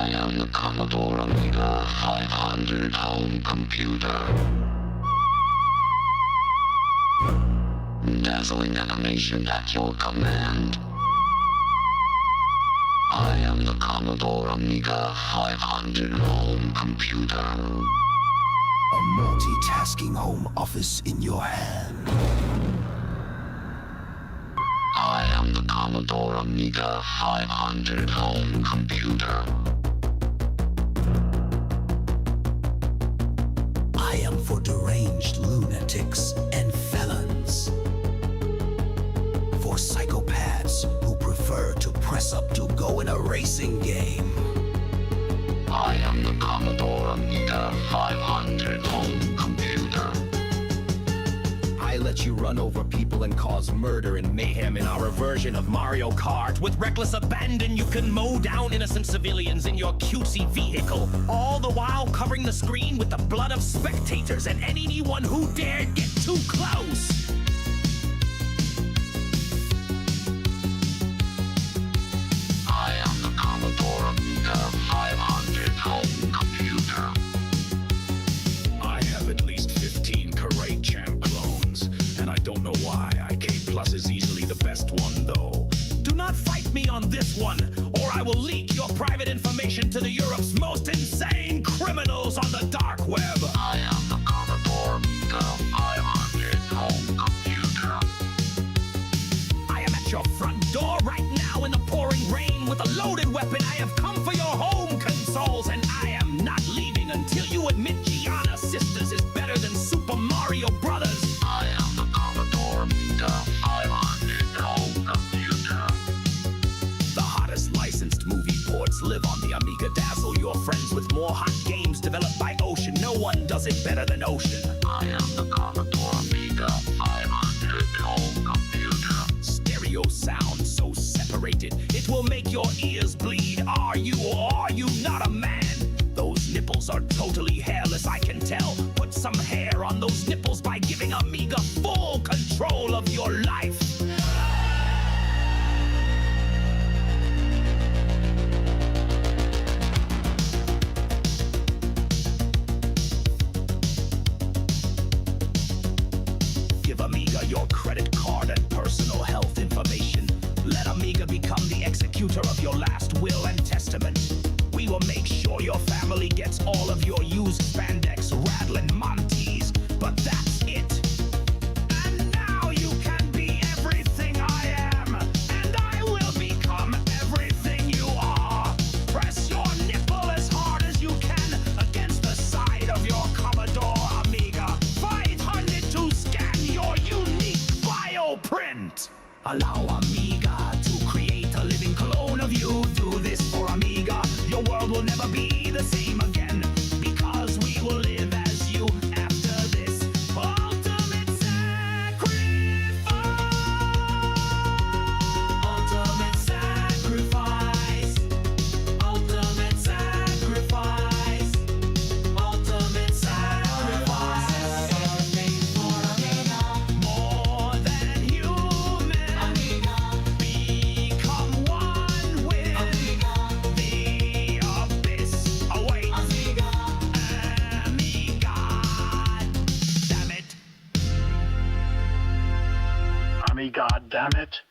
I am the Commodore Amiga 500 home computer. Dazzling animation at your command. I am the Commodore Amiga 500 home computer. A multitasking home office in your hand. I am the Commodore Amiga 500 home computer. I am for deranged lunatics and felons. For psychopaths who prefer to press up to go in a racing game. I am the Commodore Amiga 500 home computer. I let you run over people and cause murder and mayhem in our version of Mario Kart. With reckless abandon, you can mow down innocent civilians in your cutesy vehicle, all the while covering the screen with the blood of spectators and anyone who dared get too close. I am the Commodore Amiga 500 home computer. I have at least 15 Karate Champ clones, and I don't know why IK Plus is easily the best one, though. Do not fight me on this one, or I will leak your private information to the Europe's most insane criminals on the dark web. I am the Commodore Amiga 500 home computer. I am at your front door right now in the pouring rain with a loaded weapon. I have come for your home consoles, and I am not leaving until you admit Giana Sisters is better than Super Mario Brothers. I am the Commodore Amiga 500 home computer. The hottest licensed movie ports live on the Amiga Dazzle. You're friends with more hot games developed by Ocean. No one does it better than Ocean. I am the Commodore Amiga 500 home computer. Stereo sound so separated, it will make your ears bleed. Are you or are you not a man? Those nipples are totally hairless, I can tell. Put some hair on those nipples by giving Amiga full control of your life. Give Amiga your credit card and personal health information. Let Amiga become the executor of your last will and testament. We will make sure your family gets all of your used spandex Raddland Monties, but that's it. And now you can be everything I am, and I will become everything you are. Press your nipple as hard as you can against the side of your Commodore Amiga 500 to scan your unique bioprint. Allow Amiga to create a living clone of you. Do this for Amiga. Your world will never be the same again, because we will live as you after this. Ultimate sacrifice. Ultimate sacrifice. Ultimate sacrifice. Ultimate sacrifice. Everything for Amiga. More than human. Amiga. Become one with Amiga. The abyss awaits. Amiga. Amiga. Damn it. Amiga, damn it.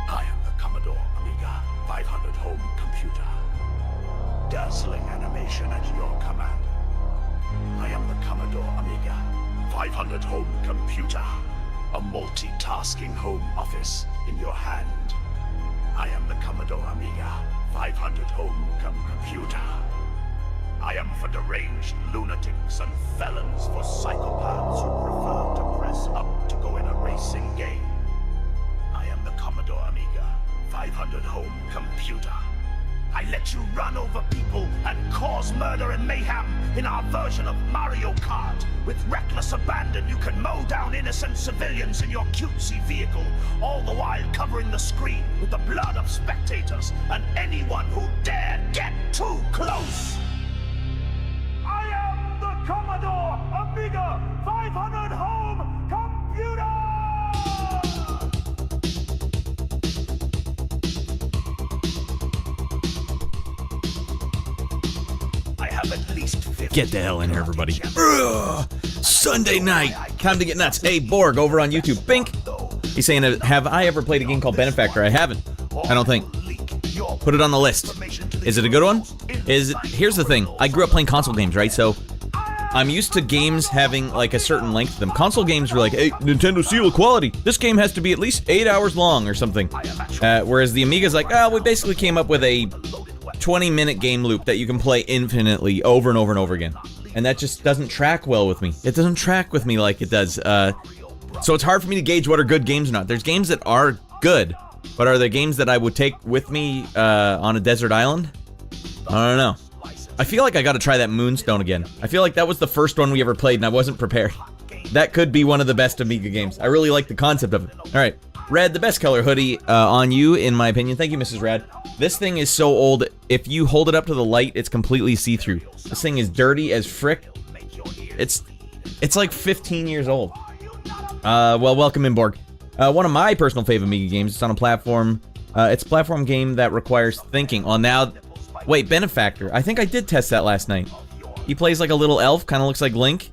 I am the Commodore Amiga 500. dazzling animation at your command. I am the Commodore Amiga 500 home computer, a multitasking home office in your hand. I am the Commodore Amiga 500 home computer. I am for deranged lunatics and felons, for psychopaths who prefer to press up to go in a racing game. I am the Commodore Amiga 500 home computer. I let you run over people and cause murder and mayhem in our version of Mario Kart. With reckless abandon, you can mow down innocent civilians in your cutesy vehicle, all the while covering the screen with the blood of spectators and anyone who dare get too close. I am the Commodore Amiga 500 home computer! Get the hell in here, everybody. Ugh, Sunday night. Time to get nuts. Hey, Borg, over on YouTube. Bink. He's saying, have I ever played a game called Benefactor? I haven't. I don't think. Put it on the list. Is it a good one? Here's the thing. I grew up playing console games, right? So I'm used to games having like a certain length to them. Console games were like, hey, Nintendo Seal quality. This game has to be at least 8 hours long or something. Whereas the Amiga's like, oh, we basically came up with a 20-minute game loop that you can play infinitely over and over and over again. And that just doesn't track well with me. It doesn't track with me like it does. So it's hard for me to gauge what are good games or not. There's games that are good, but are there games that I would take with me on a desert island? I don't know. I feel like I gotta try that Moonstone again. I feel like that was the first one we ever played and I wasn't prepared. That could be one of the best Amiga games. I really like the concept of it. Alright, Radd, the best color hoodie on you, in my opinion. Thank you, Mrs. Radd. This thing is so old, if you hold it up to the light, it's completely see-through. This thing is dirty as frick. It's like 15 years old. Well, welcome in, Borg. One of my personal favorite Amiga games. It's on a platform. It's a platform game that requires thinking. Oh, now... Wait, Benefactor. I think I did test that last night. He plays like a little elf, kind of looks like Link.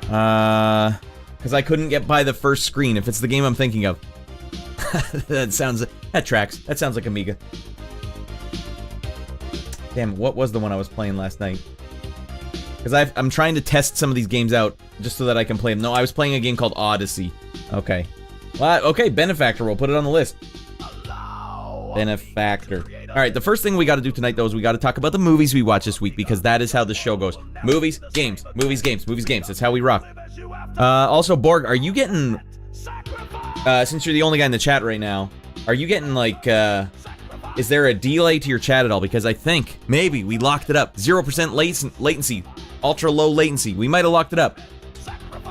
Because I couldn't get by the first screen, if it's the game I'm thinking of. That tracks. That sounds like Amiga. Damn, what was the one I was playing last night? Because I'm trying to test some of these games out, just so that I can play them. No, I was playing a game called Odyssey. Okay. Well, okay, Benefactor, we'll put it on the list. Benefactor. Alright, the first thing we gotta do tonight, though, is we gotta talk about the movies we watched this week, because that is how the show goes. Movies, games, movies, games, movies, games. That's how we rock. Also, Borg, are you getting... since you're the only guy in the chat right now, are you getting, like, is there a delay to your chat at all? Because I think, maybe, we locked it up. 0% latency. Ultra low latency. We might have locked it up.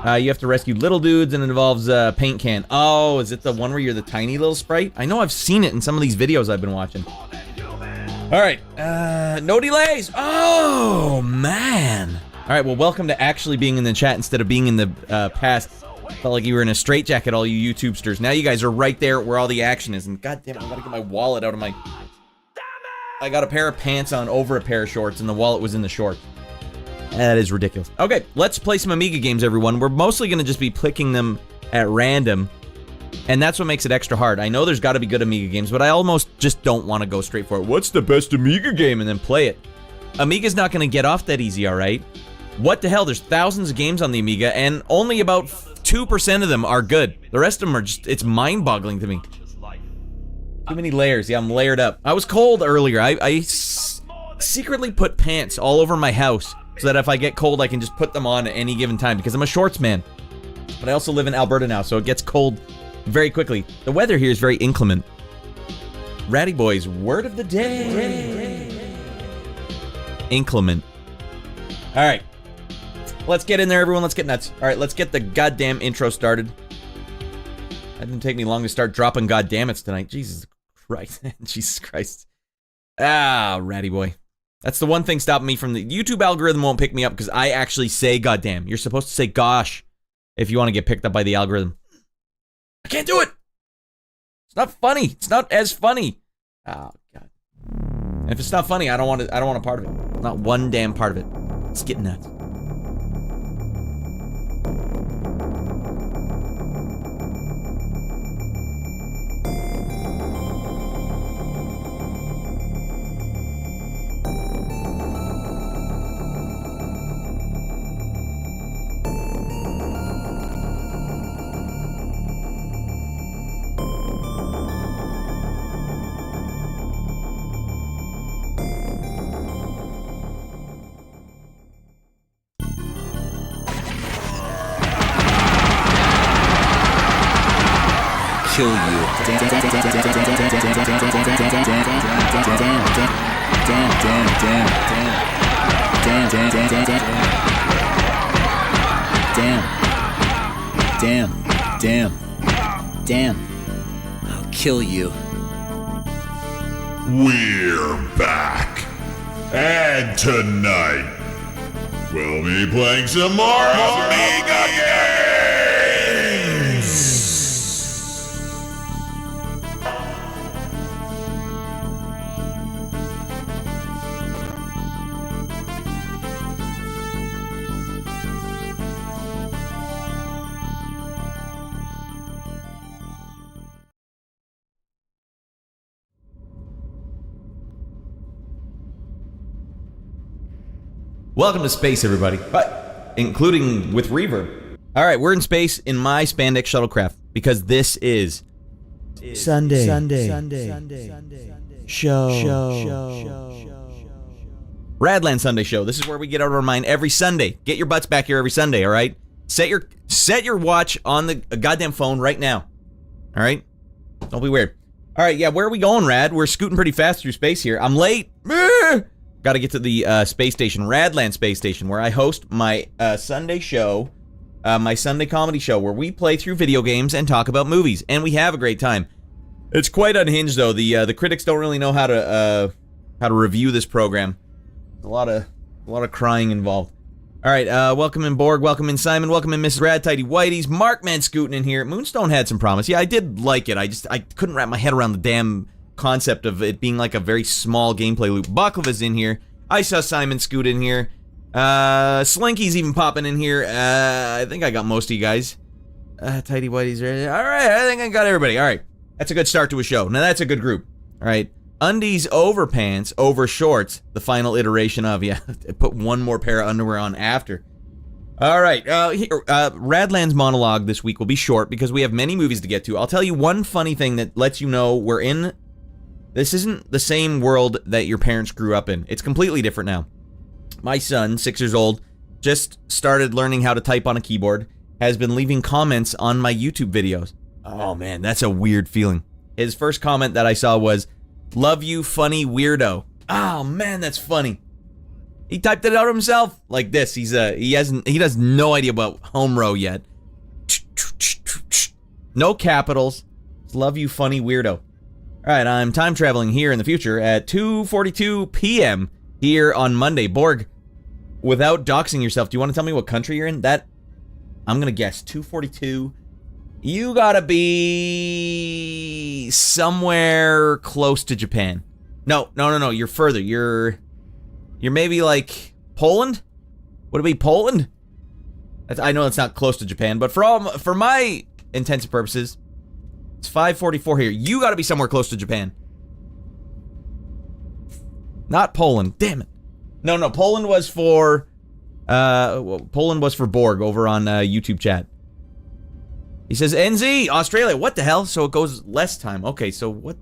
You have to rescue little dudes, and it involves a paint can. Oh, is it the one where you're the tiny little sprite? I know I've seen it in some of these videos I've been watching. Alright, no delays! Oh, man! Alright, well, welcome to actually being in the chat instead of being in the, past. Felt like you were in a straitjacket, all you YouTubesters. Now you guys are right there where all the action is, and goddamn, I gotta get my wallet out of my... I got a pair of pants on over a pair of shorts, and the wallet was in the shorts. That is ridiculous. Okay, let's play some Amiga games, everyone. We're mostly gonna just be picking them at random, and that's what makes it extra hard. I know there's gotta be good Amiga games, but I almost just don't want to go straight for it. What's the best Amiga game? And then play it. Amiga's not gonna get off that easy, alright? What the hell? There's thousands of games on the Amiga, and only about 2% of them are good. The rest of them are just, it's mind-boggling to me. Too many layers. Yeah, I'm layered up. I was cold earlier. I secretly put pants all over my house so that if I get cold, I can just put them on at any given time because I'm a shorts man. But I also live in Alberta now, so it gets cold very quickly. The weather here is very inclement. Ratty Boys, word of the day. Inclement. Alright. Let's get in there, everyone. Let's get nuts. Alright, let's get the goddamn intro started. That didn't take me long to start dropping goddammits tonight. Jesus Christ. Jesus Christ. Ah, Ratty Boy. That's the one thing stopping me from the... YouTube algorithm won't pick me up because I actually say goddamn. You're supposed to say gosh if you want to get picked up by the algorithm. I can't do it! It's not funny. It's not as funny. Oh, God. And if it's not funny, I don't want a part of it. Not one damn part of it. Let's get nuts. kill you. Damn. I'll kill you. We're back. And tonight, we'll be playing some more Amiga games! Welcome to space, everybody. But including with reverb. All right, we're in space in my spandex shuttlecraft because this is Sunday show. Raddland Sunday show. This is where we get out of our mind every Sunday. Get your butts back here every Sunday. All right. Set your watch on the goddamn phone right now. All right. Don't be weird. All right. Yeah. Where are we going, Rad? We're scooting pretty fast through space here. I'm late. Got to get to the space station, Raddland Space Station, where I host my Sunday show, my Sunday comedy show, where we play through video games and talk about movies, and we have a great time. It's quite unhinged, though. The critics don't really know how to review this program. A lot of crying involved. All right, welcome in Borg, welcome in Simon, welcome in Mrs. Rad, Tidy Whitey's, Markman scooting in here. Moonstone had some promise. Yeah, I did like it. I couldn't wrap my head around the damn concept of it being like a very small gameplay loop. Baklava's in here. I saw Simon scoot in here. Slinky's even popping in here. I think I got most of you guys. Tidy Whitey's ready. All right, I think I got everybody. All right, that's a good start to a show. Now that's a good group. All right, undies over pants over shorts. The final iteration of put one more pair of underwear on after. All right, Raddland's monologue this week will be short because we have many movies to get to. I'll tell you one funny thing that lets you know we're in. This isn't the same world that your parents grew up in. It's completely different now. My son, 6 years old, just started learning how to type on a keyboard, has been leaving comments on my YouTube videos. Oh man, that's a weird feeling. His first comment that I saw was, "Love you, funny weirdo." Oh man, that's funny. He typed it out himself like this. He has no idea about home row yet. No capitals. Love you, funny weirdo. Alright, I'm time traveling here in the future at 2:42 p.m. here on Monday. Borg, without doxing yourself, do you want to tell me what country you're in? I'm gonna guess 2:42. You gotta be somewhere close to Japan. No, you're further. You're maybe like Poland? Would it be Poland? I know it's not close to Japan, but for my intents and purposes, it's 5:44 here. You gotta be somewhere close to Japan. Not Poland. Damn it. No. Poland was for Borg over on YouTube chat. He says NZ, Australia. What the hell? So it goes less time. Okay, so what?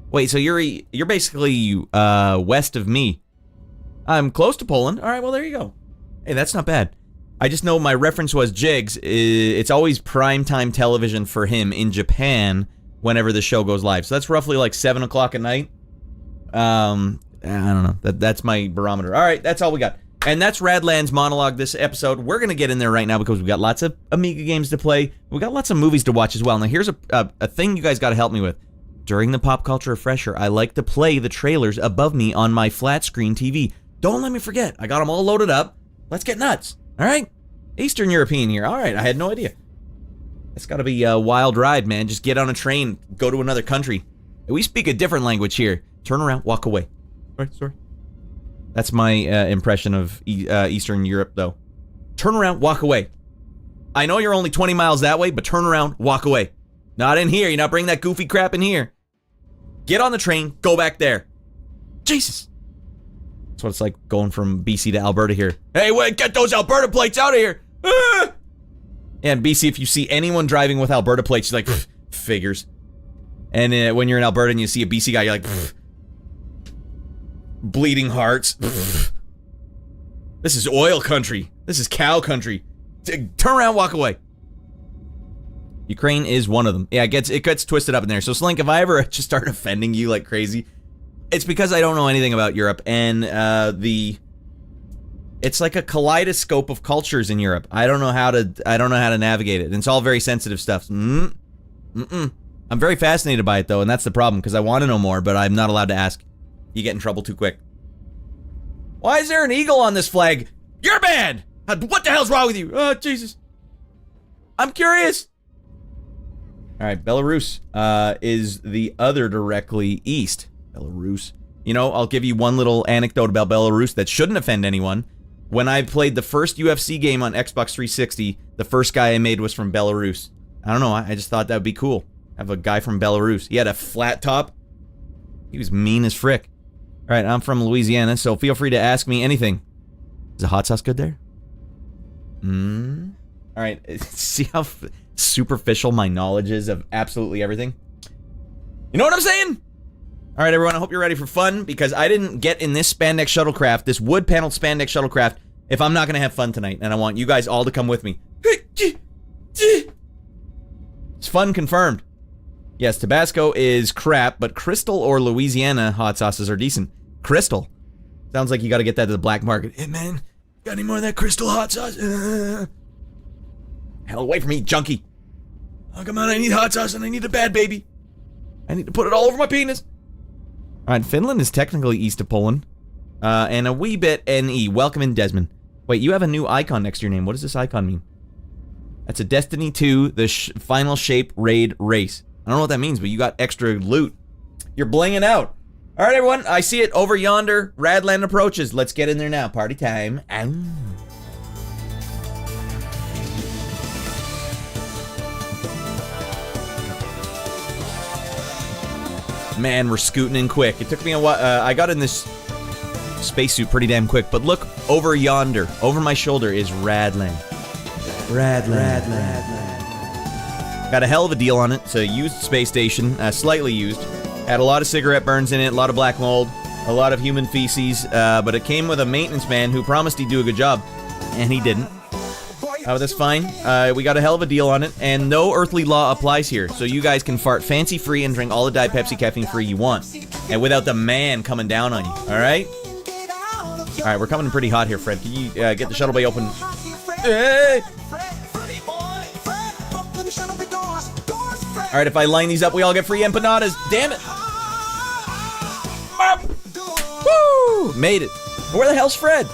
Wait, so you're basically west of me. I'm close to Poland. All right, well there you go. Hey, that's not bad. I just know my reference was Jigs. It's always primetime television for him in Japan whenever the show goes live. So that's roughly like 7 o'clock at night. I don't know. That's my barometer. All right, that's all we got. And that's Raddland's monologue this episode. We're going to get in there right now because we've got lots of Amiga games to play. We've got lots of movies to watch as well. Now here's a thing you guys got to help me with. During the Pop Culture Refresher, I like to play the trailers above me on my flat screen TV. Don't let me forget. I got them all loaded up. Let's get nuts. All right? Eastern European here. All right, I had no idea. It's got to be a wild ride, man. Just get on a train, go to another country. We speak a different language here. Turn around, walk away. Sorry. That's my impression of Eastern Europe, though. Turn around, walk away. I know you're only 20 miles that way, but turn around, walk away. Not in here. You're not bringing that goofy crap in here. Get on the train, go back there. Jesus. That's what it's like going from BC to Alberta here. Hey, wait, get those Alberta plates out of here. Ah! And BC, if you see anyone driving with Alberta plates, you're like, figures. And when you're in Alberta and you see a BC guy, you're like, bleeding hearts. This is oil country. This is cow country. Turn around, walk away. Ukraine is one of them. Yeah, it gets twisted up in there. So Slink, if I ever just start offending you like crazy, it's because I don't know anything about Europe, and it's like a kaleidoscope of cultures in Europe. I don't know how to navigate it. And it's all very sensitive stuff. I'm very fascinated by it though, and that's the problem, because I want to know more, but I'm not allowed to ask. You get in trouble too quick. Why is there an eagle on this flag? You're banned! What the hell's wrong with you? Oh, Jesus. I'm curious. Alright, Belarus is the other directly east. Belarus. You know, I'll give you one little anecdote about Belarus that shouldn't offend anyone. When I played the first UFC game on Xbox 360, the first guy I made was from Belarus. I don't know, I just thought that would be cool. Have a guy from Belarus. He had a flat top. He was mean as frick. Alright, I'm from Louisiana, so feel free to ask me anything. Is the hot sauce good there? Alright, see how superficial my knowledge is of absolutely everything? You know what I'm saying? Alright, everyone, I hope you're ready for fun, because I didn't get in this spandex shuttlecraft, this wood-paneled spandex shuttlecraft, if I'm not gonna have fun tonight, and I want you guys all to come with me. It's fun confirmed. Yes, Tabasco is crap, but Crystal or Louisiana hot sauces are decent. Crystal. Sounds like you gotta get that to the black market. Hey, man, got any more of that Crystal hot sauce? Hell away from me, junkie. Oh, come on, I need hot sauce and I need a bad baby. I need to put it all over my penis. Alright, Finland is technically east of Poland. And a wee bit NE. Welcome in, Desmond. Wait, you have a new icon next to your name. What does this icon mean? That's a Destiny 2, the final shape raid race. I don't know what that means, but you got extra loot. You're blinging out. Alright, everyone, I see it over yonder. Raddland approaches. Let's get in there now. Party time. Ow. Man, we're scooting in quick. It took me a while. I got in this spacesuit pretty damn quick, but look over yonder. Over my shoulder is Raddland. Raddland. Got a hell of a deal on it. It's a used space station, slightly used. Had a lot of cigarette burns in it, a lot of black mold, a lot of human feces, but it came with a maintenance man who promised he'd do a good job, and he didn't. That's fine. We got a hell of a deal on it, and no earthly law applies here, so you guys can fart fancy-free and drink all the Diet Pepsi caffeine-free you want, and without the man coming down on you, alright? Alright, we're coming in pretty hot here, Fred. Can you get the shuttle bay open? Hey! Alright, if I line these up, we all get free empanadas. Damn it! Woo! Made it. Where the hell's Fred?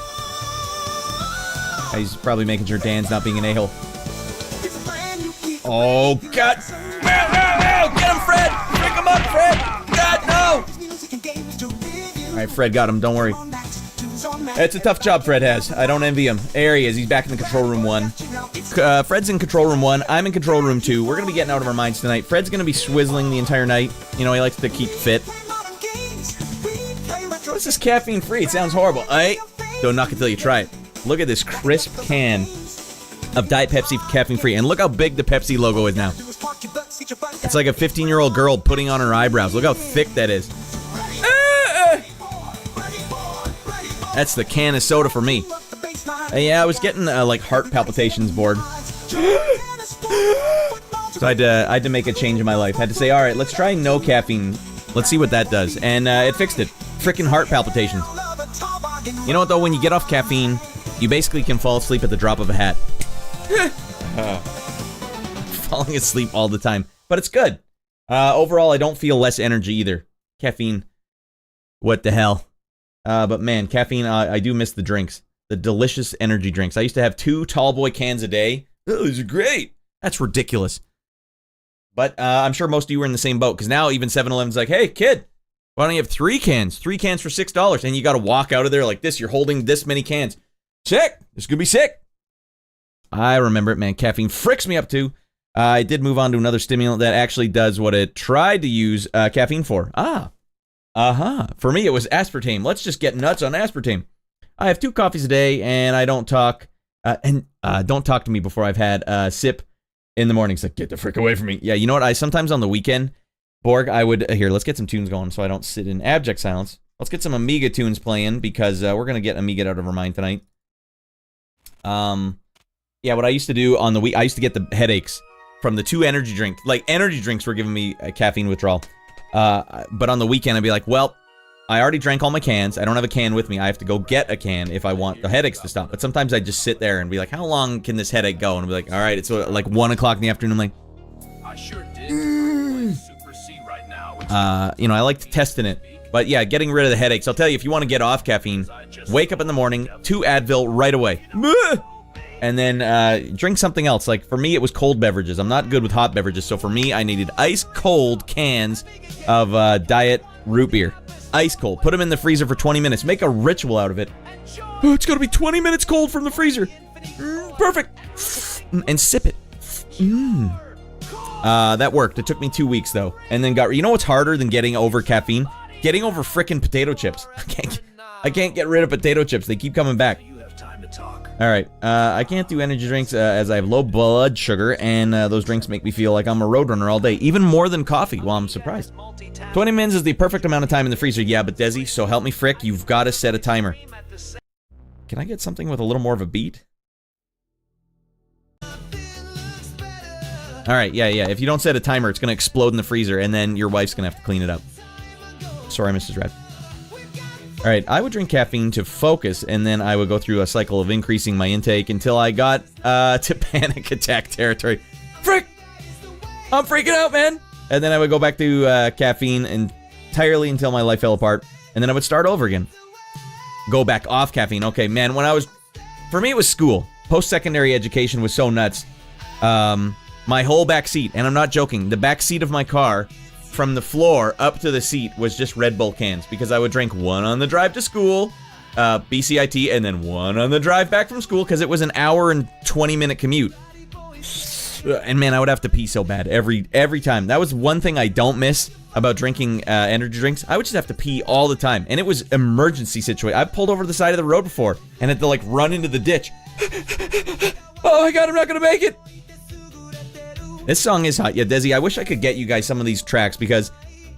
He's probably making sure Dan's not being an a-hole. Oh, God! No! Get him, Fred! Pick him up, Fred! God, no! Alright, Fred got him. Don't worry. It's a tough job Fred has. I don't envy him. There he is. He's back in the control room 1. Fred's in control room 1. I'm in control room 2. We're gonna be getting out of our minds tonight. Fred's gonna be swizzling the entire night. You know, he likes to keep fit. What's this caffeine free? It sounds horrible. Don't knock it till you try it. Look at this crisp can of Diet Pepsi caffeine free. And look how big the Pepsi logo is now. It's like a 15-year-old girl putting on her eyebrows. Look how thick that is. That's the can of soda for me. Yeah, I was getting like heart palpitations bored. So I had to make a change in my life. I had to say, all right, let's try no caffeine. Let's see what that does. And it fixed it. Frickin' heart palpitations. You know what though? When you get off caffeine, you basically can fall asleep at the drop of a hat. Falling asleep all the time. But it's good. Overall, I don't feel less energy either. Caffeine. What the hell? But man, caffeine, I do miss the drinks. The delicious energy drinks. I used to have 2 tall boy cans a day. Those are great. That's ridiculous. But I'm sure most of you are in the same boat, because now even 7-Eleven's like, hey, kid, why don't you have 3 cans? 3 cans for $6. And you got to walk out of there like this. You're holding this many cans. Sick. This could be sick. I remember it, man. Caffeine fricks me up too. I did move on to another stimulant that actually does what it tried to use caffeine for. For me, it was aspartame. Let's just get nuts on aspartame. I have 2 coffees a day, and I don't talk. Don't talk to me before I've had a sip in the morning. It's like, get the frick away from me. Yeah, you know what? I sometimes on the weekend, Borg, I would... Here, let's get some tunes going so I don't sit in abject silence. Let's get some Amiga tunes playing, because we're going to get Amiga out of our mind tonight. Yeah, what I used to do on the week... I used to get the headaches from the 2 energy drinks. Like, energy drinks were giving me a caffeine withdrawal. But on the weekend, I'd be like, well, I already drank all my cans. I don't have a can with me. I have to go get a can if I want the headaches to stop. But sometimes I just sit there and be like, how long can this headache go? And I'll be like, all right, it's like 1 o'clock in the afternoon. I'm like, I sure did. Super C right now. you know, I like testing it. But yeah, getting rid of the headaches. I'll tell you, if you want to get off caffeine, wake up in the morning, 2 Advil right away. And then drink something else. Like, for me, it was cold beverages. I'm not good with hot beverages. So for me, I needed ice cold cans of diet root beer. Ice cold. Put them in the freezer for 20 minutes. Make a ritual out of it. Oh, it's gotta be 20 minutes cold from the freezer. Perfect. And sip it. That worked. It took me 2 weeks, though. And then you know what's harder than getting over caffeine? Getting over frickin' potato chips. I can't get rid of potato chips. They keep coming back. Alright, I can't do energy drinks as I have low blood sugar, and those drinks make me feel like I'm a roadrunner all day. Even more than coffee. Well, I'm surprised. 20 minutes is the perfect amount of time in the freezer. Yeah, but Desi, so help me frick, you've got to set a timer. Can I get something with a little more of a beat? Alright, yeah. If you don't set a timer, it's going to explode in the freezer, and then your wife's going to have to clean it up. Sorry, Mrs. Radd. Alright, I would drink caffeine to focus, and then I would go through a cycle of increasing my intake until I got to panic attack territory. Frick! I'm freaking out, man! And then I would go back to caffeine entirely until my life fell apart, and then I would start over again. Go back off caffeine. Okay, man, for me it was school. Post-secondary education was so nuts. My whole back seat, and I'm not joking, the back seat of my car, from the floor up to the seat, was just Red Bull cans, because I would drink 1 on the drive to school, BCIT, and then 1 on the drive back from school, because it was an hour and 20-minute commute. And man, I would have to pee so bad every time. That was one thing I don't miss about drinking energy drinks. I would just have to pee all the time, and it was emergency situation. I've pulled over the side of the road before, and had to like run into the ditch. Oh my god, I'm not gonna make it! This song is hot. Yeah, Desi, I wish I could get you guys some of these tracks, because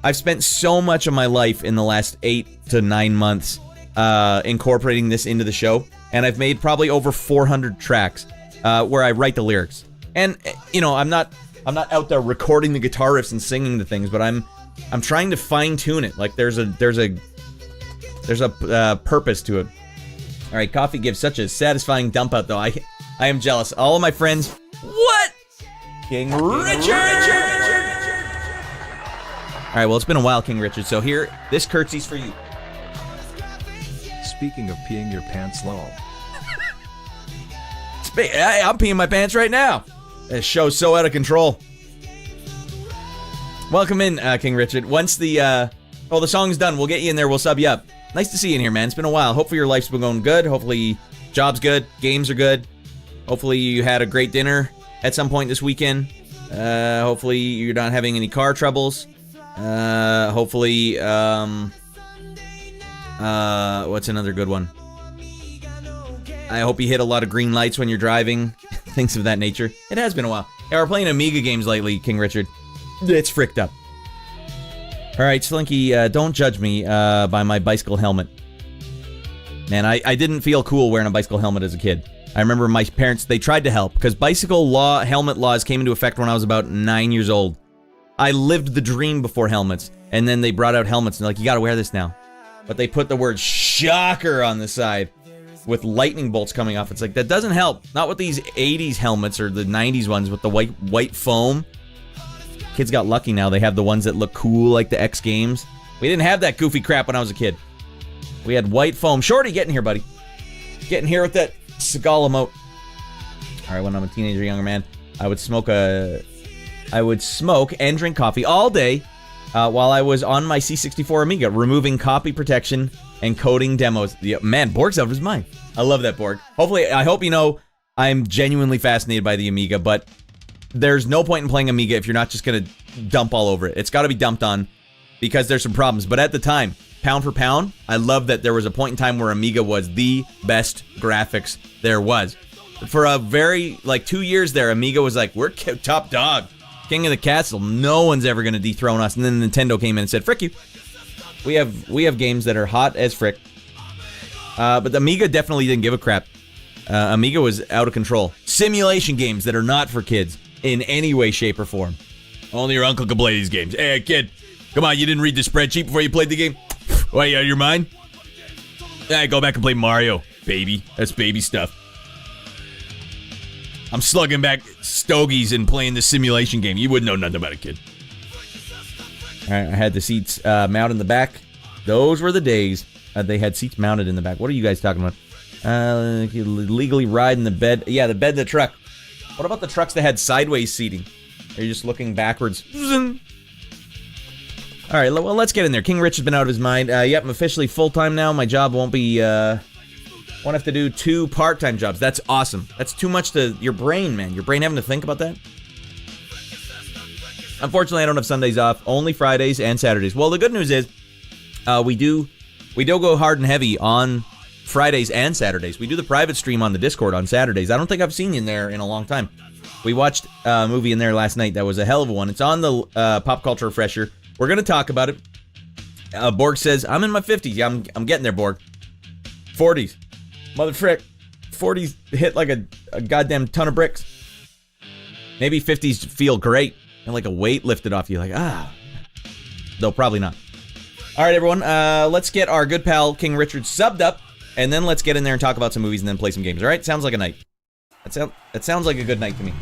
I've spent so much of my life in the last 8 to 9 months incorporating this into the show, and I've made probably over 400 tracks where I write the lyrics. And you know, I'm not out there recording the guitar riffs and singing the things, but I'm trying to fine tune it. Like there's a purpose to it. All right, coffee gives such a satisfying dump out, though. I am jealous. All of my friends. What? King Richard! Alright, well, it's been a while, King Richard, so here, this curtsy's for you. Speaking of peeing your pants low. I'm peeing my pants right now. This show's so out of control. Welcome in, King Richard. Once the song's done, we'll get you in there, we'll sub you up. Nice to see you in here, man. It's been a while. Hopefully your life's been going good. Hopefully job's good, games are good. Hopefully you had a great dinner at some point this weekend. Hopefully you're not having any car troubles. Hopefully, what's another good one? I hope you hit a lot of green lights when you're driving. Things of that nature. It has been a while. Yeah, we're playing Amiga games lately, King Richard. It's fricked up. Alright, Slinky, don't judge me by my bicycle helmet. Man, I didn't feel cool wearing a bicycle helmet as a kid. I remember my parents, they tried to help, because bicycle helmet laws came into effect when I was about 9 years old. I lived the dream before helmets, and then they brought out helmets, and they're like, you gotta wear this now. But they put the word shocker on the side, with lightning bolts coming off. It's like, that doesn't help. Not with these 80s helmets, or the 90s ones with the white foam. Kids got lucky now, they have the ones that look cool, like the X Games. We didn't have that goofy crap when I was a kid. We had white foam. Shorty, get in here, buddy. Get in here with that Seagal emote. Alright, when I'm a teenager, younger man, I would smoke and drink coffee all day while I was on my C64 Amiga, removing copy protection and coding demos. Yeah, man, Borg's out of his mind. I love that, Borg. I hope you know I'm genuinely fascinated by the Amiga, but there's no point in playing Amiga if you're not just gonna dump all over it. It's gotta be dumped on, because there's some problems. But at the time, pound for pound, I love that there was a point in time where Amiga was the best graphics there was. For a very, 2 years there, Amiga was like, we're top dog. King of the castle. No one's ever going to dethrone us. And then Nintendo came in and said, frick you. We have games that are hot as frick. But the Amiga definitely didn't give a crap. Amiga was out of control. Simulation games that are not for kids. in any way, shape, or form. Only your uncle can play these games. Hey, kid, come on, you didn't read the spreadsheet before you played the game? Why, you out of your mind? Hey, go back and play Mario, baby. That's baby stuff. I'm slugging back stogies and playing the simulation game. You wouldn't know nothing about it, kid. All right, I had the seats mounted in the back. Those were the days they had seats mounted in the back. What are you guys talking about? Legally ride in the bed. Yeah, the bed in the truck. What about the trucks that had sideways seating? Are you just looking backwards? All right, well, let's get in there. King Richard's been out of his mind. Yep, I'm officially full-time now. My job won't be, won't have to do 2 part-time jobs. That's awesome. That's too much to your brain, man. Your brain having to think about that? Unfortunately, I don't have Sundays off. Only Fridays and Saturdays. Well, the good news is, we do go hard and heavy on Fridays and Saturdays. We do the private stream on the Discord on Saturdays. I don't think I've seen you in there in a long time. We watched a movie in there last night that was a hell of a one. It's on the Pop Culture Refresher. We're going to talk about it. Borg says, I'm in my 50s. Yeah, I'm getting there, Borg. 40s. Mother frick. 40s hit like a goddamn ton of bricks. Maybe 50s feel great. And like a weight lifted off you. Like, ah. Though probably not. All right, everyone. Let's get our good pal King Richard subbed up. And then let's get in there and talk about some movies and then play some games. All right? Sounds like a night. That sounds like a good night to me.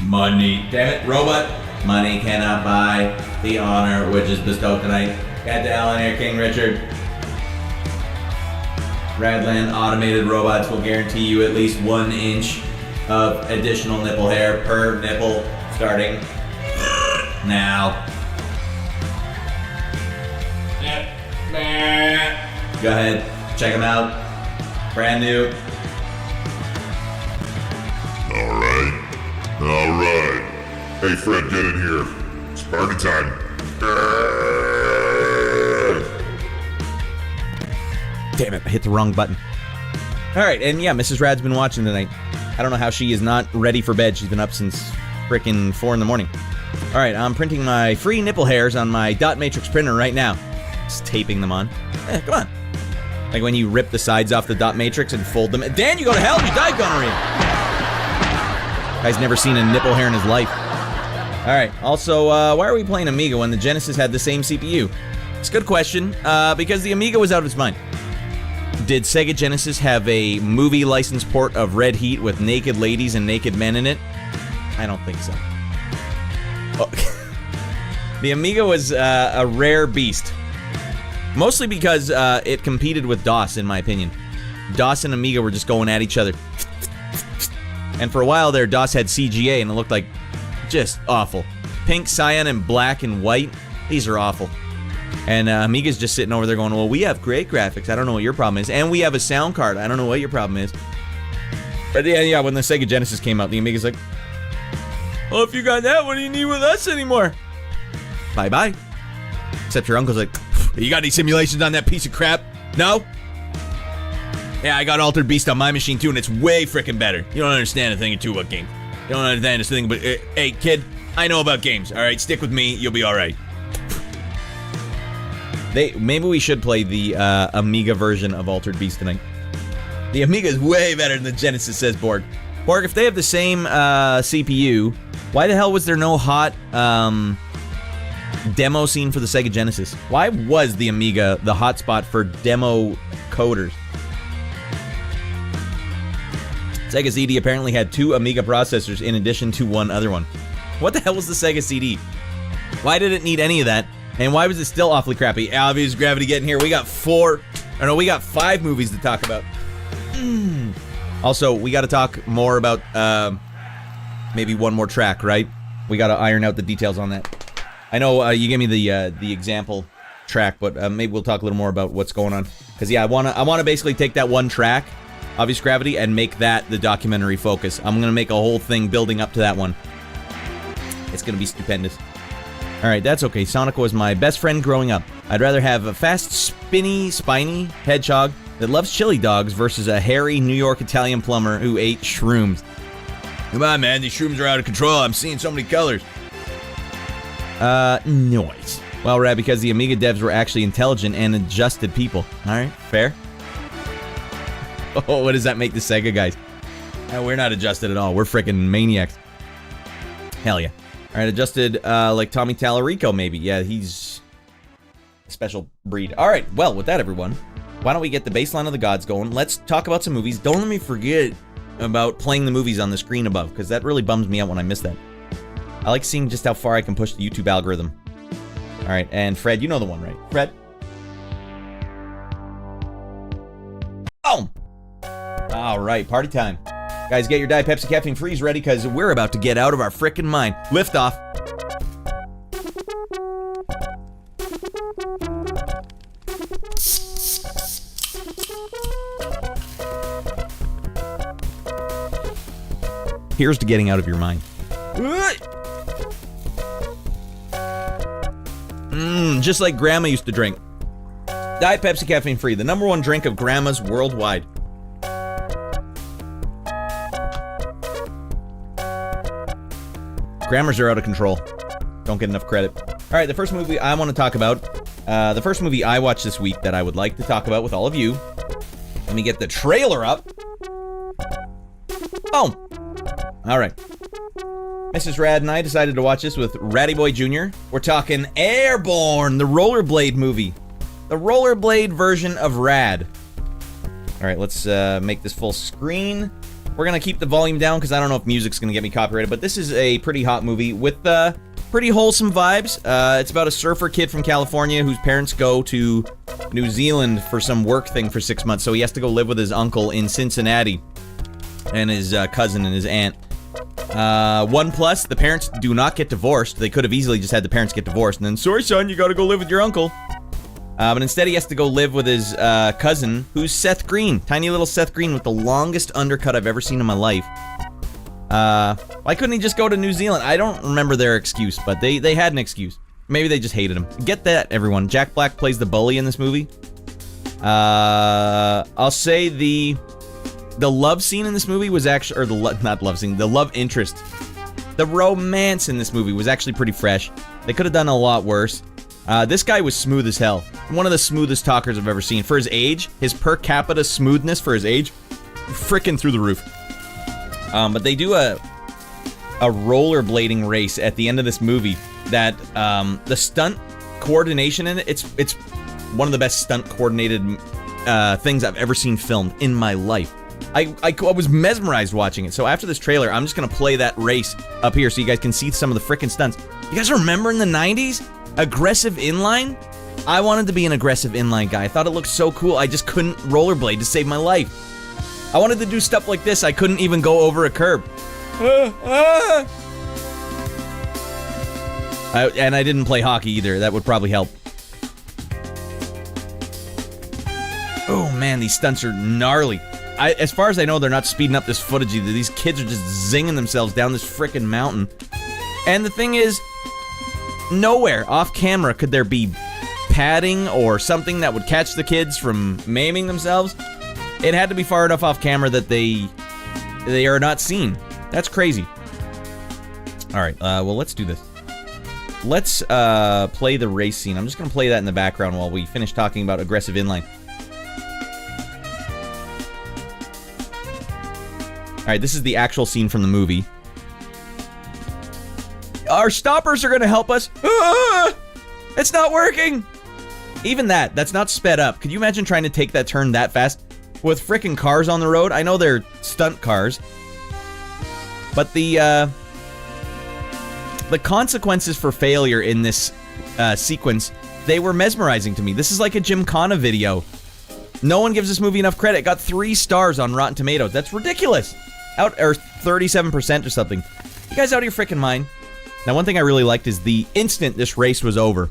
Money. Damn it, robot. Money cannot buy the honor which is bestowed tonight. Get the hell in here, King Richard. Raddland automated robots will guarantee you at least 1 inch of additional nipple hair per nipple starting now. Go ahead, check them out. Brand new. Alright. Hey Fred, get in here. It's party time. Damn it, I hit the wrong button. Alright, and yeah, Mrs. Radd's been watching tonight. I don't know how she is not ready for bed. She's been up since frickin' 4 in the morning. Alright, I'm printing my free nipple hairs on my dot matrix printer right now. Just taping them on. Come on. Like when you rip the sides off the dot matrix and fold them. Dan, you go to hell, you die, gonorrhea. Guy's never seen a nipple hair in his life. Alright, also, why are we playing Amiga when the Genesis had the same CPU? It's a good question, because the Amiga was out of its mind. Did Sega Genesis have a movie license port of Red Heat with naked ladies and naked men in it? I don't think so. Oh. The Amiga was a rare beast. Mostly because it competed with DOS, in my opinion. DOS and Amiga were just going at each other. And for a while there, DOS had CGA, and it looked like just awful. Pink, cyan, and black and white. These are awful. And Amiga's just sitting over there going, well, we have great graphics. I don't know what your problem is. And we have a sound card. I don't know what your problem is. But yeah, when the Sega Genesis came out, the Amiga's like, well, if you got that, what do you need with us anymore? Bye-bye. Except your uncle's like, you got any simulations on that piece of crap? No? Yeah, I got Altered Beast on my machine too, and it's way frickin' better. You don't understand a thing or two about games. You don't understand a thing, but hey, kid, I know about games. All right, stick with me. You'll be all right. Maybe we should play the Amiga version of Altered Beast tonight. The Amiga is way better than the Genesis, says Borg. Borg, if they have the same CPU, why the hell was there no hot demo scene for the Sega Genesis? Why was the Amiga the hotspot for demo coders? Sega CD apparently had 2 Amiga processors in addition to one other one. What the hell was the Sega CD? Why did it need any of that? And why was it still awfully crappy? Obvious Gravity getting here. We got 5 movies to talk about. Also, we got to talk more about maybe one more track, right? We got to iron out the details on that. I know you gave me the example track, but maybe we'll talk a little more about what's going on. Because yeah, I wanna basically take that one track, Obvious Gravity, and make that the documentary focus. I'm gonna make a whole thing building up to that one. It's gonna be stupendous. All right, that's okay. Sonic was my best friend growing up. I'd rather have a fast, spiny hedgehog that loves chili dogs versus a hairy New York Italian plumber who ate shrooms. Come on, man, these shrooms are out of control. I'm seeing so many colors. Noise. Well, Radd, because the Amiga devs were actually intelligent and adjusted people. All right, fair. Oh, what does that make the Sega guys? No, we're not adjusted at all. We're freaking maniacs. Hell yeah. All right, adjusted like Tommy Tallarico, maybe. Yeah, he's a special breed. All right, well, with that, everyone, why don't we get the baseline of the gods going? Let's talk about some movies. Don't let me forget about playing the movies on the screen above, because that really bums me out when I miss that. I like seeing just how far I can push the YouTube algorithm. All right, and Fred, you know the one, right? Fred? Oh! All right, party time. Guys, get your Diet Pepsi Caffeine Freeze ready, because we're about to get out of our frickin' mind. Lift off. Here's to getting out of your mind. Just like Grandma used to drink. Diet Pepsi Caffeine Free, the #1 drink of Grandmas worldwide. Grammars are out of control. Don't get enough credit. All right, the first movie I want to talk about, the first movie I watched this week that I would like to talk about with all of you. Let me get the trailer up. Oh, all right. Mrs. Radd and I decided to watch this with Ratty Boy Jr. We're talking Airborne, the rollerblade movie. The rollerblade version of Radd. All right, let's make this full screen. We're going to keep the volume down because I don't know if music's going to get me copyrighted, but this is a pretty hot movie with pretty wholesome vibes. It's about a surfer kid from California whose parents go to New Zealand for some work thing for 6 months, so he has to go live with his uncle in Cincinnati and his cousin and his aunt. One plus, the parents do not get divorced. They could have easily just had the parents get divorced and then, sorry son, you gotta go live with your uncle. But instead he has to go live with his cousin, who's Seth Green. Tiny little Seth Green with the longest undercut I've ever seen in my life. Why couldn't he just go to New Zealand? I don't remember their excuse, but they had an excuse. Maybe they just hated him. Get that, everyone. Jack Black plays the bully in this movie. I'll say the love scene in this movie was actually, or the love interest. The romance in this movie was actually pretty fresh. They could have done a lot worse. This guy was smooth as hell. One of the smoothest talkers I've ever seen. For his age, his per capita smoothness for his age, frickin' through the roof. But they do a rollerblading race at the end of this movie that, the stunt coordination in it, it's one of the best stunt coordinated things I've ever seen filmed in my life. I was mesmerized watching it. So after this trailer, I'm just gonna play that race up here so you guys can see some of the frickin' stunts. You guys remember in the 90s? Aggressive inline? I wanted to be an aggressive inline guy. I thought it looked so cool. I just couldn't rollerblade to save my life. I wanted to do stuff like this. I couldn't even go over a curb. And I didn't play hockey either. That would probably help. Oh man, these stunts are gnarly. As far as I know, they're not speeding up this footage either. These kids are just zinging themselves down this frickin' mountain. And the thing is, nowhere off camera could there be padding or something that would catch the kids from maiming themselves. It had to be far enough off camera that they are not seen. That's crazy. All right, well, let's do this. Let's play the race scene. I'm just gonna play that in the background while we finish talking about aggressive inline. All right, this is the actual scene from the movie. Our stoppers are gonna help us. Ah, it's not working. Even that's not sped up. Could you imagine trying to take that turn that fast with frickin' cars on the road? I know they're stunt cars, but the consequences for failure in this sequence, they were mesmerizing to me. This is like a Gymkhana video. No one gives this movie enough credit. It got 3 stars on Rotten Tomatoes. That's ridiculous. Or 37% or something. You guys out of your frickin' mind? Now, one thing I really liked is the instant this race was over.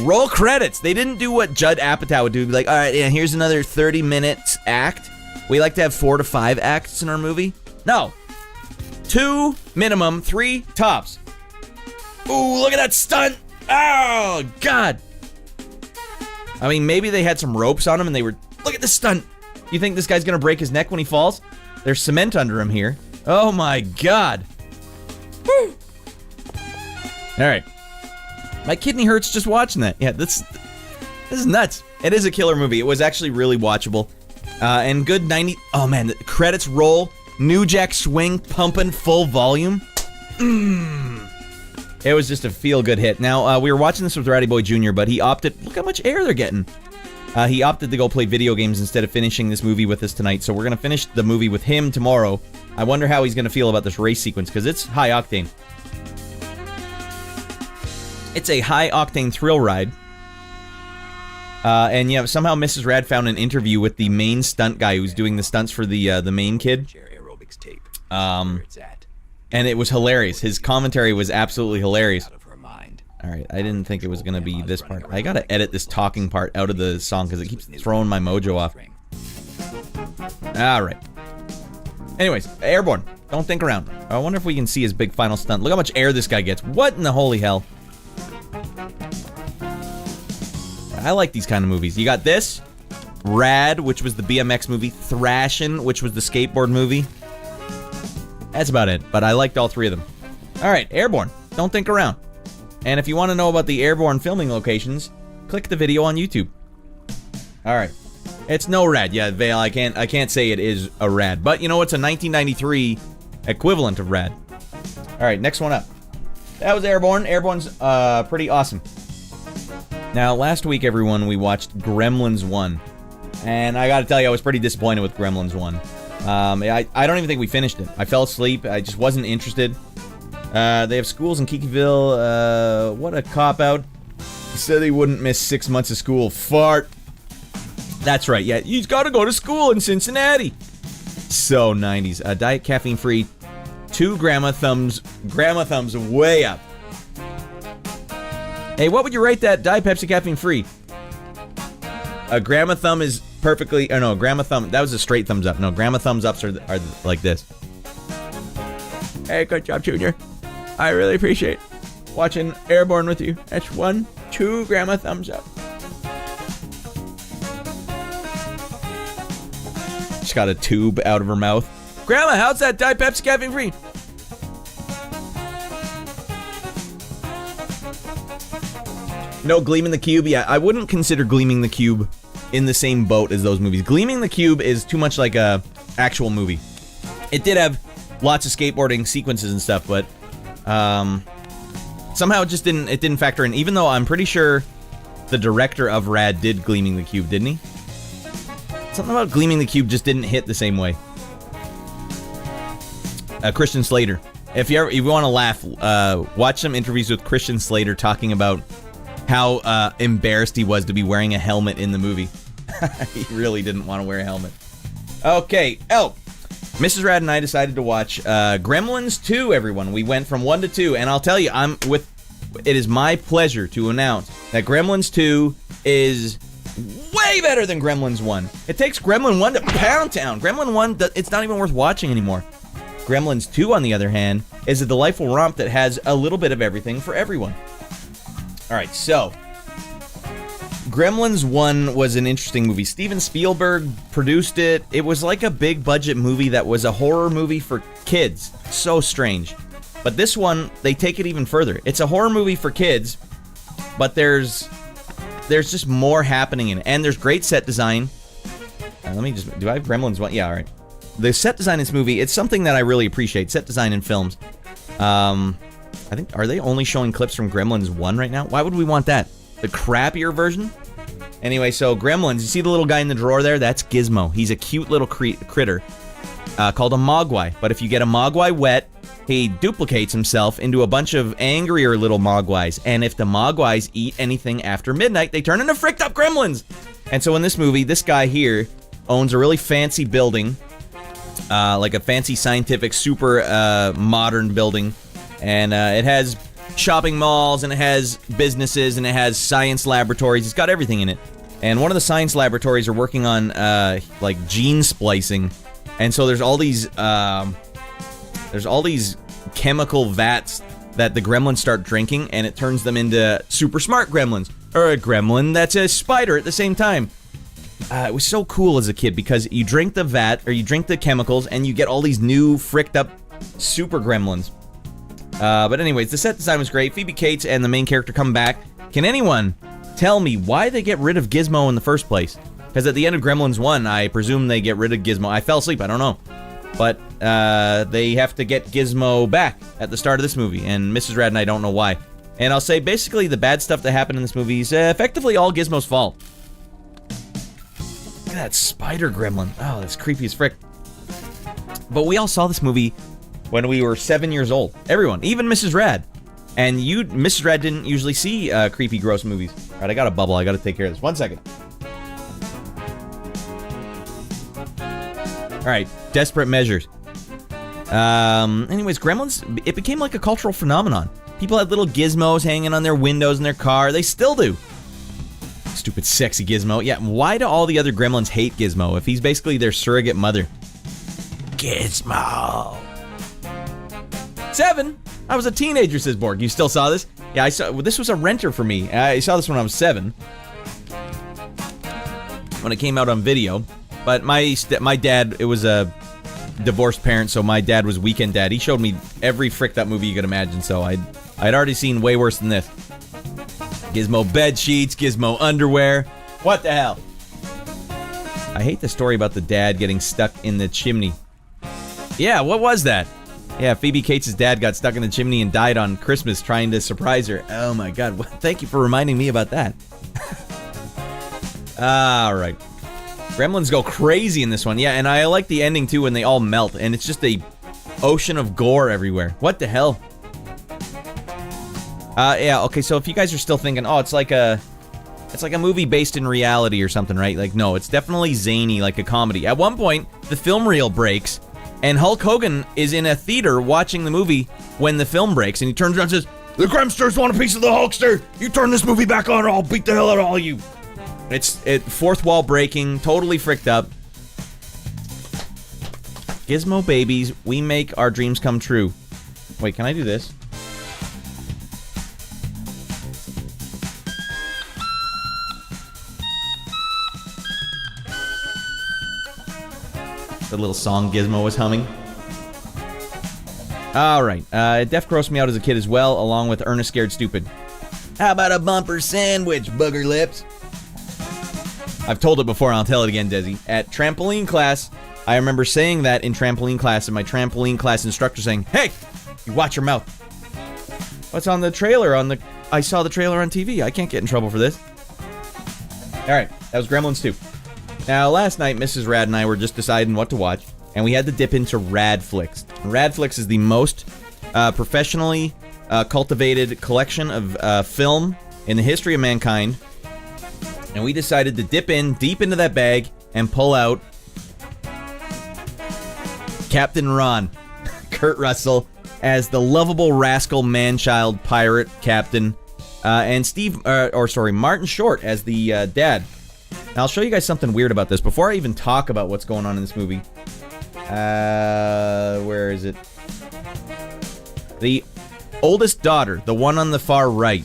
Roll credits! They didn't do what Judd Apatow would do. Be like, all right, yeah, here's another 30 minutes act. We like to have 4 to 5 acts in our movie. No. 2 minimum, 3 tops. Ooh, look at that stunt! Oh, God! I mean, maybe they had some ropes on him and they were... Look at this stunt! You think this guy's gonna break his neck when he falls? There's cement under him here. Oh my God! Woo! Alright. My kidney hurts just watching that. Yeah, this is nuts. It is a killer movie. It was actually really watchable. And good 90... Oh man, the credits roll. New Jack Swing pumping full volume. It was just a feel-good hit. Now, we were watching this with Ratty Boy Jr., but he opted... Look how much air they're getting. He opted to go play video games instead of finishing this movie with us tonight, so we're going to finish the movie with him tomorrow. I wonder how he's going to feel about this race sequence, because it's high-octane. It's a high-octane thrill ride. And yeah, somehow Mrs. Radd found an interview with the main stunt guy who's doing the stunts for the main kid. And it was hilarious. His commentary was absolutely hilarious. Alright, I didn't think it was going to be this part. I gotta edit this talking part out of the song because it keeps throwing my mojo off. Alright. Anyways, Airborne. Don't think around. I wonder if we can see his big final stunt. Look how much air this guy gets. What in the holy hell? I like these kind of movies. You got this, Radd, which was the BMX movie, Thrashin', which was the skateboard movie. That's about it, but I liked all three of them. Alright, Airborne. Don't think around. And if you want to know about the Airborne filming locations, click the video on YouTube. Alright. It's no Radd. Yeah, Vale, I can't say it is a Radd. But, you know, it's a 1993 equivalent of Radd. Alright, next one up. That was Airborne. Airborne's pretty awesome. Now, last week, everyone, we watched Gremlins 1. And I gotta tell you, I was pretty disappointed with Gremlins 1. I don't even think we finished it. I fell asleep. I just wasn't interested. They have schools in Kikiville. What a cop-out. He said he wouldn't miss 6 months of school. Fart. That's right, yeah. He's gotta go to school in Cincinnati. So 90s. Diet caffeine-free. 2 grandma thumbs. Grandma thumbs way up. Hey, what would you rate that Diet Pepsi caffeine-free? A grandma thumb is perfectly... Oh, no, grandma thumb... That was a straight thumbs up. No, grandma thumbs ups are like this. Hey, good job, Junior. I really appreciate watching Airborne with you. That's 1, 2 grandma thumbs up. She's got a tube out of her mouth. Grandma, how's that Diet Pepsi caffeine free? No, Gleaming the Cube. Yeah, I wouldn't consider Gleaming the Cube in the same boat as those movies. Gleaming the Cube is too much like a actual movie. It did have lots of skateboarding sequences and stuff, but somehow it just didn't factor in, even though I'm pretty sure the director of Radd did Gleaming the Cube, didn't he? Something about Gleaming the Cube just didn't hit the same way. Christian Slater. If you want to laugh, watch some interviews with Christian Slater talking about how embarrassed he was to be wearing a helmet in the movie. He really didn't want to wear a helmet. Okay, Mrs. Radd and I decided to watch Gremlins 2, everyone. We went from 1 to 2, and I'll tell you, it is my pleasure to announce that Gremlins 2 is way better than Gremlins 1. It takes Gremlin 1 to Pound Town. Gremlin 1, it's not even worth watching anymore. Gremlins 2, on the other hand, is a delightful romp that has a little bit of everything for everyone. Alright, so Gremlins 1 was an interesting movie. Steven Spielberg produced it. It was like a big budget movie that was a horror movie for kids. So strange. But this one, they take it even further. It's a horror movie for kids, but there's just more happening in it. And there's great set design. Let me just... Do I have Gremlins 1? Yeah, alright. The set design in this movie, it's something that I really appreciate. Set design in films. I think... Are they only showing clips from Gremlins 1 right now? Why would we want that? The crappier version? Anyway, so Gremlins, you see the little guy in the drawer there? That's Gizmo. He's a cute little critter called a Mogwai. But if you get a Mogwai wet, he duplicates himself into a bunch of angrier little Mogwais. And if the Mogwais eat anything after midnight, they turn into fricked up Gremlins. And so in this movie, this guy here owns a really fancy building, like a fancy scientific, super modern building. And it has shopping malls, and it has businesses, and it has science laboratories. It's got everything in it. And one of the science laboratories are working on like gene splicing, and so there's all these chemical vats that the gremlins start drinking, and it turns them into super smart gremlins, or a gremlin that's a spider at the same time. It was so cool as a kid because you drink the vat, or you drink the chemicals, and you get all these new fricked up super gremlins. But anyways, the set design was great. Phoebe Cates and the main character come back. Can anyone tell me why they get rid of Gizmo in the first place? Because at the end of Gremlins 1, I presume they get rid of Gizmo. I fell asleep, I don't know. But they have to get Gizmo back at the start of this movie, and Mrs. Radd and I don't know why. And I'll say, basically, the bad stuff that happened in this movie is effectively all Gizmo's fault. Look at that spider gremlin. Oh, that's creepy as frick. But we all saw this movie when we were 7 years old. Everyone, even Mrs. Radd. And Mrs. Radd didn't usually see creepy, gross movies. All right, I got a bubble. I got to take care of this. 1 second. All right, desperate measures. Anyways, Gremlins, it became like a cultural phenomenon. People had little gizmos hanging on their windows in their car. They still do. Stupid, sexy Gizmo. Yeah, why do all the other Gremlins hate Gizmo if he's basically their surrogate mother? Gizmo. 7. I was a teenager, says Borg. You still saw this? Yeah, I saw. Well, this was a renter for me. I saw this when I was 7. When it came out on video. But my dad, it was a divorced parent, so my dad was weekend dad. He showed me every fricked up movie you could imagine, so I'd already seen way worse than this. Gizmo bed sheets, Gizmo underwear. What the hell? I hate the story about the dad getting stuck in the chimney. Yeah, what was that? Yeah, Phoebe Cates' dad got stuck in the chimney and died on Christmas trying to surprise her. Oh my god, thank you for reminding me about that. Alright. Gremlins go crazy in this one. Yeah, and I like the ending too when they all melt, and it's just a ocean of gore everywhere. What the hell? Yeah, okay, so if you guys are still thinking, oh, it's like a movie based in reality or something, right? Like, no, it's definitely zany, like a comedy. At one point, the film reel breaks, and Hulk Hogan is in a theater watching the movie when the film breaks, and he turns around and says, "The Gremsters want a piece of the Hulkster! You turn this movie back on or I'll beat the hell out of all of you!" It's fourth wall breaking, totally fricked up. Gizmo babies, we make our dreams come true. Wait, can I do this? The little song Gizmo was humming. Alright, Def grossed me out as a kid as well, along with Ernest Scared Stupid. How about a bumper sandwich, booger lips? I've told it before, and I'll tell it again, Desi. At trampoline class, I remember saying that in trampoline class, and my trampoline class instructor saying, "Hey, you watch your mouth." What's on the trailer? I saw the trailer on TV. I can't get in trouble for this. Alright, that was Gremlins 2. Now, last night, Mrs. Radd and I were just deciding what to watch, and we had to dip into Radflix. Radflix is the most professionally cultivated collection of film in the history of mankind. And we decided to dip in deep into that bag and pull out Captain Ron, Kurt Russell, as the lovable rascal man-child pirate captain, and Martin Short as the dad. Now, I'll show you guys something weird about this before I even talk about what's going on in this movie. Where is it? The oldest daughter, the one on the far right,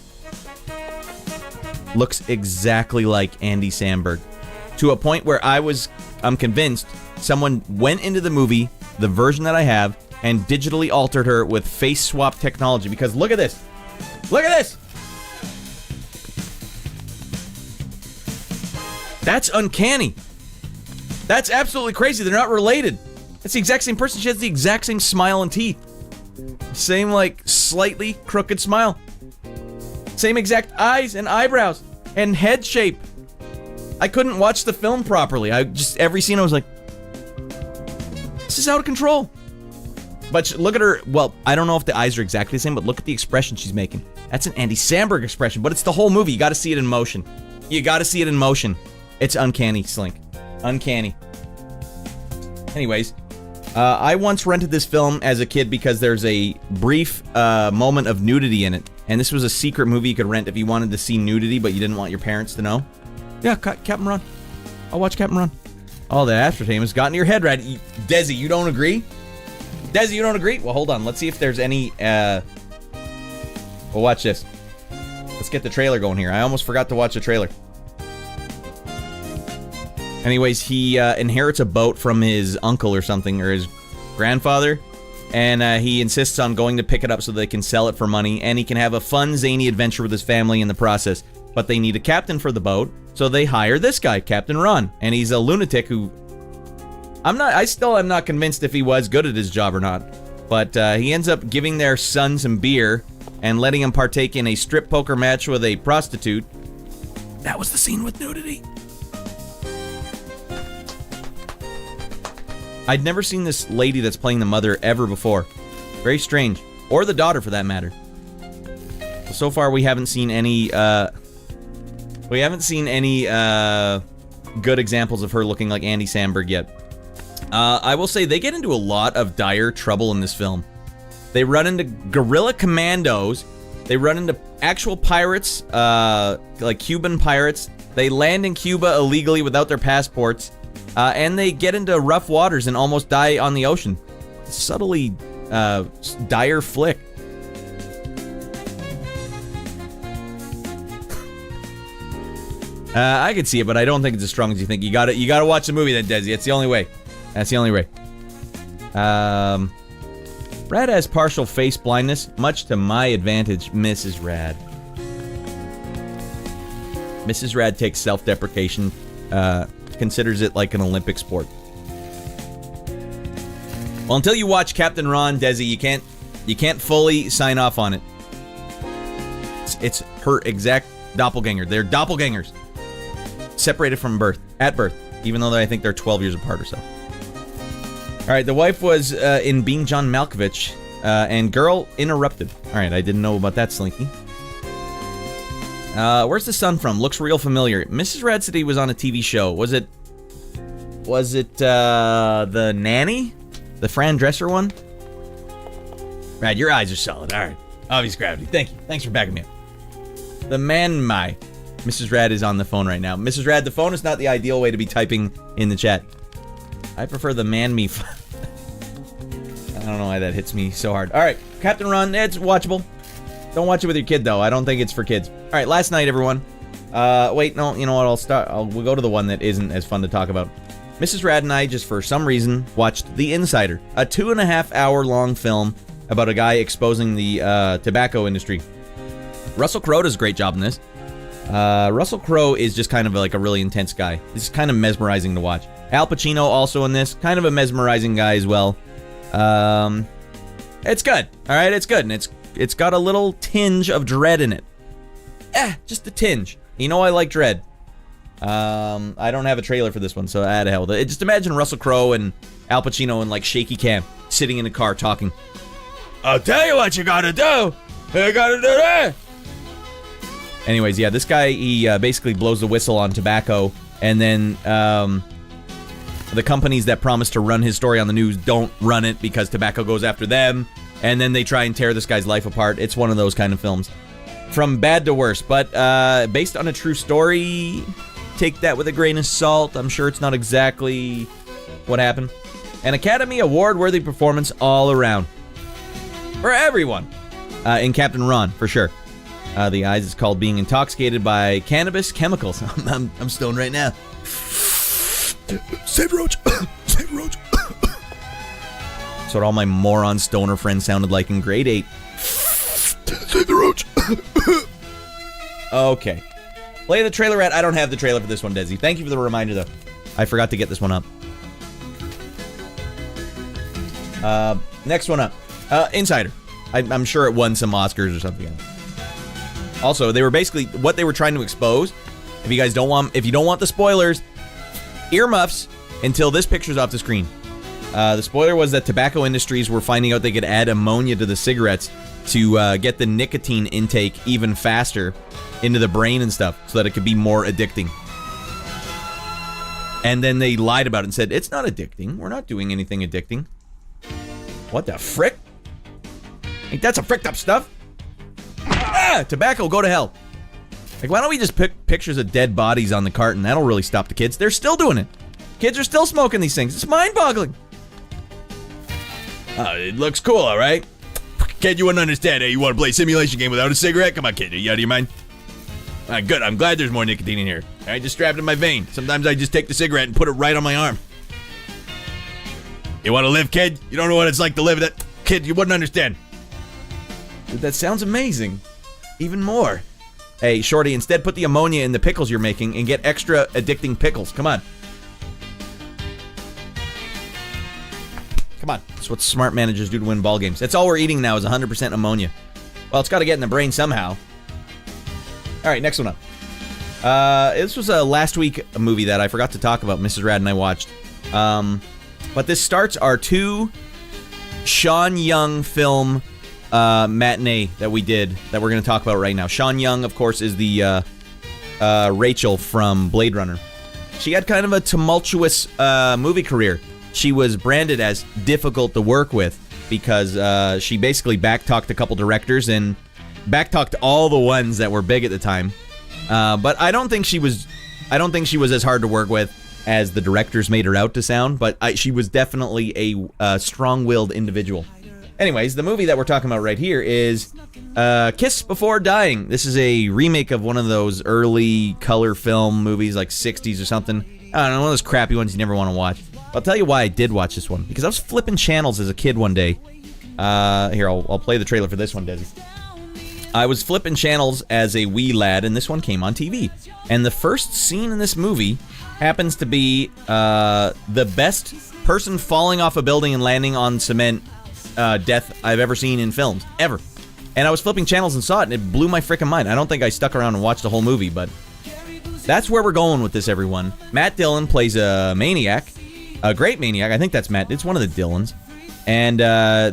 looks exactly like Andy Samberg. To a point where I'm convinced someone went into the movie, the version that I have, and digitally altered her with face swap technology. Because look at this. Look at this! That's uncanny. That's absolutely crazy. They're not related. That's the exact same person. She has the exact same smile and teeth. Same, like, slightly crooked smile. Same exact eyes and eyebrows and head shape. I couldn't watch the film properly. Every scene I was like, this is out of control. But look at her. Well, I don't know if the eyes are exactly the same, but look at the expression she's making. That's an Andy Samberg expression, but it's the whole movie. You gotta see it in motion. You gotta see it in motion. It's uncanny, Slink. Uncanny. Anyways, I once rented this film as a kid because there's a brief moment of nudity in it. And this was a secret movie you could rent if you wanted to see nudity, but you didn't want your parents to know. Yeah, Captain Ron. I'll watch Captain Ron. Oh, the aspartame got into your head, Radd. Desi, you don't agree? Desi, you don't agree? Well, hold on. Let's see if there's any... Well, watch this. Let's get the trailer going here. I almost forgot to watch the trailer. Anyways, he inherits a boat from his uncle or something, or his grandfather. And he insists on going to pick it up so they can sell it for money, and he can have a fun, zany adventure with his family in the process. But they need a captain for the boat, so they hire this guy, Captain Ron. And he's a lunatic who I still am not convinced if he was good at his job or not. But he ends up giving their son some beer and letting him partake in a strip poker match with a prostitute. That was the scene with nudity. I'd never seen this lady that's playing the mother ever before. Very strange. Or the daughter, for that matter. So far, we haven't seen any, good examples of her looking like Andy Samberg yet. I will say, they get into a lot of dire trouble in this film. They run into guerrilla commandos. They run into actual pirates, like Cuban pirates. They land in Cuba illegally without their passports. And they get into rough waters and almost die on the ocean. Subtly, dire flick. I could see it, but I don't think it's as strong as you think. You gotta watch the movie then, Desi. That's the only way. That's the only way. Radd has partial face blindness, much to my advantage, Mrs. Radd. Mrs. Radd takes self-deprecation, considers it like an Olympic sport. Well, until you watch Captain Ron, Desi, you can't fully sign off on it. It's her exact doppelganger. They're doppelgangers. Separated from at birth, even though I think they're 12 years apart or so. Alright, the wife was in Being John Malkovich, and girl interrupted. Alright, I didn't know about that, Slinky. Where's the son from? Looks real familiar. Mrs. Radd said he was on a TV show. Was it The Nanny? The Fran Dresser one? Radd, your eyes are solid. Alright. Obvious gravity. Thank you. Thanks for backing me up. The Man-My. Mrs. Radd is on the phone right now. Mrs. Radd, the phone is not the ideal way to be typing in the chat. I prefer the Man-Me. I don't know why that hits me so hard. Alright, Captain Ron, it's watchable. Don't watch it with your kid, though. I don't think it's for kids. Alright, last night, everyone. Wait, no, you know what? We'll go to the one that isn't as fun to talk about. Mrs. Radd and I, just for some reason, watched The Insider, a 2.5-hour-long film about a guy exposing the tobacco industry. Russell Crowe does a great job in this. Russell Crowe is just kind of like a really intense guy. It's kind of mesmerizing to watch. Al Pacino also in this, kind of a mesmerizing guy as well. It's good. All right, it's good, and it's got a little tinge of dread in it. Just a tinge. You know I like dread. I don't have a trailer for this one, so to hell with it. Just imagine Russell Crowe and Al Pacino in like shaky cam, sitting in a car talking. I'll tell you what you gotta do. You gotta do that. Anyways, yeah, this guy, he basically blows the whistle on tobacco, and then the companies that promise to run his story on the news don't run it because tobacco goes after them, and then they try and tear this guy's life apart. It's one of those kind of films. From bad to worse, but based on a true story, take that with a grain of salt. I'm sure it's not exactly what happened. An Academy Award-worthy performance all around. For everyone. In Captain Ron, for sure. The Eyes is called Being Intoxicated by Cannabis Chemicals. I'm stoned right now. Save Roach! Save Roach! That's what all my moron stoner friends sounded like in grade 8. Save the Roach! Okay. Play the trailer at... I don't have the trailer for this one, Desi. Thank you for the reminder, though. I forgot to get this one up. Next one up. Insider. I'm sure it won some Oscars or something. Also, they were basically what they were trying to expose. If you don't want the spoilers, earmuffs until this picture's off the screen. The spoiler was that tobacco industries were finding out they could add ammonia to the cigarettes to get the nicotine intake even faster into the brain and stuff, so that it could be more addicting. And then they lied about it and said, it's not addicting. We're not doing anything addicting. What the frick? Ain't that some fricked up stuff? Tobacco, go to hell. Like, why don't we just pick pictures of dead bodies on the carton? That'll really stop the kids. They're still doing it. Kids are still smoking these things. It's mind-boggling. It looks cool, all right? Kid, you wouldn't understand. Hey, you want to play a simulation game without a cigarette? Come on, kid. Are you out of your mind? Good. I'm glad there's more nicotine in here. All right, just strap it in my vein. Sometimes I just take the cigarette and put it right on my arm. You want to live, kid? You don't know what it's like to live. That kid, you wouldn't understand. Dude, that sounds amazing. Even more. Hey, Shorty, instead put the ammonia in the pickles you're making and get extra addicting pickles. Come on. Come on. That's what smart managers do to win ball games. That's all we're eating now is 100% ammonia. Well, it's got to get in the brain somehow. All right, next one up. This was a last week movie that I forgot to talk about. Mrs. Radd and I watched. But this starts our 2 Sean Young film matinee that we did that we're going to talk about right now. Sean Young, of course, is the Rachel from Blade Runner. She had kind of a tumultuous movie career. She was branded as difficult to work with because she basically backtalked a couple directors and backtalked all the ones that were big at the time. But I don't think she was as hard to work with as the directors made her out to sound. But she was definitely a strong-willed individual. Anyways, the movie that we're talking about right here is Kiss Before Dying. This is a remake of one of those early color film movies, like 60s or something. I don't know, one of those crappy ones you never want to watch. I'll tell you why I did watch this one. Because I was flipping channels as a kid one day. Here, I'll play the trailer for this one, Desi. I was flipping channels as a wee lad, and this one came on TV. And the first scene in this movie happens to be the best person falling off a building and landing on cement death I've ever seen in films, ever. And I was flipping channels and saw it, and it blew my frickin' mind. I don't think I stuck around and watched the whole movie, but that's where we're going with this, everyone. Matt Dillon plays a maniac, a great maniac. I think that's Matt. It's one of the Dillons. And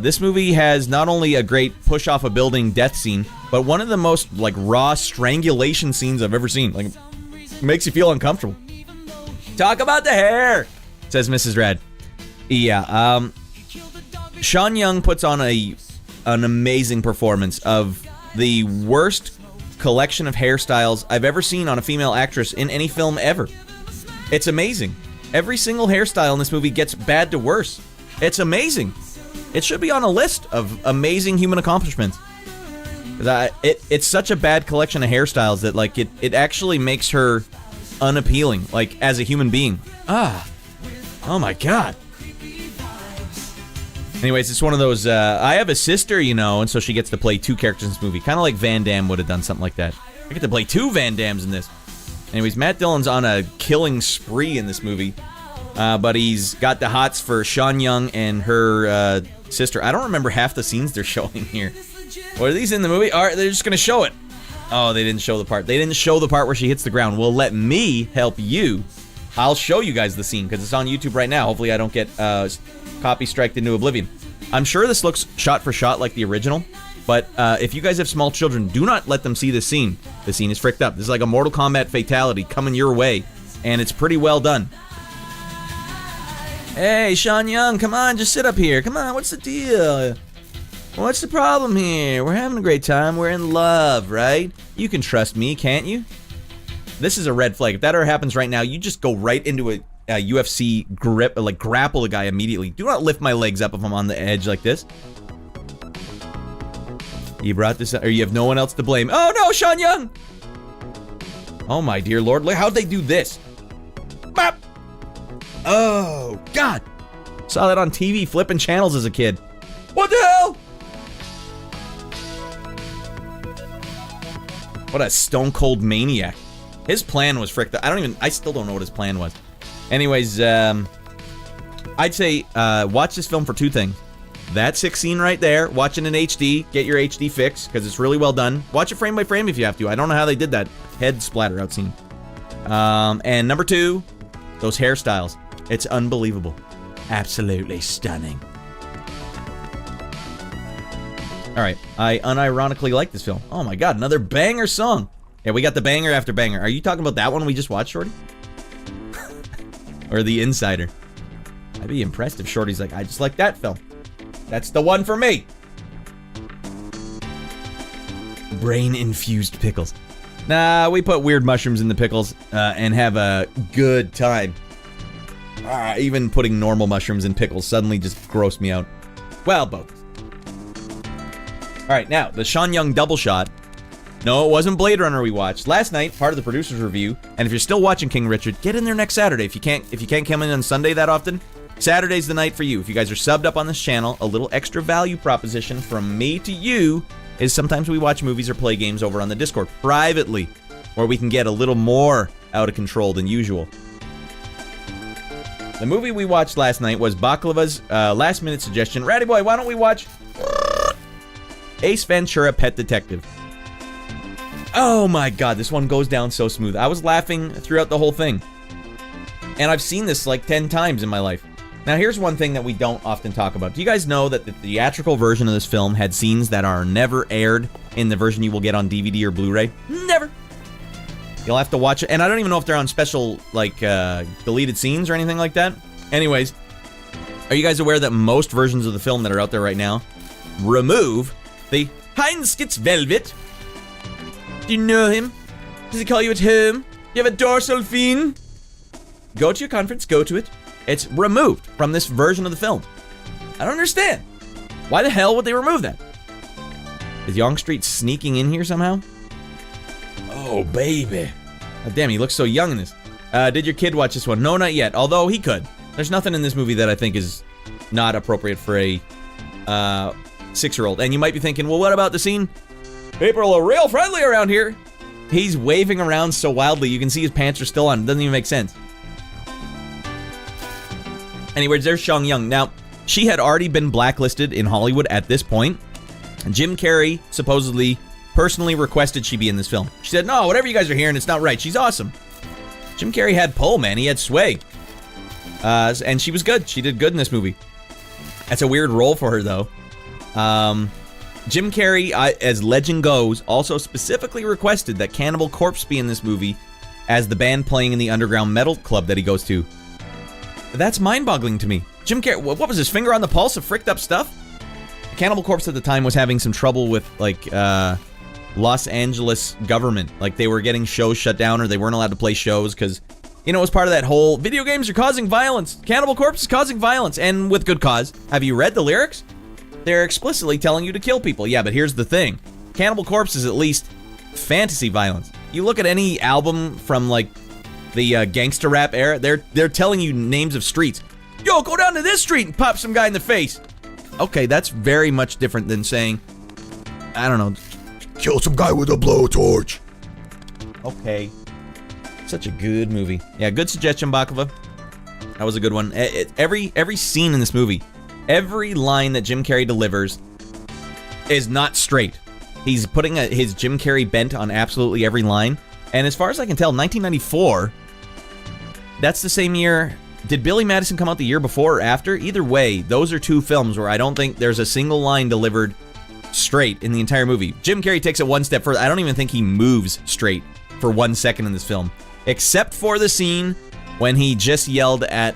this movie has not only a great push off a building death scene, but one of the most like raw strangulation scenes I've ever seen. Like, it makes you feel uncomfortable. Talk about the hair, says Mrs. Radd. Yeah, Sean Young puts on an amazing performance of the worst collection of hairstyles I've ever seen on a female actress in any film ever. It's amazing. Every single hairstyle in this movie gets bad to worse. It's amazing. It should be on a list of amazing human accomplishments. It's such a bad collection of hairstyles that like it actually makes her unappealing, like as a human being. Oh my god. Anyways, it's one of those, I have a sister, you know, and so she gets to play 2 characters in this movie. Kind of like Van Damme would have done something like that. I get to play 2 Van Dammes in this. Anyways, Matt Dillon's on a killing spree in this movie. But he's got the hots for Sean Young and her sister. I don't remember half the scenes they're showing here. What are these in the movie? All right, they're just going to show it. Oh, they didn't show the part. They didn't show the part where she hits the ground. Well, let me help you. I'll show you guys the scene because it's on YouTube right now. Hopefully I don't get copy striked into oblivion. I'm sure this looks shot for shot like the original, but if you guys have small children, do not let them see this scene. The scene is fricked up. This is like a Mortal Kombat fatality coming your way, and it's pretty well done. Hey, Sean Young, come on, just sit up here. Come on, what's the deal? What's the problem here? We're having a great time. We're in love, right? You can trust me, can't you? This is a red flag. If that ever happens right now, you just go right into a UFC grip, like grapple a guy immediately. Do not lift my legs up if I'm on the edge like this. You brought this up, or you have no one else to blame. Oh no, Sean Young! Oh my dear lord, look how'd they do this? Bop! Oh god! Saw that on TV flipping channels as a kid. What the hell? What a stone cold maniac. His plan was fricked. I still don't know what his plan was. Anyways, I'd say watch this film for 2 things. That 6 scene right there, watch it in HD, get your HD fix, because it's really well done. Watch it frame by frame if you have to. I don't know how they did that head splatter out scene. And number 2, those hairstyles. It's unbelievable. Absolutely stunning. Alright, I unironically like this film. Oh my god, another banger song. Yeah, we got the banger after banger. Are you talking about that one we just watched, Shorty? Or The Insider? I'd be impressed if Shorty's like, I just like that film. That's the one for me. Brain-infused pickles. Nah, we put weird mushrooms in the pickles and have a good time. Even putting normal mushrooms in pickles suddenly just grossed me out. Well, both. Alright, now, the Sean Young double shot. No, it wasn't Blade Runner we watched. Last night, part of the producer's review, and if you're still watching King Richard, get in there next Saturday. If you can't come in on Sunday that often, Saturday's the night for you. If you guys are subbed up on this channel, a little extra value proposition from me to you is sometimes we watch movies or play games over on the Discord privately, where we can get a little more out of control than usual. The movie we watched last night was Baklava's last-minute suggestion. Ratty boy, why don't we watch Ace Ventura, Pet Detective? Oh my god, this one goes down so smooth. I was laughing throughout the whole thing. And I've seen this like 10 times in my life. Now, here's one thing that we don't often talk about. Do you guys know that the theatrical version of this film had scenes that are never aired in the version you will get on DVD or Blu-ray? Never. You'll have to watch it. And I don't even know if they're on special, like, deleted scenes or anything like that. Anyways, are you guys aware that most versions of the film that are out there right now remove the Heinz Velvet? Do you know him? Does he call you at home? Do you have a dorsal fiend? Go to your conference, go to it. It's removed from this version of the film. I don't understand. Why the hell would they remove that? Is Youngstreet sneaking in here somehow? Oh, baby. Oh, damn, he looks so young in this. Did your kid watch this one? No, not yet, although he could. There's nothing in this movie that I think is not appropriate for a 6-year-old. And you might be thinking, well, what about the scene? People are real friendly around here. He's waving around so wildly, you can see his pants are still on. It doesn't even make sense. Anyways, there's Seong Young. Now, she had already been blacklisted in Hollywood at this point. Jim Carrey supposedly personally requested she be in this film. She said, no, whatever you guys are hearing, it's not right. She's awesome. Jim Carrey had pull, man. He had sway. And she was good. She did good in this movie. That's a weird role for her, though. Jim Carrey, as legend goes, also specifically requested that Cannibal Corpse be in this movie as the band playing in the underground metal club that he goes to. That's mind-boggling to me. Jim Carrey, what was his finger on the pulse of fricked up stuff? Cannibal Corpse at the time was having some trouble with, like, Los Angeles government. Like, they were getting shows shut down or they weren't allowed to play shows because, you know, it was part of that whole video games are causing violence. Cannibal Corpse is causing violence, and with good cause. Have you read the lyrics? They're explicitly telling you to kill people. Yeah, but here's the thing. Cannibal Corpse is at least fantasy violence. You look at any album from, like, the gangster rap era, they're telling you names of streets. Yo, go down to this street and pop some guy in the face. Okay, that's very much different than saying, I don't know, Kill some guy with a blowtorch. Okay. Such a good movie. Yeah, good suggestion, Baklava. That was a good one. Every scene in this movie, every line that Jim Carrey delivers is not straight. He's putting his Jim Carrey bent on absolutely every line. And as far as I can tell, 1994, that's the same year. Did Billy Madison come out the year before or after? Either way, those are two films where I don't think there's a single line delivered straight in the entire movie. Jim Carrey takes it one step further. I don't even think he moves straight for 1 second in this film. Except for the scene when he just yelled at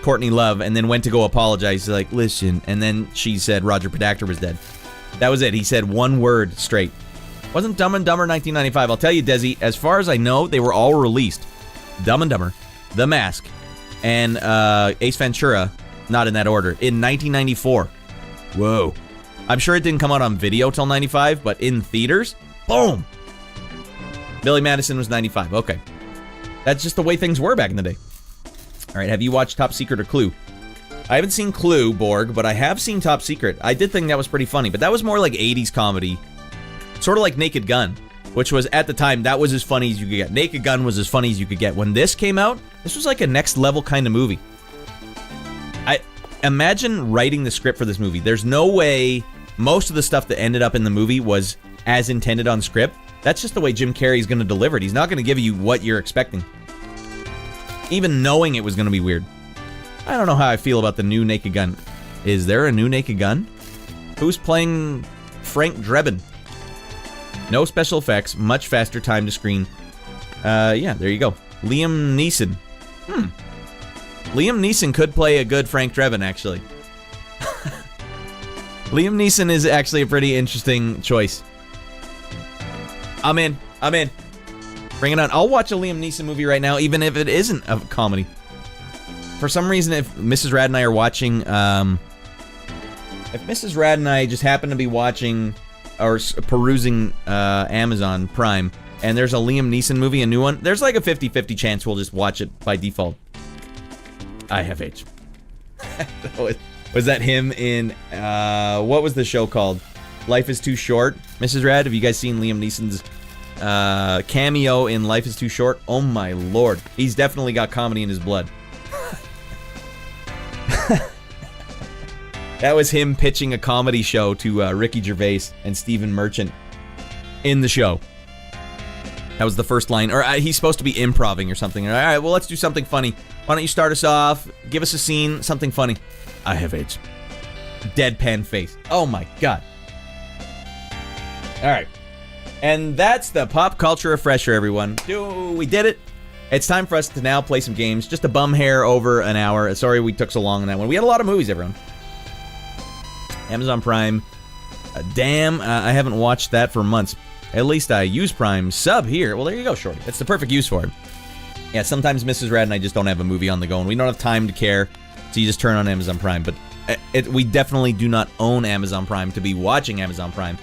Courtney Love and then went to go apologize. He's like, listen. And then she said Roger Podacter was dead. That was it. He said one word straight. Wasn't Dumb and Dumber 1995. I'll tell you, Desi, as far as I know, they were all released. Dumb and Dumber, The Mask, and Ace Ventura, not in that order, in 1994. Whoa. I'm sure it didn't come out on video till 95, but in theaters, boom. Billy Madison was 95. Okay. That's just the way things were back in the day. All right, have you watched Top Secret or Clue? I haven't seen Clue, Borg, but I have seen Top Secret. I did think that was pretty funny, but that was more like 80s comedy. Sort of like Naked Gun, which was, at the time, that was as funny as you could get. Naked Gun was as funny as you could get. When this came out, this was like a next level kind of movie. I imagine writing the script for this movie. There's no way most of the stuff that ended up in the movie was as intended on script. That's just the way Jim Carrey's going to deliver it. He's not going to give you what you're expecting. Even knowing it was going to be weird. I don't know how I feel about the new Naked Gun. Is there a new Naked Gun? Who's playing Frank Drebin? No special effects, much faster time to screen. Yeah, there you go. Liam Neeson. Liam Neeson could play a good Frank Drebin, actually. Liam Neeson is actually a pretty interesting choice. I'm in. Bring it on. I'll watch a Liam Neeson movie right now, even if it isn't a comedy. For some reason, if Mrs. Radd and I are watching, if Mrs. Radd and I just happen to be watching or perusing Amazon Prime, and there's a Liam Neeson movie, a new one, there's like a 50-50 chance we'll just watch it by default. I have H. Was that him in, what was the show called? Life is Too Short? Mrs. Radd, have you guys seen Liam Neeson's cameo in Life is Too Short? Oh my lord. He's definitely got comedy in his blood. That was him pitching a comedy show to Ricky Gervais and Stephen Merchant in the show. That was the first line. Or he's supposed to be improvising or something. All right, well, let's do something funny. Why don't you start us off? Give us a scene, something funny. I have AIDS. Deadpan face. Oh my god. All right. And that's the pop culture refresher, everyone. We did it. It's time for us to now play some games. Just a bum hair over an hour. Sorry we took so long on that one. We had a lot of movies, everyone. Amazon Prime. Damn, I haven't watched that for months. At least I use Prime. Sub here. Well, there you go, Shorty. That's the perfect use for it. Yeah, sometimes Mrs. Radd and I just don't have a movie on the go, and we don't have time to care, so you just turn on Amazon Prime. But we definitely do not own Amazon Prime to be watching Amazon Prime.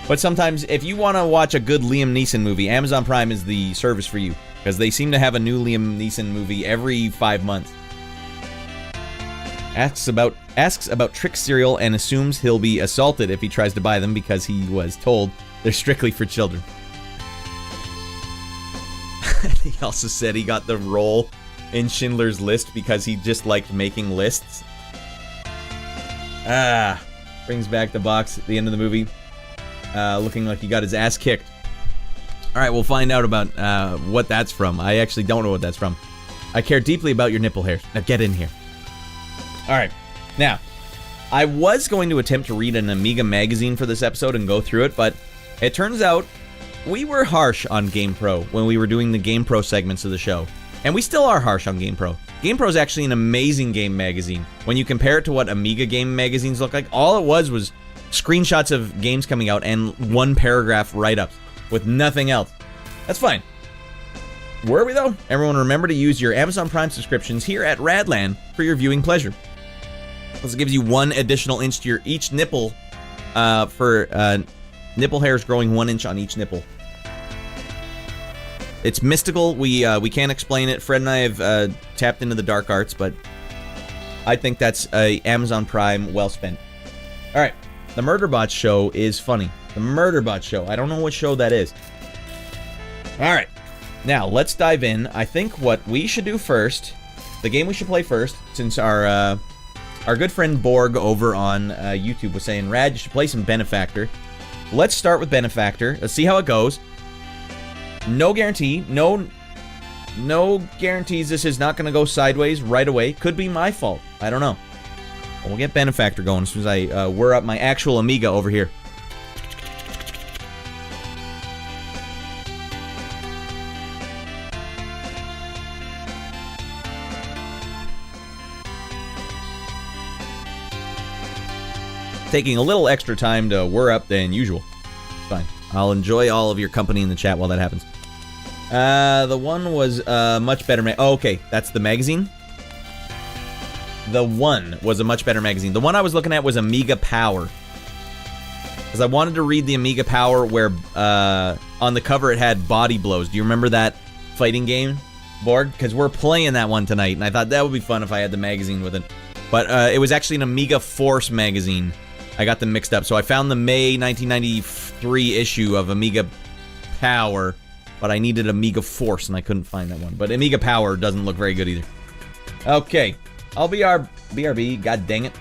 But sometimes, if you want to watch a good Liam Neeson movie, Amazon Prime is the service for you. Because they seem to have a new Liam Neeson movie every 5 months. Asks about Trick cereal and assumes he'll be assaulted if he tries to buy them because he was told they're strictly for children. He also said he got the role in Schindler's List because he just liked making lists. Brings back the box at the end of the movie, looking like he got his ass kicked. Alright, we'll find out about what that's from. I actually don't know what that's from. I care deeply about your nipple hairs. Now get in here. Alright, now, I was going to attempt to read an Amiga magazine for this episode and go through it, but it turns out we were harsh on GamePro when we were doing the GamePro segments of the show. And we still are harsh on GamePro. GamePro is actually an amazing game magazine. When you compare it to what Amiga game magazines look like, all it was screenshots of games coming out and one paragraph write-ups with nothing else. That's fine. Were we though? Everyone remember to use your Amazon Prime subscriptions here at Raddland for your viewing pleasure. This gives you 1 additional inch to each nipple for nipple hairs growing 1 inch on each nipple. It's mystical. We can't explain it. Fred and I have tapped into the dark arts, but I think that's a Amazon Prime well spent. All right, the Murderbot show is funny. The Murderbot show. I don't know what show that is. All right, now let's dive in. I think what we should do first, the game we should play first, since our good friend Borg over on YouTube was saying, Radd, you should play some Benefactor. Let's start with Benefactor. Let's see how it goes. No guarantee. No guarantees this is not going to go sideways right away. Could be my fault. I don't know. We'll get Benefactor going as soon as I whir up my actual Amiga over here. Taking a little extra time to whir up than usual. It's fine. I'll enjoy all of your company in the chat while that happens. The one was much better. Okay, that's the magazine. The one was a much better magazine. The one I was looking at was Amiga Power. Because I wanted to read the Amiga Power where on the cover it had Body Blows. Do you remember that fighting game, Borg? Because we're playing that one tonight, and I thought that would be fun if I had the magazine with it. But it was actually an Amiga Force magazine. I got them mixed up. So I found the May 1993 issue of Amiga Power, but I needed Amiga Force, and I couldn't find that one. But Amiga Power doesn't look very good either. Okay. I'll be our BRB. God dang it.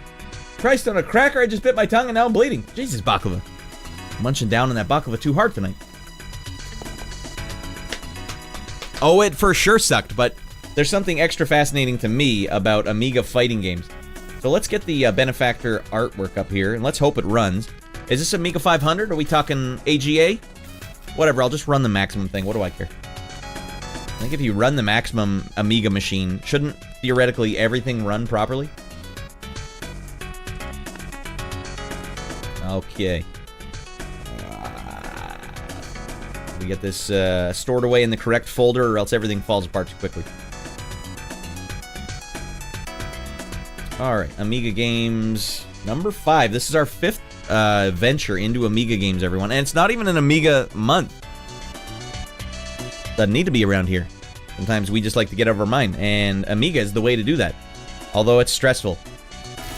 Christ on a cracker, I just bit my tongue and now I'm bleeding. Jesus, baklava. Munching down on that baklava too hard tonight. Oh, it for sure sucked, but there's something extra fascinating to me about Amiga fighting games. So let's get the Benefactor artwork up here, and let's hope it runs. Is this Amiga 500? Are we talking AGA? Whatever, I'll just run the maximum thing. What do I care? I think if you run the maximum Amiga machine, shouldn't theoretically everything run properly? Okay. We get this stored away in the correct folder, or else everything falls apart too quickly. Alright, Amiga Games number 5. This is our 5th venture into Amiga Games, everyone. And it's not even an Amiga month. Doesn't need to be around here. Sometimes we just like to get over our mind, and Amiga is the way to do that. Although it's stressful.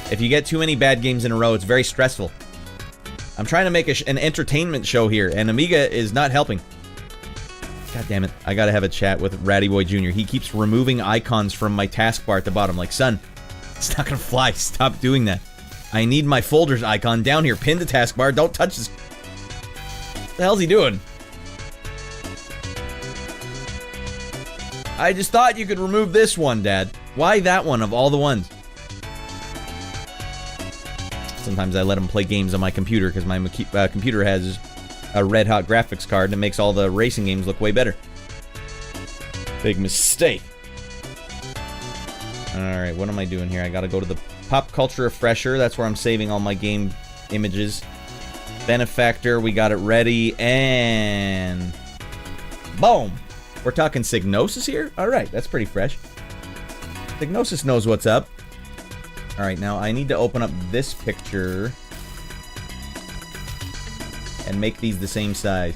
If you get too many bad games in a row, it's very stressful. I'm trying to make an entertainment show here, and Amiga is not helping. God damn it. I gotta have a chat with Ratty Boy Jr. He keeps removing icons from my taskbar at the bottom. Like, son, it's not gonna fly. Stop doing that. I need my folders icon down here. Pin the taskbar. Don't touch this. What the hell's he doing? I just thought you could remove this one, Dad. Why that one of all the ones? Sometimes I let him play games on my computer because my computer has a red-hot graphics card that makes all the racing games look way better. Big mistake. Alright, what am I doing here? I gotta go to the Pop Culture Refresher. That's where I'm saving all my game images. Benefactor, we got it ready, and... boom! We're talking Psygnosis here? Alright, that's pretty fresh. Psygnosis knows what's up. Alright, now I need to open up this picture and make these the same size.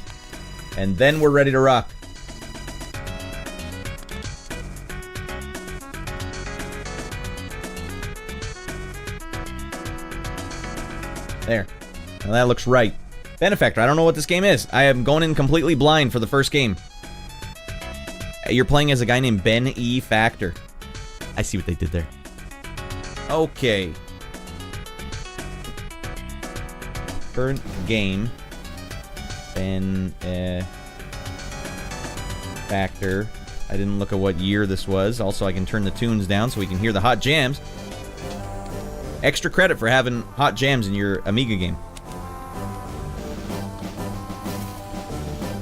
And then we're ready to rock. There. Now that looks right. Benefactor, I don't know what this game is. I am going in completely blind for the first game. You're playing as a guy named Benefactor. I see what they did there. Okay. Current game. Benefactor. I didn't look at what year this was. Also, I can turn the tunes down so we can hear the hot jams. Extra credit for having hot jams in your Amiga game.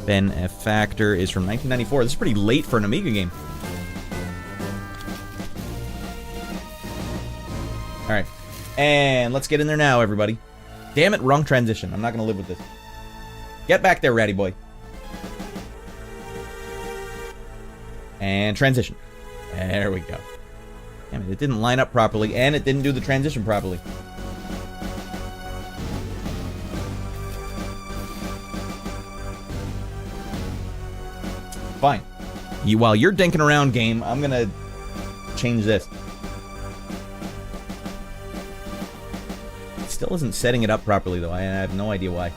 Benefactor is from 1994. This is pretty late for an Amiga game. Alright. And let's get in there now, everybody. Damn it, wrong transition. I'm not going to live with this. Get back there, ratty boy. And transition. There we go. Damn it, it didn't line up properly, and it didn't do the transition properly. Fine. While you're dinking around, game, I'm gonna change this. It still isn't setting it up properly, though. I have no idea why.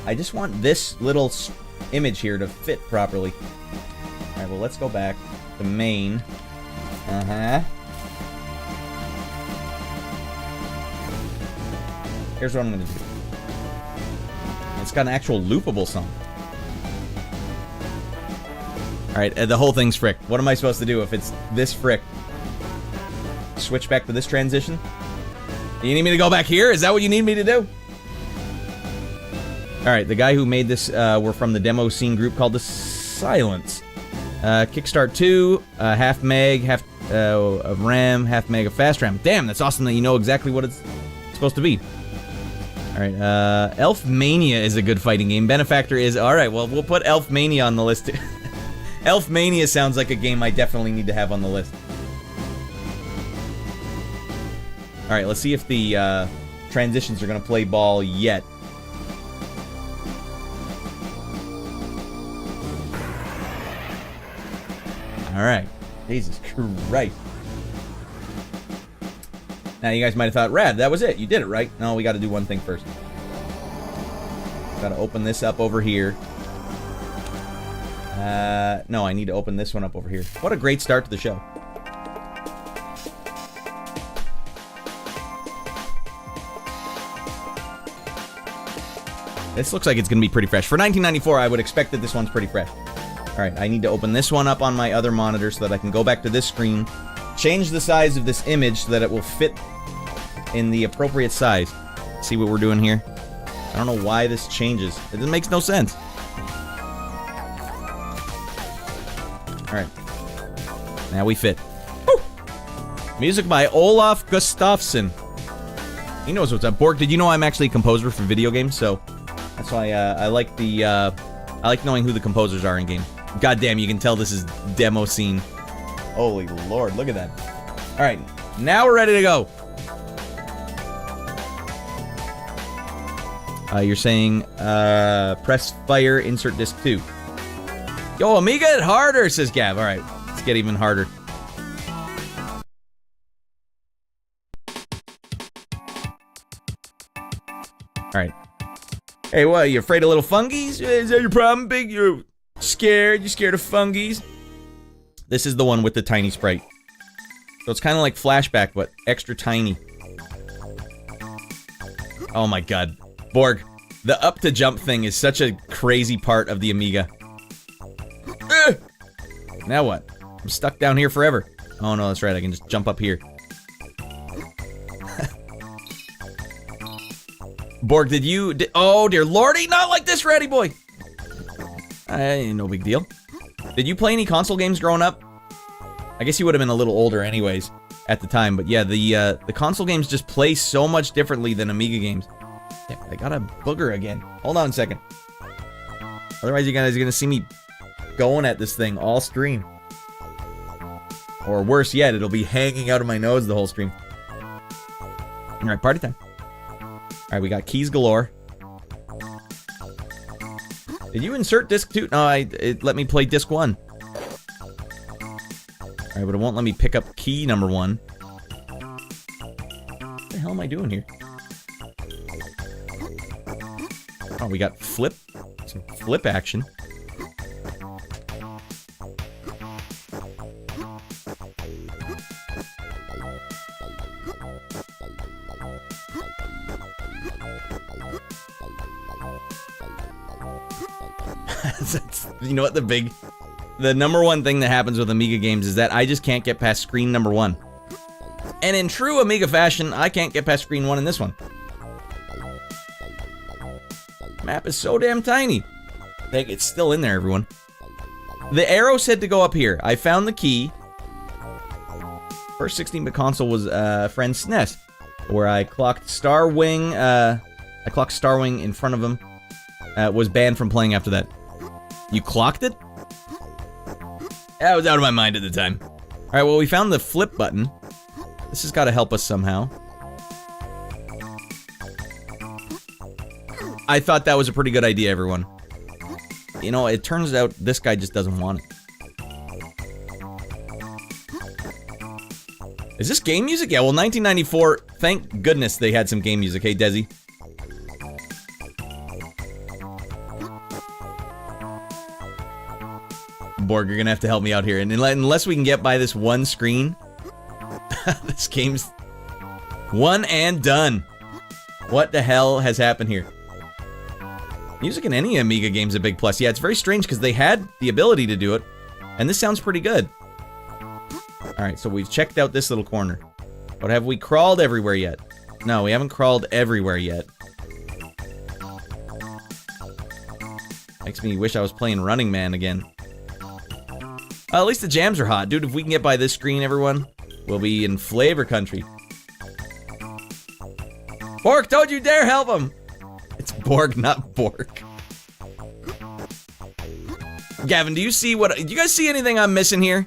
I just want this little image here to fit properly. Alright, well, let's go back to main. Here's what I'm gonna do. It's got an actual loopable song. Alright, the whole thing's frick. What am I supposed to do if it's this frick? Switch back to this transition? You need me to go back here? Is that what you need me to do? Alright, the guy who made this were from the demo scene group called The Silence. Kickstart 2, half meg, half of RAM, half meg of fast RAM. Damn, that's awesome that you know exactly what it's supposed to be. Alright, Elfmania is a good fighting game. Benefactor is... Alright, well, we'll put Elfmania on the list. Elfmania sounds like a game I definitely need to have on the list. Alright, let's see if the transitions are going to play ball yet. Alright. Jesus Christ. Now, you guys might have thought, Radd, that was it. You did it, right? No, we got to do one thing first. Got to open this up over here. No, I need to open this one up over here. What a great start to the show. This looks like it's going to be pretty fresh. For 1994, I would expect that this one's pretty fresh. Alright, I need to open this one up on my other monitor so that I can go back to this screen, change the size of this image so that it will fit in the appropriate size. See what we're doing here? I don't know why this changes. It makes no sense. Alright. Now we fit. Woo! Music by Olaf Gustafsson. He knows what's up. Borg, did you know I'm actually a composer for video games? So that's why I like the I like knowing who the composers are in game. Goddamn, you can tell this is demo scene. Holy Lord, look at that. Alright, now we're ready to go. You're saying, press fire, insert disc 2. Yo, Amiga it harder, says Gav. Alright, let's get even harder. Alright. Hey, what, you afraid of little fungies? Is that your problem, Big? You're scared? You scared of fungies? This is the one with the tiny sprite. So it's kind of like Flashback, but extra tiny. Oh my god. Borg, the up to jump thing is such a crazy part of the Amiga. Now what? I'm stuck down here forever. Oh no, that's right, I can just jump up here. Borg, oh dear lordy, not like this, Ratty boy! No big deal. Did you play any console games growing up? I guess you would have been a little older anyways at the time, but yeah, the console games just play so much differently than Amiga games. Yeah, I got a booger again. Hold on a second. Otherwise you guys are gonna see me going at this thing all stream. Or worse yet, it'll be hanging out of my nose the whole stream. Alright, party time. Alright, we got keys galore. Did you insert disc 2? No, it let me play disc 1. Alright, but it won't let me pick up key number 1. What the hell am I doing here? Oh, we got some flip action. You know what the number one thing that happens with Amiga games is that I just can't get past screen number 1. And in true Amiga fashion, I can't get past screen 1 in this one. Map is so damn tiny. Dang, it's still in there, everyone. The arrow said to go up here. I found the key. First 16-bit console was friend SNES, where I clocked Starwing. I clocked Starwing in front of him. Was banned from playing after that. You clocked it? I was out of my mind at the time. Alright, well, we found the flip button. This has got to help us somehow. I thought that was a pretty good idea, everyone. You know, it turns out this guy just doesn't want it. Is this game music? Yeah, well, 1994, thank goodness they had some game music. Hey, Desi. Borg, you're gonna have to help me out here. And unless we can get by this one screen, this game's one and done. What the hell has happened here? Music in any Amiga game's a big plus. Yeah, it's very strange because they had the ability to do it, and this sounds pretty good. Alright, so we've checked out this little corner. But have we crawled everywhere yet? No, we haven't crawled everywhere yet. Makes me wish I was playing Running Man again. At least the jams are hot. Dude, if we can get by this screen, everyone, we'll be in flavor country. Borg, don't you dare help him! It's Borg, not Borg. Gavin, do you guys see anything I'm missing here?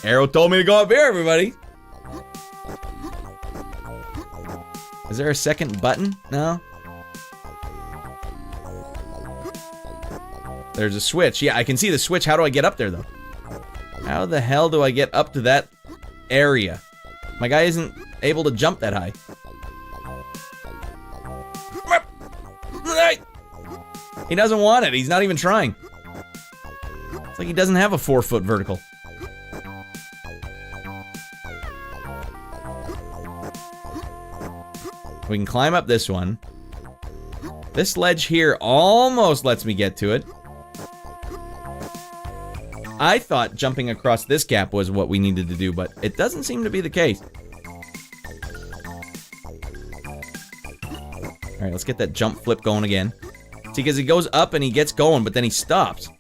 Arrow told me to go up here, everybody. Is there a second button? No? There's a switch. Yeah, I can see the switch. How do I get up there, though? How the hell do I get up to that area? My guy isn't able to jump that high. He doesn't want it. He's not even trying. It's like he doesn't have a 4-foot vertical. We can climb up this one. This ledge here almost lets me get to it. I thought jumping across this gap was what we needed to do, but it doesn't seem to be the case. Alright, let's get that jump flip going again. See, because he goes up and he gets going, but then he stops.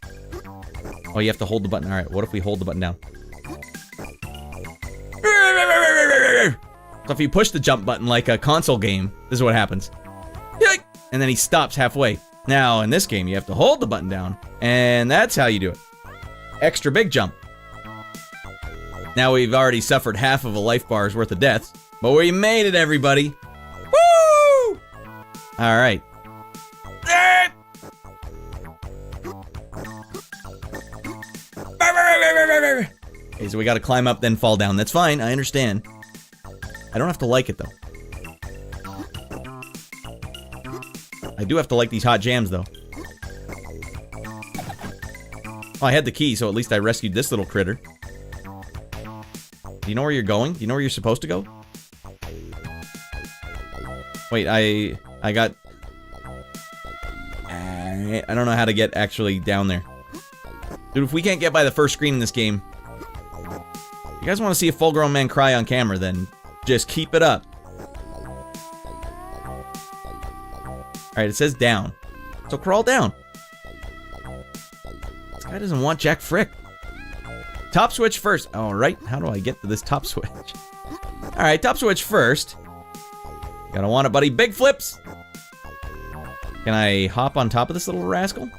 Oh, you have to hold the button. Alright, what if we hold the button down? So if you push the jump button like a console game, this is what happens. And then he stops halfway. Now, in this game, you have to hold the button down, and that's how you do it. Extra big jump. Now we've already suffered half of a life bar's worth of deaths, but we made it, everybody. Woo! Alright. Okay, so we gotta climb up, then fall down. That's fine, I understand. I don't have to like it, though. I do have to like these hot jams, though. Oh, I had the key, so at least I rescued this little critter. Do you know where you're going? Do you know where you're supposed to go? Wait, I got... I don't know how to get actually down there. Dude, if we can't get by the first screen in this game... You guys want to see a full-grown man cry on camera, then just keep it up. Alright, it says down. So crawl down. This guy doesn't want Jack Frick. Top switch first. Alright, how do I get to this top switch? Alright, top switch first. Gotta want it, buddy. Big flips! Can I hop on top of this little rascal?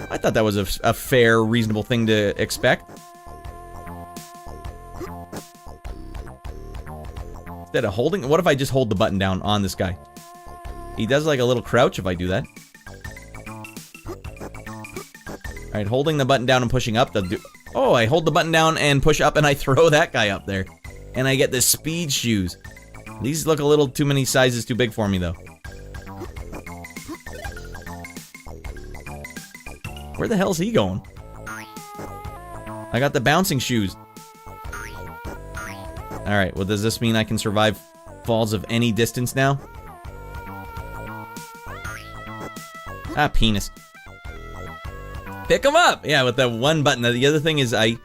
I thought that was a fair, reasonable thing to expect. Instead of holding... What if I just hold the button down on this guy? He does like a little crouch if I do that. Alright, holding the button down and pushing up. Oh, I hold the button down and push up and I throw that guy up there. And I get the speed shoes. These look a little too many sizes too big for me, though. Where the hell's he going? I got the bouncing shoes. Alright, well, does this mean I can survive falls of any distance now? Ah, penis. Pick him up! Yeah, with that one button. The other thing is I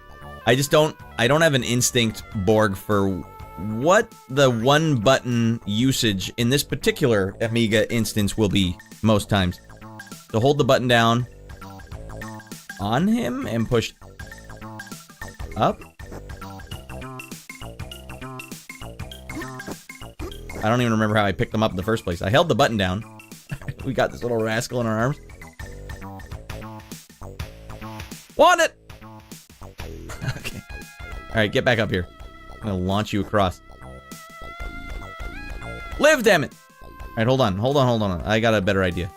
don't have an instinct, Borg, for what the one button usage in this particular Amiga instance will be most times. So hold the button down on him and push up. I don't even remember how I picked them up in the first place. I held the button down. We got this little rascal in our arms. Want it! Okay. Alright, get back up here. I'm gonna launch you across. Live, damn it! Alright, hold on. I got a better idea.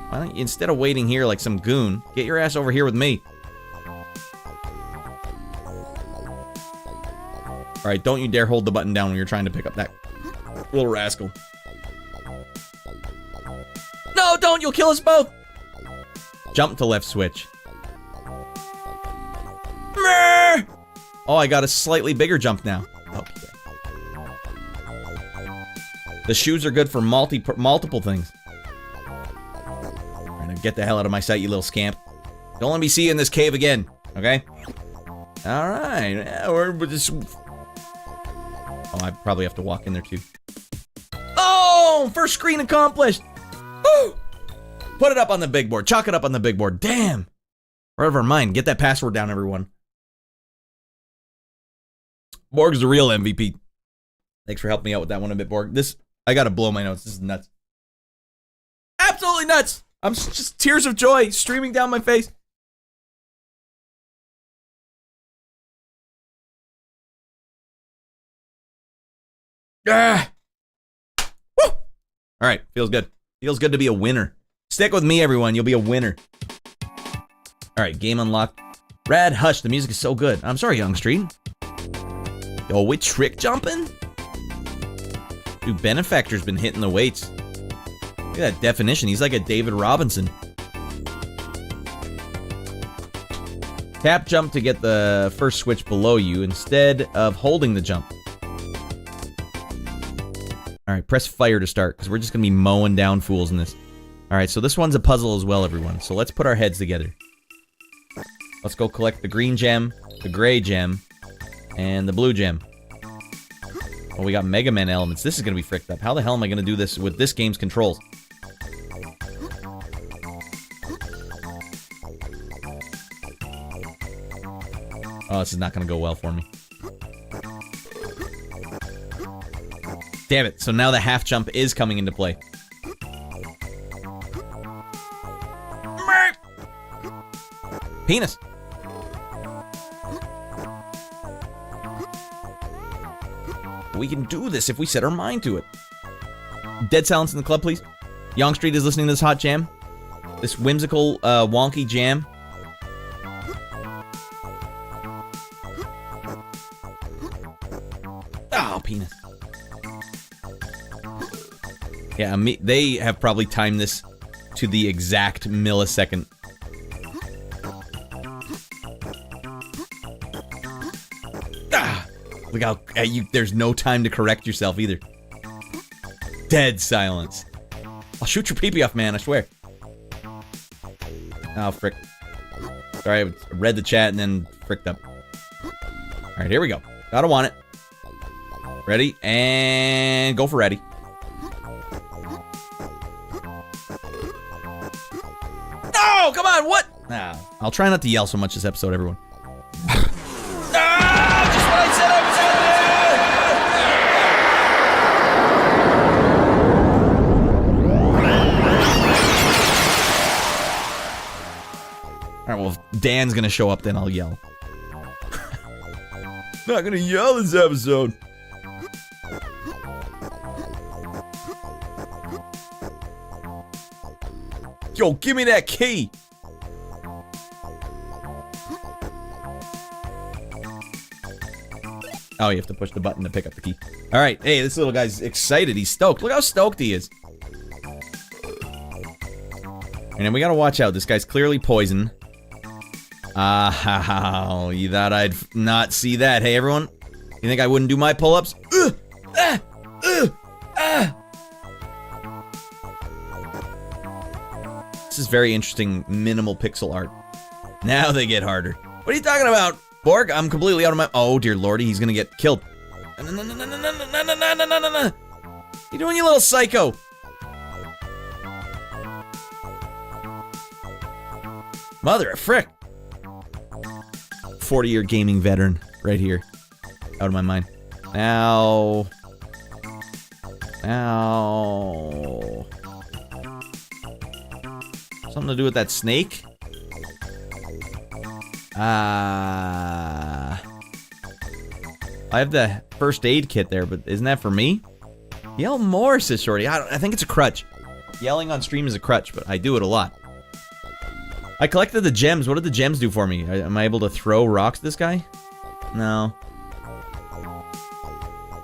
Why don't you, instead of waiting here like some goon, get your ass over here with me. Alright, don't you dare hold the button down when you're trying to pick up that little rascal. No, don't! You'll kill us both! Jump to left switch. Oh, I got a slightly bigger jump now. Okay. The shoes are good for multiple things. Alright, now get the hell out of my sight, you little scamp. Don't let me see you in this cave again, okay? Alright, yeah, we're just... Oh, I probably have to walk in there too. Oh! First screen accomplished! Woo! Put it up on the big board. Chalk it up on the big board. Damn! We're out of our mind. Get that password down, everyone. Borg's the real MVP. Thanks for helping me out with that one a bit, Borg. I gotta blow my nose. This is nuts. Absolutely nuts! I'm just tears of joy streaming down my face. Ah! Woo! Alright, feels good. Feels good to be a winner. Stick with me, everyone. You'll be a winner. Alright, game unlocked. Radd, hush. The music is so good. I'm sorry, Young Street. Yo, we trick jumping? Dude, Benefactor's been hitting the weights. Look at that definition. He's like a David Robinson. Tap jump to get the first switch below you instead of holding the jump. Alright, press fire to start, because we're just going to be mowing down fools in this. Alright, so this one's a puzzle as well, everyone. So let's put our heads together. Let's go collect the green gem, the gray gem, and the blue gem. Oh, we got Mega Man elements. This is going to be fricked up. How the hell am I going to do this with this game's controls? Oh, this is not going to go well for me. Damn it. So now the half jump is coming into play. Penis. We can do this if we set our mind to it. Dead silence in the club, please. Young Street is listening to this hot jam. This whimsical, wonky jam. Oh, penis. Yeah, they have probably timed this to the exact millisecond. Ah! Look how there's no time to correct yourself either. Dead silence. I'll shoot your pee-pee off, man, I swear. Oh, frick. Sorry, I read the chat and then fricked up. Alright, here we go. Gotta want it. Ready? And go for ready. No! Come on, what? Nah, I'll try not to yell so much this episode, everyone. Ah! Just what I said I was gonna do! Alright, well, if Dan's gonna show up, then I'll yell. Not gonna yell this episode. Yo, give me that key. Oh, you have to push the button to pick up the key. All right, hey, this little guy's excited. He's stoked. Look how stoked he is. And then we gotta watch out. This guy's clearly poison. Oh, you thought I'd not see that? Hey, everyone, you think I wouldn't do my pull-ups? This is very interesting, minimal pixel art. Now they get harder. What are you talking about, Borg? I'm completely out of my... Oh, dear lordy, he's gonna get killed. What are you doing, you little psycho? Mother of frick. 40-year gaming veteran right here. Out of my mind. Ow. Ow. Something to do with that snake? I have the first aid kit there, but isn't that for me? Yell more, says Shorty. I think it's a crutch. Yelling on stream is a crutch, but I do it a lot. I collected the gems. What did the gems do for me? Am I able to throw rocks at this guy? No.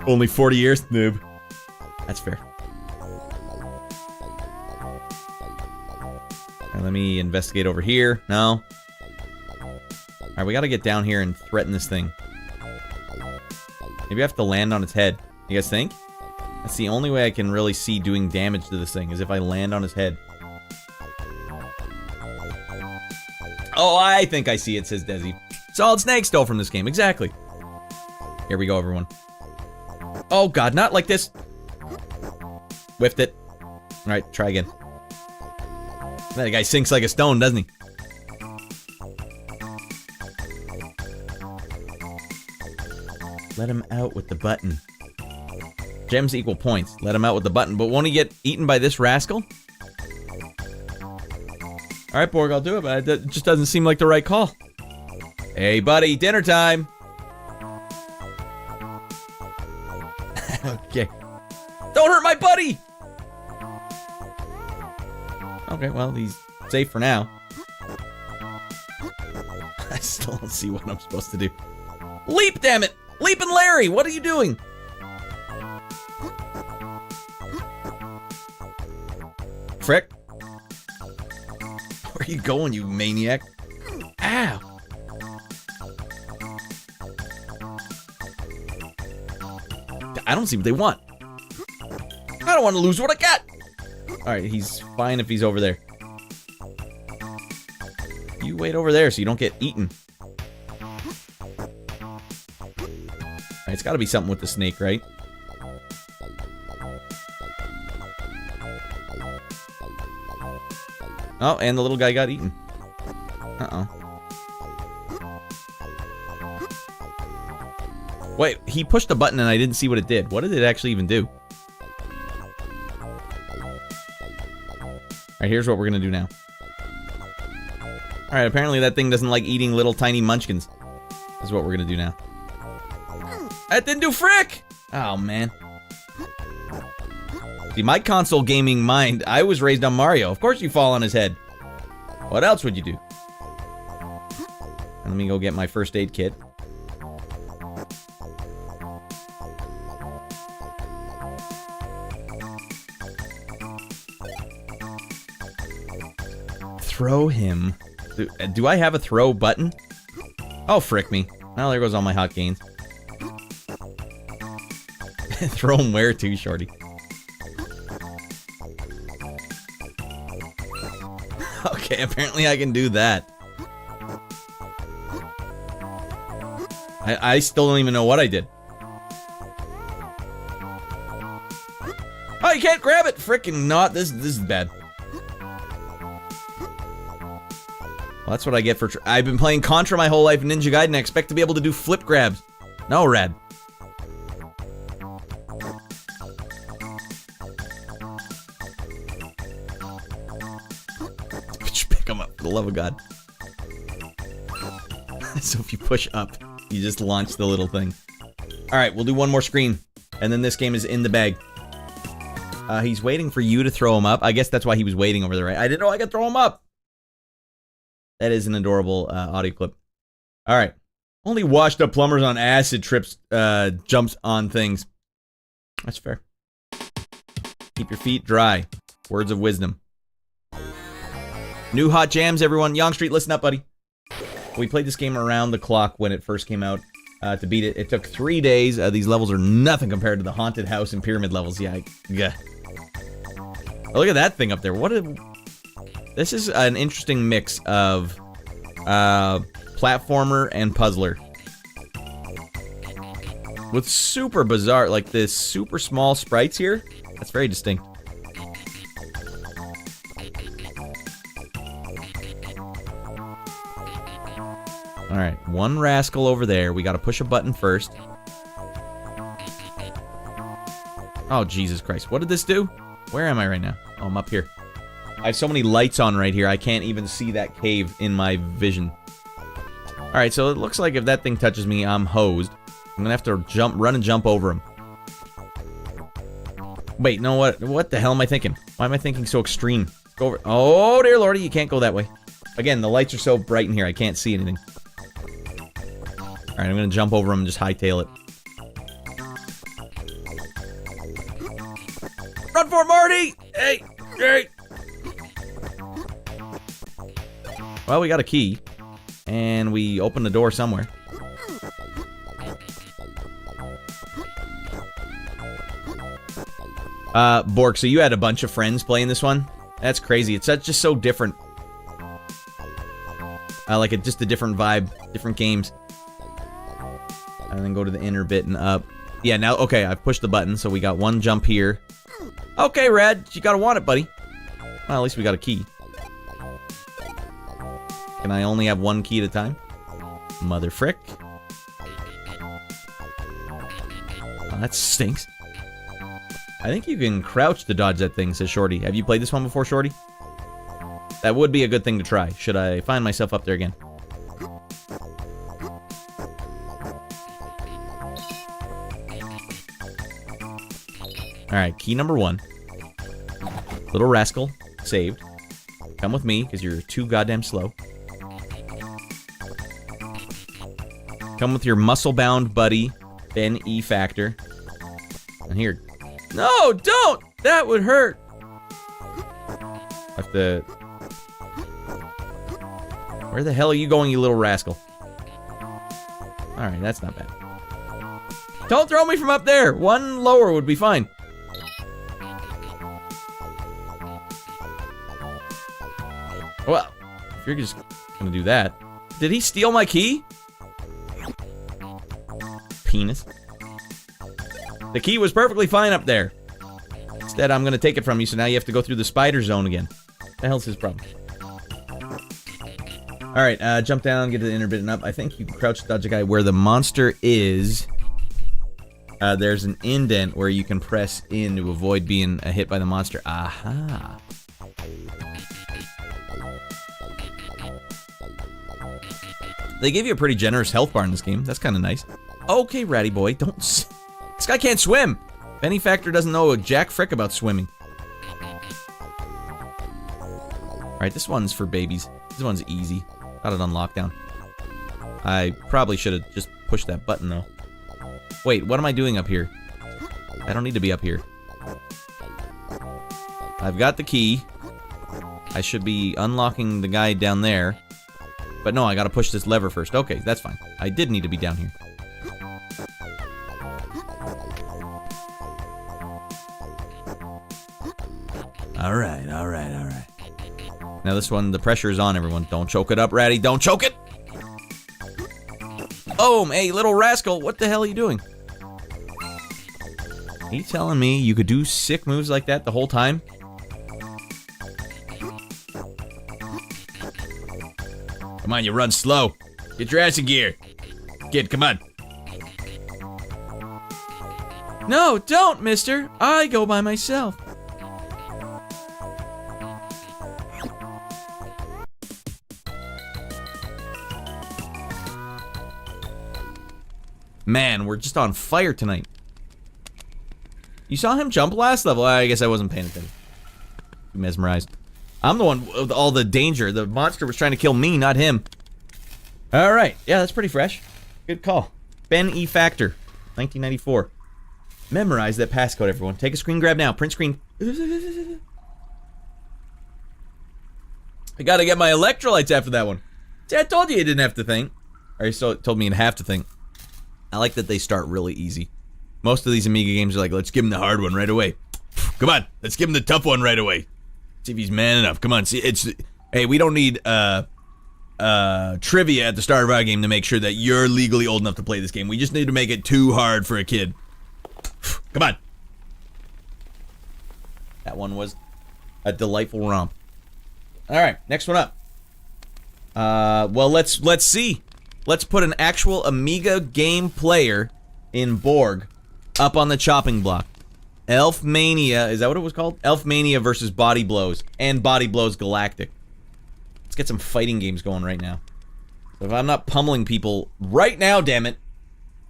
Only 40 years? Noob. That's fair. Right, let me investigate over here. No. Alright, we gotta get down here and threaten this thing. Maybe I have to land on its head. You guys think? That's the only way I can really see doing damage to this thing, is if I land on his head. Oh, I think I see it, says Desi. Solid Snake stole from this game, exactly. Here we go, everyone. Oh god, not like this. Whiffed it. Alright, try again. That guy sinks like a stone, doesn't he? Let him out with the button. Gems equal points. Let him out with the button. But won't he get eaten by this rascal? Alright, Borg, I'll do it, but it just doesn't seem like the right call. Hey, buddy, dinner time! Okay. Don't hurt my buddy! Okay, well, he's safe for now. I still don't see what I'm supposed to do. Leap, damn it! Leap and Larry, what are you doing? Frick. Where are you going, you maniac? Ow! I don't see what they want. I don't want to lose what I got! Alright, he's fine if he's over there. You wait over there so you don't get eaten. Alright, it's gotta be something with the snake, right? Oh, and the little guy got eaten. Uh-oh. Wait, he pushed a button and I didn't see what it did. What did it actually even do? Alright, here's what we're gonna do now. Alright, apparently that thing doesn't like eating little tiny munchkins. This is what we're gonna do now. That didn't do frick! Oh, man. See, my console gaming mind, I was raised on Mario. Of course you fall on his head. What else would you do? Let me go get my first aid kit. Throw him. Do I have a throw button? Oh, frick me. Well, there goes all my hot gains. Throw him where to, shorty? Okay, apparently I can do that. I still don't even know what I did. Oh, you can't grab it! Frickin' not. This is bad. Well, that's what I get for... I've been playing Contra my whole life in Ninja Gaiden. I expect to be able to do flip grabs. No, Radd. Just pick him up, for the love of God. So if you push up, you just launch the little thing. Alright, we'll do one more screen. And then this game is in the bag. He's waiting for you to throw him up. I guess that's why he was waiting over there, right? I didn't know I could throw him up. That is an adorable audio clip. Alright. Only washed up plumbers on acid trips jumps on things. That's fair. Keep your feet dry. Words of wisdom. New hot jams, everyone. Young Street, listen up, buddy. We played this game around the clock when it first came out. To beat it, it took 3 days. These levels are nothing compared to the haunted house and pyramid levels. Yeah. Oh, look at that thing up there. This is an interesting mix of platformer and puzzler. With super bizarre, like this super small sprites here. That's very distinct. Alright, one rascal over there. We gotta push a button first. Oh, Jesus Christ. What did this do? Where am I right now? Oh, I'm up here. I have so many lights on right here, I can't even see that cave in my vision. Alright, so it looks like if that thing touches me, I'm hosed. I'm gonna have to run and jump over him. Wait, no, what the hell am I thinking? Why am I thinking so extreme? Go over. Oh, dear lordy, you can't go that way. Again, the lights are so bright in here, I can't see anything. Alright, I'm gonna jump over him and just hightail it. Run for it, Marty! Hey! Hey! Well, we got a key. And we opened the door somewhere. Bork, so you had a bunch of friends playing this one? That's crazy. It's just so different. Like just a different vibe, different games. And then go to the inner bit and up. Yeah, now, okay, I've pushed the button, so we got one jump here. Okay, Radd, you gotta want it, buddy. Well, at least we got a key. Can I only have one key at a time? Mother frick. Oh, that stinks. I think you can crouch to dodge that thing, says Shorty. Have you played this one before, Shorty? That would be a good thing to try. Should I find myself up there again? Alright, key number 1. Little rascal, saved. Come with me, because you're too goddamn slow. Come with your muscle-bound buddy, Benefactor. And here. No, don't! That would hurt! I have to... Where the hell are you going, you little rascal? Alright, that's not bad. Don't throw me from up there! One lower would be fine. Well, if you're just gonna do that... Did he steal my key? Penis. The key was perfectly fine up there. Instead, I'm gonna take it from you, so now you have to go through the spider zone again. What the hell's his problem? Alright, jump down, get to the inner bit and up. I think you can crouch dodge a guy where the monster is. There's an indent where you can press in to avoid being hit by the monster. Aha. They gave you a pretty generous health bar in this game. That's kind of nice. Okay, ratty boy, don't... This guy can't swim! Benefactor doesn't know a jack frick about swimming. Alright, this one's for babies. This one's easy. Got it on lockdown. I probably should have just pushed that button, though. Wait, what am I doing up here? I don't need to be up here. I've got the key. I should be unlocking the guy down there. But no, I gotta push this lever first. Okay, that's fine. I did need to be down here. All right. Now this one, the pressure is on, everyone. Don't choke it up, Ratty. Don't choke it! Oh, hey, little rascal. What the hell are you doing? Are you telling me you could do sick moves like that the whole time? Come on, you run slow. Get your ass in gear. Kid, come on. No, don't, mister. I go by myself. Man, we're just on fire tonight. You saw him jump last level? I guess I wasn't paying attention. Mesmerized. I'm the one with all the danger. The monster was trying to kill me, not him. Alright. Yeah, that's pretty fresh. Good call. Benefactor, 1994. Memorize that passcode, everyone. Take a screen grab now. Print screen. I gotta get my electrolytes after that one. See, I told you didn't have to think. Or you told me you'd have to think. I like that they start really easy. Most of these Amiga games are like, let's give him the hard one right away. Come on, let's give him the tough one right away. See if he's man enough. Come on, see, hey, we don't need trivia at the start of our game to make sure that you're legally old enough to play this game. We just need to make it too hard for a kid. Come on. That one was a delightful romp. All right, next one up. Well, let's see. Let's put an actual Amiga game player in Borg up on the chopping block. Elfmania, is that what it was called? Elfmania versus Body Blows and Body Blows Galactic. Let's get some fighting games going right now. So if I'm not pummeling people right now, damn it,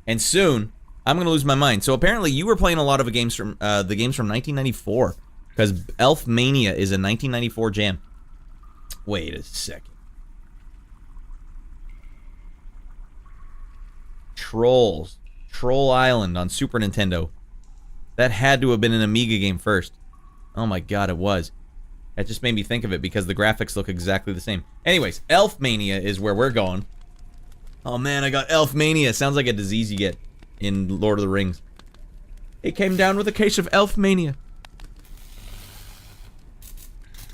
and soon, I'm gonna lose my mind. So apparently you were playing a lot of the games from 1994, because Elfmania is a 1994 jam. Wait a second. Trolls. Troll Island on Super Nintendo. That had to have been an Amiga game first. Oh my god, it was. That just made me think of it because the graphics look exactly the same. Anyways, Elfmania is where we're going. Oh man, I got Elfmania. Sounds like a disease you get in Lord of the Rings. It came down with a case of Elfmania.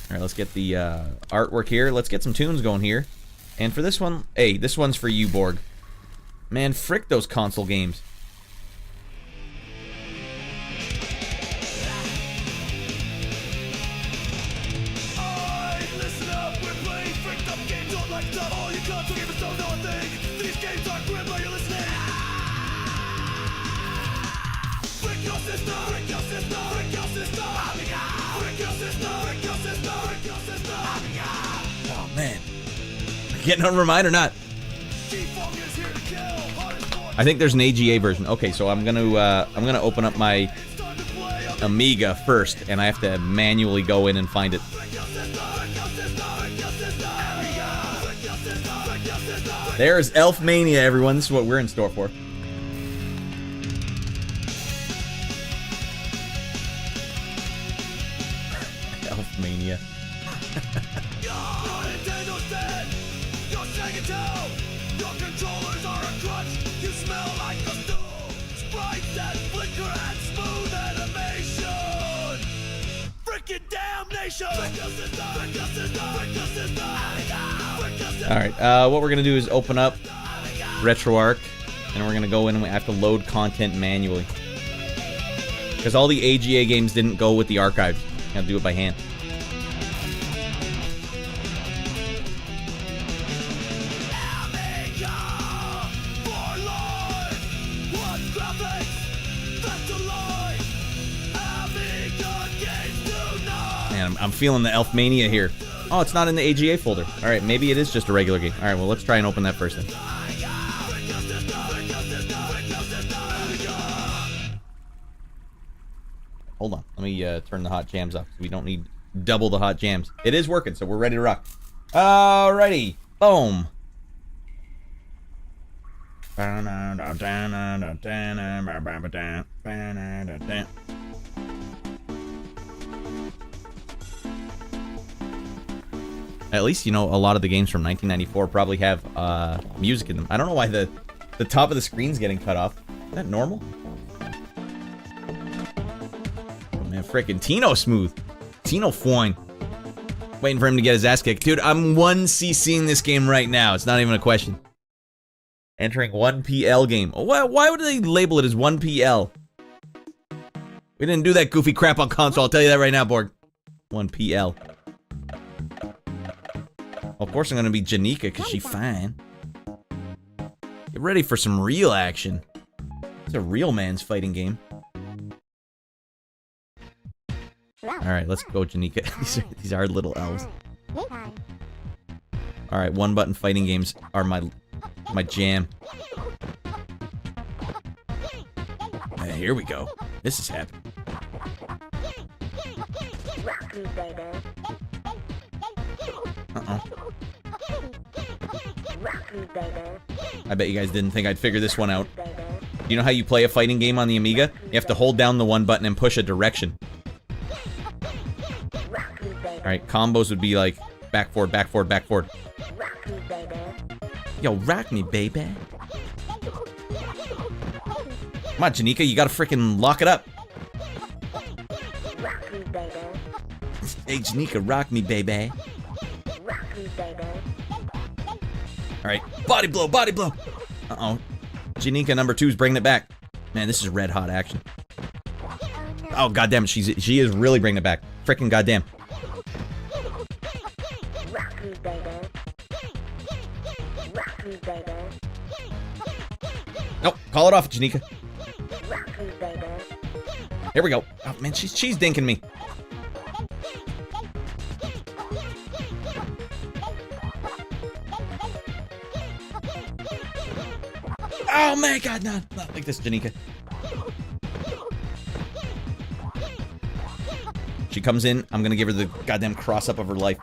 Alright, let's get the artwork here. Let's get some tunes going here. And for this one, hey, this one's for you, Borg. Man, frick those console games. Listen up, we're playing fricked up games on like that. All you console gamers don't know a thing. These games are grim, are you listening? Frick your sister, frick your sister, frick your sister, Amiga. Frick your sister, frick your sister, frick your sister, Amiga. Oh man. Getting on Remind or not? I think there's an AGA version. Okay, so I'm gonna open up my Amiga first, and I have to manually go in and find it. There's Elfmania, everyone. This is what we're in store for. Elfmania. Alright, what we're gonna do is open up RetroArch, and we're gonna go in and we have to load content manually. Because all the AGA games didn't go with the archives. You have to do it by hand. Man, I'm feeling the Elfmania here. Oh, it's not in the AGA folder. Alright, maybe it is just a regular game. Alright, well, let's try and open that first then. Hold on. Let me turn the hot jams off. We don't need double the hot jams. It is working, so we're ready to rock. Alrighty. Boom. At least, you know, a lot of the games from 1994 probably have music in them. I don't know why the top of the screen's getting cut off. Is that normal? Oh man, frickin' Tino Smooth. Tino Foyne. Waiting for him to get his ass kicked. Dude, I'm 1CCing this game right now. It's not even a question. Entering 1PL game. Why would they label it as 1PL? We didn't do that goofy crap on console. I'll tell you that right now, Borg. 1PL. Of course I'm gonna be Janika, because she's fine. Get ready for some real action. It's a real man's fighting game. Alright, let's go, Janika. These are little elves. Alright, one-button fighting games are my jam. Hey, here we go. This is happening. Uh-oh. I bet you guys didn't think I'd figure this one out. You know how you play a fighting game on the Amiga? You have to hold down the one button and push a direction. Alright, combos would be like back, forward, back, forward, back, forward. Yo, rock me, baby. Come on, Janika, you gotta freaking lock it up. Hey, Janika, rock me, baby. Alright, body blow, body blow. Uh-oh. Janika number 2's bringing it back. Man, this is red hot action. Oh, goddamn, she is really bringing it back. Freaking goddamn. Nope, call it off, Janika. Here we go. Oh, man, she's dinking me. Oh my god, not like this, Janika. She comes in, I'm gonna give her the goddamn cross-up of her life.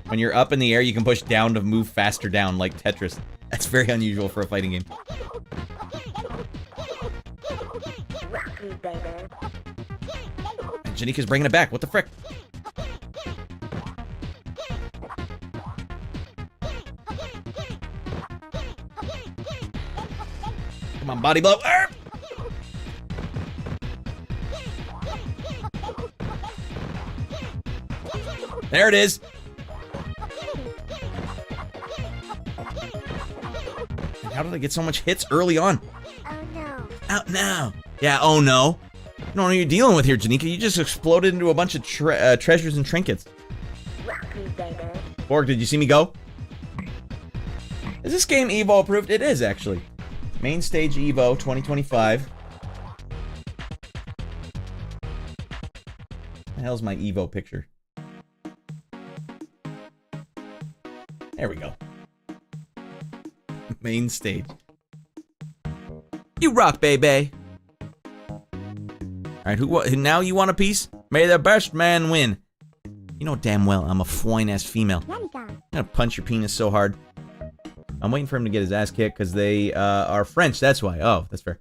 When you're up in the air, you can push down to move faster down, like Tetris. That's very unusual for a fighting game. And Janika's bringing it back, what the frick? Come on, body blow. Arr! There it is. And how did I get so much hits early on? Oh no. Out now. Yeah, oh no. I don't know what you're dealing with here, Janika. You just exploded into a bunch of treasures and trinkets. Borg, did you see me go? Is this game Evo approved? It is, actually. Main stage Evo 2025. The hell's my Evo picture? There we go. Main stage. You rock, baby. Alright, who now you want a piece? May the best man win. You know damn well I'm a fine-ass female. I'm gonna punch your penis so hard. I'm waiting for him to get his ass kicked because they are French, that's why. Oh, that's fair.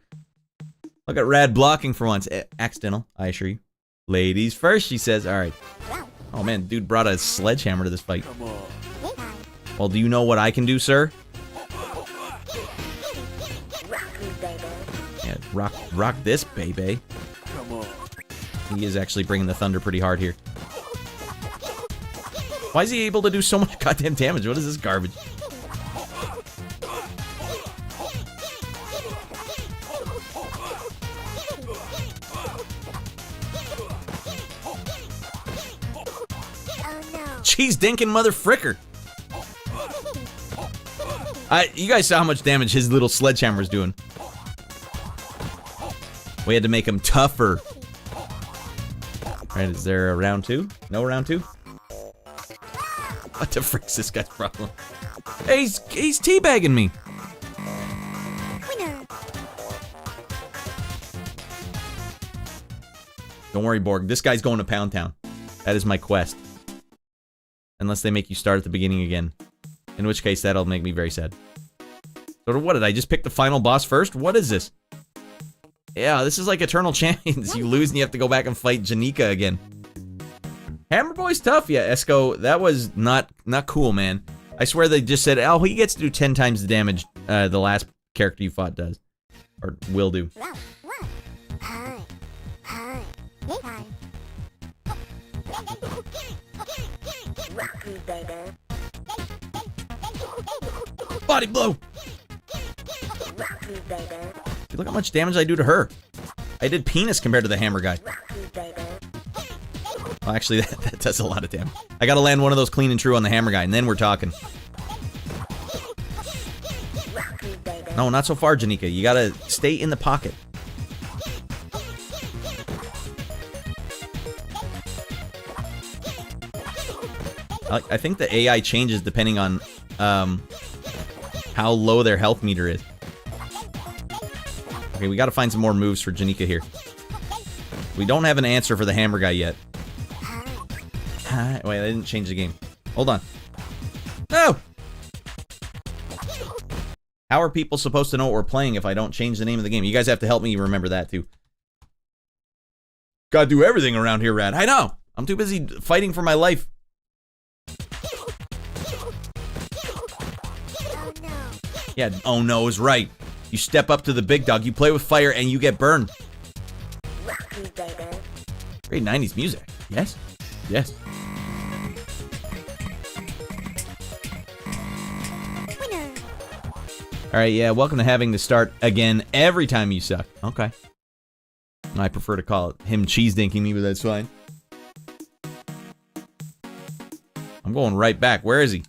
Look at Radd blocking for once. Accidental, I assure you. Ladies first, she says. Alright. Oh man, dude brought a sledgehammer to this fight. Well, do you know what I can do, sir? Yeah, rock this, baby. He is actually bringing the thunder pretty hard here. Why is he able to do so much goddamn damage? What is this garbage? Cheese dinking mother fricker. You guys saw how much damage his little sledgehammer is doing. We had to make him tougher. Alright, is there a round 2? No round 2? What the frick's this guy's problem? Hey, he's teabagging me. Don't worry, Borg. This guy's going to Pound Town. That is my quest. Unless they make you start at the beginning again. In which case, that'll make me very sad. So what, did I just pick the final boss first? What is this? Yeah, this is like Eternal Champions. You lose and you have to go back and fight Janika again. Hammer Boy's tough. Yeah, Esco, that was not cool, man. I swear they just said, oh, he gets to do 10 times the damage the last character you fought does. Or will do. Body blow! Look how much damage I do to her. I did penis compared to the hammer guy. Well, actually, that does a lot of damage. I gotta land one of those clean and true on the hammer guy, and then we're talking. No, not so far, Janika. You gotta stay in the pocket. I think the AI changes depending on how low their health meter is. Okay, we gotta find some more moves for Janika here. We don't have an answer for the hammer guy yet. Wait, I didn't change the game. Hold on. No! How are people supposed to know what we're playing if I don't change the name of the game? You guys have to help me remember that, too. Gotta do everything around here, Radd. I know! I'm too busy fighting for my life. Yeah, oh no is right. You step up to the big dog, you play with fire, and you get burned. Great 90s music. Yes? Yes. Alright, yeah, welcome to having to start again every time you suck. Okay. I prefer to call it him cheese dinking me, but that's fine. I'm going right back. Where is he?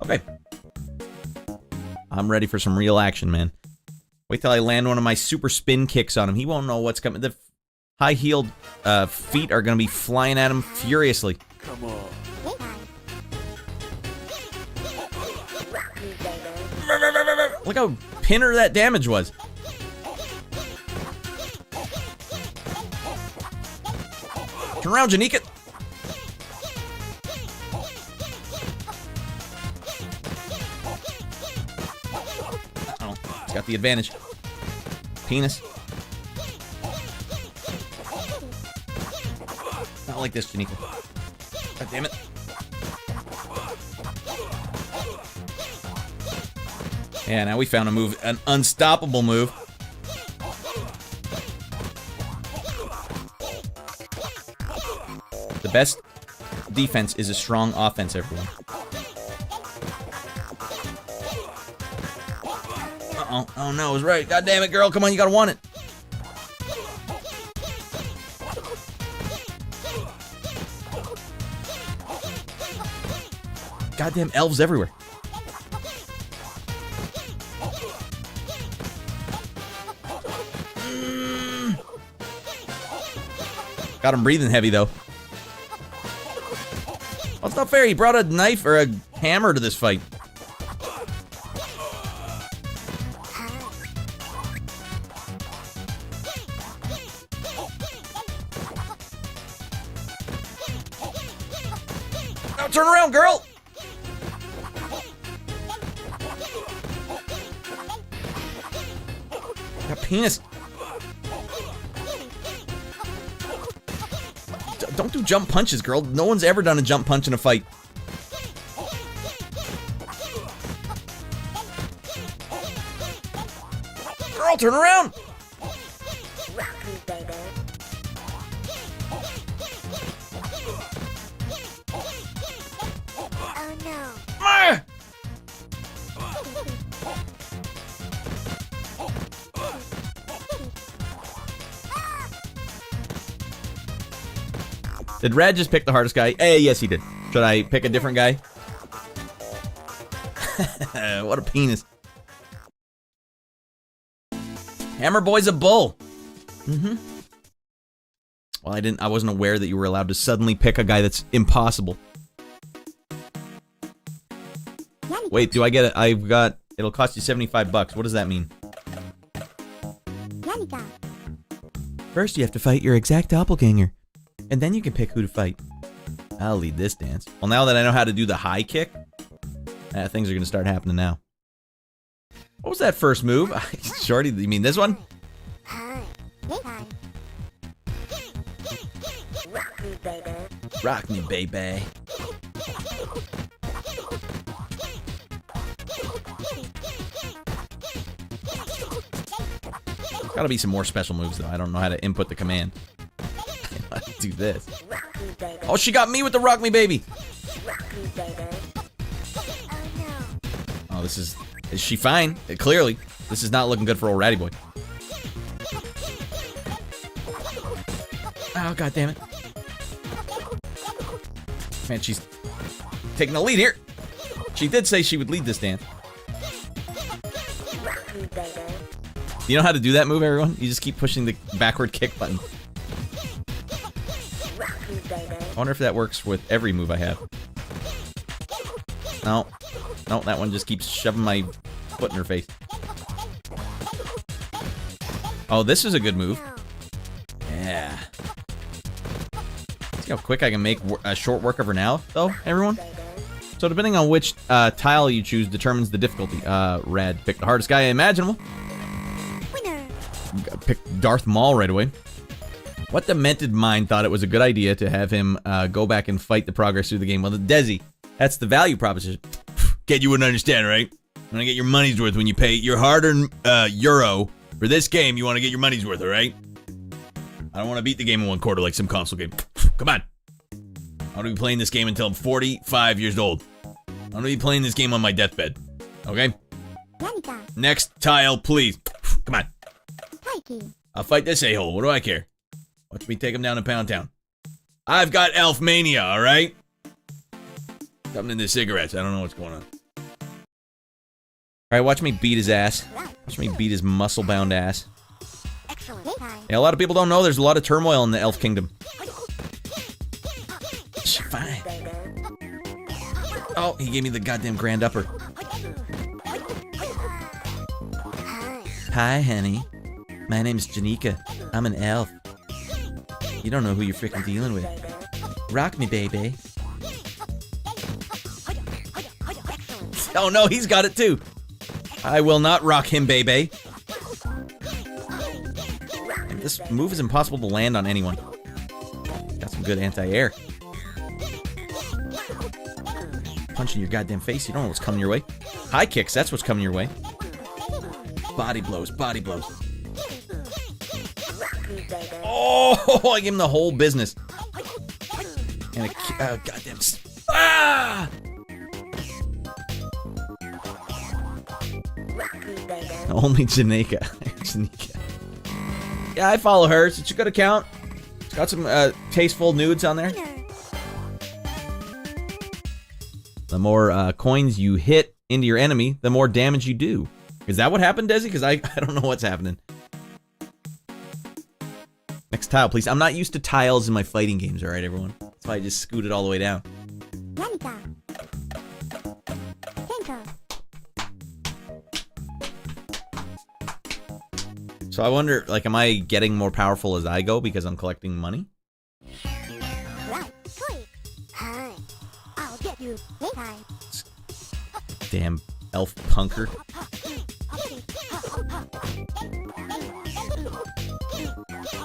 Okay. I'm ready for some real action, man. Wait till I land one of my super spin kicks on him. He won't know what's coming. The high-heeled feet are going to be flying at him furiously. Come on. Look how pinner that damage was. Turn around, Janika. Got the advantage. Penis. Not like this, Janika. God damn it. Yeah, now we found a move, an unstoppable move. The best defense is a strong offense, everyone. Oh no, I was right. God damn it, girl. Come on, you gotta want it. Goddamn elves everywhere. Got him breathing heavy, though. Well, it's not fair. He brought a knife or a hammer to this fight. Now turn around, girl! Got penis. Don't do jump punches, girl. No one's ever done a jump punch in a fight. Girl, turn around! Oh no. Ah! Did Radd just pick the hardest guy? Yes, he did. Should I pick a different guy? What a penis. Hammer Boy's a bull. Well, I wasn't aware that you were allowed to suddenly pick a guy that's impossible. Wait, do I get it? It'll cost you 75 bucks. What does that mean? First, you have to fight your exact doppelganger. And then you can pick who to fight. I'll lead this dance. Well, now that I know how to do the high kick, things are going to start happening now. What was that first move? Shorty, you mean this one? Rock me, baby. Gotta be some more special moves, though. I don't know how to input the command. Let's do this. Oh, she got me with the Rock Me Baby. Oh, this is she fine? Clearly. This is not looking good for old Ratty Boy. Oh, god damn it. Man, she's taking the lead here. She did say she would lead this dance. You know how to do that move, everyone? You just keep pushing the backward kick button. I wonder if that works with every move I have. No. No, that one just keeps shoving my foot in her face. Oh, this is a good move. Yeah. See how quick I can make a short work of her now, though, everyone? So depending on which tile you choose determines the difficulty. Radd picked the hardest guy imaginable. Picked Darth Maul right away. What demented mind thought it was a good idea to have him go back and fight the progress through the game? Well, the Desi, that's the value proposition. Kid, you wouldn't understand, right? You want to get your money's worth when you pay your hard-earned euro for this game. You want to get your money's worth, all right? I don't want to beat the game in one quarter like some console game. Come on. I want to be playing this game until I'm 45 years old. I want to be playing this game on my deathbed. Okay? Next tile, please. Come on. I'll fight this a-hole. What do I care? Watch me take him down to Pound Town. I've got Elfmania, all right? Something in the cigarettes. I don't know what's going on. All right, watch me beat his ass. Watch me beat his muscle-bound ass. Yeah, a lot of people don't know there's a lot of turmoil in the Elf Kingdom. Fine. Oh, he gave me the goddamn grand upper. Hi, honey. My name's Janika. I'm an elf. You don't know who you're freaking dealing with. Rock me, baby. Oh no, he's got it too. I will not rock him, baby. This move is impossible to land on anyone. Got some good anti-air. Punch in your goddamn face. You don't know what's coming your way. High kicks, that's what's coming your way. Body blows, body blows. Oh, I gave him the whole business. And a goddamn. Ah! Only Janika. Janika. Yeah, I follow her. It's a good account. It's got some tasteful nudes on there. The more coins you hit into your enemy, the more damage you do. Is that what happened, Desi? Because I don't know what's happening. Next tile, please. I'm not used to tiles in my fighting games, alright, everyone? That's why I just scooted all the way down. So I wonder, like, am I getting more powerful as I go because I'm collecting money? Damn elf punker.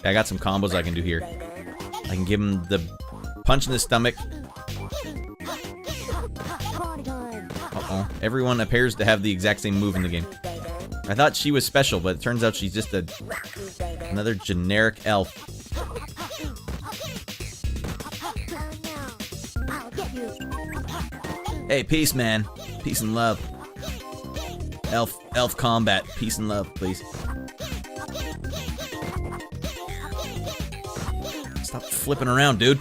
I got some combos I can do here. I can give him the punch in the stomach. Uh-oh. Everyone appears to have the exact same move in the game. I thought she was special, but it turns out she's just another generic elf. Hey, peace, man. Peace and love. Elf combat. Peace and love, please. Stop flipping around, dude.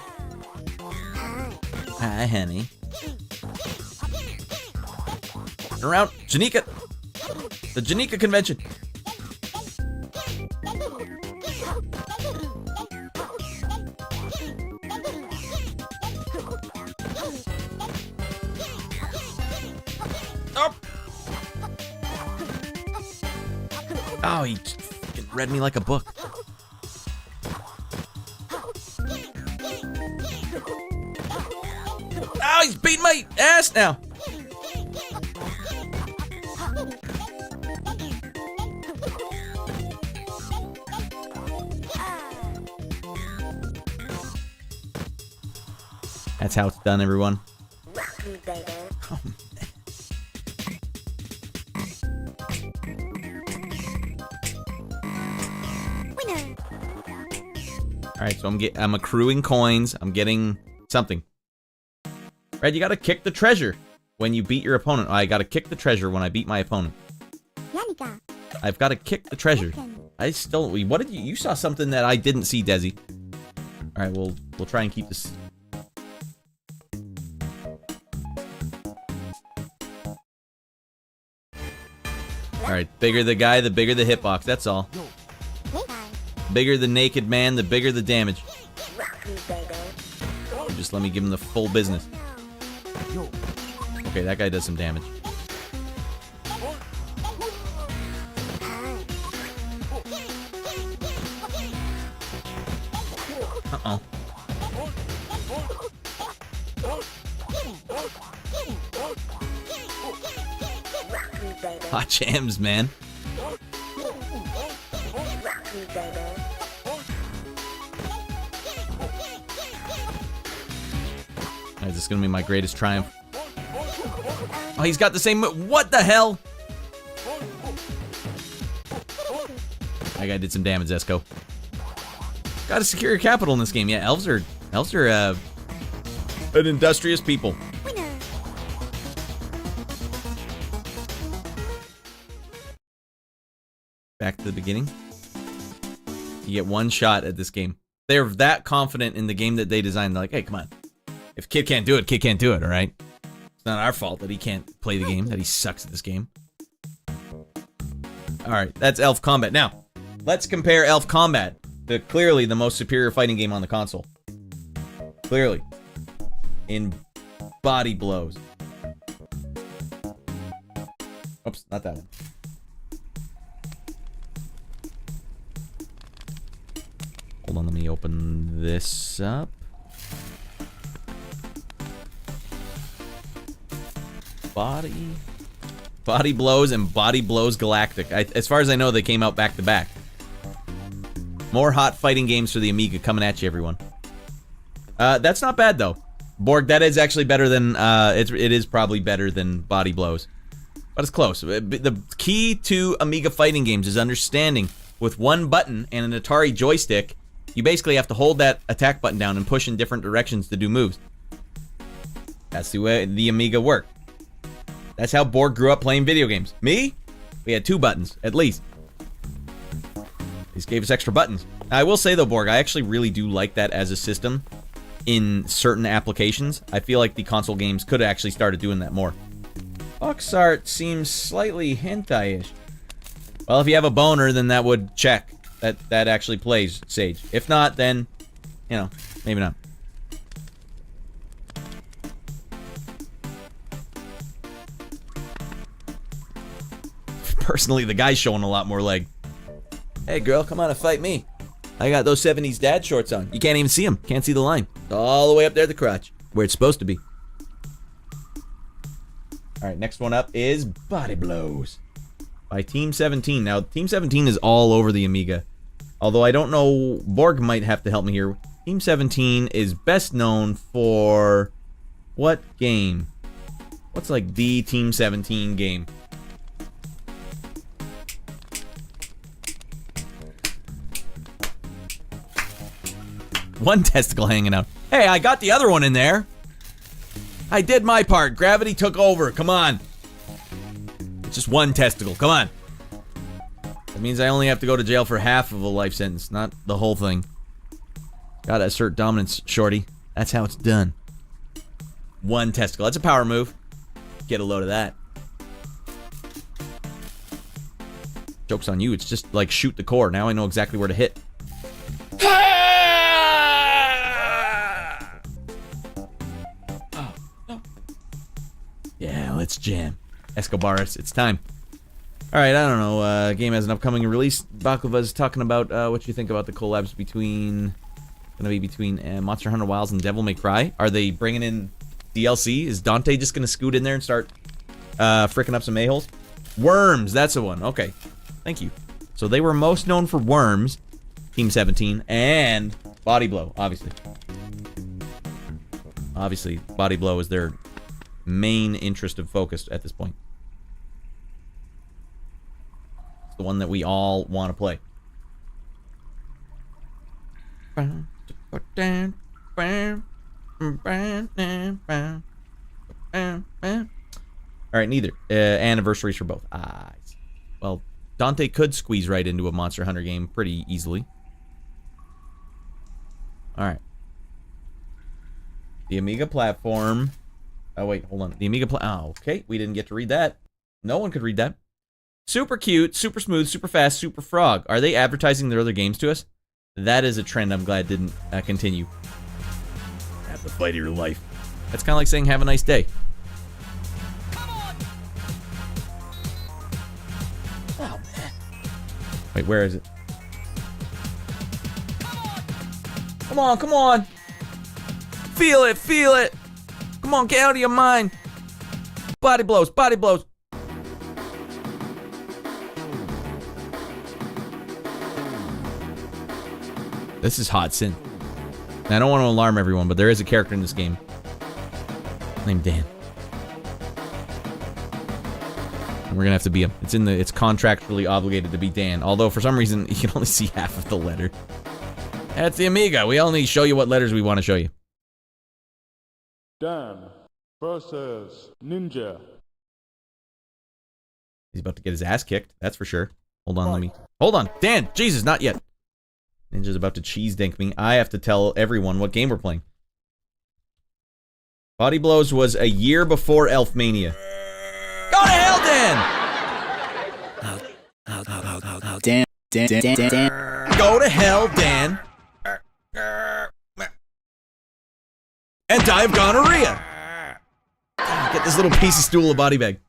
Hi, honey. Turn around. Janika. The Janika convention. Oh, oh, he read me like a book. Oh, he's beating my ass now. That's how it's done, everyone. Oh, man. Alright, so I'm accruing coins. I'm getting something. Radd, you gotta kick the treasure when you beat your opponent. I gotta kick the treasure when I beat my opponent. I've gotta kick the treasure. I still... What did you... You saw something that I didn't see, Desi. Alright, we'll try and keep this... Alright, bigger the guy, the bigger the hitbox, that's all. Bigger the naked man, the bigger the damage. Just let me give him the full business. Okay, that guy does some damage. Uh-oh. Hot jams, man. Is this gonna be my greatest triumph? Oh, he's got the same move. What the hell? That guy did some damage, Esco. Gotta secure your capital in this game. Yeah, elves are an industrious people. Back to the beginning. You get one shot at this game. They're that confident in the game that they designed. They're like, hey, come on. If kid can't do it, kid can't do it, alright? It's not our fault that he can't play the game, that he sucks at this game. Alright, that's Elf Combat. Now, let's compare Elf Combat to clearly the most superior fighting game on the console. Clearly. In body blows. Oops, not that one. Hold on, let me open this up. Body Blows and Body Blows Galactic. As far as I know, they came out back to back. More hot fighting games for the Amiga coming at you, everyone. That's not bad, though. Borg, that is actually better than, it is probably better than Body Blows. But it's close. The key to Amiga fighting games is understanding with one button and an Atari joystick, you basically have to hold that attack button down and push in different directions to do moves. That's the way the Amiga worked. That's how Borg grew up playing video games. Me? We had 2 buttons, at least. These gave us extra buttons. I will say, though, Borg, I actually really do like that as a system in certain applications. I feel like the console games could have actually started doing that more. Box art seems slightly hentai-ish. Well, if you have a boner, then that would check. That actually plays Sage. If not, then, you know, maybe not. Personally, the guy's showing a lot more leg. Hey, girl, come on and fight me. I got those 70s dad shorts on. You can't even see them. Can't see the line. It's all the way up there at the crotch, where it's supposed to be. Alright, next one up is Body Blows by Team 17. Now, Team 17 is all over the Amiga. Although I don't know, Borg might have to help me here. Team 17 is best known for what game? What's like the Team 17 game? One testicle hanging out. Hey, I got the other one in there. I did my part. Gravity took over. Come on. It's just one testicle. Come on. That means I only have to go to jail for half of a life sentence, not the whole thing. Gotta assert dominance, shorty. That's how it's done. One testicle. That's a power move. Get a load of that. Joke's on you. It's just like shoot the core. Now I know exactly where to hit. Yeah, let's jam. Escobaris, it's time. Alright, I don't know. Game has an upcoming release. Baklava's talking about what you think about the collabs between... Gonna be between Monster Hunter Wilds and Devil May Cry. Are they bringing in DLC? Is Dante just gonna scoot in there and start fricking up some a-holes? Worms, that's the one. Okay, thank you. So they were most known for Worms, Team 17, and Body Blow, obviously. Obviously, Body Blow is their main interest of focus at this point. It's the one that we all want to play. Alright, neither. Anniversaries for both. Well, Dante could squeeze right into a Monster Hunter game pretty easily. Alright. The Amiga platform. Oh, wait, hold on. The Amiga okay, we didn't get to read that. No one could read that. Super cute, super smooth, super fast, super frog. Are they advertising their other games to us? That is a trend I'm glad didn't continue. Have the fight of your life. That's kind of like saying have a nice day. Oh, man. Wait, where is it? Come on, come on. Feel it, feel it. Come on, get out of your mind. Body blows, body blows. This is hot sin. And I don't want to alarm everyone, but there is a character in this game named Dan. And we're gonna have to be him. It's contractually obligated to be Dan. Although for some reason you can only see half of the letter. That's the Amiga. We only show you what letters we want to show you. Dan versus Ninja. He's about to get his ass kicked. That's for sure. Hold on, hold on. Dan, Jesus, not yet. Ninja's about to cheese dink me. I have to tell everyone what game we're playing. Body Blows was a year before Elfmania. Go to hell, Dan! Dan. Go to hell, Dan. And die of gonorrhea. Get this little piece of stool a body bag.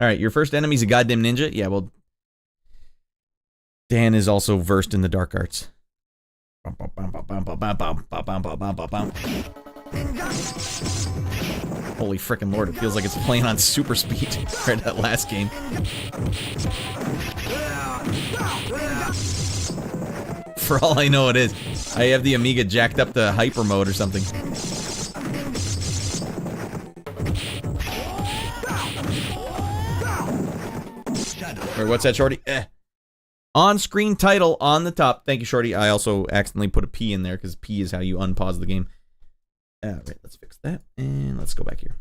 Alright, your first enemy's a goddamn ninja? Yeah, well... Dan is also versed in the dark arts. Holy frickin' lord, it feels like it's playing on super speed right that last game. For all I know it is. I have the Amiga jacked up to hyper mode or something. Or what's that, Shorty? On-screen title on the top. Thank you, Shorty. I also accidentally put a P in there because P is how you unpause the game. Right, let's fix that. And let's go back here.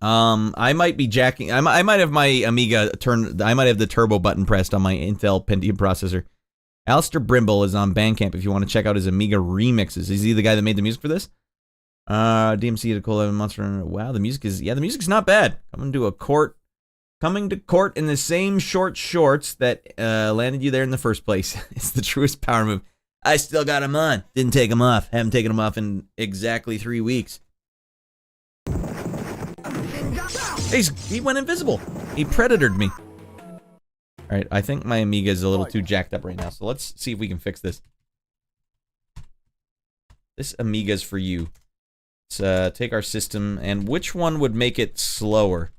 I might be jacking... I might have my Amiga turned... I might have the turbo button pressed on my Intel Pentium processor. Alistair Brimble is on Bandcamp if you want to check out his Amiga remixes. Is he the guy that made the music for this? DMC to Cool Monster... Wow, the music is... Yeah, the music's not bad. Coming to court in the same short shorts that landed you there in the first place. It's the truest power move. I still got him on. Didn't take him off. Haven't taken him off in exactly 3 weeks. He went invisible. He predatored me. Alright, I think my Amiga is a little too jacked up right now, so let's see if we can fix this. This Amiga's for you. Let's take our system, and which one would make it slower?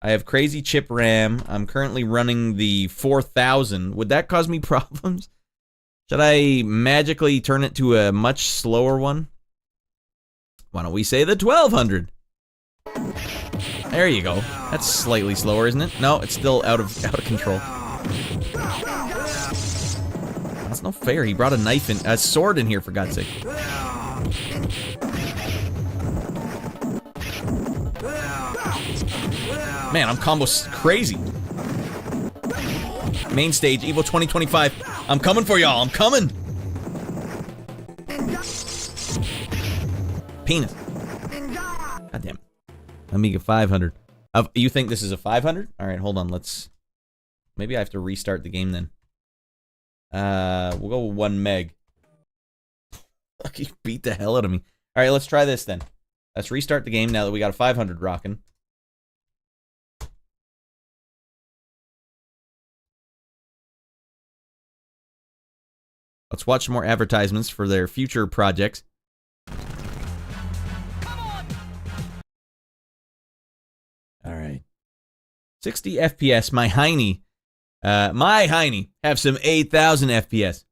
I have crazy chip RAM. I'm currently running the 4000. Would that cause me problems? Should I magically turn it to a much slower one? Why don't we say the 1200? There you go. That's slightly slower, isn't it? No, it's still out of control. That's no fair. He brought a sword in here, for God's sake. Man, I'm combo crazy. Main stage, Evo 2025. I'm coming for y'all. I'm coming. Penis. Goddamn. Amiga 500. You think this is a 500? All right, hold on. Maybe I have to restart the game then. We'll go with 1 meg. Fuck, he beat the hell out of me. All right, let's try this then. Let's restart the game now that we got a 500 rocking. Let's watch more advertisements for their future projects. Alright. 60 FPS, my Heine. My Heine have some 8,000 FPS.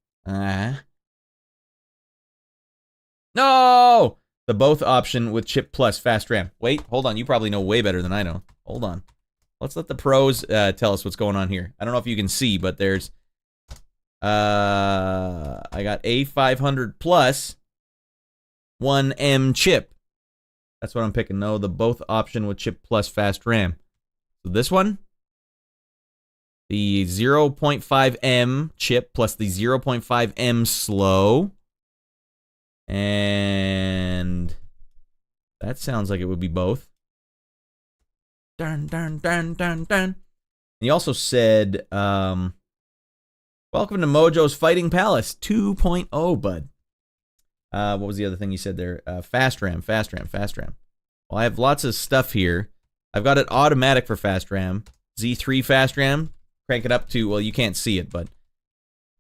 No! The both option with chip plus fast RAM. Wait, hold on. You probably know way better than I know. Hold on. Let's let the pros tell us what's going on here. I don't know if you can see, but there's... I got A500 plus 1M chip. That's what I'm picking. No, the both option with chip plus fast RAM. So this one, the 0.5M chip plus the 0.5M slow. And that sounds like it would be both. Dun, dun, dun, dun, dun. He also said, welcome to Mojo's Fighting Palace 2.0, bud. What was the other thing you said there? Fast RAM, fast RAM, fast RAM. Well, I have lots of stuff here. I've got it automatic for fast RAM. Z3 fast RAM. Crank it up to, well, you can't see it, but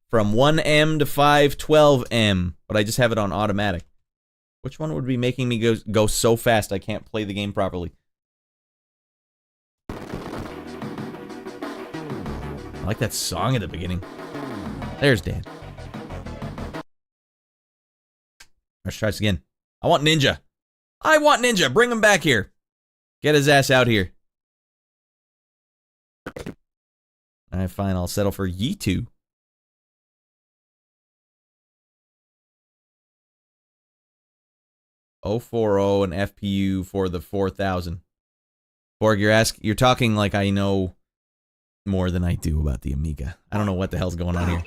from 1M to 512M. But I just have it on automatic. Which one would be making me go so fast I can't play the game properly? I like that song at the beginning. There's Dan. Let's try this again. I want Ninja. I want Ninja. Bring him back here. Get his ass out here. Alright, fine. I'll settle for Ye2. .040 and FPU for the 4000. Borg, you're talking like I know more than I do about the Amiga. I don't know what the hell's going on here.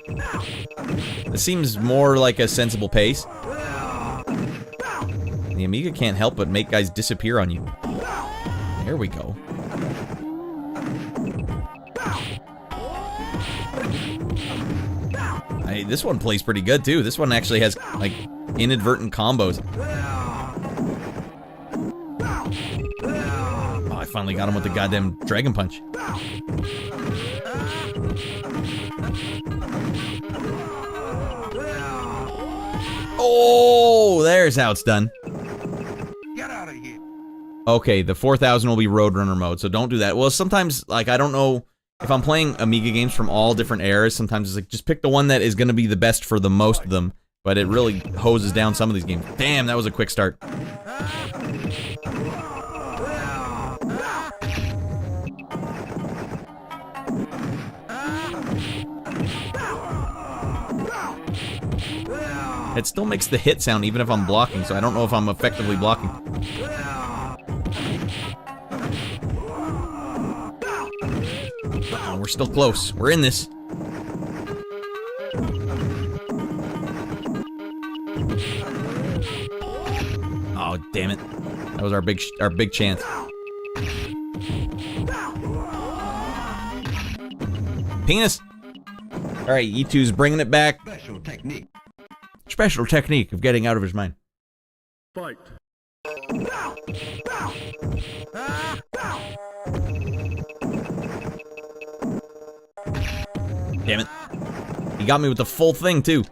This seems more like a sensible pace. The Amiga can't help but make guys disappear on you. There we go. This one plays pretty good too. This one actually has like inadvertent combos. Oh, I finally got him with the goddamn Dragon Punch. Oh, there's how it's done. Get out of here. Okay, the 4000 will be Roadrunner mode, so don't do that. Well, sometimes, like, I don't know if I'm playing Amiga games from all different eras. Sometimes it's like, just pick the one that is going to be the best for the most of them, but it really hoses down some of these games. Damn, that was a quick start. It still makes the hit sound even if I'm blocking, so I don't know if I'm effectively blocking. Oh, we're still close. We're in this. Oh, damn it. That was our big chance. Penis! Alright, E2's bringing it back. Special technique. Special technique of getting out of his mind. Fight. Damn it. He got me with the full thing, too.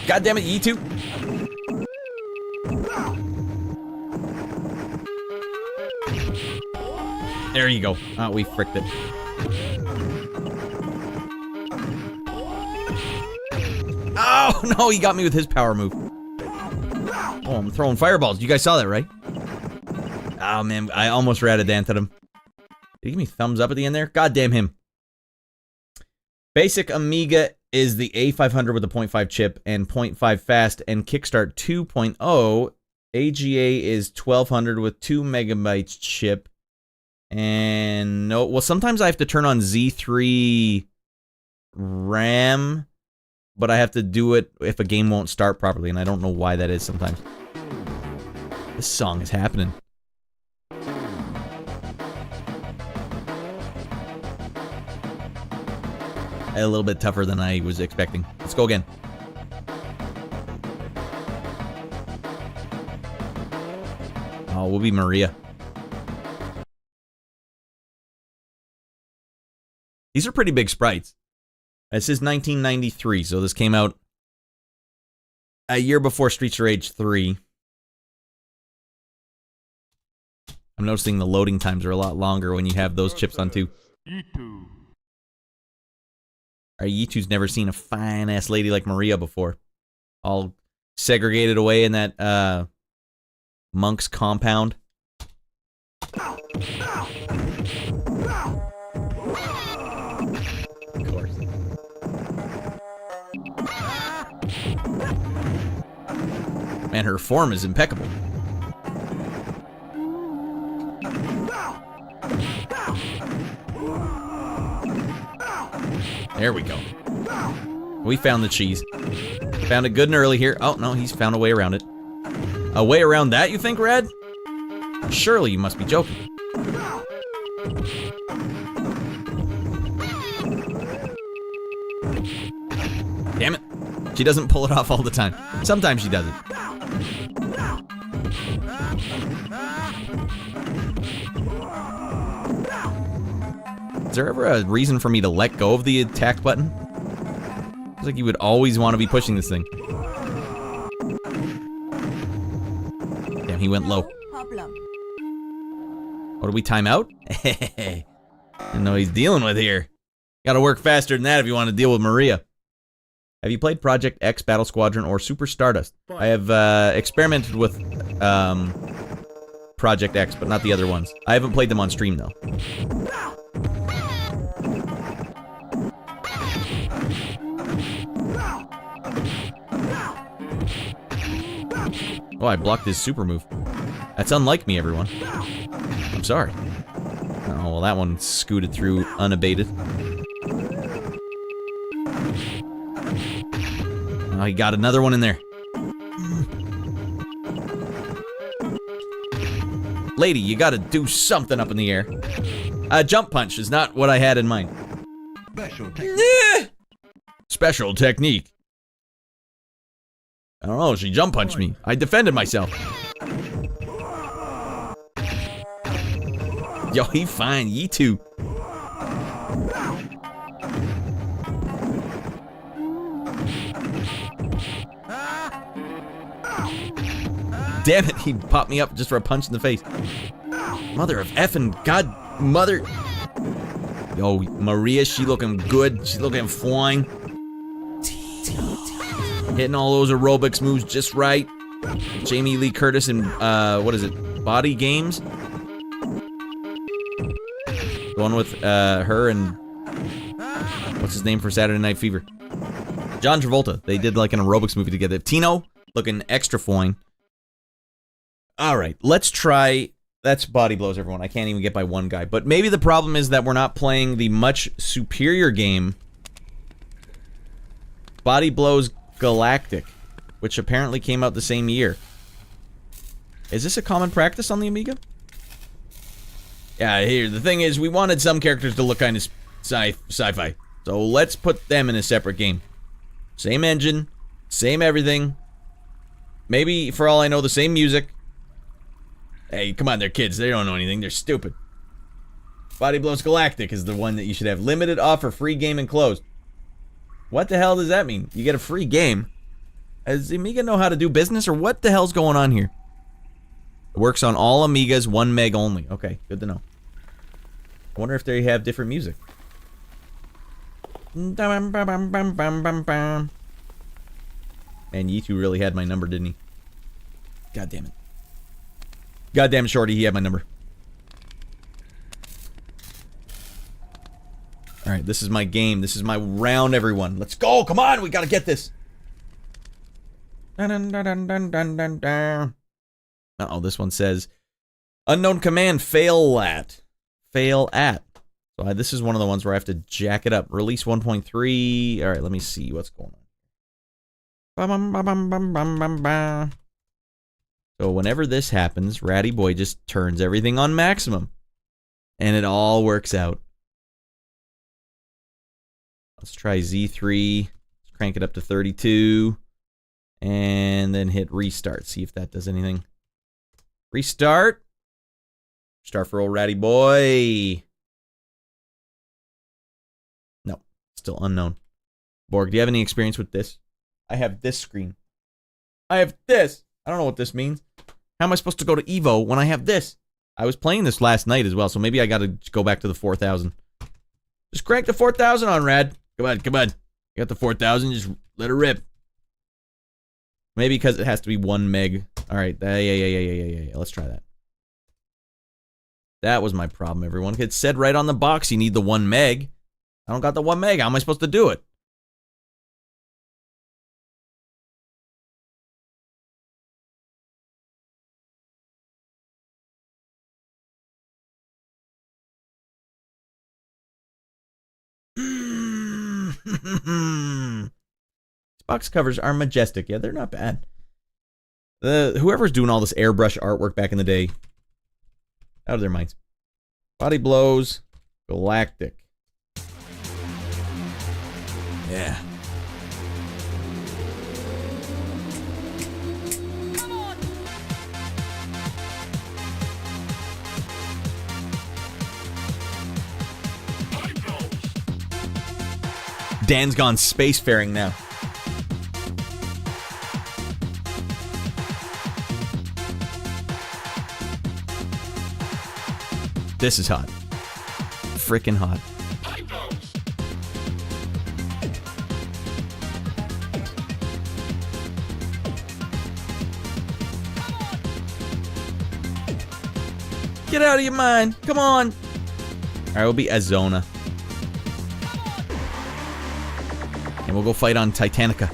God damn it, E2. There you go. Oh, we fricked it. Oh, no, he got me with his power move. Oh, I'm throwing fireballs. You guys saw that, right? Oh, man, I almost Radd-ed him. Did he give me thumbs up at the end there? God damn him. Basic Amiga is the A500 with a 0.5 chip and 0.5 fast, and Kickstart 2.0. AGA is 1200 with 2 megabytes chip. And no, well, sometimes I have to turn on Z3 RAM, but I have to do it if a game won't start properly, and I don't know why that is sometimes. This song is happening. A little bit tougher than I was expecting. Let's go again. Oh, we'll be Maria. These are pretty big sprites. This is 1993, so this came out a year before Streets of Rage 3. I'm noticing the loading times are a lot longer when you have those chips on too. E2. Our Ye2's never seen a fine-ass lady like Maria before. All segregated away in that monk's compound. Of course. Man, her form is impeccable. There we go. We found the cheese. Found it good and early here. Oh, no, he's found a way around it. A way around that, you think, Radd? Surely you must be joking. Damn it. She doesn't pull it off all the time. Sometimes she doesn't. Is there ever a reason for me to let go of the attack button? It's like you would always want to be pushing this thing. Damn, he went low. What, do we time out? Didn't know what he's dealing with here. Gotta work faster than that if you want to deal with Maria. Have you played Project X, Battle Squadron, or Super Stardust? I have experimented with Project X, but not the other ones. I haven't played them on stream, though. Oh, I blocked his super move. That's unlike me, everyone. I'm sorry. Oh, well, that one scooted through unabated. Oh, he got another one in there. Lady, you gotta do something up in the air. Jump punch is not what I had in mind. Special technique. I don't know, she jump punched me. I defended myself. Yo, he fine, ye too. Damn it, he popped me up just for a punch in the face. Mother of effing God, mother. Yo, Maria, she looking good. She looking fine. Hitting all those aerobics moves just right. Jamie Lee Curtis in, what is it? Body Games? The one with, her and... what's his name for Saturday Night Fever? John Travolta. They did like an aerobics movie together. Tino, looking extra fine. Alright, let's try... That's body blows, everyone. I can't even get by one guy. But maybe the problem is that we're not playing the much superior game, Body Blows Galactic, which apparently came out the same year. Is this a common practice on the Amiga? Yeah, here, the thing is, we wanted some characters to look kind of sci-fi. So let's put them in a separate game. Same engine, same everything. Maybe, for all I know, the same music. Hey, come on, they're kids. They don't know anything. They're stupid. Body Blows Galactic is the one that you should have. Limited offer, free game enclosed. What the hell does that mean? You get a free game? Does Amiga know how to do business, or what the hell's going on here? It works on all Amigas, 1 meg only. Okay, good to know. I wonder if they have different music. Man, Yitu really had my number, didn't he? God damn it. Goddamn shorty, he had my number. Alright, this is my game. This is my round, everyone. Let's go! Come on! We gotta get this! Uh-oh, this one says... Unknown command, fail at. Fail at. So this is one of the ones where I have to jack it up. Release 1.3. Alright, let me see what's going on. So whenever this happens, Ratty Boy just turns everything on maximum. And it all works out. Let's try Z3. Let's crank it up to 32. And then hit restart. See if that does anything. Restart. Start for old Ratty Boy. No. Still unknown. Borg, do you have any experience with this? I have this screen. I have this. I don't know what this means. How am I supposed to go to Evo when I have this? I was playing this last night as well, so maybe I gotta go back to the 4000. Just crank the 4000 on, Radd. Come on, come on. You got the 4000, just let it rip. Maybe because it has to be 1 meg. All right. Yeah. Let's try that. That was my problem, everyone. It said right on the box you need the 1 meg. I don't got the 1 meg. How am I supposed to do it? These box covers are majestic. Yeah, they're not bad. Whoever's doing all this airbrush artwork back in the day, out of their minds. Body Blows, Galactic. Yeah. Dan's gone spacefaring now. This is hot. Frickin' hot. Get out of your mind. Come on. All right, we'll be Azona. And we'll go fight on Titanica.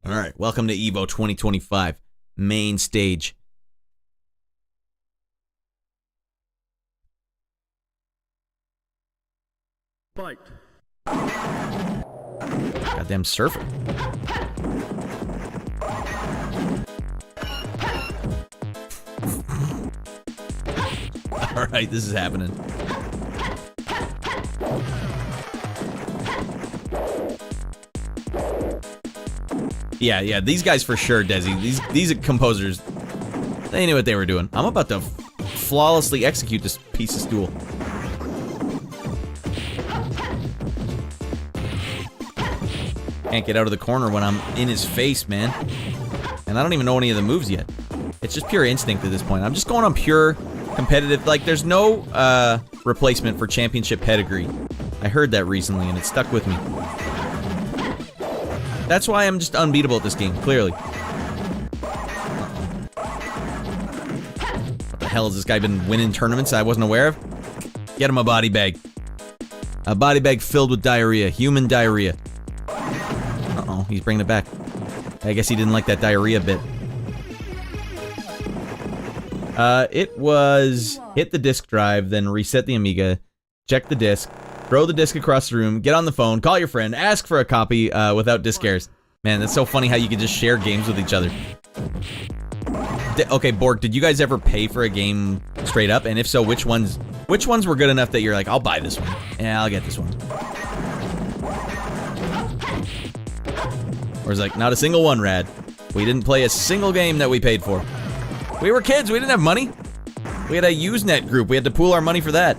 All right, welcome to EVO 2025. Main stage. Fight. Goddamn surfer. All right, this is happening. Yeah, these guys for sure, Desi. These composers, they knew what they were doing. I'm about to flawlessly execute this piece of stool. Can't get out of the corner when I'm in his face, man. And I don't even know any of the moves yet. It's just pure instinct at this point. I'm just going on pure competitive. Like, there's no replacement for championship pedigree. I heard that recently, and it stuck with me. That's why I'm just unbeatable at this game, clearly. What the hell has this guy been winning tournaments I wasn't aware of? Get him a body bag. A body bag filled with diarrhea. Human diarrhea. Uh-oh, he's bringing it back. I guess he didn't like that diarrhea bit. It was hit the disk drive, then reset the Amiga, check the disk, throw the disc across the room, get on the phone, call your friend, ask for a copy without disc errors. Man, that's so funny how you can just share games with each other. Okay, Borg, did you guys ever pay for a game straight up? And if so, which ones were good enough that you're like, I'll buy this one. Yeah, I'll get this one. Or it's like, not a single one, Radd. We didn't play a single game that we paid for. We were kids, we didn't have money. We had a Usenet group, we had to pool our money for that.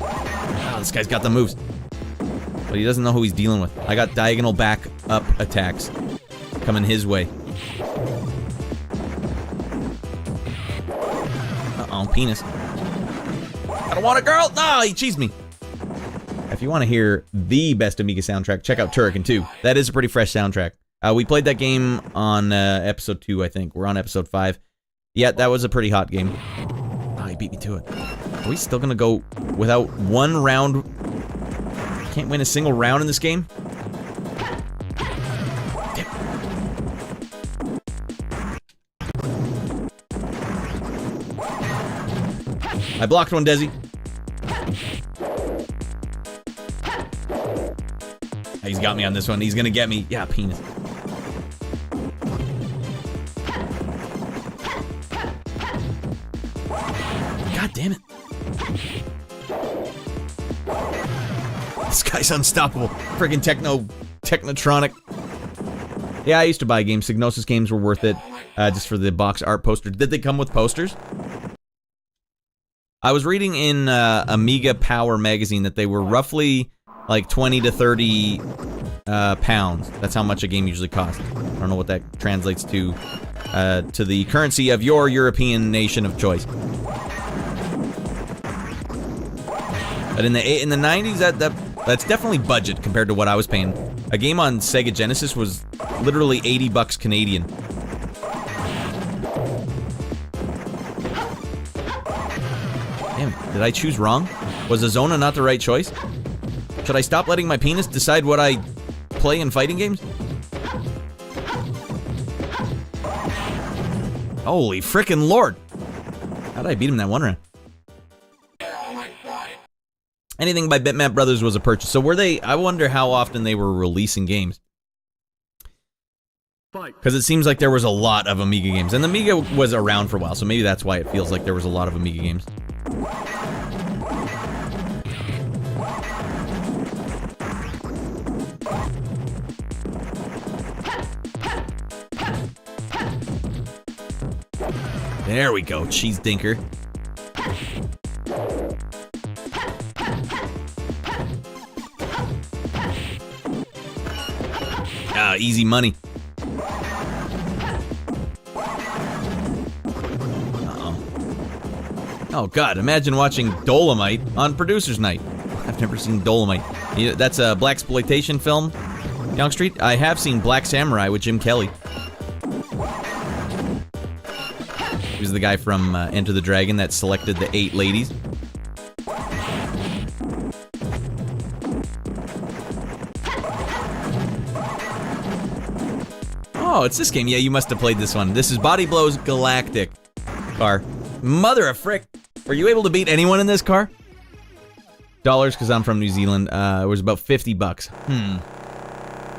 Oh, this guy's got the moves. But he doesn't know who he's dealing with. I got diagonal back up attacks coming his way. Uh-oh, penis. I don't want a girl! No, he cheesed me. If you want to hear the best Amiga soundtrack, check out Turrican 2. That is a pretty fresh soundtrack. We played that game on episode 2, I think. We're on episode 5. Yeah, that was a pretty hot game. Oh, he beat me to it. Are we still gonna go without one round? Can't win a single round in this game? Damn. I blocked one, Desi. He's got me on this one. He's gonna get me. Yeah, penis. God damn it. This guy's unstoppable. Friggin' Technotronic. Yeah, I used to buy games. Psygnosis games were worth it. Just for the box art posters. Did they come with posters? I was reading in Amiga Power magazine that they were roughly like 20 to 30 pounds. That's how much a game usually costs. I don't know what that translates to the currency of your European nation of choice. But in the 90s, that's definitely budget compared to what I was paying. A game on Sega Genesis was literally $80 Canadian. Damn, did I choose wrong? Was Azona not the right choice? Should I stop letting my penis decide what I play in fighting games? Holy frickin' lord! How did I beat him that one round? Anything by Bitmap Brothers was a purchase. So were they... I wonder how often they were releasing games. Because it seems like there was a lot of Amiga games. And the Amiga was around for a while, so maybe that's why it feels like there was a lot of Amiga games. There we go, cheese dinker. Ah, easy money. Oh god, imagine watching Dolomite on Producer's Night. I've never seen Dolomite. That's a blaxploitation film, Young Street. I have seen Black Samurai with Jim Kelly. He was the guy from Enter the Dragon that selected the 8 ladies. Oh, it's this game. Yeah, you must have played this one. This is Body Blow's Galactic car. Mother of frick. Were you able to beat anyone in this car? Dollars, because I'm from New Zealand. It was about $50.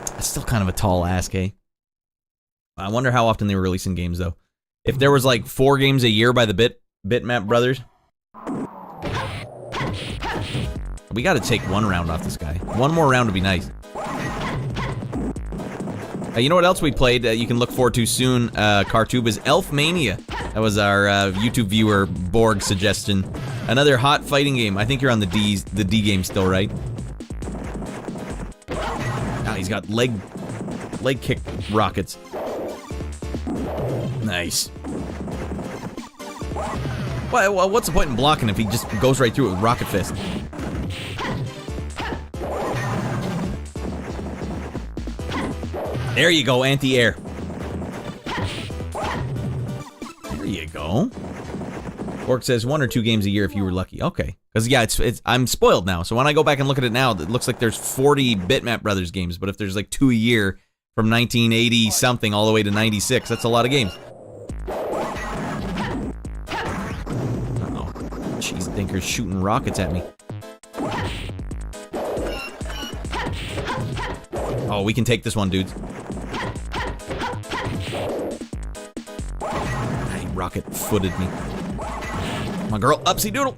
That's still kind of a tall ask, eh? I wonder how often they were releasing games, though. If there was like 4 games a year by the Bitmap Brothers. We gotta take one round off this guy. One more round would be nice. You know what else we played you can look forward to soon, Cartube, is Elfmania. That was our YouTube viewer Borg suggestion. Another hot fighting game. I think you're on the D game still, right? Ah, he's got leg kick rockets. Nice. Well, what's the point in blocking if he just goes right through it with Rocket Fist? There you go, anti-air. There you go. Orc says 1 or 2 games a year if you were lucky. Okay. Because, yeah, I'm spoiled now. So when I go back and look at it now, it looks like there's 40 Bitmap Brothers games. But if there's like 2 a year from 1980-something all the way to 96, that's a lot of games. Uh-oh. Cheese dinker's shooting rockets at me. Oh, we can take this one, dudes. He rocket-footed me. Come on, girl. Upsy doodle.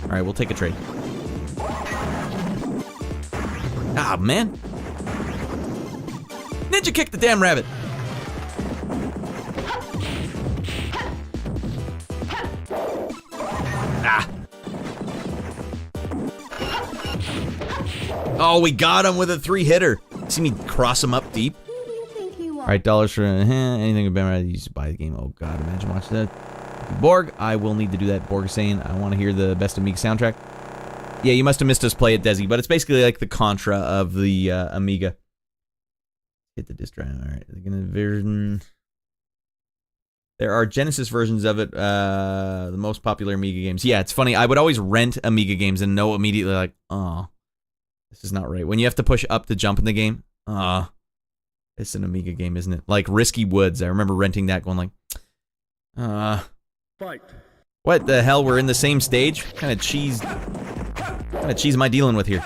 Alright, we'll take a trade. Ah, man. Ninja kick the damn rabbit. Ah. Oh, we got him with a 3-hitter. See me cross him up deep? Alright, dollars for anything would be rather used to buy the game. Oh god, imagine watching that. Borg, I will need to do that. Borg is saying, I want to hear the best Amiga soundtrack. Yeah, you must have missed us play it, Desi, but it's basically like the Contra of the Amiga. Hit the disc drive. Alright, version. There are Genesis versions of it, the most popular Amiga games. Yeah, it's funny. I would always rent Amiga games and know immediately, like, oh, this is not right. When you have to push up to jump in the game, it's an Amiga game, isn't it? Like Risky Woods. I remember renting that going like, Fight. What the hell? We're in the same stage? What kind of cheese am I dealing with here?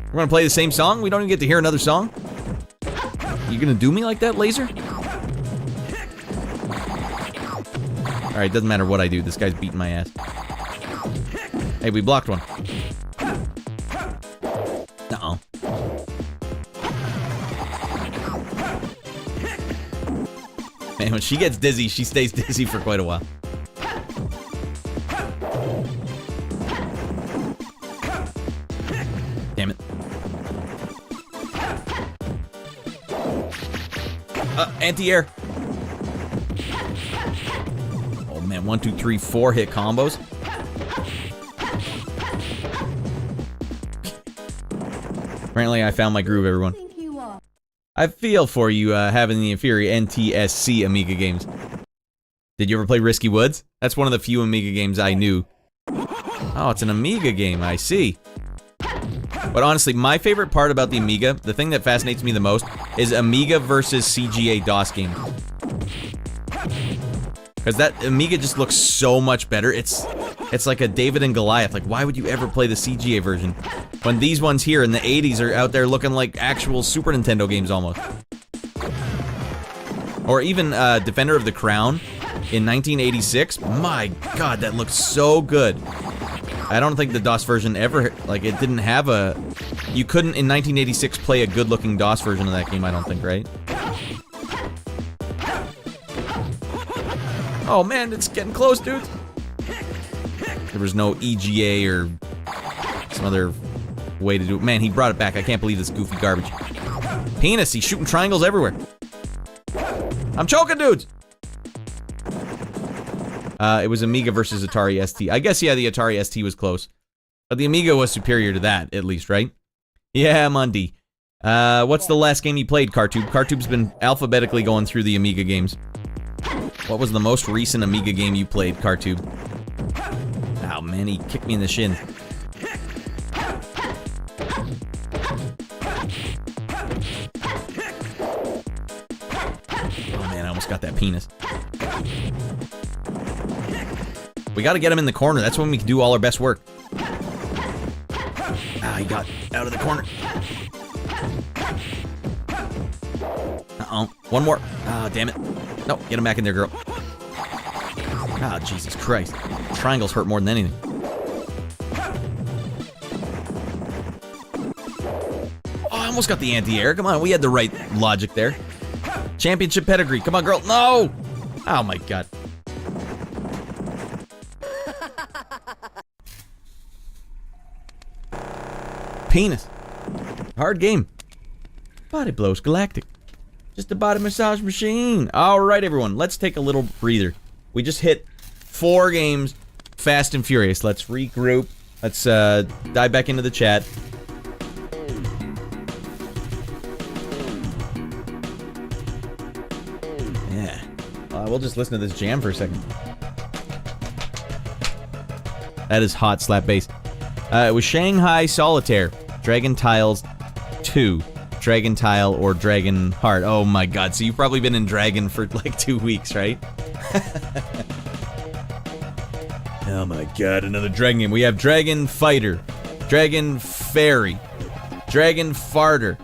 We're gonna play the same song? We don't even get to hear another song? You gonna do me like that, laser? Alright, doesn't matter what I do. This guy's beating my ass. Hey, we blocked one. Uh-oh. Man, when she gets dizzy, she stays dizzy for quite a while. Damn it. Anti-air. man, 1, 2, 3, 4 hit combos. Apparently, I found my groove, everyone. I feel for you having the inferior NTSC Amiga games. Did you ever play Risky Woods? That's one of the few Amiga games I knew. Oh, it's an Amiga game, I see. But honestly, my favorite part about the Amiga, the thing that fascinates me the most, is Amiga versus CGA DOS games. Because that Amiga just looks so much better. It's like a David and Goliath. Like, why would you ever play the CGA version? When these ones here in the 80s are out there looking like actual Super Nintendo games almost. Or even Defender of the Crown in 1986. My god, that looks so good. I don't think the DOS version ever, like, it didn't have a... You couldn't, in 1986, play a good-looking DOS version of that game, I don't think, right? Oh, man, it's getting close, dude. There was no EGA or some other way to do it. Man, he brought it back. I can't believe this goofy garbage. Penis, he's shooting triangles everywhere. I'm choking, dudes! It was Amiga versus Atari ST. I guess, yeah, the Atari ST was close. But the Amiga was superior to that, at least, right? Yeah, I'm on D. What's the last game you played, Cartube? Cartube's been alphabetically going through the Amiga games. What was the most recent Amiga game you played, Cartube? Oh, man, he kicked me in the shin. Oh, man, I almost got that penis. We gotta get him in the corner. That's when we can do all our best work. Ah, he got out of the corner. Uh-oh. One more. Ah, damn it. No, get him back in there, girl. Ah, Jesus Christ. Triangles hurt more than anything. Oh, I almost got the anti-air. Come on, we had the right logic there. Championship pedigree. Come on, girl. No! Oh, my God. Penis. Hard game. Body blows Galactic. Just a body massage machine. Alright, everyone. Let's take a little breather. We just hit 4 games fast and furious. Let's regroup. Let's dive back into the chat. Yeah. We'll just listen to this jam for a second. That is hot slap bass. It was Shanghai Solitaire, Dragon Tiles 2, Dragon Tile or Dragon Heart. Oh my god, so you've probably been in Dragon for like 2 weeks, right? Oh my god, another Dragon game. We have Dragon Fighter, Dragon Fairy, Dragon Farter,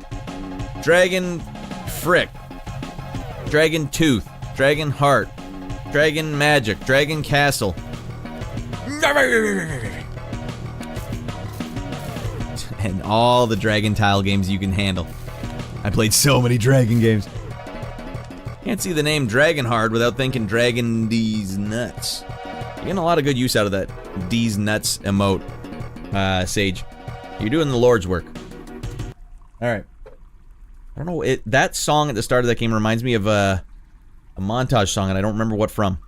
Dragon Frick, Dragon Tooth, Dragon Heart, Dragon Magic, Dragon Castle. And all the Dragon Tile games you can handle. I played so many Dragon games. Can't see the name Dragonheart without thinking Dragon D's nuts. You're getting a lot of good use out of that D's nuts emote, Sage. You're doing the Lord's work. Alright. I don't know, that song at the start of that game reminds me of a montage song, and I don't remember what from.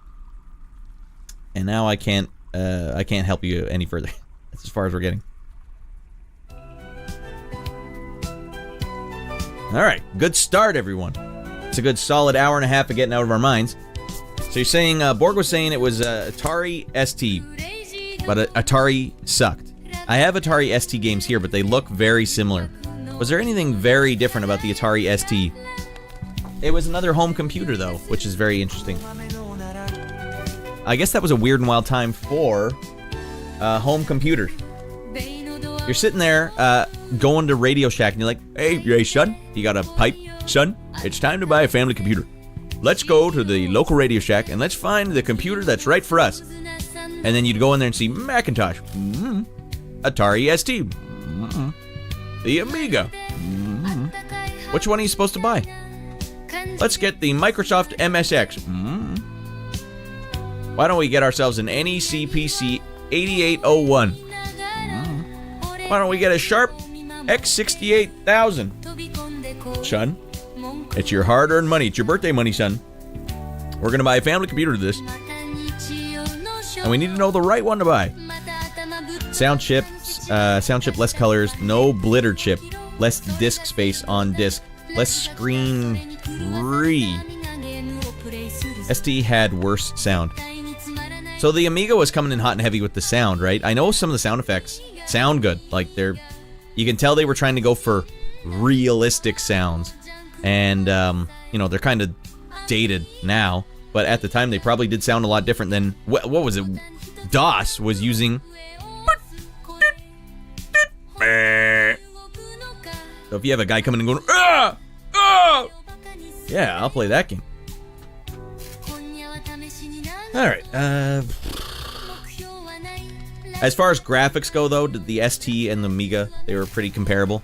And now I can't help you any further. That's as far as we're getting. Alright, good start, everyone. It's a good solid hour and a half of getting out of our minds. So you're saying, Borg was saying it was Atari ST, but Atari sucked. I have Atari ST games here, but they look very similar. Was there anything very different about the Atari ST? It was another home computer, though, which is very interesting. I guess that was a weird and wild time for home computers. You're sitting there, going to Radio Shack, and you're like, hey, son, you got a pipe, son? It's time to buy a family computer. Let's go to the local Radio Shack, and let's find the computer that's right for us. And then you'd go in there and see Macintosh, Atari ST, the Amiga. Which one are you supposed to buy? Let's get the Microsoft MSX. Why don't we get ourselves an NEC PC 8801? Why don't we get a Sharp X68000? Son, it's your hard-earned money. It's your birthday money, son. We're gonna buy a family computer to this. And we need to know the right one to buy. Sound chips, sound chip, less colors, no blitter chip, less disk space on disk, less screen free. ST had worse sound. So the Amiga was coming in hot and heavy with the sound, right? I know some of the sound effects sound good. Like you can tell they were trying to go for realistic sounds. And, you know, they're kind of dated now. But at the time, they probably did sound a lot different than, what was it? DOS was using... So if you have a guy coming and going, ah! Ah! Yeah, I'll play that game. Alright, as far as graphics go, though, the ST and the Amiga, they were pretty comparable.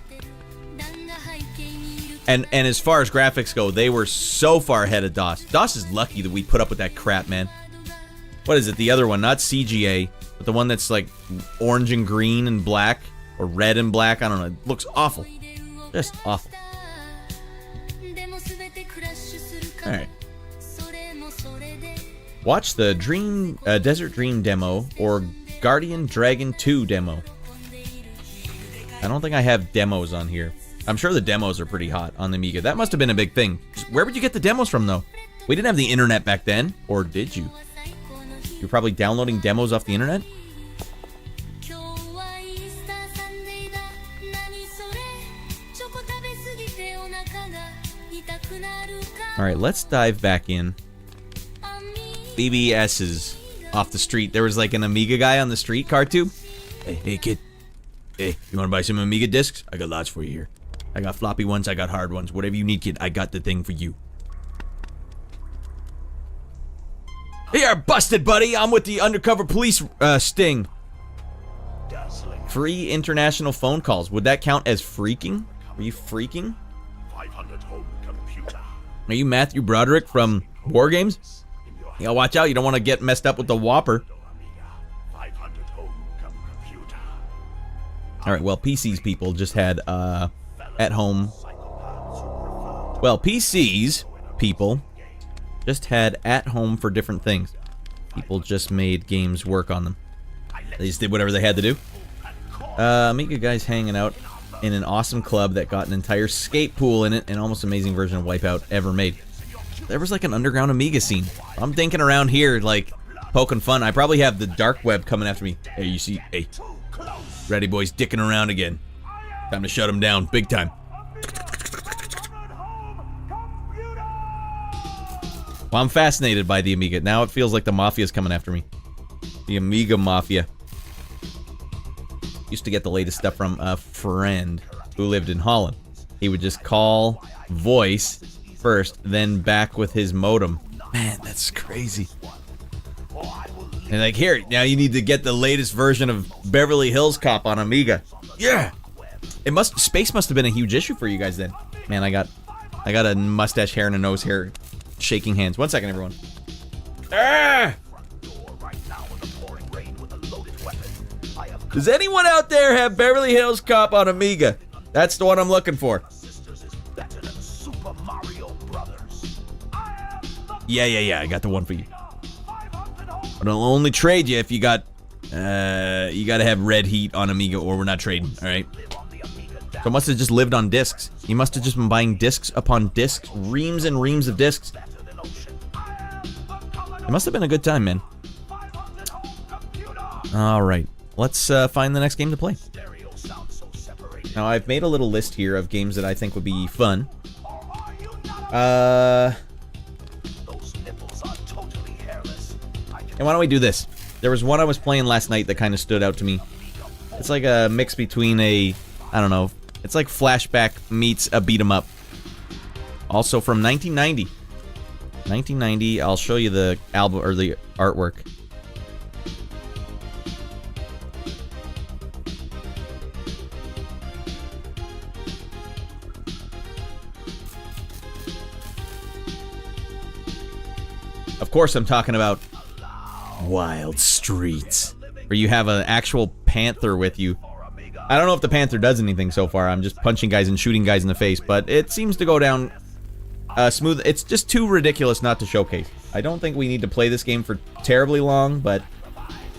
And as far as graphics go, they were so far ahead of DOS. DOS is lucky that we put up with that crap, man. What is it? The other one, not CGA, but the one that's like orange and green and black, or red and black. I don't know. It looks awful. Just awful. Alright. Watch the Desert Dream demo or Guardian Dragon 2 demo. I don't think I have demos on here. I'm sure the demos are pretty hot on the Amiga. That must have been a big thing. Where would you get the demos from, though? We didn't have the internet back then. Or did you? You're probably downloading demos off the internet? Alright, let's dive back in. BBS's off the street. There was like an Amiga guy on the street, Cartube. Hey kid. Hey, you want to buy some Amiga discs? I got lots for you here. I got floppy ones, I got hard ones. Whatever you need, kid, I got the thing for you. You're busted, buddy. I'm with the undercover police sting. Free international phone calls. Would that count as freaking? Are you freaking? 500 home computer. Are you Matthew Broderick from War Games? Yeah, watch out. You don't want to get messed up with the Whopper. 500 home computer. Alright, well, PC's people just had, at home. Well, PC's people just had at home for different things. People just made games work on them. They just did whatever they had to do. Amiga guys hanging out in an awesome club that got an entire skate pool in it, an almost amazing version of Wipeout ever made. There was like an underground Amiga scene. I'm thinking around here, like, poking fun. I probably have the dark web coming after me. Hey, you see, hey, Ready Boy's dicking around again. Time to shut him down, big time. Well, I'm fascinated by the Amiga. Now it feels like the Mafia's coming after me. The Amiga Mafia. Used to get the latest stuff from a friend who lived in Holland. He would just call voice first, then back with his modem. Man, that's crazy. And like, here, now you need to get the latest version of Beverly Hills Cop on Amiga. Yeah. Space must have been a huge issue for you guys then. Man, I got a mustache hair and a nose hair. Shaking hands. 1 second, everyone. Ah! Does anyone out there have Beverly Hills Cop on Amiga? That's the one I'm looking for. Yeah, I got the one for you. But I'll only trade you if you got, you gotta have red heat on Amiga or we're not trading, alright? So it must have just lived on discs. You must have just been buying discs upon discs, reams and reams of discs. It must have been a good time, man. Alright, let's find the next game to play. Now, I've made a little list here of games that I think would be fun. And why don't we do this? There was one I was playing last night that kind of stood out to me. It's like a mix between a, I don't know, it's like Flashback meets a beat 'em up. Also from 1990. 1990, I'll show you the album or the artwork. Of course, I'm talking about Wild Streets, where you have an actual panther with you. I don't know if the panther does anything so far. I'm just punching guys and shooting guys in the face, but it seems to go down smooth. It's just too ridiculous not to showcase. I don't think we need to play this game for terribly long, but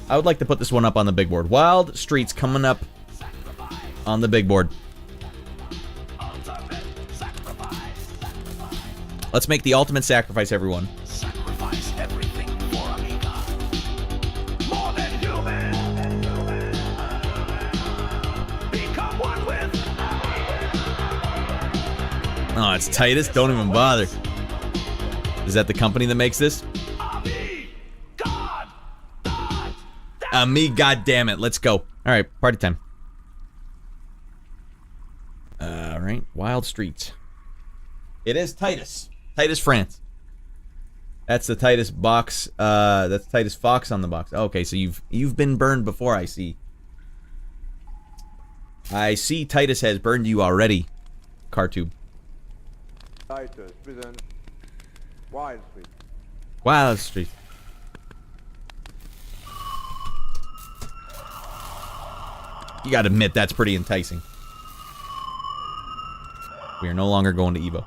I would like to put this one up on the big board. Wild Streets coming up on the big board. Let's make the ultimate sacrifice, everyone. Sacrifice everything for Amiga. More than human. Become one with. Oh, it's Titus. Don't even bother. Is that the company that makes this? Amiga, damn it. Let's go. All right, party time. All right, Wild Streets. It is Titus. Titus France. That's the Titus box. That's Titus Fox on the box. Okay, so you've been burned before, I see. I see Titus has burned you already, Cartube. Titus, present. Wild Street. Wild Street. You gotta admit, that's pretty enticing. We are no longer going to Evo.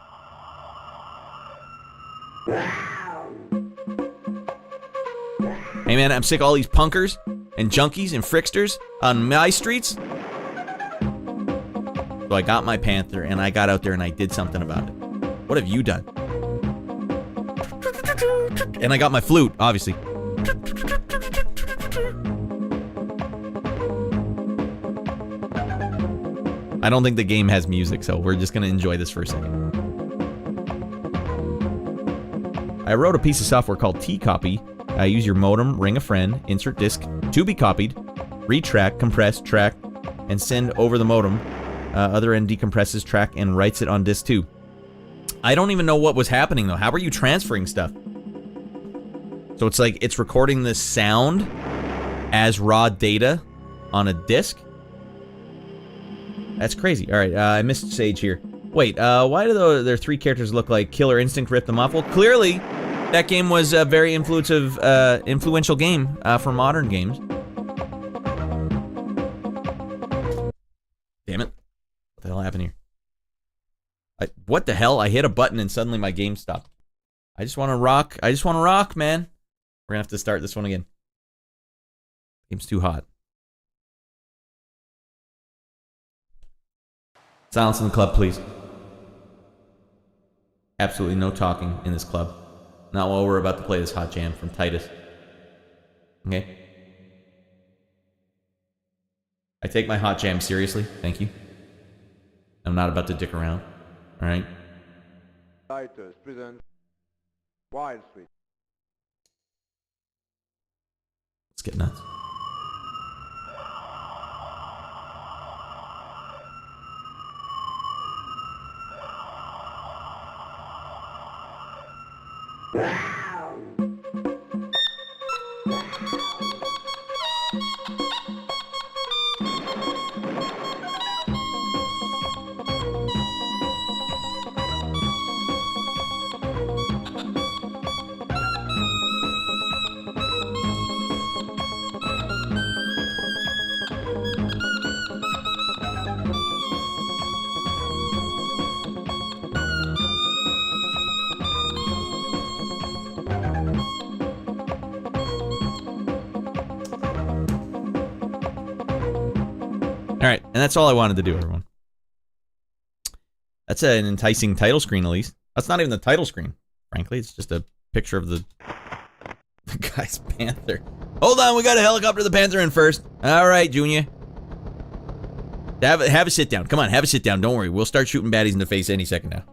Hey man, I'm sick of all these punkers and junkies and fricksters on my streets. So I got my Panther and I got out there and I did something about it. What have you done? And I got my flute, obviously. I don't think the game has music, so we're just gonna enjoy this for a second. I wrote a piece of software called T-Copy. I use your modem, ring a friend, insert disk, to be copied, retrack, compress, track, and send over the modem. Other end decompresses, track, and writes it on disk 2. I don't even know what was happening, though. How are you transferring stuff? So it's like it's recording the sound as raw data on a disk? That's crazy. All right, I missed Sage here. Wait, why do their 3 characters look like Killer Instinct ripped them off? Well, clearly, that game was a very influential game for modern games. Damn it. What the hell happened here? What the hell? I hit a button and suddenly my game stopped. I just want to rock. I just want to rock, man. We're going to have to start this one again. Game's too hot. Silence in the club, please. Absolutely no talking in this club. Not while we're about to play this hot jam from Titus. Okay? I take my hot jam seriously. Thank you. I'm not about to dick around. Alright? Titus, present. Wild Street. Let's get nuts. Alright, and that's all I wanted to do, everyone. That's an enticing title screen, at least. That's not even the title screen, frankly. It's just a picture of the guy's Panther. Hold on, we got a helicopter the Panther in first. Alright, Junior. Have a sit down. Come on, have a sit down. Don't worry. We'll start shooting baddies in the face any second now.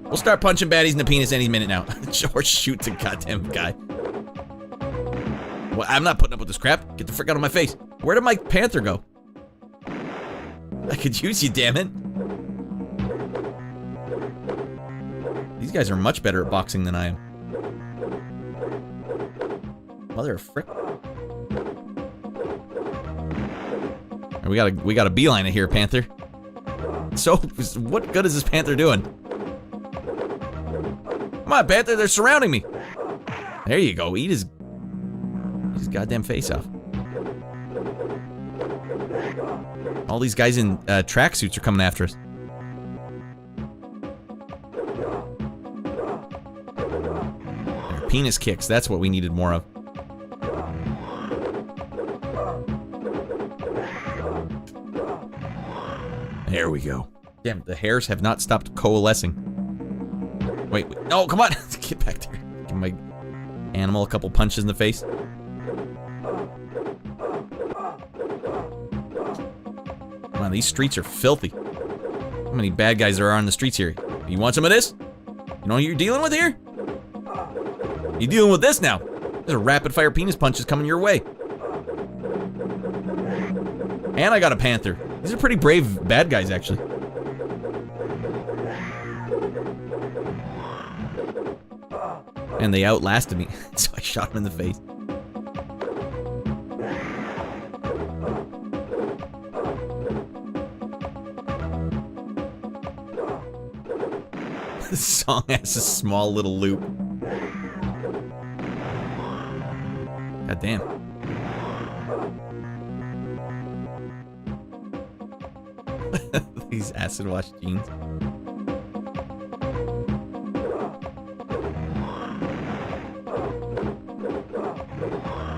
We'll start punching baddies in the penis any minute now. George shoots a goddamn guy. Well, I'm not putting up with this crap. Get the frick out of my face. Where did my Panther go? I could use you, damn it. These guys are much better at boxing than I am. Mother of frick. We got a beeline it here, Panther. So, what good is this Panther doing? Come on, Panther, they're surrounding me. There you go. Eat his goddamn face off. All these guys in tracksuits are coming after us. Penis kicks, that's what we needed more of. There we go. Damn, the hairs have not stopped coalescing. Wait. No, come on. Get back there. Give my animal a couple punches in the face. Wow, these streets are filthy. How many bad guys there are on the streets here? You want some of this? You know what you're dealing with here? You're dealing with this now. There's a rapid fire penis punches coming your way. And I got a panther. These are pretty brave bad guys, actually. And they outlasted me, so I shot him in the face. This song has a small little loop. God damn. These acid wash jeans.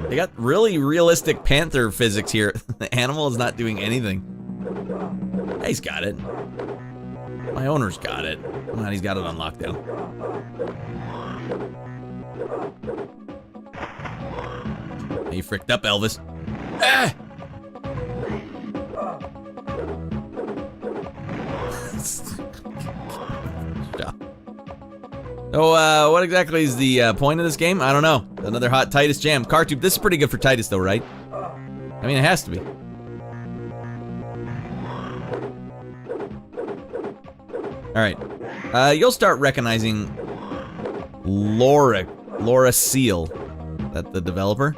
They got really realistic panther physics here. The animal is not doing anything. Hey, he's got it. My owner's got it. Come on, he's got it on lockdown. Hey, you fricked up, Elvis. Ah! So, what exactly is the point of this game? I don't know. Another hot Titus jam. Cartube, this is pretty good for Titus though, right? I mean, it has to be. Alright. You'll start recognizing Laura Seal. That the developer?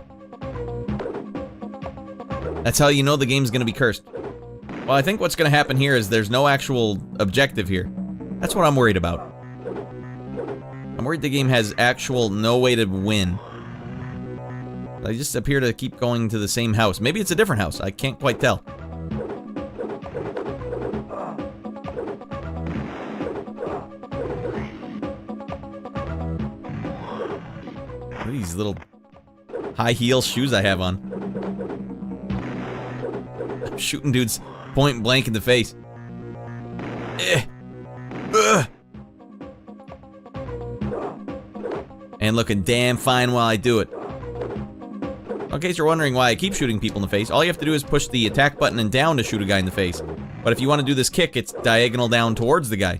That's how you know the game's gonna be cursed. Well, I think what's gonna happen here is there's no actual objective here. That's what I'm worried about. I'm worried the game has actual no way to win. I just appear to keep going to the same house. Maybe it's a different house. I can't quite tell. What are these little high heel shoes I have on? I'm shooting dudes point blank in the face. Ugh. And looking damn fine while I do it. In case you're wondering why I keep shooting people in the face, all you have to do is push the attack button and down to shoot a guy in the face. But if you want to do this kick, it's diagonal down towards the guy.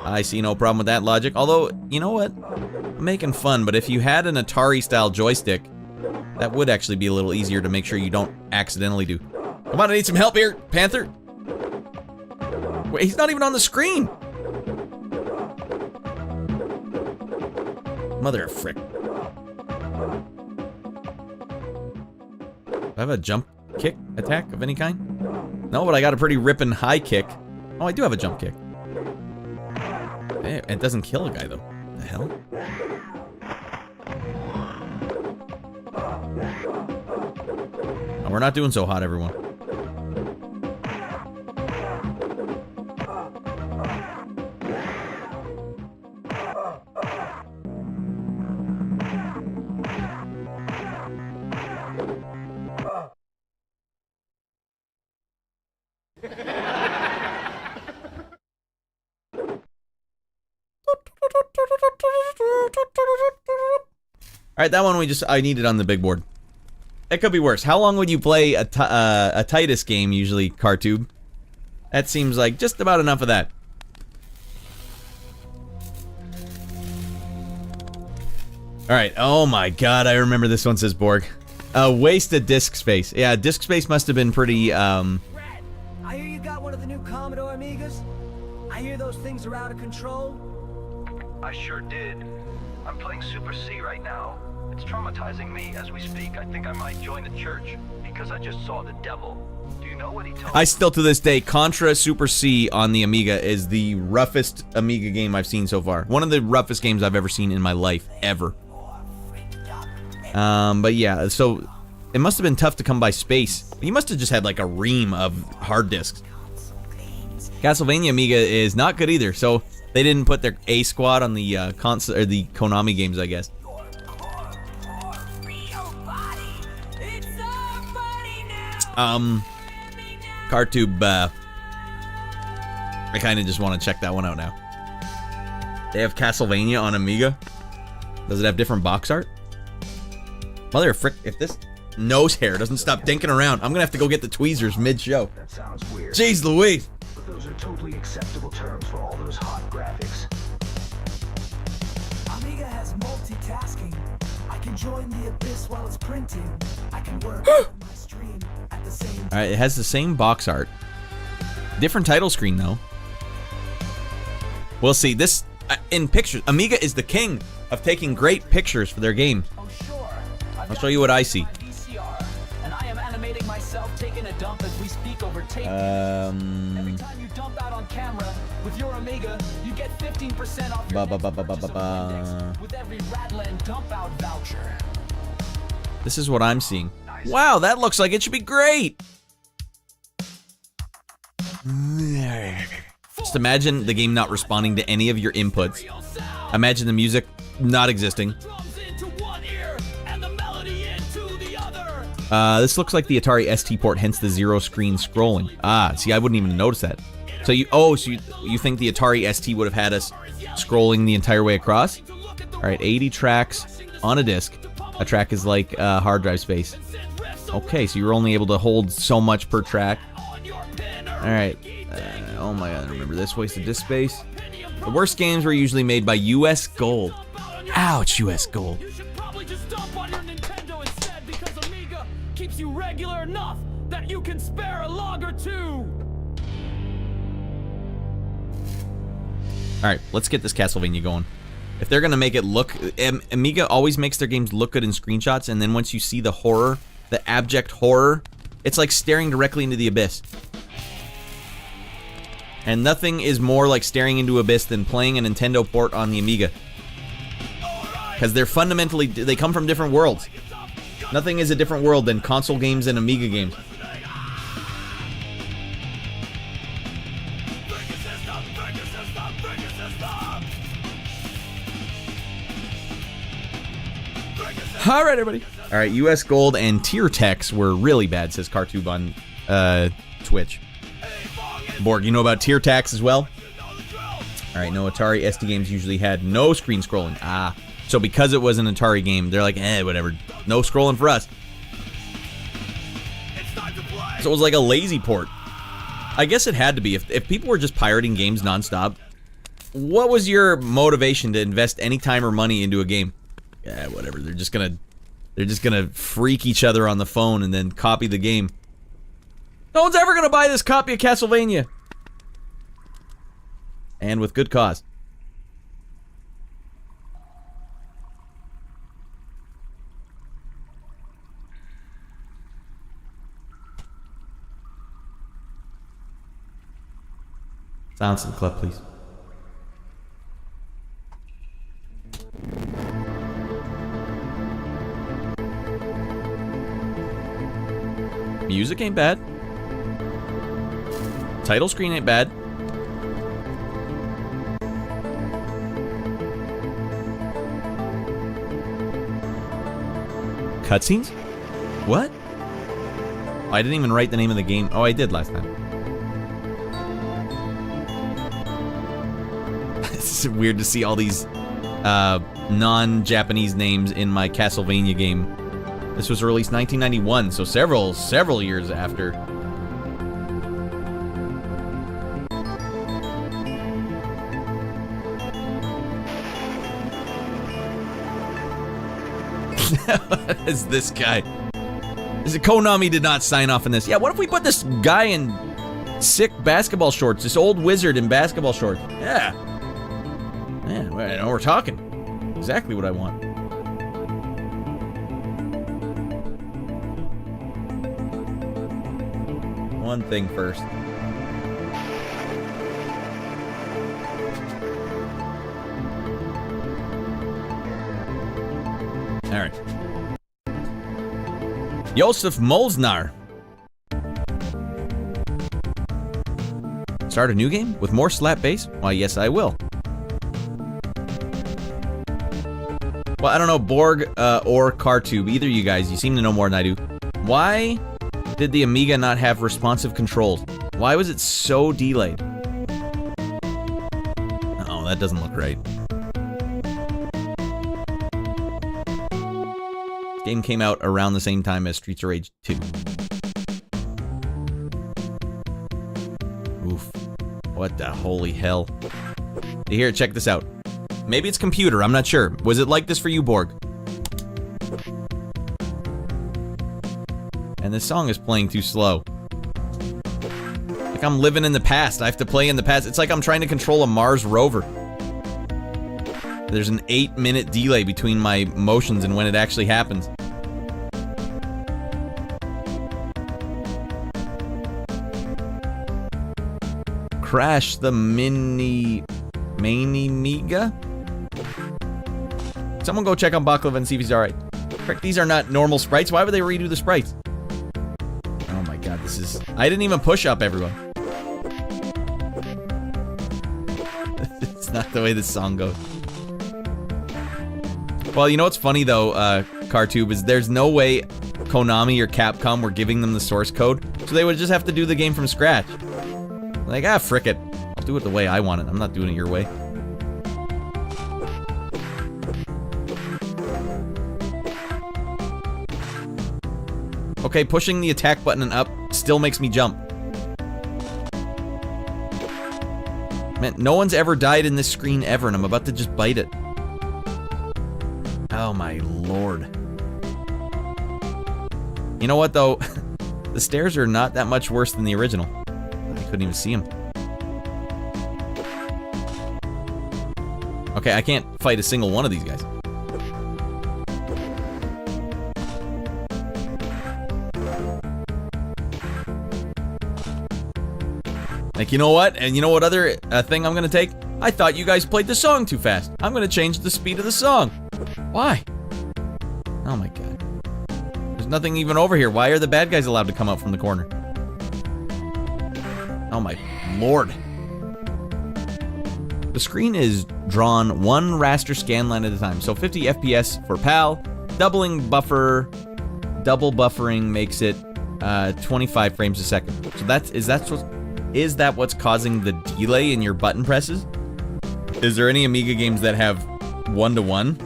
I see no problem with that logic. Although, you know what? I'm making fun, but if you had an Atari-style joystick, that would actually be a little easier to make sure you don't accidentally do. Come on, I need some help here, Panther. Wait, he's not even on the screen. Mother of frick. Do I have a jump kick attack of any kind? No, but I got a pretty ripping high kick. Oh, I do have a jump kick. It doesn't kill a guy, though. What the hell? Oh, we're not doing so hot, everyone. Alright, that one I needed on the big board. It could be worse. How long would you play a Titus game, usually, Cartube? That seems like just about enough of that. Alright, oh my god, I remember this one, says Borg. Wasted disk space. Yeah, disk space must have been pretty, Radd, I hear you got one of the new Commodore Amigas. I hear those things are out of control. I sure did. I'm playing Super C right now. It's traumatizing me as we speak. I think I might join the church because I just saw the devil. Do you know what he told me? I still, to this day, Contra Super C on the Amiga is the roughest Amiga game I've seen so far. One of the roughest games I've ever seen in my life, ever. But yeah, so it must have been tough to come by space. You must have just had like a ream of hard disks. Castlevania Amiga is not good either, so they didn't put their A squad on the console or the Konami games, I guess. Cartube, I kind of just want to check that one out now. They have Castlevania on Amiga. Does it have different box art? Mother of frick, if this nose hair doesn't stop dinking around, I'm gonna have to go get the tweezers mid-show. That sounds weird. Jeez Louise. But those are totally acceptable terms for all those hot graphics. Amiga has multitasking. I can join the abyss while it's printing. I can work on my stream at the same time. Alright, it has the same box art. Different title screen, though. We'll see. This, in pictures, Amiga is the king of taking great pictures for their game. Oh, sure. I'll show you what I see. And I am animating myself taking a dump as we speak over tape. Every time you dump out on camera with your Amiga, you get 15% off your next purchase of Windex with every Raddland dump out voucher. This is what I'm seeing. Wow, that looks like it should be great. Just imagine the game not responding to any of your inputs. Imagine the music not existing. This looks like the Atari ST port, hence the zero screen scrolling. Ah, see, I wouldn't even notice that. So you think the Atari ST would have had us scrolling the entire way across? All right, 80 tracks on a disc. A track is like hard drive space. Okay, so you're only able to hold so much per track. All right. Oh my god, I remember this. Wasted disk space. The worst games were usually made by US Gold. Ouch, US Gold. You should probably just dump on your Nintendo instead because Amiga keeps you regular enough that you can spare a log or two. Alright, let's get this Castlevania going. If they're gonna make it look... Amiga always makes their games look good in screenshots, and then once you see the horror, the abject horror, it's like staring directly into the abyss. And nothing is more like staring into abyss than playing a Nintendo port on the Amiga. Because they're fundamentally... they come from different worlds. Nothing is a different world than console games and Amiga games. Alright, everybody. Alright, US Gold and tier techs were really bad, says Cartube on Twitch. Borg, you know about tier tax as well? Alright, no, Atari ST games usually had no screen scrolling. Ah, so because it was an Atari game, they're like, whatever, no scrolling for us. So it was like a lazy port. I guess it had to be. If people were just pirating games nonstop, what was your motivation to invest any time or money into a game? Yeah, whatever, they're just gonna freak each other on the phone and then copy the game. No one's ever gonna buy this copy of Castlevania. And with good cause. Silence in the club, please. Music ain't bad. Title screen ain't bad. Cutscenes? What? Oh, I didn't even write the name of the game. Oh, I did last time. It's weird to see all these non-Japanese names in my Castlevania game. This was released 1991, so several years after. What is this guy? Konami did not sign off on this. Yeah, what if we put this guy in sick basketball shorts? This old wizard in basketball shorts. Yeah. Man, now we're talking. Exactly what I want. One thing first. All right. Josef Molznar. Start a new game with more slap bass? Why, yes, I will. Well, I don't know, Borg or Cartube, either of you guys, you seem to know more than I do. Why did the Amiga not have responsive controls? Why was it so delayed? that doesn't look right. This game came out around the same time as Streets of Rage 2. Oof. What the holy hell? Here, check this out. Maybe it's computer, I'm not sure. Was it like this for you, Borg? And this song is playing too slow. Like I'm living in the past. I have to play in the past. It's like I'm trying to control a Mars rover. There's an 8-minute delay between my motions and when it actually happens. Crash the Mini Amiga? Someone go check on Baklava and see if he's alright. Frick, these are not normal sprites. Why would they redo the sprites? Oh my god, this is... I didn't even push up, everyone. It's not the way this song goes. Well, you know what's funny though, Cartube, is there's no way Konami or Capcom were giving them the source code, so they would just have to do the game from scratch. Like, ah, frick it. I'll do it the way I want it. I'm not doing it your way. Okay, pushing the attack button and up still makes me jump. Man, no one's ever died in this screen ever, and I'm about to just bite it. Oh my lord. You know what, though? The stairs are not that much worse than the original. I couldn't even see them. Okay, I can't fight a single one of these guys. Like, you know what? And you know what other thing I'm gonna take? I thought you guys played the song too fast. I'm gonna change the speed of the song. Why? Oh my god. There's nothing even over here. Why are the bad guys allowed to come out from the corner? Oh my lord. The screen is drawn one raster scan line at a time. So 50 FPS for PAL. Double buffering makes it 25 frames a second. So is that what's causing the delay in your button presses? Is there any Amiga games that have 1-to-1?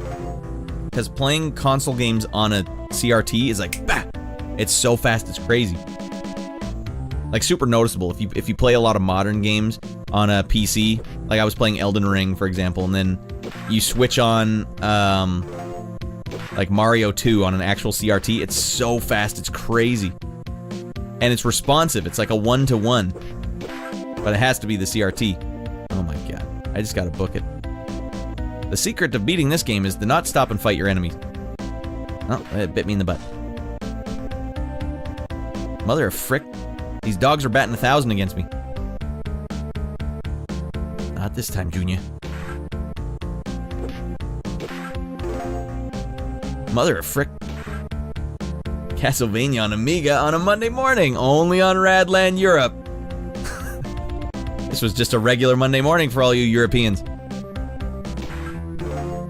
Because playing console games on a CRT is like, bah! It's so fast, it's crazy. Like, super noticeable. If you play a lot of modern games on a PC, like I was playing Elden Ring, for example, and then you switch on, like Mario 2 on an actual CRT, it's so fast, it's crazy. And it's responsive, it's like a 1-to-1. But it has to be the CRT. Oh my god. I just gotta book it. The secret to beating this game is to not stop and fight your enemies. Oh, it bit me in the butt. Mother of frick. These dogs are batting 1,000 against me. Not this time, Junior. Mother of frick. Castlevania on Amiga on a Monday morning. Only on Raddland Europe. This was just a regular Monday morning for all you Europeans.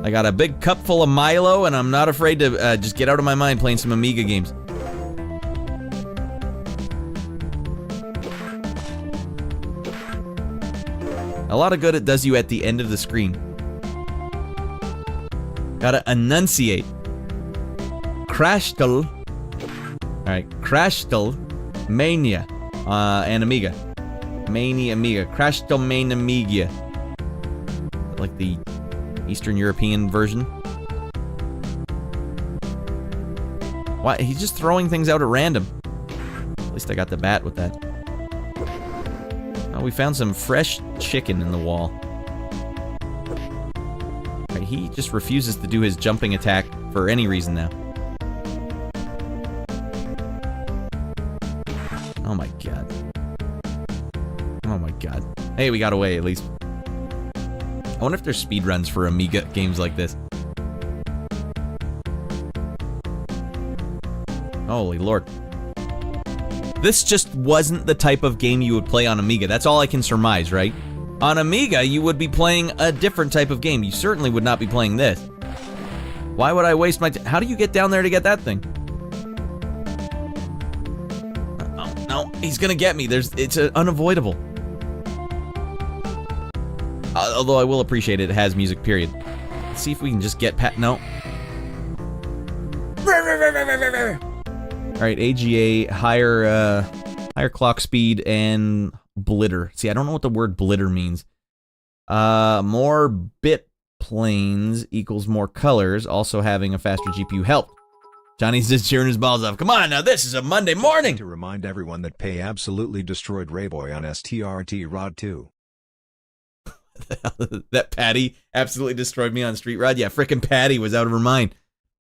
I got a big cup full of Milo, and I'm not afraid to just get out of my mind playing some Amiga games. A lot of good it does you at the end of the screen. Gotta enunciate. Crashtle. Alright, Crashtle Mania and Amiga. Mania Amiga. Crashtle Mania Amiga. Like the Eastern European version. Why? He's just throwing things out at random. At least I got the bat with that. Oh, we found some fresh chicken in the wall. Right, he just refuses to do his jumping attack for any reason now. Oh my god. Oh my god. Hey, we got away at least. I wonder if there's speedruns for Amiga games like this. Holy lord. This just wasn't the type of game you would play on Amiga. That's all I can surmise, right? On Amiga, you would be playing a different type of game. You certainly would not be playing this. Why would I waste my time? How do you get down there to get that thing? Oh, no. He's gonna get me. It's unavoidable. Although I will appreciate it has music, period. Let's see if we can just get no. Alright, AGA, higher clock speed, and blitter. See, I don't know what the word blitter means. More bit planes equals more colors, also having a faster GPU help. Johnny's just cheering his balls off. Come on, now this is a Monday morning! To remind everyone that Pay absolutely destroyed Rayboy on STRT Rod 2. That Patty absolutely destroyed me on Street Rod. Yeah, frickin' Patty was out of her mind.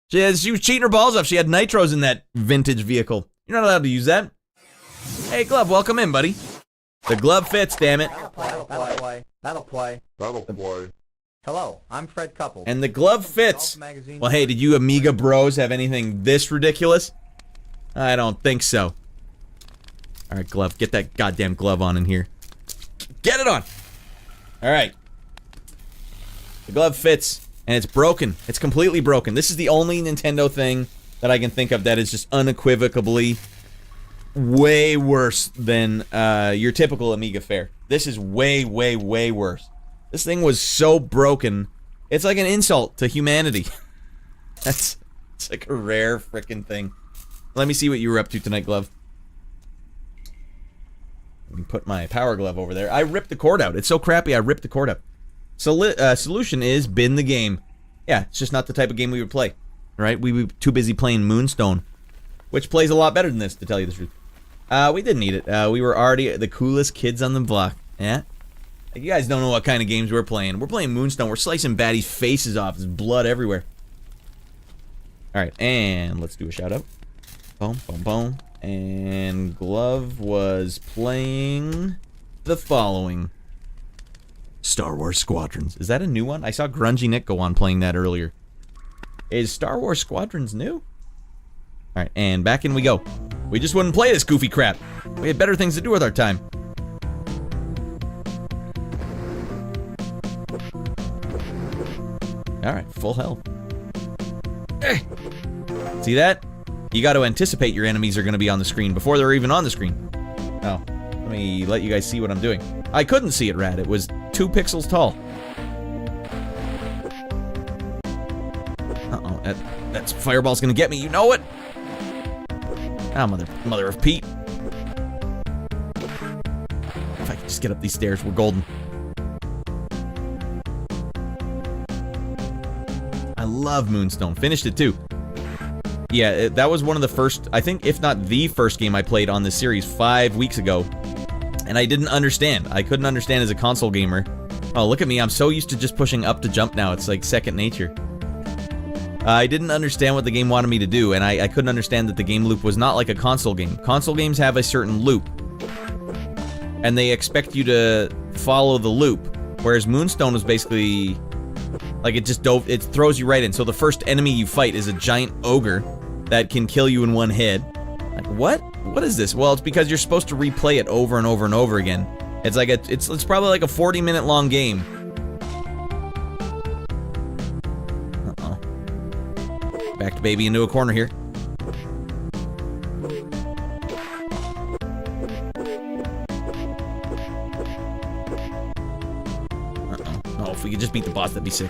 She was cheating her balls off. She had nitros in that vintage vehicle. You're not allowed to use that. Hey, Glove, welcome in, buddy. The glove fits, damn it. That'll play. Hello, I'm Fred Couple. And the glove fits. Well, hey, did you Amiga bros have anything this ridiculous? I don't think so. Alright, Glove, get that goddamn glove on in here. Get it on! Alright. The glove fits, and it's broken. It's completely broken. This is the only Nintendo thing that I can think of that is just unequivocally way worse than your typical Amiga fare. This is way, way, way worse. This thing was so broken, it's like an insult to humanity. It's like a rare frickin' thing. Let me see what you were up to tonight, Glove. Let me put my power glove over there. I ripped the cord out. It's so crappy, I ripped the cord out. Solution is bin the game. Yeah, it's just not the type of game we would play. Right? We were too busy playing Moonstone, which plays a lot better than this, to tell you the truth. We didn't need it. We were already the coolest kids on the block. Yeah? Like, you guys don't know what kind of games we're playing. We're playing Moonstone. We're slicing baddies' faces off. There's blood everywhere. Alright, and let's do a shout out. Boom, boom, boom. And Glove was playing the following. Star Wars Squadrons. Is that a new one? I saw Grungy Nick go on playing that earlier. Is Star Wars Squadrons new? Alright, and back in we go. We just wouldn't play this goofy crap. We had better things to do with our time. Alright, full health. See that? You got to anticipate your enemies are going to be on the screen before they're even on the screen. Oh, let me let you guys see what I'm doing. I couldn't see it, Radd. It was 2 pixels tall. Uh-oh, that fireball's going to get me. You know it? Ah, mother of Pete. If I could just get up these stairs, we're golden. I love Moonstone. Finished it too. Yeah, that was one of the first, I think, if not the first game I played on this series 5 weeks ago. And I didn't understand. I couldn't understand as a console gamer. Oh, look at me. I'm so used to just pushing up to jump now. It's like second nature. I didn't understand what the game wanted me to do, and I couldn't understand that the game loop was not like a console game. Console games have a certain loop. And they expect you to follow the loop. Whereas Moonstone was basically... like, it throws you right in. So the first enemy you fight is a giant ogre that can kill you in one hit. Like, what? What is this? Well, it's because you're supposed to replay it over and over and over again. It's like it's probably like a 40-minute long game. Uh-oh. Backed baby into a corner here. Uh-oh. Oh, if we could just beat the boss, that'd be sick.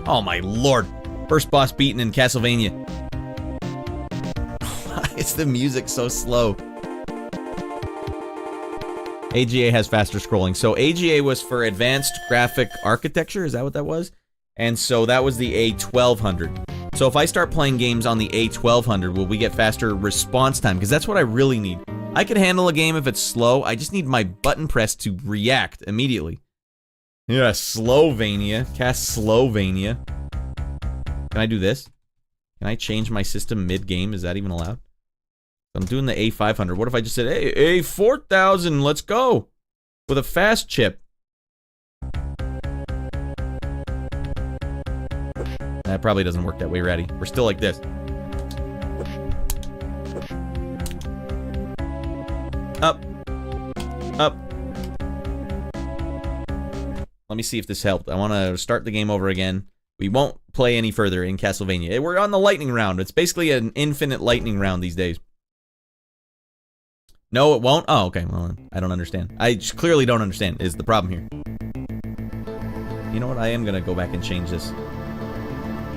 Oh my lord. First boss beaten in Castlevania. Why is the music so slow? AGA has faster scrolling. So AGA was for Advanced Graphic Architecture, is that what that was? And so that was the A1200. So if I start playing games on the A1200, will we get faster response time? Because that's what I really need. I could handle a game if it's slow, I just need my button press to react immediately. Yeah, Slovenia. Cast Slovenia. Can I do this? Can I change my system mid-game? Is that even allowed? I'm doing the A500. What if I just said, hey, A4000, let's go! With a fast chip. That probably doesn't work that way, Ratty. We're still like this. Up. Up. Let me see if this helped. I want to start the game over again. We won't play any further in Castlevania. We're on the lightning round. It's basically an infinite lightning round these days. No, it won't? Oh, okay. Well, I don't understand. I clearly don't understand is the problem here. You know what? I am gonna go back and change this.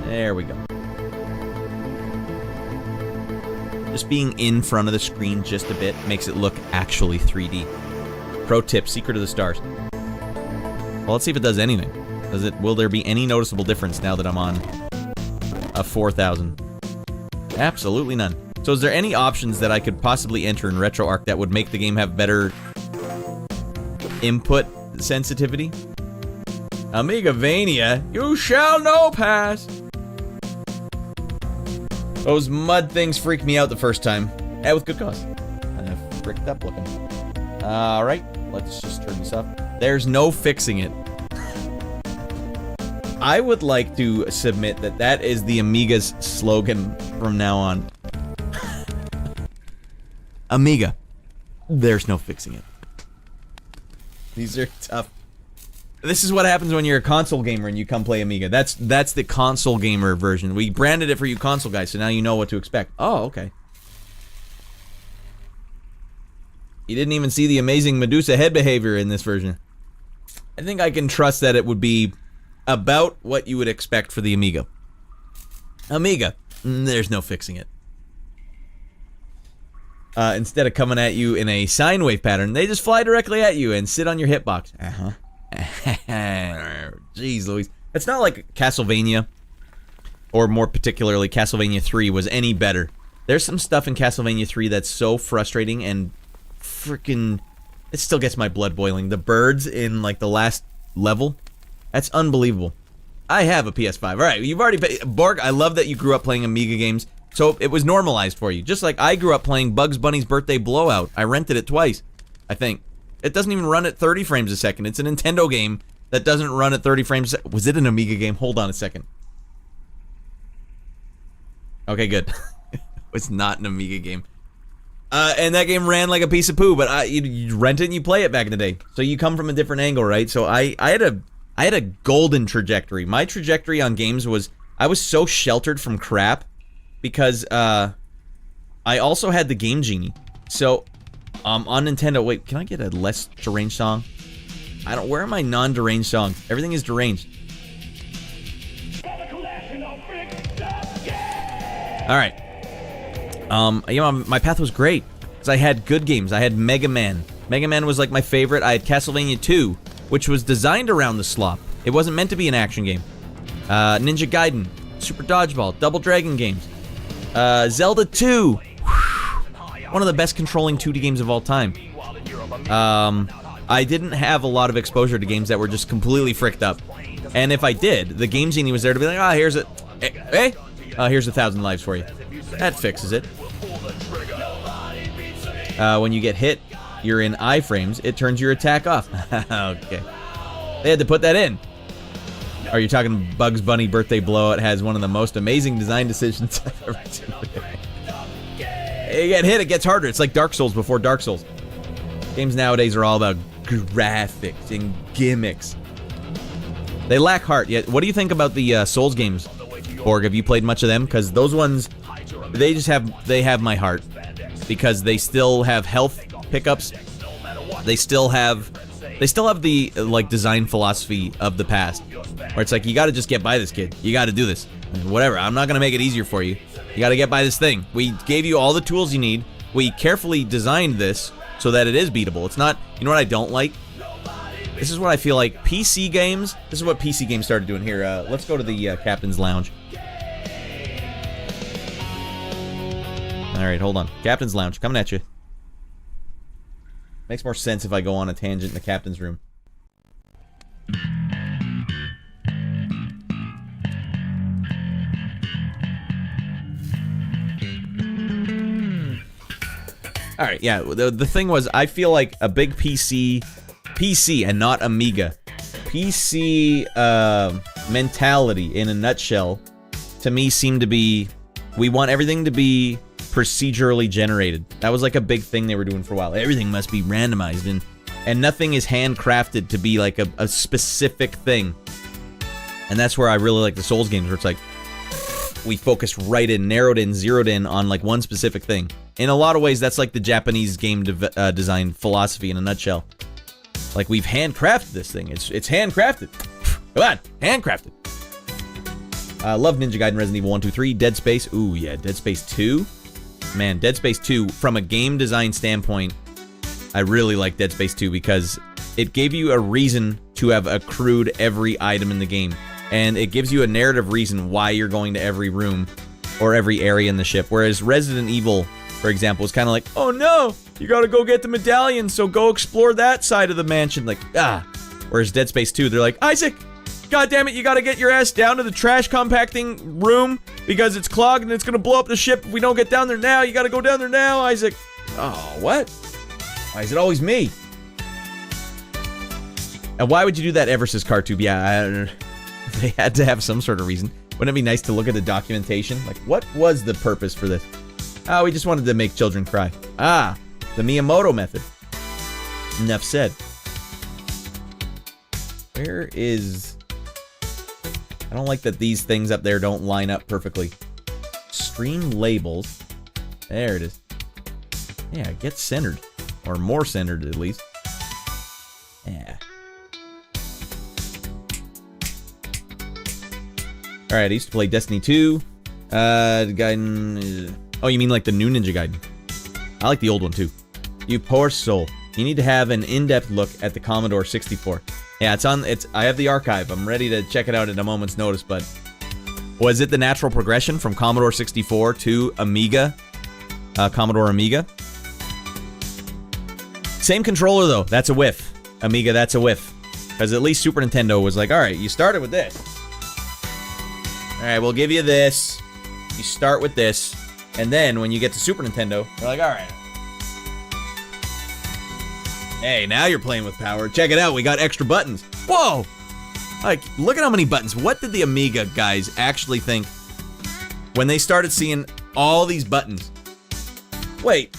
There we go. Just being in front of the screen just a bit makes it look actually 3D. Pro tip, secret of the stars. Well, let's see if it does anything. Will there be any noticeable difference now that I'm on a 4000? Absolutely none. So is there any options that I could possibly enter in RetroArch that would make the game have better input sensitivity? Amigavania, you shall know pass. Those mud things freaked me out the first time. And with good cause. Fricked up looking. Alright, let's just turn this up. There's no fixing it. I would like to submit that that is the Amiga's slogan from now on. Amiga, there's no fixing it. These are tough. This is what happens when you're a console gamer and you come play Amiga. That's the console gamer version. We branded it for you console guys, so now you know what to expect. Oh, okay. You didn't even see the amazing Medusa head behavior in this version. I think I can trust that it would be about what you would expect for the Amiga. Amiga, there's no fixing it. Instead of coming at you in a sine wave pattern, they just fly directly at you and sit on your hitbox. Jeez Louise. It's not like Castlevania, or more particularly Castlevania 3 was any better. There's some stuff in Castlevania 3 that's so frustrating and freaking... It still gets my blood boiling. The birds in like the last level, that's unbelievable. I have a PS5. Alright, you've already paid... Borg, I love that you grew up playing Amiga games. So it was normalized for you. Just like I grew up playing Bugs Bunny's Birthday Blowout. I rented it twice, I think. It doesn't even run at 30 frames a second. It's a Nintendo game that doesn't run at 30 frames a second. Was it an Amiga game? Hold on a second. Okay, good. It was not an Amiga game. And that game ran like a piece of poo, but you rent it and you play it back in the day. So you come from a different angle, right? So I had a golden trajectory. My trajectory on games was, I was so sheltered from crap because I also had the Game Genie. So on Nintendo, wait, can I get a less deranged song? I don't, where are my non-deranged songs? Everything is deranged. Alright. You know, my path was great. Because I had good games. I had Mega Man. Mega Man was like my favorite. I had Castlevania 2, which was designed around the slop. It wasn't meant to be an action game. Ninja Gaiden, Super Dodgeball, Double Dragon games. Zelda 2. One of the best controlling 2D games of all time. I didn't have a lot of exposure to games that were just completely fricked up. And if I did, the Game Genie was there to be like, ah, here's it. Hey, here's 1,000 lives for you. That fixes it. When you get hit, you're in iframes, it turns your attack off. Okay. They had to put that in. Are you talking Bugs Bunny Birthday Blowout has one of the most amazing design decisions I've ever seen. You get hit, it gets harder. It's like Dark Souls before Dark Souls. Games nowadays are all about graphics and gimmicks. They lack heart. Yet, what do you think about the Souls games, Borg? Have you played much of them? Because those ones, they have my heart. Because they still have health pickups. They still have the like design philosophy of the past, where it's like, you got to just get by this, kid. You got to do this. Whatever. I'm not gonna make it easier for you. You got to get by this thing. We gave you all the tools you need. We carefully designed this so that it is beatable. It's not. You know what I don't like? This is what I feel like PC games. This is what PC games started doing here. Let's go to the Captain's Lounge. All right, hold on. Captain's Lounge, coming at you. Makes more sense if I go on a tangent in the captain's room. All right, yeah. The thing was, I feel like a big PC and not Amiga, PC mentality in a nutshell, to me seemed to be, we want everything to be procedurally generated. That was like a big thing they were doing for a while. Everything must be randomized, and nothing is handcrafted to be like a specific thing. And that's where I really like the Souls games, where it's like, we focused right in, narrowed in, zeroed in on like one specific thing. In a lot of ways, that's like the Japanese game design philosophy in a nutshell. Like, we've handcrafted this thing. It's handcrafted. Come on, handcrafted. Love Ninja Gaiden, Resident Evil 1, 2, 3, Dead Space. Ooh, yeah, Dead Space 2. Man, Dead Space 2, from a game design standpoint, I really like Dead Space 2 because it gave you a reason to have accrued every item in the game. And it gives you a narrative reason why you're going to every room or every area in the ship. Whereas Resident Evil, for example, is kind of like, oh no, you gotta go get the medallion, so go explore that side of the mansion. Like, Whereas Dead Space 2, they're like, Isaac, God damn it, you gotta get your ass down to the trash compacting room because it's clogged and it's gonna blow up the ship if we don't get down there now. You gotta go down there now, Isaac. Oh, what? Why is it always me? And why would you do that ever, says Cartube? Yeah, they had to have some sort of reason. Wouldn't it be nice to look at the documentation? Like, what was the purpose for this? Oh, we just wanted to make children cry. Ah, the Miyamoto method. Enough said. Where is... I don't like that these things up there don't line up perfectly. Stream labels. There it is. Yeah, get centered. Or more centered, at least. Yeah. Alright, I used to play Destiny 2. Gaiden... Oh, you mean like the new Ninja Gaiden? I like the old one, too. You poor soul. You need to have an in-depth look at the Commodore 64. Yeah, I have the archive. I'm ready to check it out at a moment's notice, but... Was it the natural progression from Commodore 64 to Amiga? Commodore Amiga? Same controller, though. That's a whiff. Amiga, that's a whiff. Because at least Super Nintendo was like, alright, you started with this. Alright, we'll give you this. You start with this. And then, when you get to Super Nintendo, they're like, alright. Hey, now you're playing with power. Check it out, we got extra buttons. Whoa! Like, look at how many buttons. What did the Amiga guys actually think when they started seeing all these buttons? Wait,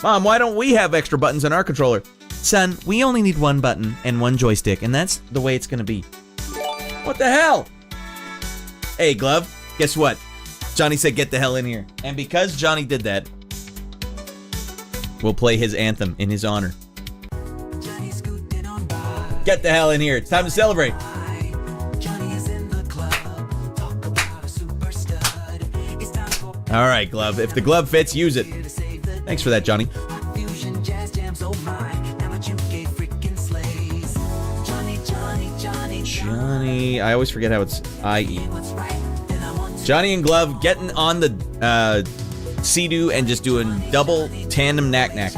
Mom, why don't we have extra buttons on our controller? Son, we only need one button and one joystick, and that's the way it's gonna be. What the hell? Hey, Glove, guess what? Johnny said get the hell in here. And because Johnny did that, we'll play his anthem in his honor. Get the hell in here. It's time to celebrate. Alright, Glove. If the glove fits, use it. Thanks for that, Johnny. Johnny... I always forget how it's I-E. Johnny and Glove getting on the Sea-Doo and just doing double tandem knack-knack.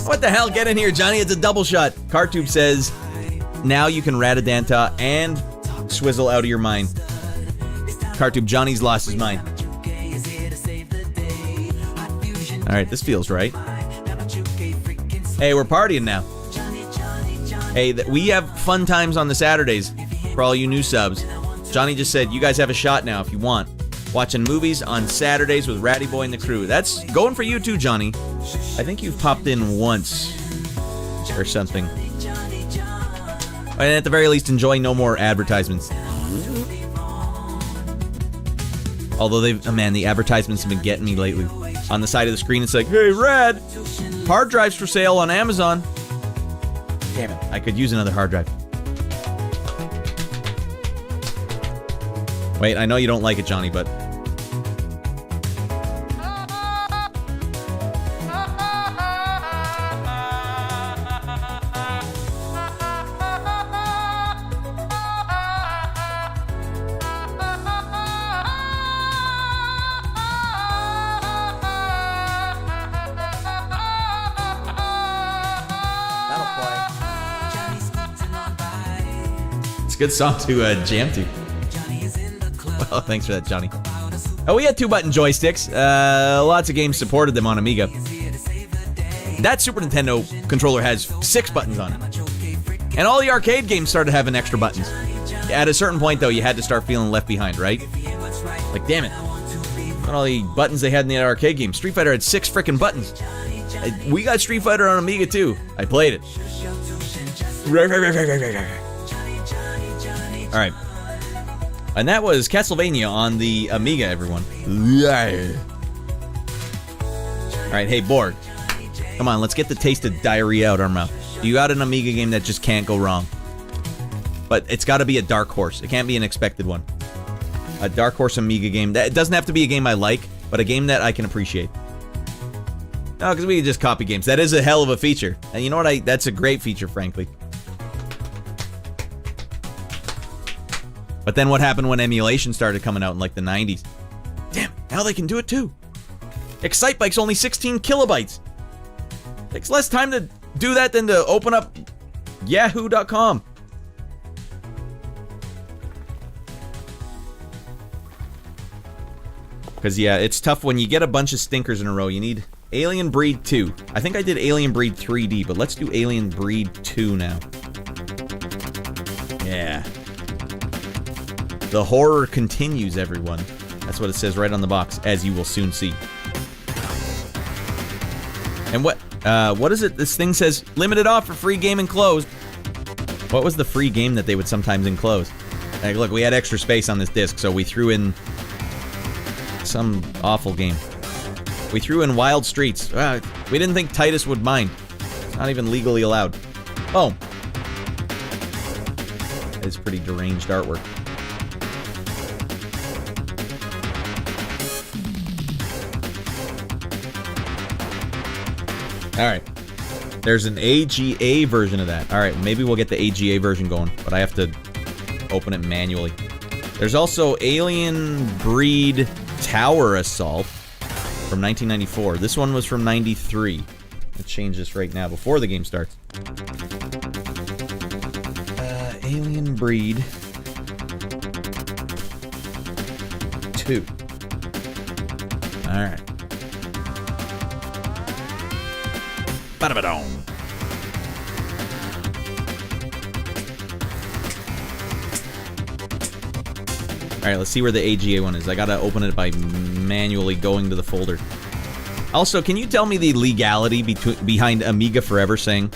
What the hell? Get in here, Johnny. It's a double shot. Cartube says, now you can Raddadanta and swizzle out of your mind. Cartube, Johnny's lost his mind. Alright, this feels right. Hey, we're partying now. Hey, we have fun times on the Saturdays for all you new subs. Johnny just said, you guys have a shot now if you want. Watching movies on Saturdays with Ratty Boy and the crew. That's going for you too, Johnny. I think you've popped in once or something. And at the very least, enjoy no more advertisements. Although man, the advertisements have been getting me lately. On the side of the screen, it's like, hey, Radd, hard drives for sale on Amazon. Damn it, I could use another hard drive. Wait, I know you don't like it, Johnny, but... It's a good song to jam to. Well, thanks for that, Johnny. Oh, we had 2-button joysticks. Lots of games supported them on Amiga. That Super Nintendo controller has 6 buttons on it. And all the arcade games started having extra buttons. At a certain point, though, you had to start feeling left behind, right? Like, damn it. Look at all the buttons they had in the arcade game. Street Fighter had 6 frickin' buttons. We got Street Fighter on Amiga, too. I played it. Alright. And that was Castlevania on the Amiga, everyone. Alright, hey, Borg. Come on, let's get the taste of diarrhea out our mouth. You got an Amiga game that just can't go wrong. But it's got to be a dark horse. It can't be an expected one. A dark horse Amiga game. That, it doesn't have to be a game I like, but a game that I can appreciate. No, because we can just copy games. That is a hell of a feature. And you know what? That's a great feature, frankly. But then what happened when emulation started coming out in like the 90s? Damn, now they can do it too. Excitebike's only 16 kilobytes. Takes less time to do that than to open up yahoo.com. Because, yeah, it's tough when you get a bunch of stinkers in a row. You need Alien Breed 2. I think I did Alien Breed 3D, but let's do Alien Breed 2 now. Yeah. The horror continues, everyone. That's what it says right on the box, as you will soon see. And what is it? This thing says, limited offer, free game enclosed. What was the free game that they would sometimes enclose? Like, look, we had extra space on this disc, so we threw in some awful game. We threw in Wild Streets. We didn't think Titus would mind. It's not even legally allowed. Oh. It's pretty deranged artwork. Alright. There's an AGA version of that. Alright, maybe we'll get the AGA version going, but I have to open it manually. There's also Alien Breed Tower Assault from 1994. This one was from 93. Let's change this right now before the game starts. Alien Breed 2. Alright. Ba-da-ba-dong. Alright, let's see where the AGA one is. I gotta open it by manually going to the folder. Also, can you tell me the legality behind Amiga Forever saying,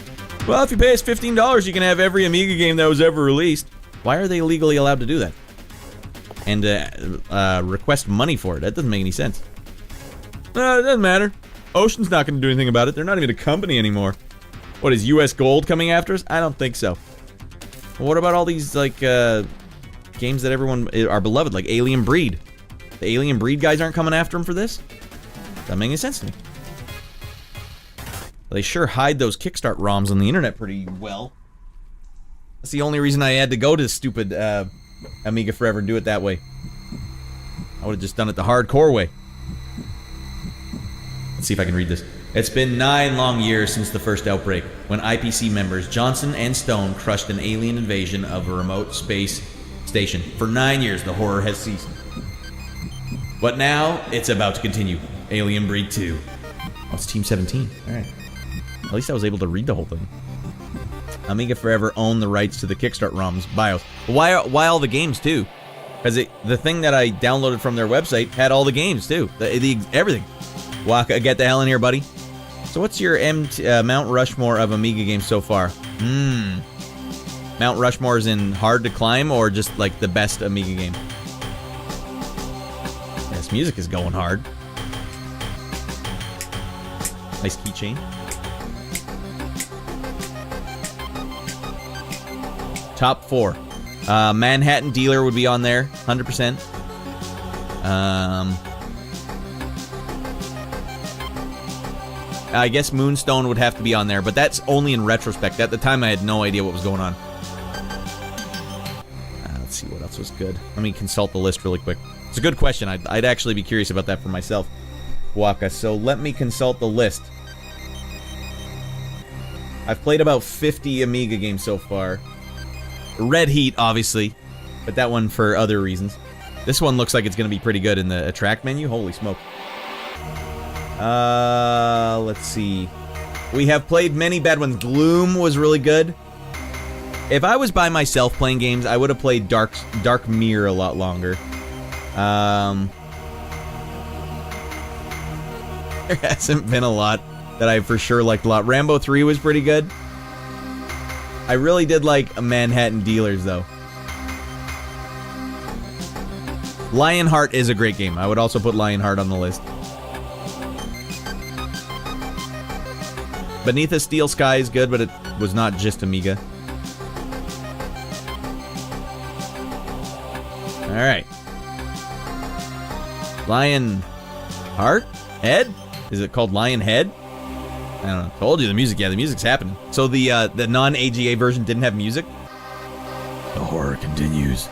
well, if you pay us $15, you can have every Amiga game that was ever released? Why are they legally allowed to do that? And request money for it? That doesn't make any sense. It doesn't matter. Ocean's not going to do anything about it. They're not even a company anymore. What, is US Gold coming after us? I don't think so. Well, what about all these, like, games that everyone are beloved, like Alien Breed? The Alien Breed guys aren't coming after him for this? Doesn't make any sense to me. They sure hide those Kickstart ROMs on the internet pretty well. That's the only reason I had to go to stupid Amiga Forever and do it that way. I would have just done it the hardcore way. Let's see if I can read this. It's been 9 long years since the first outbreak, when IPC members Johnson and Stone crushed an alien invasion of a remote space station. For 9 years, the horror has ceased. But now, it's about to continue. Alien Breed 2. Oh, it's Team 17. Alright. At least I was able to read the whole thing. Amiga Forever owned the rights to the Kickstart ROMs, BIOS. Why all the games, too? Because the thing that I downloaded from their website had all the games, too. Everything. Waka, get the hell in here, buddy. So what's your Mount Rushmore of Amiga games so far? Mount Rushmore is in hard to climb or just like the best Amiga game? This music is going hard. Nice keychain. Top 4. Manhattan Dealer would be on there, 100%. I guess Moonstone would have to be on there, but that's only in retrospect. At the time, I had no idea what was going on. Let's see what else was good. Let me consult the list really quick. It's a good question. I'd actually be curious about that for myself, Waka. So let me consult the list. I've played about 50 Amiga games so far. Red Heat, obviously, but that one for other reasons. This one looks like it's going to be pretty good in the attract menu. Holy smoke. Let's see. We have played many bad ones. Gloom was really good. If I was by myself playing games, I would have played Dark Mirror a lot longer. There hasn't been a lot that I for sure liked a lot. Rambo 3 was pretty good. I really did like Manhattan Dealers, though. Lionheart is a great game. I would also put Lionheart on the list. Beneath a Steel Sky is good, but was not just Amiga. Alright. Lion Heart? Head? Is it called Lion Head? I don't know. Told you the music. Yeah, the music's happening. So the non-AGA version didn't have music? The horror continues.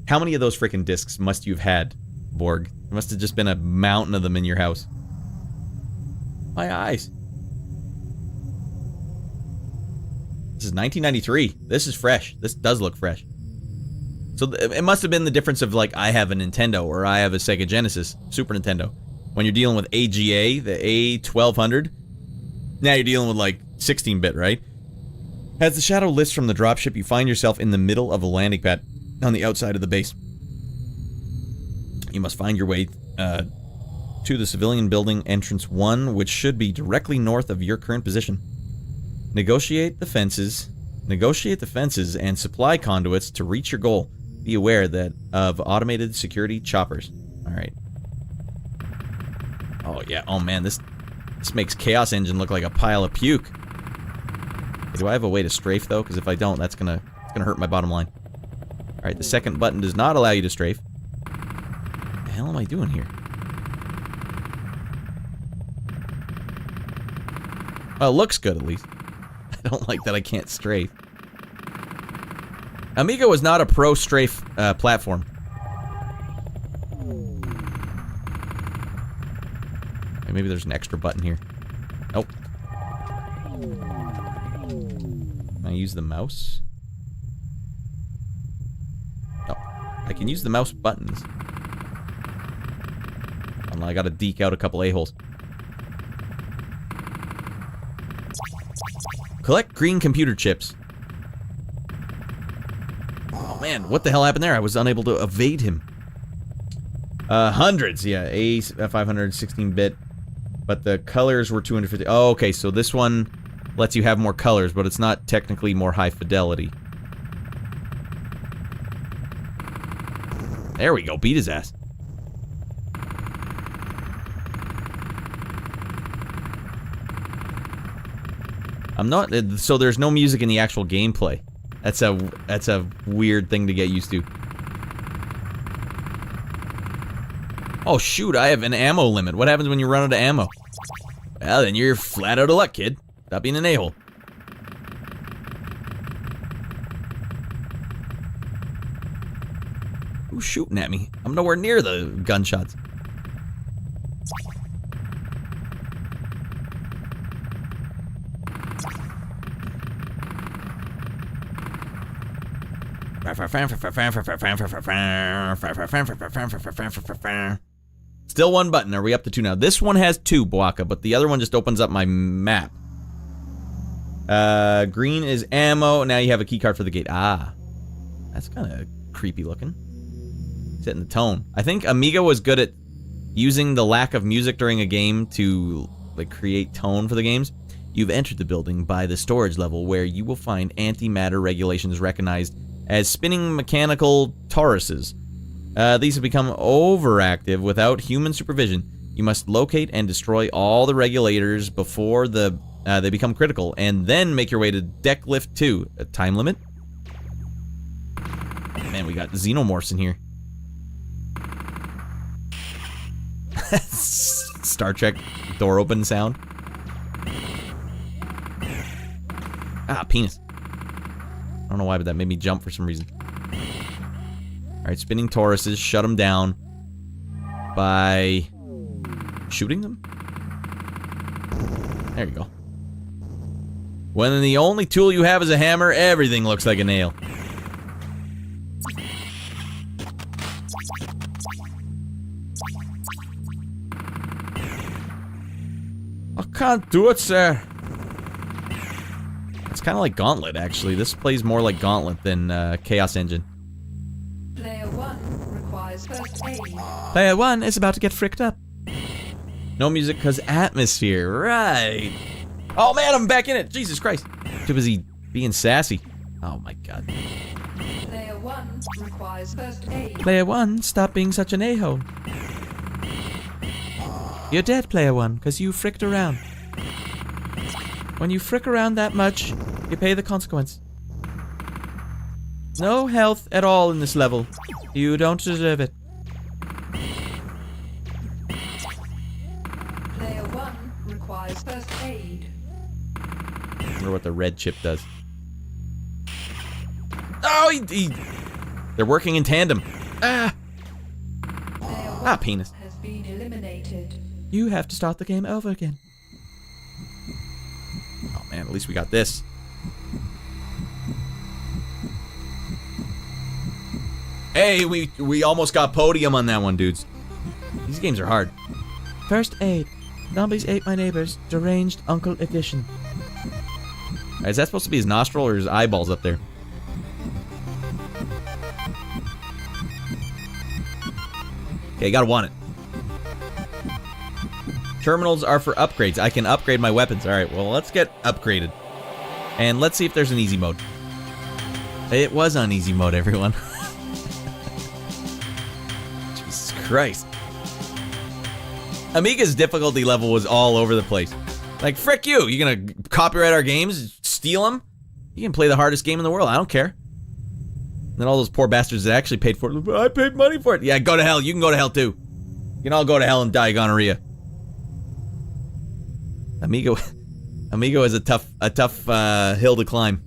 How many of those freaking discs must you have had, Borg? There must have just been a mountain of them in your house. My eyes. This is 1993. This is fresh. This does look fresh. So it must have been the difference of, like, I have a Nintendo or I have a Sega Genesis, Super Nintendo. When you're dealing with AGA, the A1200, now you're dealing with, like, 16-bit, right? As the shadow lifts from the dropship, you find yourself in the middle of a landing pad on the outside of the base. You must find your way to the civilian building entrance 1, which should be directly north of your current position. Negotiate the fences and supply conduits to reach your goal. Be aware that of automated security choppers. Alright. Oh yeah, oh man, this makes Chaos Engine look like a pile of puke. Do I have a way to strafe though? Because if I don't, it's gonna hurt my bottom line. Alright, the second button does not allow you to strafe. What the hell am I doing here? Well, it looks good at least. I don't like that I can't strafe. Amiga was not a pro strafe platform. Okay, maybe there's an extra button here. Nope. Can I use the mouse? No. I can use the mouse buttons. I gotta deke out a couple a-holes. Collect green computer chips. Oh man, what the hell happened there? I was unable to evade him. Hundreds, yeah. A 500, 16-bit. But the colors were 250. Oh, okay, so this one lets you have more colors, but it's not technically more high fidelity. There we go, beat his ass. I'm not, so there's no music in the actual gameplay. That's a weird thing to get used to. Oh shoot, I have an ammo limit. What happens when you run out of ammo? Well, then you're flat out of luck, kid. Stop being an a-hole. Who's shooting at me? I'm nowhere near the gunshots. Still one button. Are we up to two now? This one has two, Bwaka, but the other one just opens up my map. Green is ammo. Now you have a key card for the gate. Ah. That's kind of creepy looking. Setting the tone. I think Amiga was good at using the lack of music during a game to, like, create tone for the games. You've entered the building by the storage level where you will find antimatter regulations recognized as spinning mechanical toruses. These have become overactive without human supervision. You must locate and destroy all the regulators before they become critical, and then make your way to Deck Lift 2. A time limit? Man, we got xenomorphs in here. Star Trek door open sound. Ah, penis. I don't know why, but that made me jump for some reason. Alright, spinning toruses, shut them down by shooting them? There you go. When the only tool you have is a hammer, everything looks like a nail. I can't do it, sir. It's kind of like Gauntlet, actually. This plays more like Gauntlet than Chaos Engine. Player 1 requires first aid. Player 1 is about to get fricked up. No music because atmosphere, right. Oh man, I'm back in it. Jesus Christ. Too busy being sassy. Oh my god. Player 1 requires first aid. Player 1, stop being such an a-hole. You're dead, player one, because you fricked around. When you frick around that much, you pay the consequence. No health at all in this level. You don't deserve it. Player 1 requires first aid. I wonder what the red chip does. Oh, they're working in tandem. Ah! Ah, penis. Has been eliminated. You have to start the game over again. Oh man, at least we got this. Hey, we almost got podium on that one, dudes. These games are hard. First aid. Zombies ate my neighbors. Deranged Uncle Edition. Is that supposed to be his nostril or his eyeballs up there? Okay, gotta want it. Terminals are for upgrades. I can upgrade my weapons. Alright, well, let's get upgraded. And let's see if there's an easy mode. It was on easy mode, everyone. Jesus Christ. Amiga's difficulty level was all over the place. Like, frick you! You gonna copyright our games? Steal them? You can play the hardest game in the world. I don't care. And then all those poor bastards that actually paid for it. I paid money for it. Yeah, go to hell. You can go to hell too. You can all go to hell and die gonorrhea. Amiga is a tough hill to climb.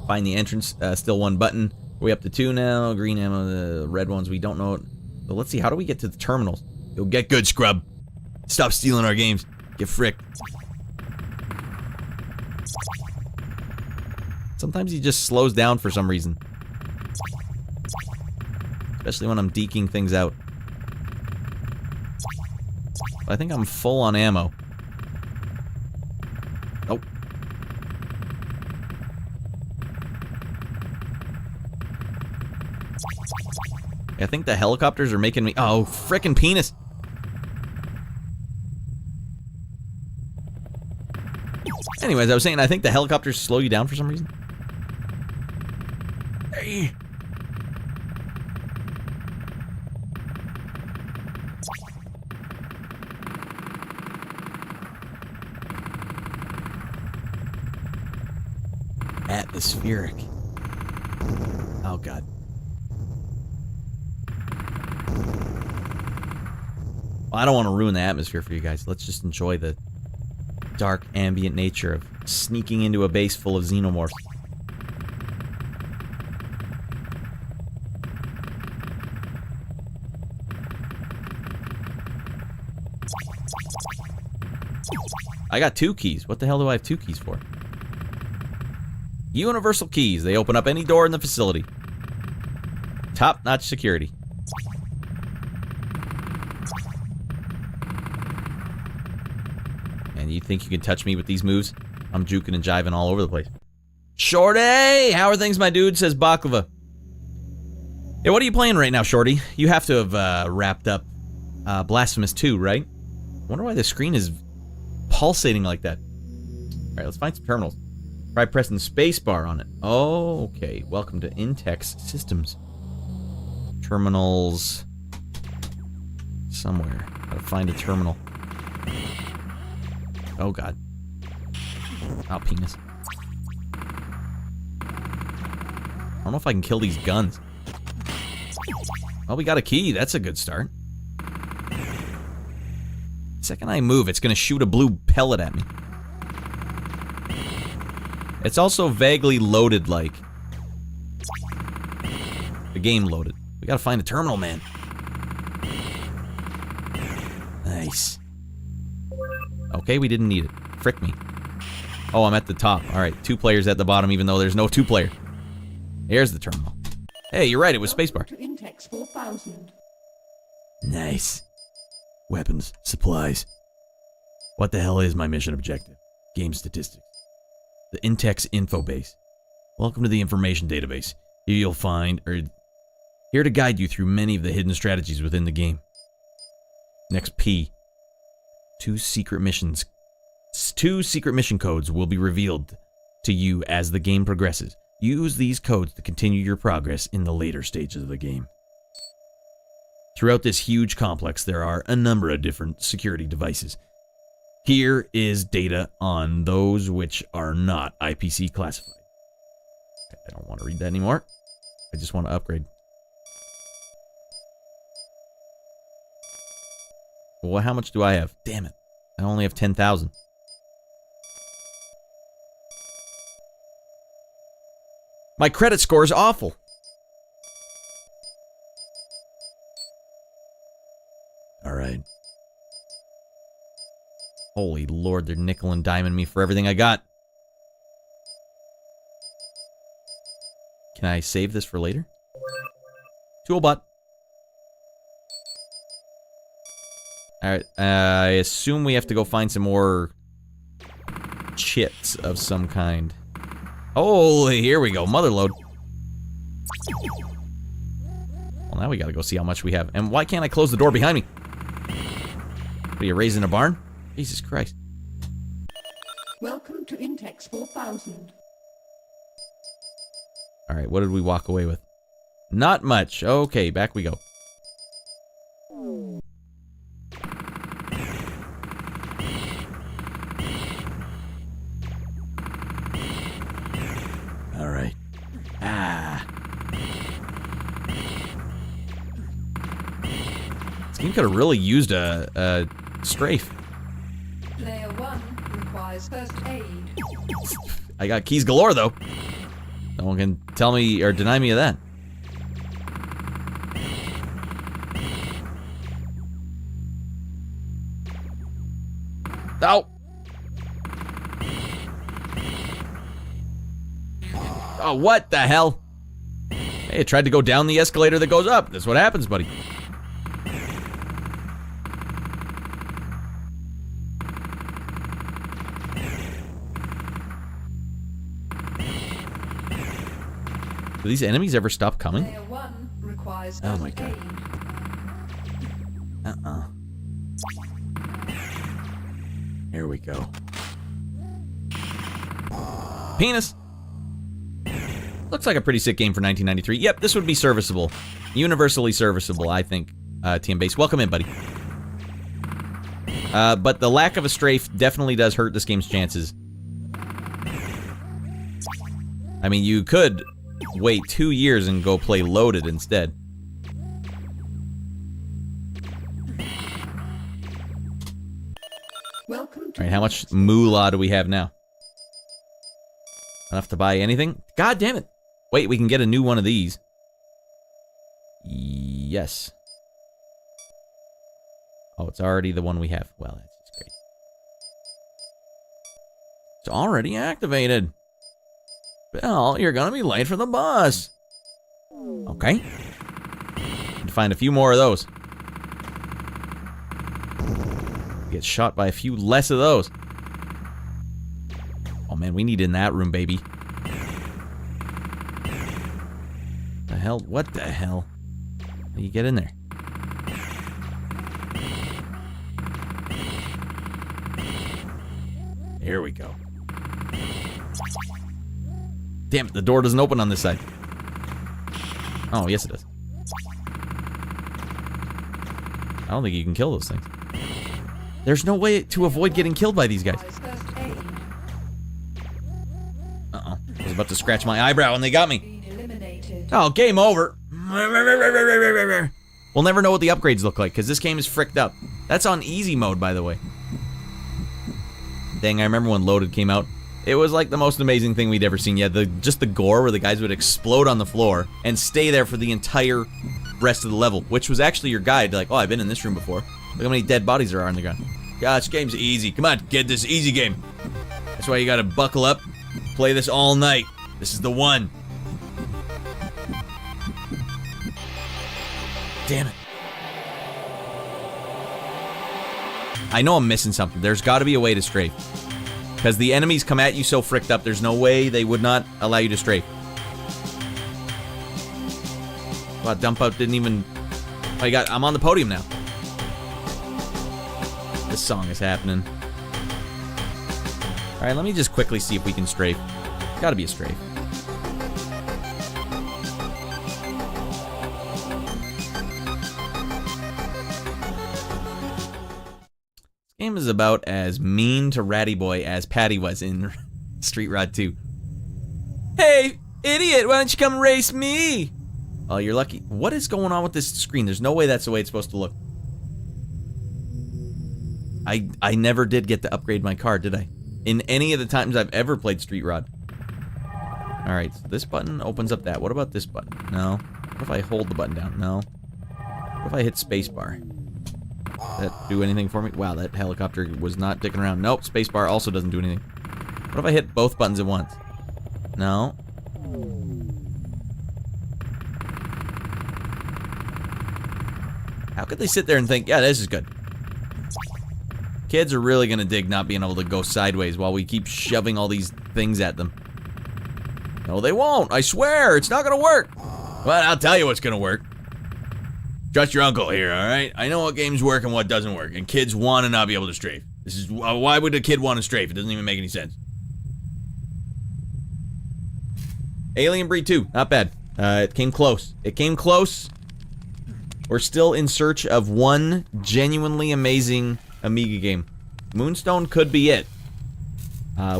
Find the entrance. Still one button. We're up to 2 now. Green ammo. The red ones we don't know. But let's see. How do we get to the terminals? Yo, get good, scrub. Stop stealing our games. Get fricked. Sometimes he just slows down for some reason. Especially when I'm deking things out. But I think I'm full on ammo. Nope. I think the helicopters are making me... Oh, frickin' penis! Anyways, I was saying I think the helicopters slow you down for some reason. Hey. Atmospheric. Oh god. Well, I don't want to ruin the atmosphere for you guys. Let's just enjoy the dark ambient nature of sneaking into a base full of xenomorphs. I got 2 keys. What the hell do I have 2 keys for? Universal keys. They open up any door in the facility. Top-notch security. And you think you can touch me with these moves? I'm juking and jiving all over the place. Shorty! How are things, my dude? Says Baklava. Yeah, what are you playing right now, Shorty? You have to have wrapped up Blasphemous 2, right? I wonder why the screen is pulsating like that. Alright, let's find some terminals. Try pressing the space bar on it. Oh, okay. Welcome to Intex Systems. Terminals. Somewhere. Gotta find a terminal. Oh, God. Oh, penis. I don't know if I can kill these guns. Oh, we got a key. That's a good start. The second I move, it's gonna shoot a blue pellet at me. It's also vaguely loaded like. The game loaded. We gotta find a terminal, man. Nice. Okay, we didn't need it. Frick me. Oh, I'm at the top. Alright, 2 players at the bottom even though there's no 2-player. Here's the terminal. Hey, you're right, it was spacebar. Nice. Weapons, supplies. What the hell is my mission objective? Game statistics. The Intex info base. Welcome to the information database. Here you'll find, here to guide you through many of the hidden strategies within the game. Next P. 2 secret missions. 2 secret mission codes will be revealed to you as the game progresses. Use these codes to continue your progress in the later stages of the game. Throughout this huge complex, there are a number of different security devices. Here is data on those which are not IPC classified. I don't want to read that anymore. I just want to upgrade. Well, how much do I have? Damn it. I only have 10,000. My credit score is awful. Alright. Holy Lord, they're nickel and diming me for everything I got. Can I save this for later? Toolbot. Alright, I assume we have to go find some more chips of some kind. Oh, here we go. Mother load. Well, now we gotta go see how much we have. And why can't I close the door behind me? What are you, raising a barn? Jesus Christ. Welcome to Intex 4000. Alright, what did we walk away with? Not much. Okay, back we go. Alright. This game could have really used a strafe. Layer 1 requires first aid. I got keys galore, though. No one can tell me or deny me of that. Oh! Oh, what the hell? Hey, I tried to go down the escalator that goes up. That's what happens, buddy. Do these enemies ever stop coming? Layer 1 requires oh my god. Here we go. Penis! Looks like a pretty sick game for 1993. Yep, this would be serviceable. Universally serviceable, I think. TM Base, welcome in, buddy. But the lack of a strafe definitely does hurt this game's chances. I mean, you could wait 2 years and go play Loaded instead. Alright, how much moolah do we have now? Enough to buy anything? God damn it! Wait, we can get a new one of these. Yes. Oh, it's already the one we have. Well, that's just great. It's already activated. Bill, you're gonna be late for the bus. Okay. Need to find a few more of those. Get shot by a few less of those. Oh man, we need in that room, baby. The hell? What the hell? How do you get in there? Here we go. Damn it, the door doesn't open on this side. Oh, yes it does. I don't think you can kill those things. There's no way to avoid getting killed by these guys. Uh-oh. I was about to scratch my eyebrow and they got me. Oh, game over. We'll never know what the upgrades look like because this game is fricked up. That's on easy mode, by the way. Dang, I remember when Loaded came out. It was like the most amazing thing we'd ever seen. Yeah, just the gore where the guys would explode on the floor and stay there for the entire rest of the level, which was actually your guide. Like, oh, I've been in this room before. Look how many dead bodies there are on the ground. God, this game's easy. Come on, get this easy game. That's why you gotta buckle up, play this all night. This is the one. Damn it. I know I'm missing something. There's gotta be a way to strafe. Because the enemies come at you so fricked up, there's no way they would not allow you to strafe. Wow, dump out didn't even... Oh, I'm on the podium now. This song is happening. Alright, let me just quickly see if we can strafe. Gotta be a strafe. Game is about as mean to Ratty Boy as Patty was in Street Rod 2. Hey, idiot, why don't you come race me? Oh, you're lucky. What is going on with this screen? There's no way that's the way it's supposed to look. I never did get to upgrade my car, did I? In any of the times I've ever played Street Rod. Alright, so this button opens up that. What about this button? No. What if I hold the button down? No. What if I hit spacebar? Does that do anything for me? Wow, that helicopter was not dicking around. Nope, spacebar also doesn't do anything. What if I hit both buttons at once? No. How could they sit there and think, yeah, this is good? Kids are really gonna dig not being able to go sideways while we keep shoving all these things at them. No, they won't. I swear, it's not gonna work. But I'll tell you what's gonna work. Trust your uncle here, alright? I know what games work and what doesn't work, and kids want to not be able to strafe. This is why would a kid want to strafe? It doesn't even make any sense. Alien Breed 2, not bad. It came close. It came close. We're still in search of one genuinely amazing Amiga game. Moonstone could be it.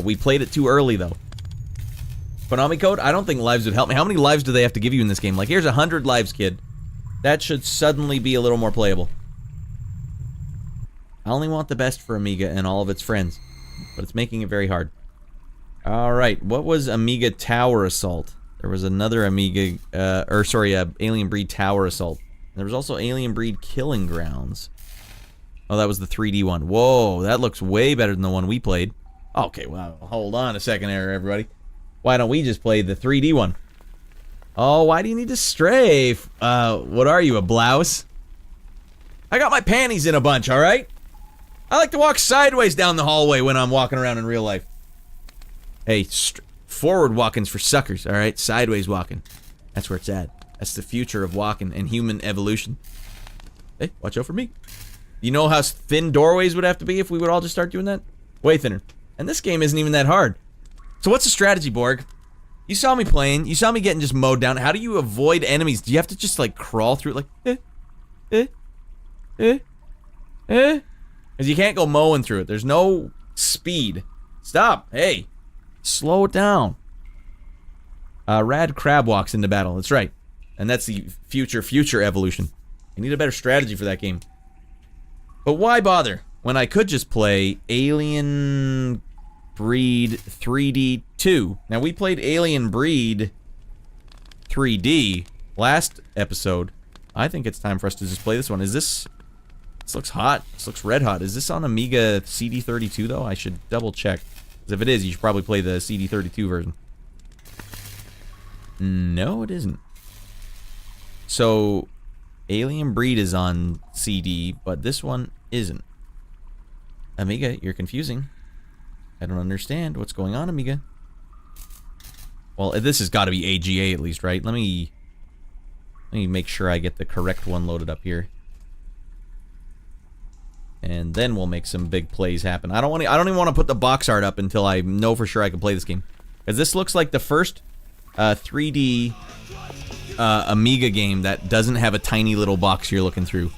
We played it too early, though. Konami code? I don't think lives would help me. How many lives do they have to give you in this game? Like, here's 100 lives, kid. That should suddenly be a little more playable. I only want the best for Amiga and all of its friends, but it's making it very hard. Alright, what was Amiga Tower Assault? There was another Amiga, Alien Breed Tower Assault. There was also Alien Breed Killing Grounds. Oh, that was the 3D one. Whoa, that looks way better than the one we played. Okay, well, hold on a second there, everybody. Why don't we just play the 3D one? Oh, why do you need to strafe? What are you, a blouse? I got my panties in a bunch, alright? I like to walk sideways down the hallway when I'm walking around in real life. Hey, forward walking's for suckers, alright? Sideways walking. That's where it's at. That's the future of walking and human evolution. Hey, watch out for me. You know how thin doorways would have to be if we would all just start doing that? Way thinner. And this game isn't even that hard. So what's the strategy, Borg? You saw me playing. You saw me getting just mowed down. How do you avoid enemies? Do you have to just, like, crawl through it like, Because you can't go mowing through it. There's no speed. Stop. Hey. Slow it down. Radd Crab walks into battle. That's right. And that's the future evolution. I need a better strategy for that game. But why bother when I could just play Alien Breed 3D 2? Now, we played Alien Breed 3D last episode. I think it's time for us to just play this one. Is this... This looks hot. This looks red hot. Is this on Amiga CD32, though? I should double check. Because if it is, you should probably play the CD32 version. No, it isn't. So, Alien Breed is on CD, but this one isn't. Amiga, you're confusing. I don't understand what's going on, Amiga. Well, this has got to be AGA at least, right? Let me make sure I get the correct one loaded up here. And then we'll make some big plays happen. I don't even want to put the box art up until I know for sure I can play this game. Because this looks like the first 3D Amiga game that doesn't have a tiny little box you're looking through.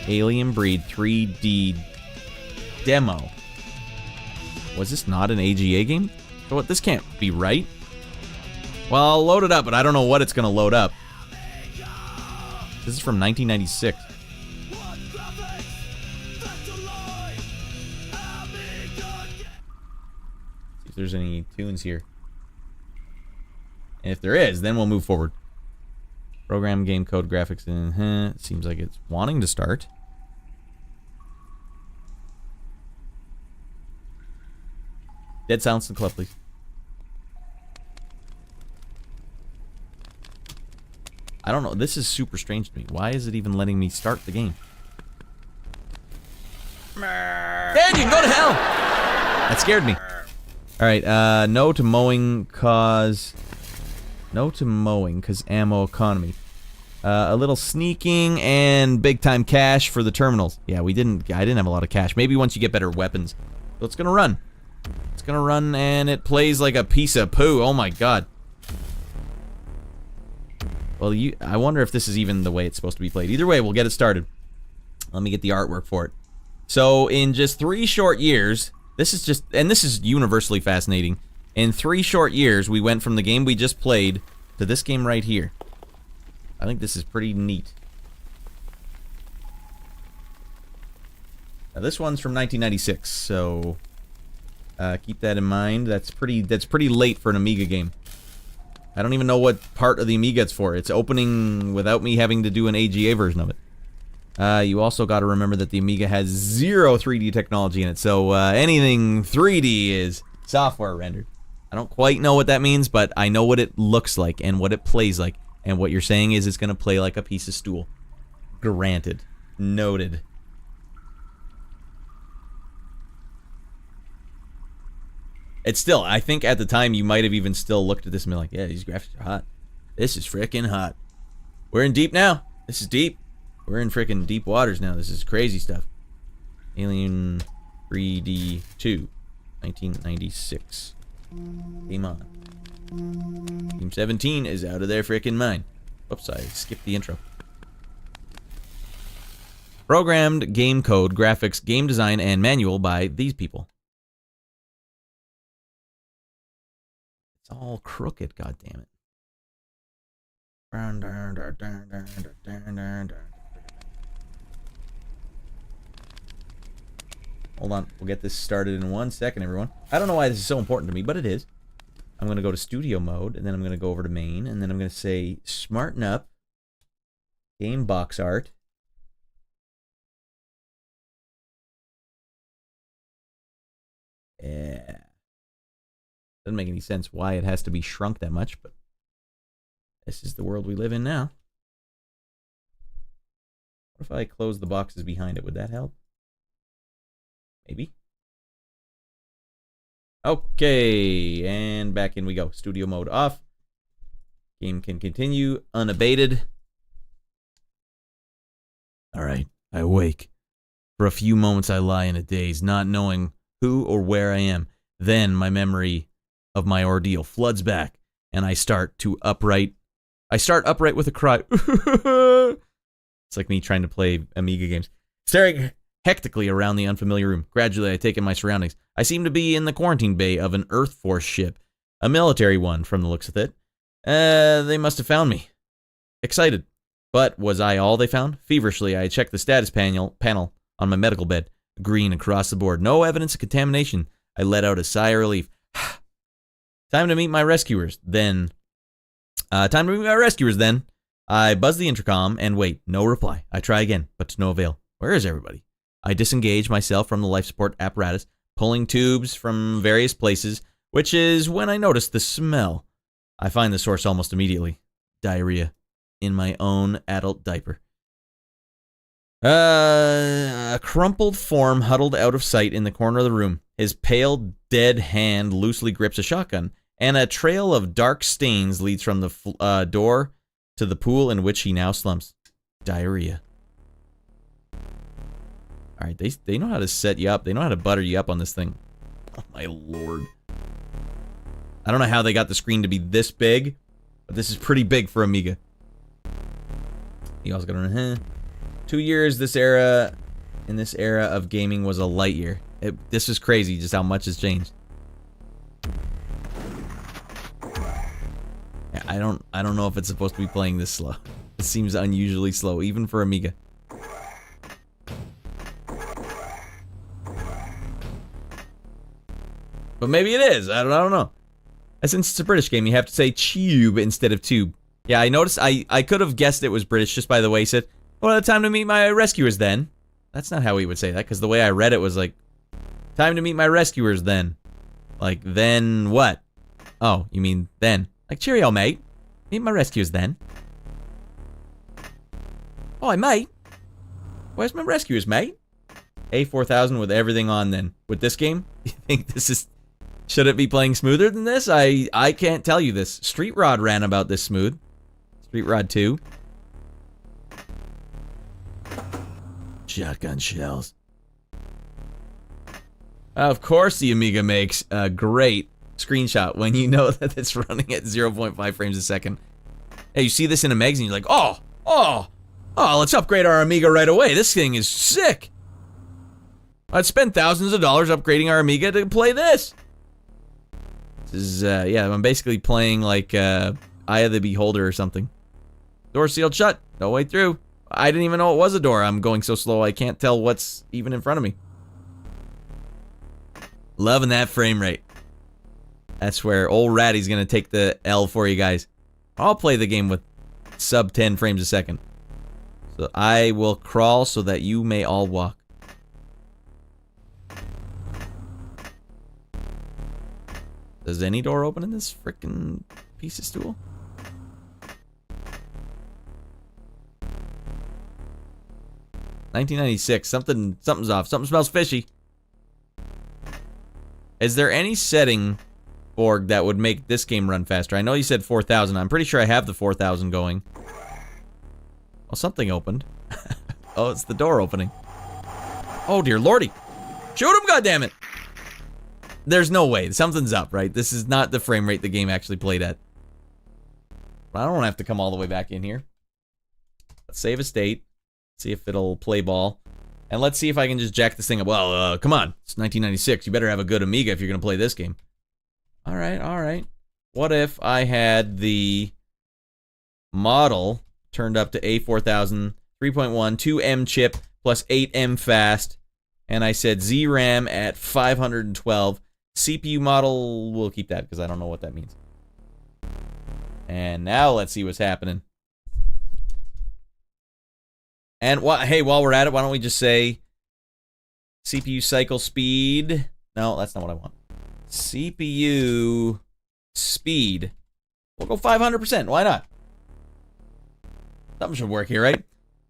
Alien Breed 3D demo. Was this not an AGA game? So what? This can't be right. Well, I'll load it up, but I don't know what it's going to load up. This is from 1996. See if there's any tunes here. And if there is, then we'll move forward. Program, game code, graphics, seems like it's wanting to start. Dead silence in the club, please. I don't know. This is super strange to me. Why is it even letting me start the game? Dad, you can go to hell! That scared me. Alright, no to mowing cause... No to mowing, because ammo economy. A little sneaking and big time cash for the terminals. Yeah, I didn't have a lot of cash. Maybe once you get better weapons. So it's gonna run. It's gonna run and it plays like a piece of poo. Oh my god. Well, I wonder if this is even the way it's supposed to be played. Either way, we'll get it started. Let me get the artwork for it. So, in just 3 short years, this is universally fascinating. In 3 short years, we went from the game we just played to this game right here. I think this is pretty neat. Now, this one's from 1996, so keep that in mind. That's pretty late for an Amiga game. I don't even know what part of the Amiga it's for. It's opening without me having to do an AGA version of it. You also got to remember that the Amiga has 0 3D technology in it, so anything 3D is software rendered. I don't quite know what that means, but I know what it looks like and what it plays like. And what you're saying is it's going to play like a piece of stool. Granted. Noted. It's still, I think at the time you might have even still looked at this and been like, yeah, these graphics are hot. This is frickin' hot. We're in deep now. This is deep. We're in frickin' deep waters now. This is crazy stuff. Alien 3D 2, 1996. Game on. Team 17 is out of their frickin' mind. Oops, I skipped the intro. Programmed, game code, graphics, game design, and manual by these people. It's all crooked, goddammit. Hold on, we'll get this started in 1 second, everyone. I don't know why this is so important to me, but it is. I'm going to go to studio mode, and then I'm going to go over to main, and then I'm going to say, smarten up, game box art. Yeah. Doesn't make any sense why it has to be shrunk that much, but this is the world we live in now. What if I close the boxes behind it? Would that help? Maybe. Okay, and back in we go. Studio mode off. Game can continue unabated. Alright, I awake. For a few moments I lie in a daze, not knowing who or where I am. Then my memory of my ordeal floods back, and I start upright with a cry. It's like me trying to play Amiga games. Staring hectically around the unfamiliar room. Gradually, I take in my surroundings. I seem to be in the quarantine bay of an Earth Force ship. A military one, from the looks of it. They must have found me. Excited. But was I all they found? Feverishly, I checked the status panel on my medical bed. Green across the board. No evidence of contamination. I let out a sigh of relief. Time to meet my rescuers. Then. I buzz the intercom and wait. No reply. I try again, but to no avail. Where is everybody? I disengage myself from the life support apparatus, pulling tubes from various places, which is when I notice the smell. I find the source almost immediately. Diarrhea. In my own adult diaper. A crumpled form huddled out of sight in the corner of the room. His pale, dead hand loosely grips a shotgun, and a trail of dark stains leads from the door to the pool in which he now slumps. Diarrhea. Alright, they know how to set you up. They know how to butter you up on this thing. Oh my lord. I don't know how they got the screen to be this big, but this is pretty big for Amiga. You also got 2 years in this era of gaming was a light year. This is crazy just how much has changed. Yeah, I don't know if it's supposed to be playing this slow. It seems unusually slow, even for Amiga. But maybe it is. I don't know. Since it's a British game, you have to say tube instead of tube. Yeah, I noticed. I could have guessed it was British just by the way he said, well, time to meet my rescuers then. That's not how he would say that, because the way I read it was like, time to meet my rescuers then. Like, then what? Oh, you mean then. Like, cheerio, mate. Meet my rescuers then. Oh, mate. Where's my rescuers, mate? A4000 with everything on then. With this game? You think this is... Should it be playing smoother than this? I can't tell you this. Street Rod ran about this smooth. Street Rod 2. Shotgun shells. Of course the Amiga makes a great screenshot when you know that it's running at 0.5 frames a second. Hey, you see this in a magazine, you're like, oh, let's upgrade our Amiga right away. This thing is sick. I'd spend thousands of dollars upgrading our Amiga to play this. This is, yeah, I'm basically playing like Eye of the Beholder or something. Door sealed shut. No way through. I didn't even know it was a door. I'm going so slow I can't tell what's even in front of me. Loving that frame rate. That's where old Raddy's gonna take the L for you guys. I'll play the game with sub 10 frames a second. So I will crawl so that you may all walk. Does any door open in this frickin' piece of stool? $19.96. Something's off. Something smells fishy. Is there any setting, Borg, that would make this game run faster? I know you said 4,000. I'm pretty sure I have the 4,000 going. Oh, something opened. Oh, it's the door opening. Oh, dear lordy. Shoot him, goddammit! There's no way. Something's up, right? This is not the frame rate the game actually played at. I don't have to come all the way back in here. Let's save a state. See if it'll play ball. And let's see if I can just jack this thing up. Well, come on. It's 1996. You better have a good Amiga if you're going to play this game. Alright, alright. What if I had the model turned up to A4000, 3.1, 2M chip, plus 8M fast, and I said ZRAM at 512. CPU model, we'll keep that because I don't know what that means. And now let's see what's happening. And hey, while we're at it, why don't we just say CPU cycle speed? No, that's not what I want. CPU speed. We'll go 500%. Why not? Something should work here, right?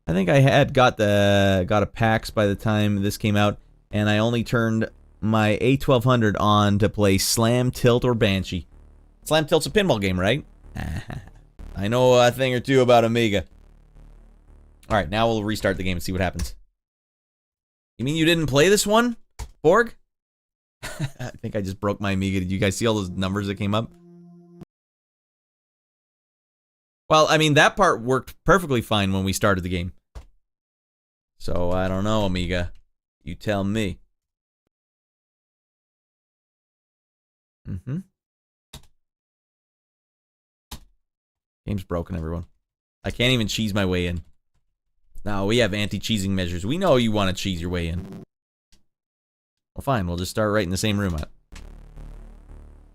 I think I had got a PAX by the time this came out, and I only turned my A1200 on to play Slam, Tilt, or Banshee. Slam Tilt's a pinball game, right? I know a thing or two about Amiga. Alright, now we'll restart the game and see what happens. You mean you didn't play this one, Borg? I think I just broke my Amiga. Did you guys see all those numbers that came up? Well, I mean, that part worked perfectly fine when we started the game. So, I don't know, Amiga. You tell me. Game's broken, everyone. I can't even cheese my way in. No, we have anti-cheesing measures. We know you want to cheese your way in. Well, fine. We'll just start right in the same room.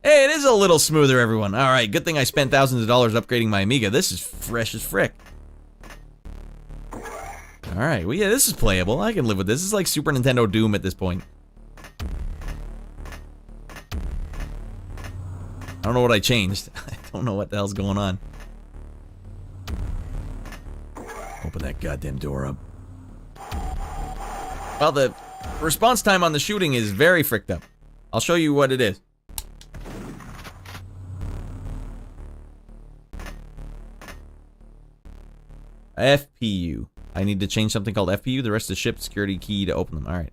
Hey, it is a little smoother, everyone. Alright, good thing I spent thousands of dollars upgrading my Amiga. This is fresh as frick. Alright, well, yeah, this is playable. I can live with this. This is like Super Nintendo Doom at this point. I don't know what I changed. I don't know what the hell's going on. Open that goddamn door up. Well, the response time on the shooting is very fricked up. I'll show you what it is. FPU. I need to change something called FPU. The rest of the ship security key to open them. Alright.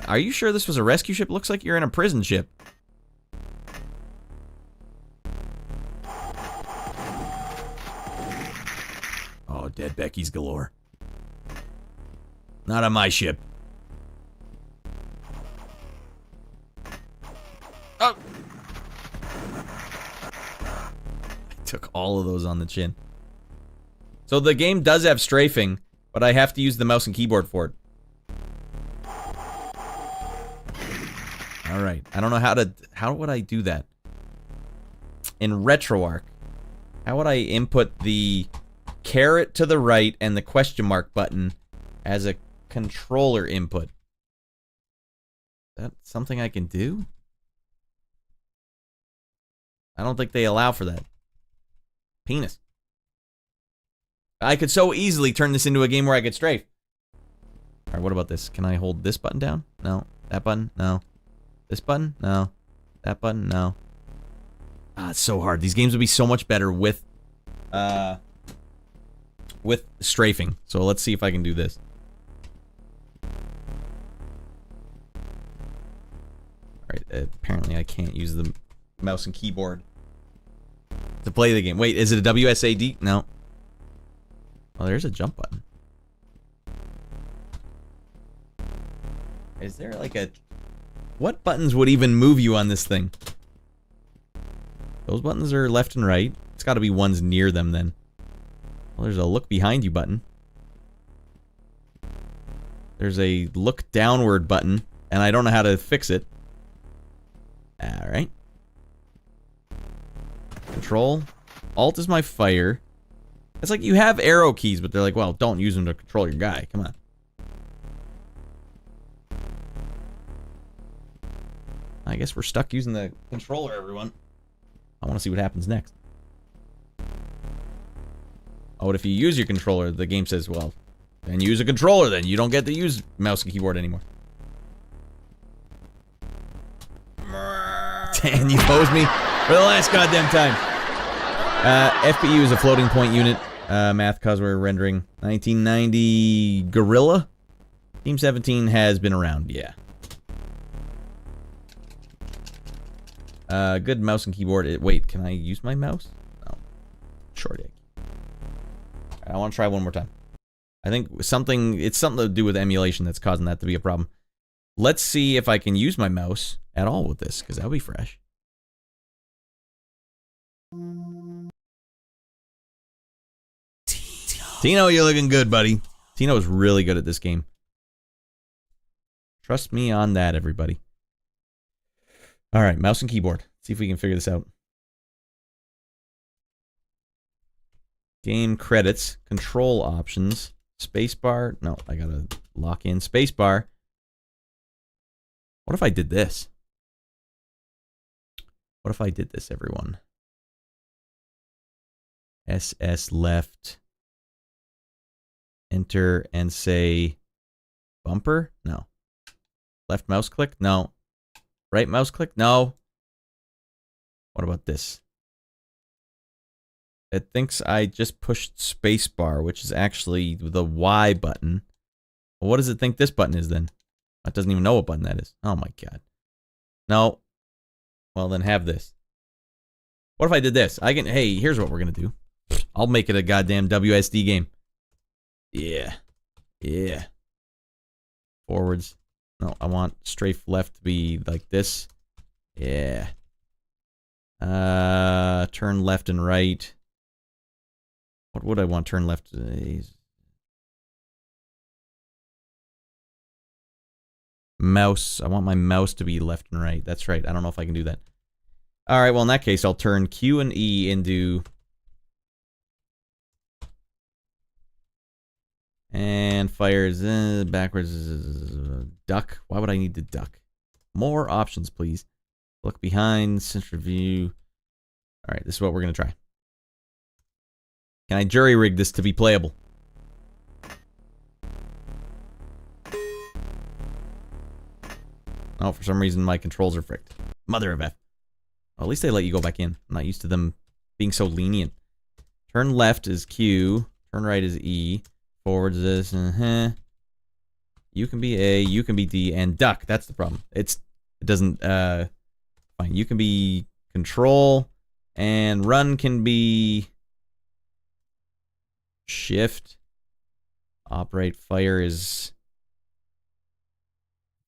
Are you sure this was a rescue ship? Looks like you're in a prison ship. Oh, dead Becky's galore. Not on my ship. Oh! I took all of those on the chin. So the game does have strafing, but I have to use the mouse and keyboard for it. Alright, I don't know how would I do that? In RetroArch, how would I input the caret to the right and the question mark button as a controller input? Is that something I can do? I don't think they allow for that. Penis. I could so easily turn this into a game where I could strafe. Alright, what about this? Can I hold this button down? No. That button? No. This button? No. That button? No. Ah, it's so hard. These games would be so much better with strafing. So let's see if I can do this. Right, apparently I can't use the mouse and keyboard to play the game. Wait, is it a WSAD? No. Oh, there's a jump button. Is there like a... What buttons would even move you on this thing? Those buttons are left and right. It's got to be ones near them then. Well, there's a look behind you button. There's a look downward button, and I don't know how to fix it. Alright. Control. Alt is my fire. It's like you have arrow keys, but they're like, well, don't use them to control your guy. Come on. I guess we're stuck using the controller, everyone. I want to see what happens next. Oh, but if you use your controller, the game says, well, then use a controller then. You don't get to use mouse and keyboard anymore. Dan, you posed me for the last goddamn time. FPU is a floating point unit. Math cause we're rendering 1990 Gorilla. Team 17 has been around, yeah. Good mouse and keyboard. Wait, can I use my mouse? No. Short. I want to try one more time. I think it's something to do with emulation that's causing that to be a problem. Let's see if I can use my mouse at all with this, because that would be fresh. Tino, you're looking good, buddy. Tino is really good at this game. Trust me on that, everybody. Alright, mouse and keyboard. See if we can figure this out. Game credits, control options, spacebar. No, I gotta lock in spacebar. What if I did this? What if I did this, everyone? SS left. Enter and say bumper? No. Left mouse click? No. Right mouse click? No. What about this? It thinks I just pushed spacebar, which is actually the Y button. Well, what does it think this button is then? It doesn't even know what button that is. Oh my god. No. Well, then have this. What if I did this? Hey, here's what we're gonna do. I'll make it a goddamn WSD game. Yeah. Yeah. Forwards. No, I want strafe left to be like this. Yeah. Turn left and right. What would I want turn left? Mouse. I want my mouse to be left and right. That's right. I don't know if I can do that. Alright, well in that case, I'll turn Q and E into... And fires backwards. Duck. Why would I need to duck? More options, please. Look behind. Center view. Alright, this is what we're going to try. Can I jury rig this to be playable? Oh, for some reason my controls are fricked. Mother of F. Well, at least they let you go back in. I'm not used to them being so lenient. Turn left is Q. Turn right is E. Forwards is You can be A, you can be D, and duck. That's the problem. It doesn't fine. You can be control, and run can be shift. Operate. Fire is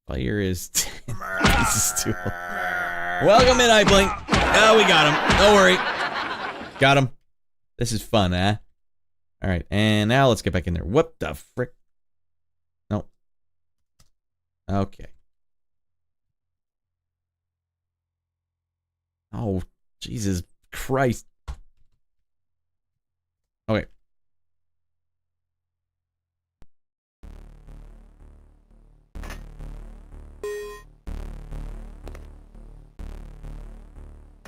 this is too old. Welcome in, iBlink. Oh, we got him. Don't worry. Got him. This is fun, huh? Alright, and now let's get back in there. What the frick? No. Okay. Oh, Jesus Christ. Okay.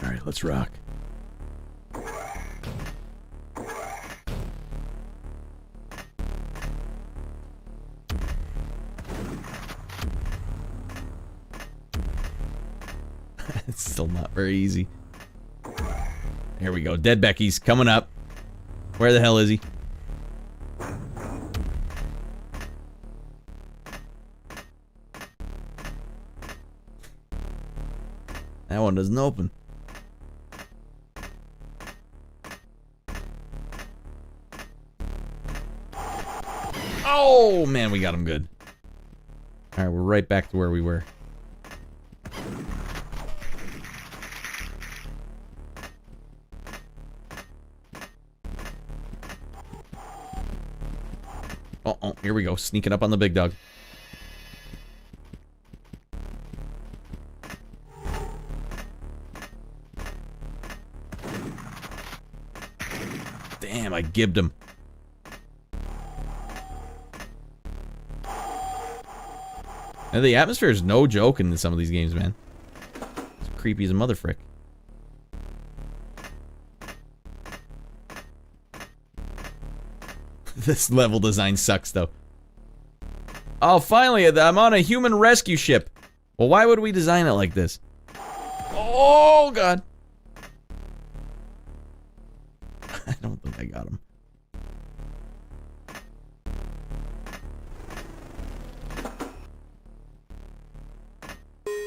Alright, let's rock. It's still not very easy. Here we go. Dead Becky's coming up. Where the hell is he? That one doesn't open. Oh, man, we got him good. All right, we're right back to where we were. Oh, here we go. Sneaking up on the big dog. Damn, I gibbed him. And the atmosphere is no joke in some of these games, man. It's creepy as a mother frick. This level design sucks, though. Oh, finally, I'm on a human rescue ship. Well, why would we design it like this? Oh, God. I don't think I got him.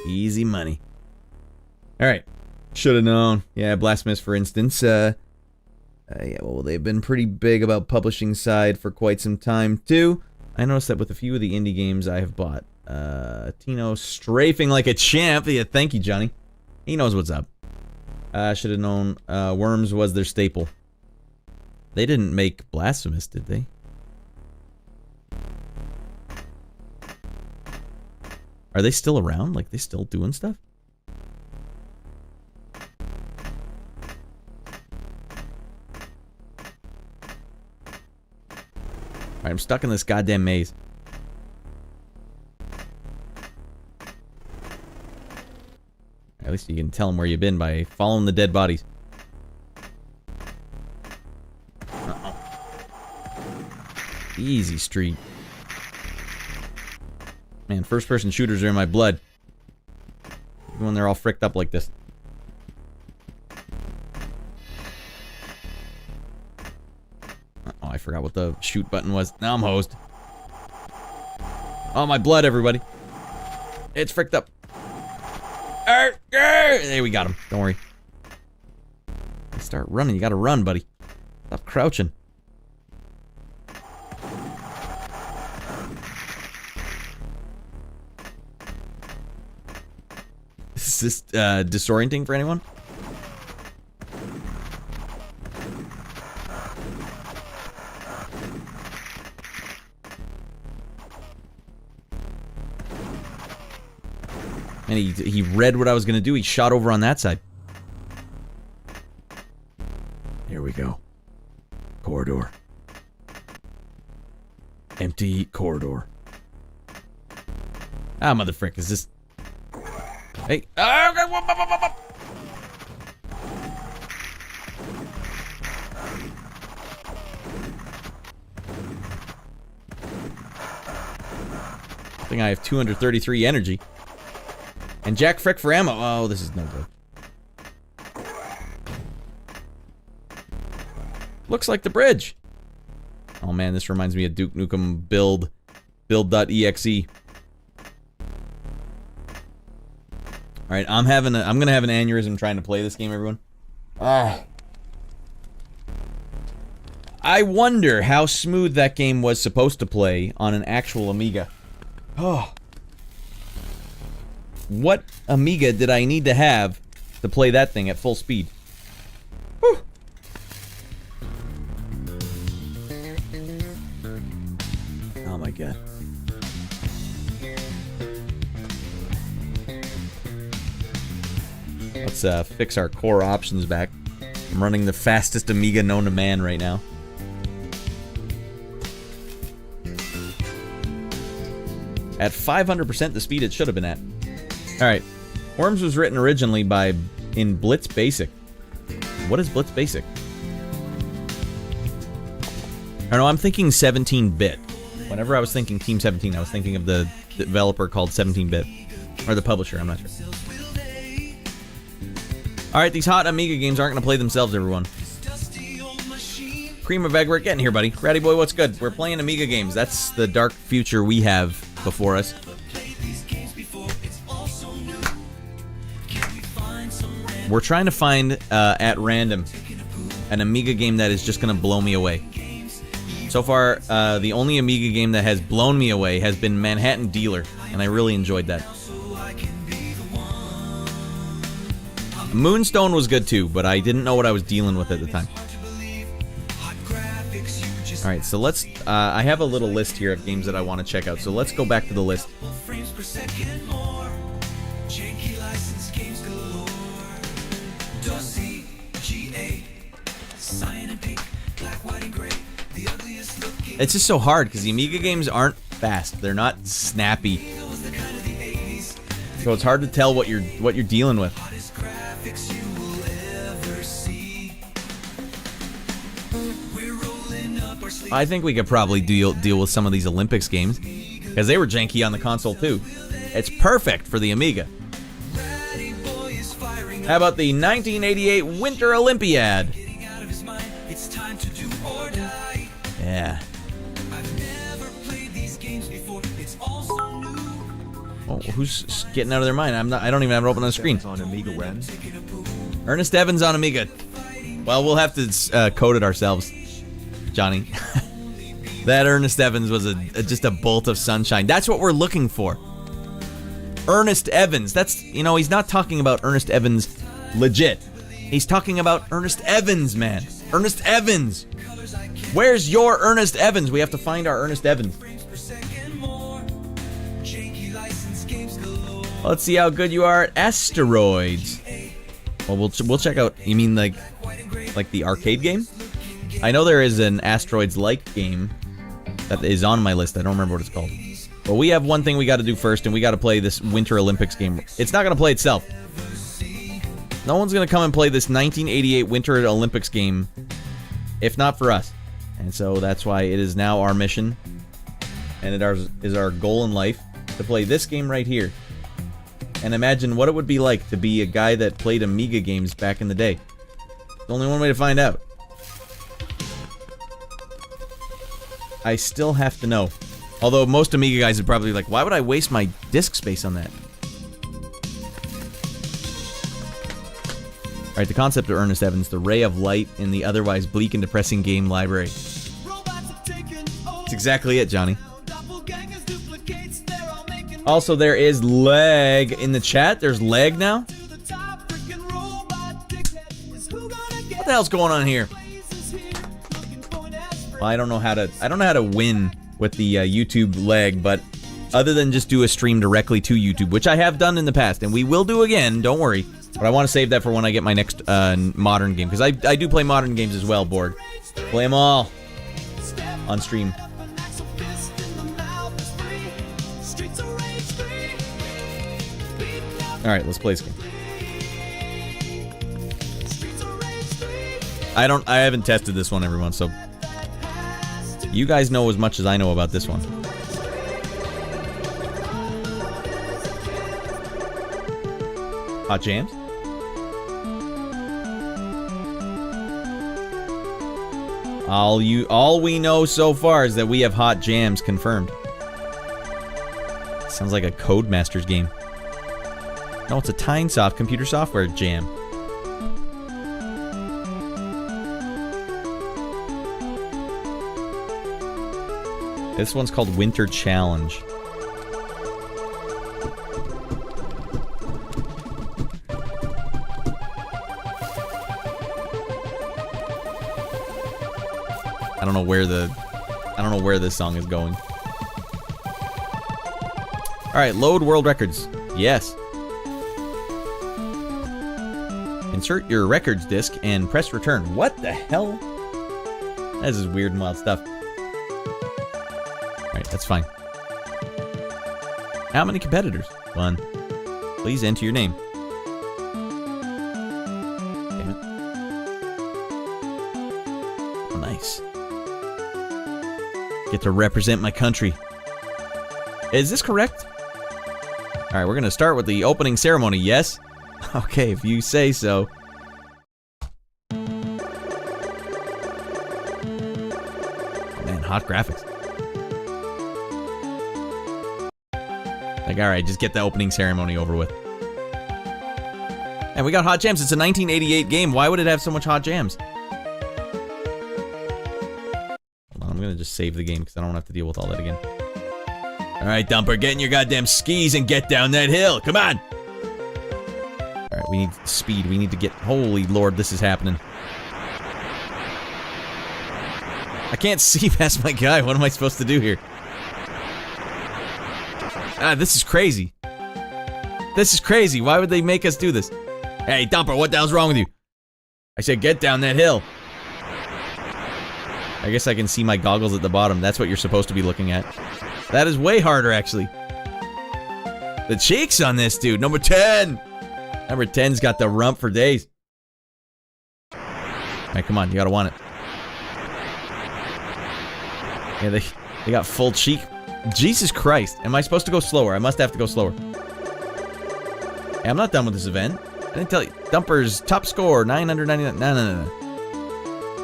Easy money. Alright. Should have known. Yeah, Blasphemous, for instance. Yeah, well, they've been pretty big about publishing side for quite some time, too. I noticed that with a few of the indie games I have bought. Tino strafing like a champ. Yeah, thank you, Johnny. He knows what's up. Should have known Worms was their staple. They didn't make Blasphemous, did they? Are they still around? Like, they still doing stuff? Alright, I'm stuck in this goddamn maze. At least you can tell them where you've been by following the dead bodies. Uh-oh. Easy street. Man, first-person shooters are in my blood. Even when they're all fricked up like this. Uh-oh, I forgot what the shoot button was. Now I'm hosed. Oh, my blood, everybody. It's fricked up. There, we got him. Don't worry. Start running. You gotta run, buddy. Stop crouching. Is this disorienting for anyone? And he read what I was gonna do. He shot over on that side. Here we go. Corridor. Empty corridor. Ah, motherfrick, is this... Hey. Oh, okay. Whoop, whoop, whoop, whoop. I think I have 233 energy. And Jack Frick for ammo. Oh, this is no good. Looks like the bridge. Oh man, this reminds me of Duke Nukem build.exe. Alright, I'm gonna have an aneurysm trying to play this game, everyone. I wonder how smooth that game was supposed to play on an actual Amiga. Oh. What Amiga did I need to have to play that thing at full speed? Whew. Oh my god. Let's fix our core options back. I'm running the fastest Amiga known to man right now. At 500% the speed it should have been at. Alright. Worms was written originally in Blitz Basic. What is Blitz Basic? I don't know, I'm thinking 17-bit. Whenever I was thinking Team 17, I was thinking of the developer called 17-bit. Or the publisher, I'm not sure. Alright, these hot Amiga games aren't going to play themselves, everyone. Cream of egg, we're getting here, buddy. Ratty boy, what's good? We're playing Amiga games. That's the dark future we have before us. We're trying to find, at random, an Amiga game that is just going to blow me away. So far, the only Amiga game that has blown me away has been Manhattan Dealer, and I really enjoyed that. Moonstone was good too, but I didn't know what I was dealing with at the time. Alright, so let's... I have a little list here of games that I want to check out, so let's go back to the list. It's just so hard, because the Amiga games aren't fast. They're not snappy. So it's hard to tell what you're dealing with. I think we could probably deal with some of these Olympics games, because they were janky on the console too. It's perfect for the Amiga. How about the 1988 Winter Olympiad? Yeah. Oh, who's getting out of their mind? I don't even have it open on the screen. On Amiga when? Ernest Evans on Amiga. Well, we'll have to code it ourselves, Johnny. That Ernest Evans was just a bolt of sunshine. That's what we're looking for. Ernest Evans. That's, you know, he's not talking about Ernest Evans legit. He's talking about Ernest Evans, man. Ernest Evans. Where's your Ernest Evans? We have to find our Ernest Evans. Let's see how good you are at Asteroids. Well, we'll check out. You mean like the arcade game? I know there is an Asteroids-like game that is on my list. I don't remember what it's called. But we have one thing we got to do first, and we got to play this Winter Olympics game. It's not going to play itself. No one's going to come and play this 1988 Winter Olympics game if not for us. And so that's why it is now our mission, and it is our goal in life to play this game right here. And imagine what it would be like to be a guy that played Amiga games back in the day. There's only one way to find out. I still have to know. Although most Amiga guys would probably be like, why would I waste my disk space on that? Alright, the concept of Ernest Evans, the ray of light in the otherwise bleak and depressing game library. That's exactly it, Johnny. Also, there is lag in the chat. There's lag now. What the hell's going on here? Well, I don't know how to win with the YouTube lag, but other than just do a stream directly to YouTube, which I have done in the past, and we will do again, don't worry. But I want to save that for when I get my next modern game, because I do play modern games as well, Borg. Play them all on stream. Alright, let's play this game. I haven't tested this one, everyone, so you guys know as much as I know about this one. Hot jams? All we know so far is that we have hot jams confirmed. Sounds like a Codemasters game. No, it's a Tynesoft computer software jam. This one's called Winter Challenge. I don't know where this song is going. All right, load world records. Yes. Insert your records disc and press return. What the hell? This is weird and wild stuff. Alright, that's fine. How many competitors? 1. Please enter your name. Damn it. Oh, nice. Get to represent my country. Is this correct? Alright, we're gonna start with the opening ceremony, yes? Okay, if you say so. Oh, man, hot graphics. Like, alright, just get the opening ceremony over with. And we got hot jams. It's a 1988 game. Why would it have so much hot jams? Hold on, I'm gonna just save the game because I don't have to deal with all that again. Alright, Dumper, get in your goddamn skis and get down that hill. Come on! Alright, we need speed. We need to get... Holy Lord, this is happening. I can't see past my guy. What am I supposed to do here? Ah, this is crazy. This is crazy. Why would they make us do this? Hey, Dumper, what the hell's wrong with you? I said get down that hill. I guess I can see my goggles at the bottom. That's what you're supposed to be looking at. That is way harder, actually. The cheeks on this dude. Number 10. Number 10's got the rump for days. Alright, come on. You gotta want it. Yeah, they got full cheek. Jesus Christ. Am I supposed to go slower? I must have to go slower. Hey, I'm not done with this event. I didn't tell you. Dumper's top score, 999.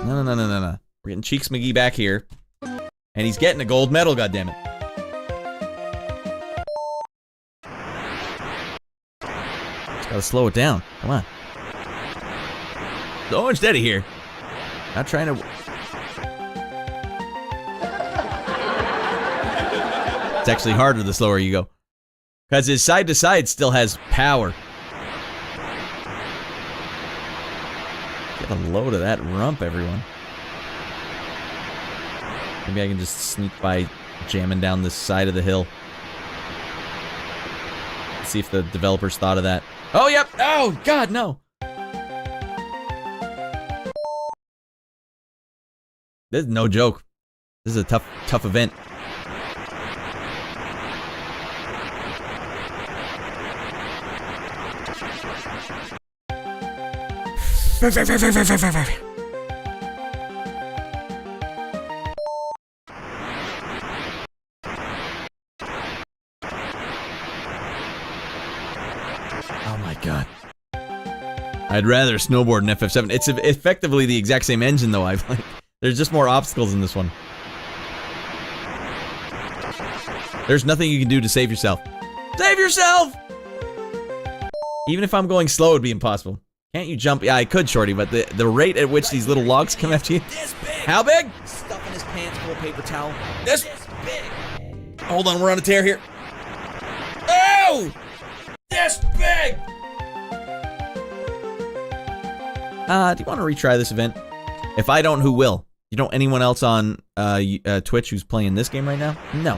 No. We're getting Cheeks McGee back here. And he's getting a gold medal, goddammit. Just gotta slow it down. Come on. Slow and steady here. Not trying to... It's actually harder the slower you go. Because his side to side still has power. Get a load of that rump, everyone. Maybe I can just sneak by jamming down this side of the hill. Let's see if the developers thought of that. Oh, yep! Oh, God, no! This is no joke. This is a tough event. Oh my god. I'd rather snowboard in FF7. It's effectively the exact same engine though. There's just more obstacles in this one. There's nothing you can do to save yourself. Save yourself! Even if I'm going slow, it'd be impossible. Can't you jump? Yeah, I could, Shorty, but the rate at which these little logs come after you. This big. How big? Stuffing his pants full of paper towel. This big. Hold on, we're on a tear here. Oh! This big! Do you want to retry this event? If I don't, who will? You know anyone else on Twitch who's playing this game right now? No.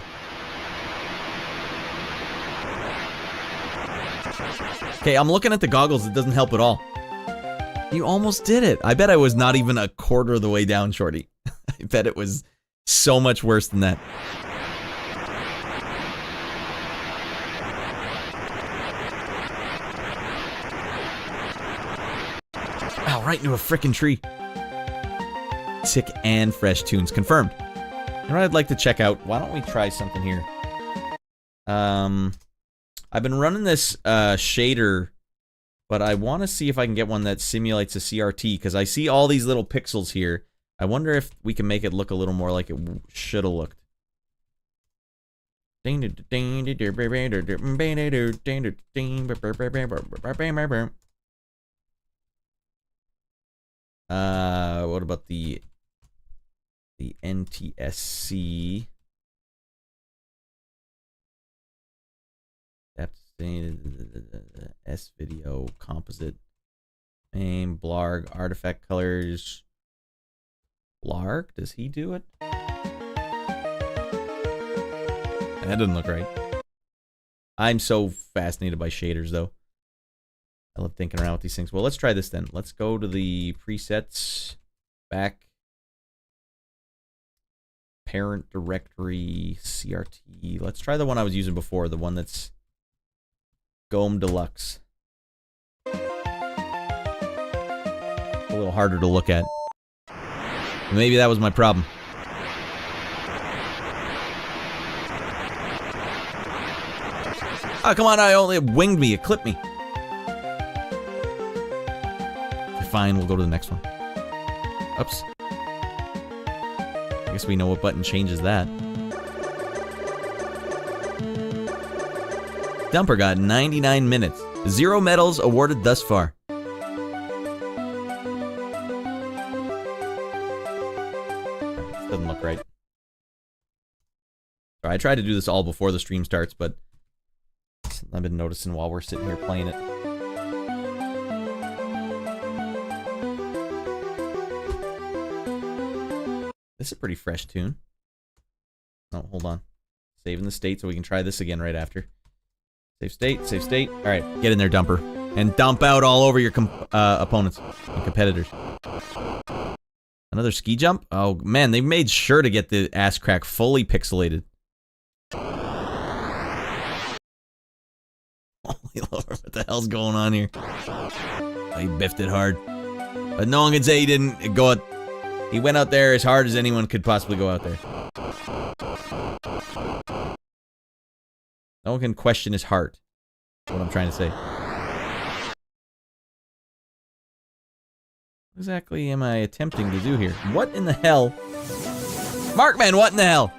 Okay, I'm looking at the goggles. It doesn't help at all. You almost did it. I bet I was not even a quarter of the way down, Shorty. I bet it was so much worse than that. Ow, right into a frickin' tree. Sick and fresh tunes. Confirmed. You know what I'd like to check out? Why don't we try something here? I've been running this shader, but I want to see if I can get one that simulates a CRT, because I see all these little pixels here. I wonder if we can make it look a little more like it should have looked. What about the NTSC? S video composite name blarg artifact colors. Blarg, does he do it? That doesn't look right. I'm so fascinated by shaders though. I love thinking around with these things. Well, let's try this then. Let's go to the presets, back, parent directory, CRT. Let's try the one I was using before, the one that's Gome Deluxe. A little harder to look at. Maybe that was my problem. Oh, come on, it winged me, it clipped me. Fine, we'll go to the next one. Oops. I guess we know what button changes that. Dumper got 99 minutes. 0 medals awarded thus far. I try to do this all before the stream starts, but I've been noticing while we're sitting here playing it. This is a pretty fresh tune. Oh, hold on. Saving the state so we can try this again right after. Save state, save state. All right, get in there, dumper. And dump out all over your opponents and competitors. Another ski jump? Oh, man, they made sure to get the ass crack fully pixelated. Holy Lord, what the hell's going on here? Oh, he biffed it hard. But no one can say he didn't go out. He went out there as hard as anyone could possibly go out there. No one can question his heart. That's what I'm trying to say. What exactly am I attempting to do here? What in the hell? Markman, what in the hell?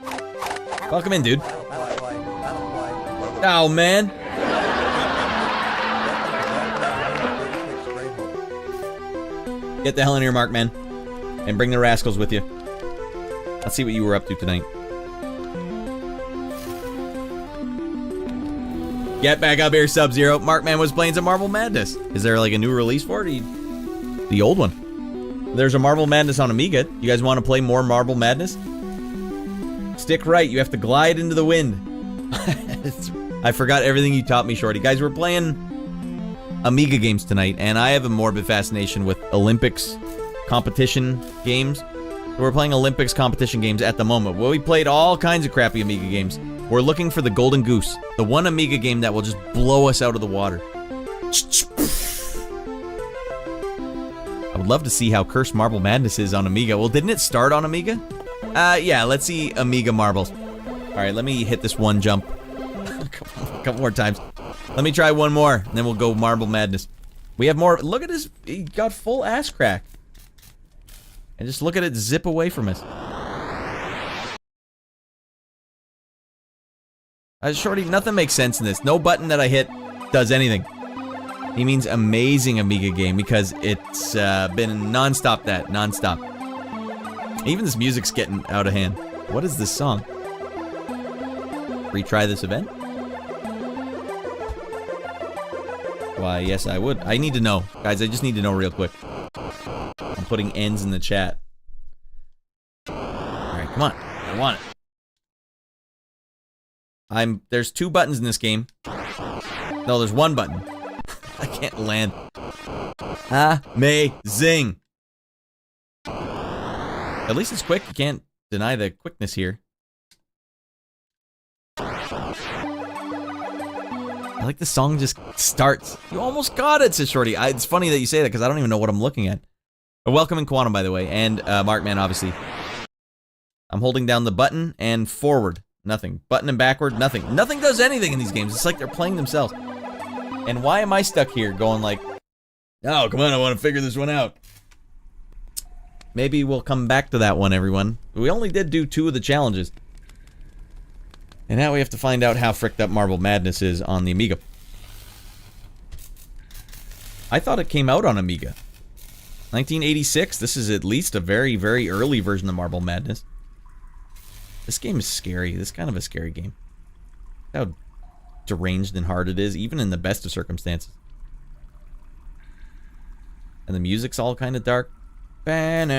Welcome in, dude. Oh, man. Get the hell in here, Markman. And bring the rascals with you. Let's see what you were up to tonight. Get back up here, Sub-Zero. Markman was playing some Marble Madness. Is there like a new release for it? The old one. There's a Marble Madness on Amiga. You guys want to play more Marble Madness? Stick right. You have to glide into the wind. I forgot everything you taught me, Shorty. Guys, we're playing Amiga games tonight, and I have a morbid fascination with Olympics competition games. So we're playing Olympics competition games at the moment. Well, we played all kinds of crappy Amiga games. We're looking for the Golden Goose, the one Amiga game that will just blow us out of the water. I would love to see how Cursed Marble Madness is on Amiga. Well, didn't it start on Amiga? Yeah, let's see Amiga marbles. All right, let me hit this one jump a couple more times. Let me try one more, and then we'll go Marble Madness. We have more. Look at his. He got full ass crack. And just look at it zip away from us. Shorty, nothing makes sense in this. No button that I hit does anything. He means amazing Amiga game because it's been non-stop that. Non-stop. Even this music's getting out of hand. What is this song? Retry this event? Why, yes, I would. I need to know. Guys, I just need to know real quick. I'm putting ends in the chat. Alright, come on. I want it. There's 2 buttons in this game. No, there's 1 button. I can't land. Amazing. At least it's quick. You can't deny the quickness here. I like the song just starts. You almost got it, says Shorty. It's funny that you say that because I don't even know what I'm looking at. But welcome in Quantum, by the way, and Markman, obviously. I'm holding down the button and forward. Nothing. Button and backward. Nothing. Nothing does anything in these games. It's like they're playing themselves. And why am I stuck here going like, oh, come on, I want to figure this one out. Maybe we'll come back to that one, everyone. We only did do 2 of the challenges. And now we have to find out how fricked up Marble Madness is on the Amiga. I thought it came out on Amiga. 1986, this is at least a very, very early version of Marble Madness. This game is scary. This is kind of a scary game. How deranged and hard it is, even in the best of circumstances. And the music's all kind of dark. You know what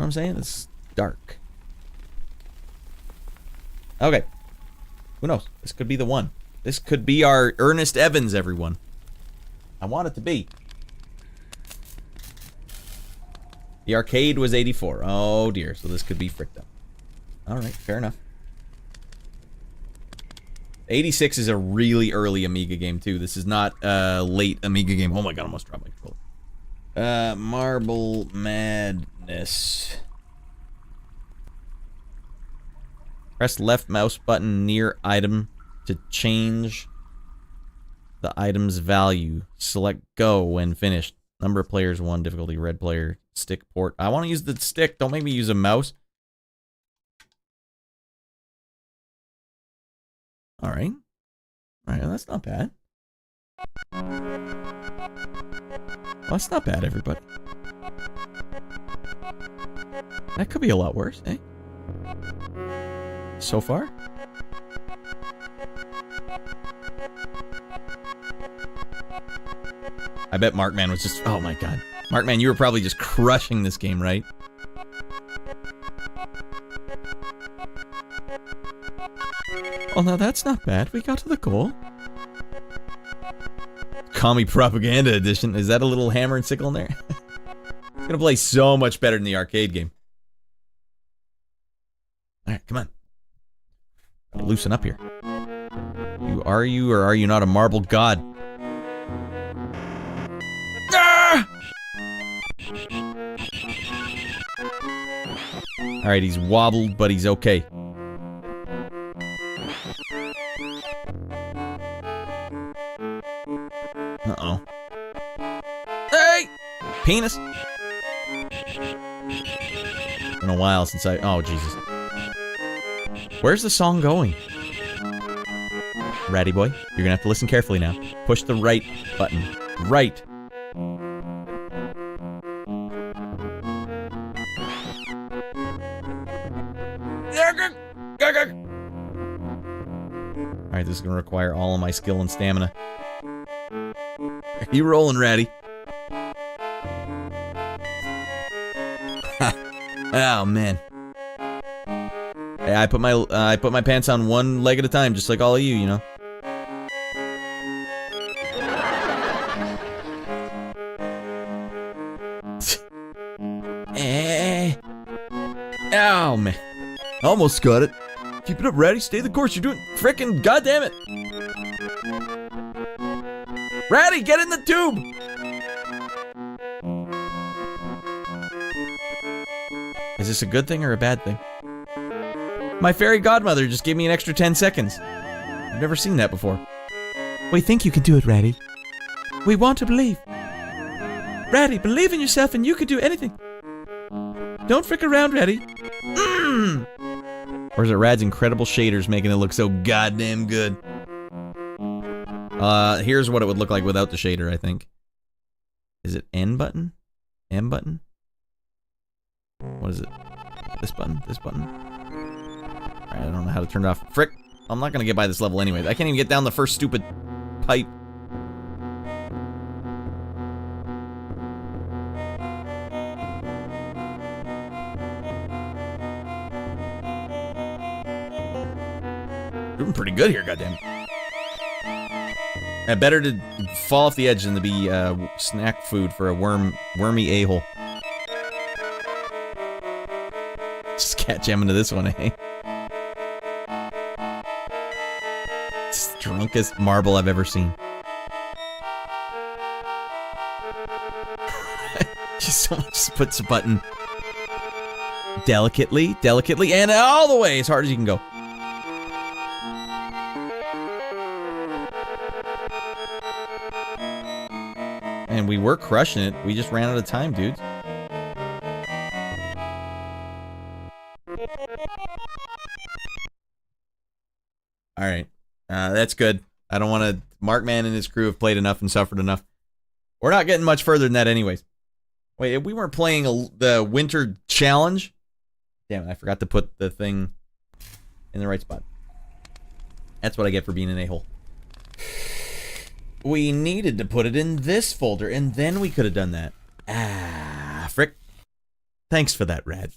I'm saying? It's dark. Okay. Who knows? This could be the one. This could be our Ernest Evans, everyone. I want it to be. The arcade was 84. Oh dear. So this could be fricked up. Alright, fair enough. 86 is a really early Amiga game too. This is not a late Amiga game. Oh my god, I almost dropped my controller. Marble Madness. Press left mouse button near item to change the item's value. Select go when finished. Number of players 1, difficulty red player, stick port. I want to use the stick. Don't make me use a mouse. Alright. Alright, well, that's not bad. Well, that's not bad, everybody. That could be a lot worse, eh? So far? I bet Markman was just... Oh my god. Markman, you were probably just crushing this game, right? Well, now that's not bad. We got to the goal. Commie Propaganda Edition. Is that a little hammer and sickle in there? It's gonna play so much better than the arcade game. Alright, come on. Gotta loosen up here. Are you or are you not a marble god? Ah! Alright, he's wobbled, but he's okay. Uh-oh. Hey! Penis! Been a while since I... Oh, Jesus. Where's the song going? Ratty boy, you're gonna have to listen carefully now. Push the right button. Right. Alright, this is gonna require all of my skill and stamina. Are you rolling, Ratty? Oh, man. Hey, I put my pants on one leg at a time, just like all of you, you know. Ow, man. Almost got it. Keep it up, Ratty. Stay the course. You're doing frickin' goddamn it. Ratty, get in the tube. Is this a good thing or a bad thing? My fairy godmother just gave me an extra 10 seconds. I've never seen that before. We think you can do it, Ratty. We want to believe. Ratty, believe in yourself and you can do anything. Don't frick around, Ratty. Or is it Radd's incredible shaders making it look so goddamn good? Here's what it would look like without the shader, I think. Is it N button? M button? What is it? This button? This button? Alright, I don't know how to turn it off. Frick! I'm not gonna get by this level anyway. I can't even get down the first stupid pipe. Doing pretty good here, goddamn. Better to fall off the edge than to be snack food for a wormy a-hole. Just catch him into this one, eh? It's the drunkest marble I've ever seen. Just puts a button delicately, and all the way as hard as you can go. And we were crushing it. We just ran out of time, dudes. Alright. That's good. I don't want to... Markman and his crew have played enough and suffered enough. We're not getting much further than that anyways. Wait, we weren't playing the winter challenge? Damn it, I forgot to put the thing in the right spot. That's what I get for being an a-hole. We needed to put it in this folder, and then we could have done that. Ah, frick. Thanks for that, Radd.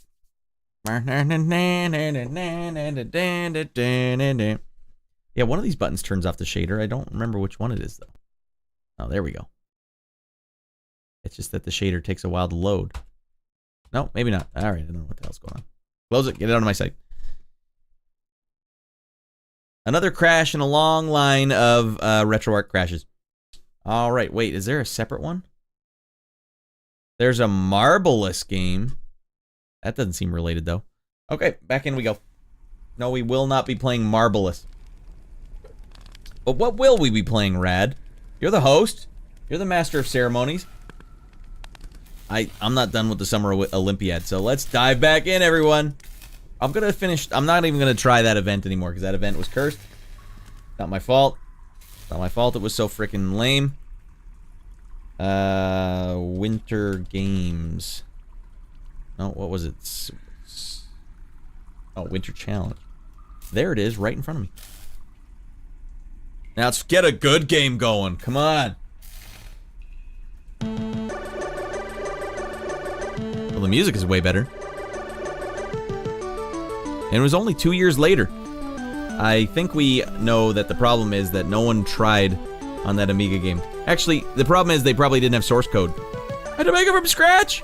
Yeah, one of these buttons turns off the shader. I don't remember which one it is, though. Oh, there we go. It's just that the shader takes a while to load. No, maybe not. All right, I don't know what the hell's going on. Close it. Get it out of my sight. Another crash in a long line of RetroArch crashes. All right, wait, is there a separate one? There's a Marvelous game. That doesn't seem related, though. Okay, back in we go. No, we will not be playing Marvelous. But what will we be playing, Radd? You're the host. You're the master of ceremonies. I'm not done with the Summer Olympiad, so let's dive back in, everyone. I'm not even gonna try that event anymore, because that event was cursed. Not my fault. Not my fault it was so freaking lame. Winter Games. Oh, what was it? Oh, Winter Challenge. There it is, right in front of me. Now let's get a good game going. Come on. Well, the music is way better. And it was only 2 years later. I think we know that the problem is that no one tried on that Amiga game. Actually, the problem is they probably didn't have source code. I had to make it from scratch!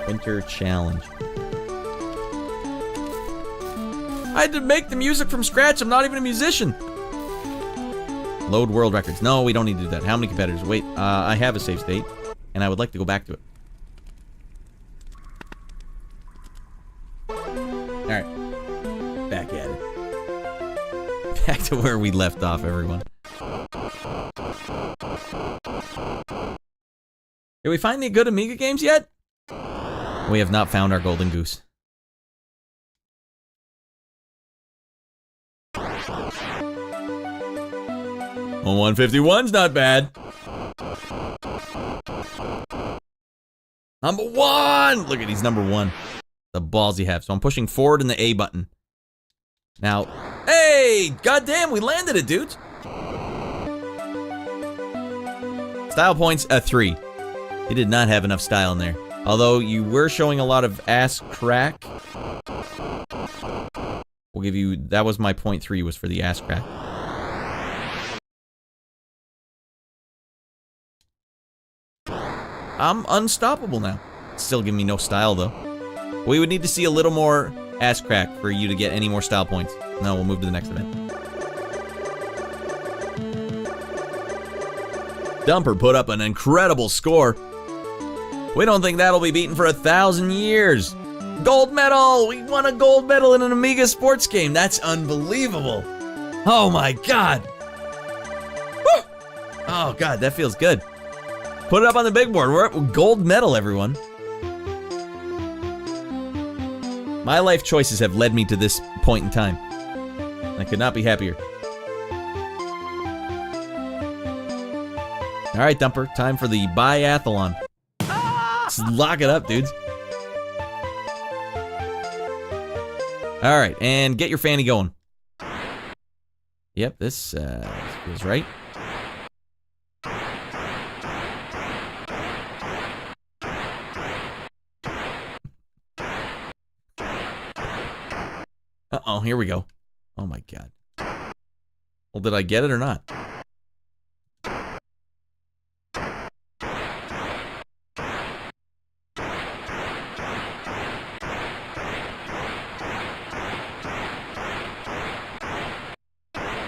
Winter Challenge. I had to make the music from scratch. I'm not even a musician. Load world records. No, we don't need to do that. How many competitors? Wait, I have a save state, and I would like to go back to it. Alright. Back at it. Back to where we left off, everyone. Did we find any good Amiga games yet? We have not found our golden goose. Well, 151's not bad. Number 1! Look at he's number 1. The balls he have. So I'm pushing forward in the A button. Now, hey! Goddamn, we landed it, dudes! Style points, 3. You did not have enough style in there. Although you were showing a lot of ass crack. We'll give you, that was my point 3, was for the ass crack. I'm unstoppable now. Still giving me no style though. We would need to see a little more ass crack for you to get any more style points. No, we'll move to the next event. Dumper put up an incredible score. We don't think that'll be beaten for 1,000 years. Gold medal! We won a gold medal in an Amiga sports game. That's unbelievable. Oh my god. Woo! Oh god, that feels good. Put it up on the big board. We're at gold medal, everyone. My life choices have led me to this point in time. I could not be happier. Alright, Dumper. Time for the biathlon. Let's lock it up, dudes. Alright, and get your fanny going. Yep, this feels right. Uh-oh, here we go. Oh my god. Well, did I get it or not?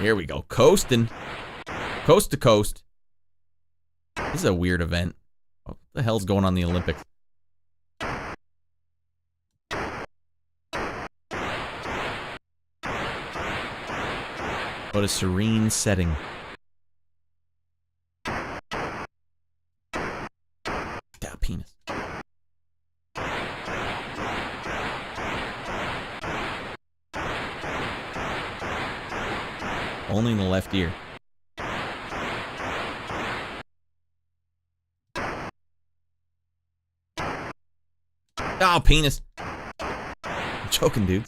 Here we go. Coasting. Coast to coast. This is a weird event. What the hell's going on in the Olympics? What a serene setting. Yeah, penis. Only in the left ear. Oh, penis. I'm choking, dude.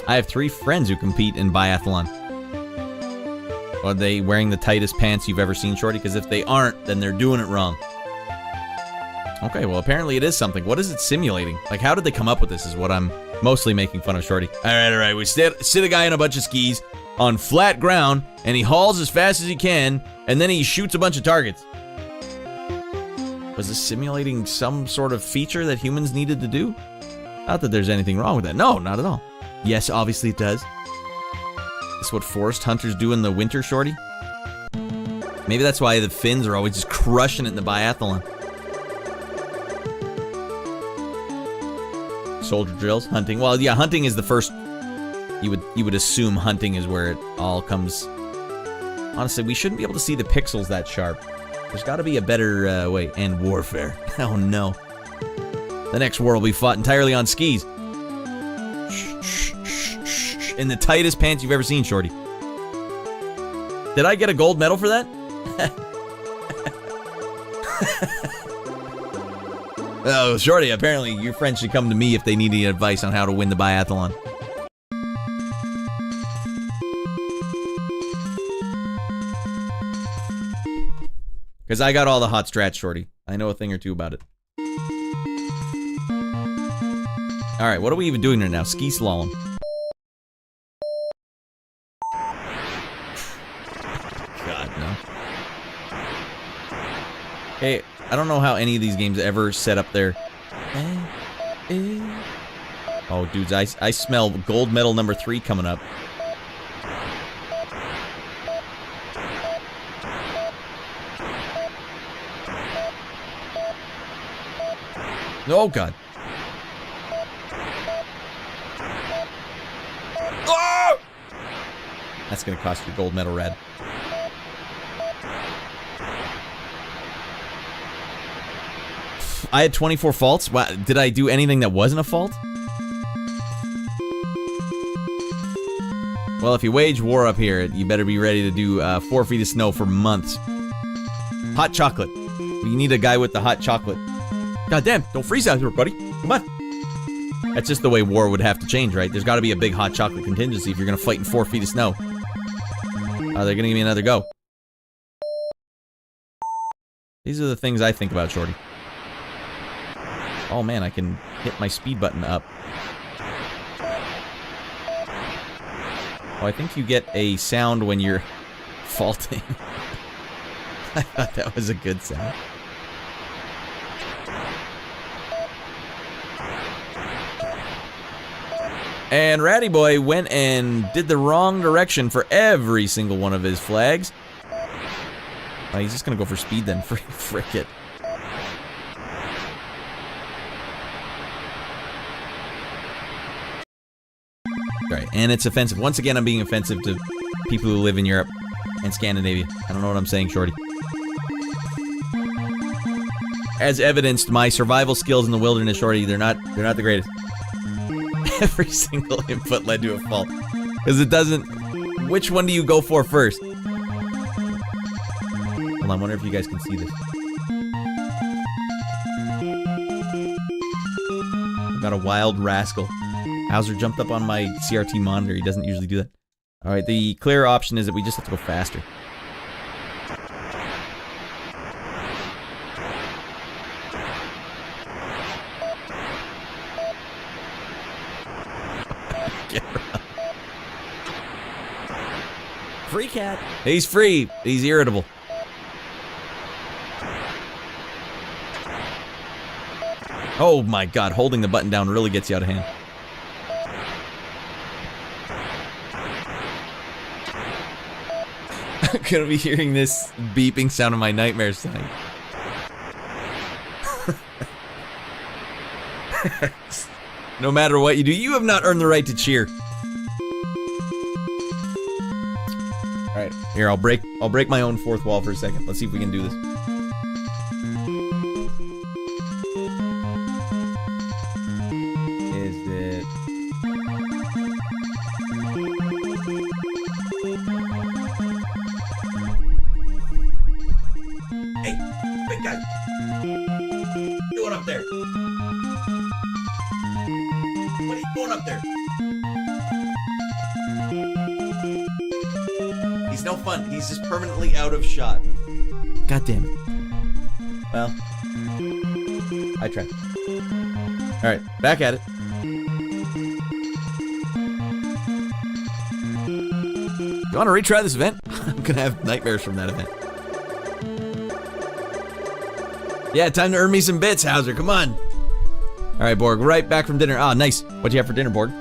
I have 3 friends who compete in biathlon. Are they wearing the tightest pants you've ever seen, Shorty? Because if they aren't, then they're doing it wrong. Okay, well, apparently it is something. What is it simulating? Like, how did they come up with this is what I'm mostly making fun of Shorty. Alright, we sit a guy in a bunch of skis on flat ground, and he hauls as fast as he can, and then he shoots a bunch of targets. Was this simulating some sort of feature that humans needed to do? Not that there's anything wrong with that. No, not at all. Yes, obviously it does. That's what forest hunters do in the winter, Shorty. Maybe that's why the Finns are always just crushing it in the biathlon. Soldier drills, hunting. Well, yeah, hunting is the first. You would assume hunting is where it all comes. Honestly, we shouldn't be able to see the pixels that sharp. There's got to be a better way. And warfare. Oh no. The next war will be fought entirely on skis. In the tightest pants you've ever seen, Shorty. Did I get a gold medal for that? Oh, Shorty, apparently your friends should come to me if they need any advice on how to win the biathlon. Because I got all the hot strats, Shorty. I know a thing or two about it. Alright, what are we even doing right now? Ski slalom. God, no. Hey, I don't know how any of these games ever set up their... Oh, dudes, I smell gold medal number 3 coming up. Oh, God. Oh! That's gonna cost you a gold medal, Radd. I had 24 faults? Wow, did I do anything that wasn't a fault? Well, if you wage war up here, you better be ready to do 4 feet of snow for months. Hot chocolate. We need a guy with the hot chocolate. God damn, don't freeze out here, buddy. Come on. That's just the way war would have to change, right? There's got to be a big hot chocolate contingency if you're going to fight in 4 feet of snow. They're going to give me another go. These are the things I think about, Shorty. Oh man, I can hit my speed button up. Oh, I think you get a sound when you're faulting. I thought that was a good sound. And Ratty Boy went and did the wrong direction for every single one of his flags. Oh, he's just gonna go for speed then. Frick it. Alright, and it's offensive. Once again, I'm being offensive to people who live in Europe and Scandinavia. I don't know what I'm saying, Shorty. As evidenced, my survival skills in the wilderness, Shorty, they're not the greatest. Every single input led to a fault. Because it doesn't... Which one do you go for first? Hold on, I wonder if you guys can see this. I've got a wild rascal. Hauser jumped up on my CRT monitor. He doesn't usually do that. Alright, the clear option is that we just have to go faster. Free cat. He's free. He's irritable. Oh my god, holding the button down really gets you out of hand. I'm gonna be hearing this beeping sound in my nightmares tonight. No matter what you do, you have not earned the right to cheer. Alright, here, I'll break my own fourth wall for a second. Let's see if we can do this. Is it... Hey, big guy! What are you doing up there? What are you doing up there? He's no fun. He's just permanently out of shot. God damn it. Well, I tried. Alright, back at it. You want to retry this event? I'm gonna have nightmares from that event. Yeah, time to earn me some bits, Hauser. Come on. Alright, Borg, right back from dinner. Ah, nice. What'd you have for dinner, Borg?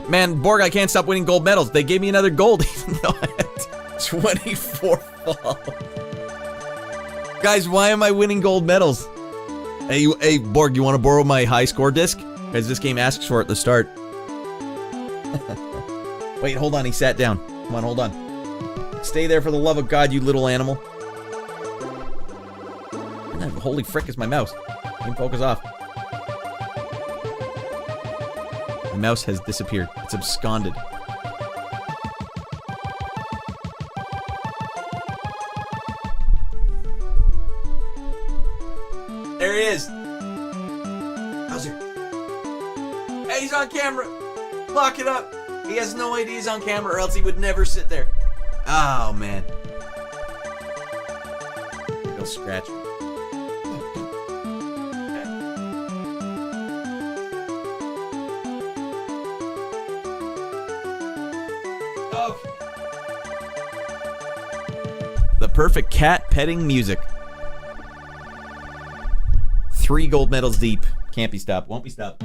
Man, Borg, I can't stop winning gold medals. They gave me another gold even though I had 24 falls. Guys, why am I winning gold medals? Hey, Borg, you want to borrow my high score disc? Because this game asks for it at the start. Wait, hold on, he sat down. Come on, hold on. Stay there for the love of God, you little animal. Holy frick is my mouse. Game focus off. The mouse has disappeared. It's absconded. There he is. Howser. Hey, he's on camera. Lock it up. He has no idea he's on camera, or else he would never sit there. Oh, man. He'll scratch me. The perfect cat petting music. 3 gold medals deep. Can't be stopped. Won't be stopped.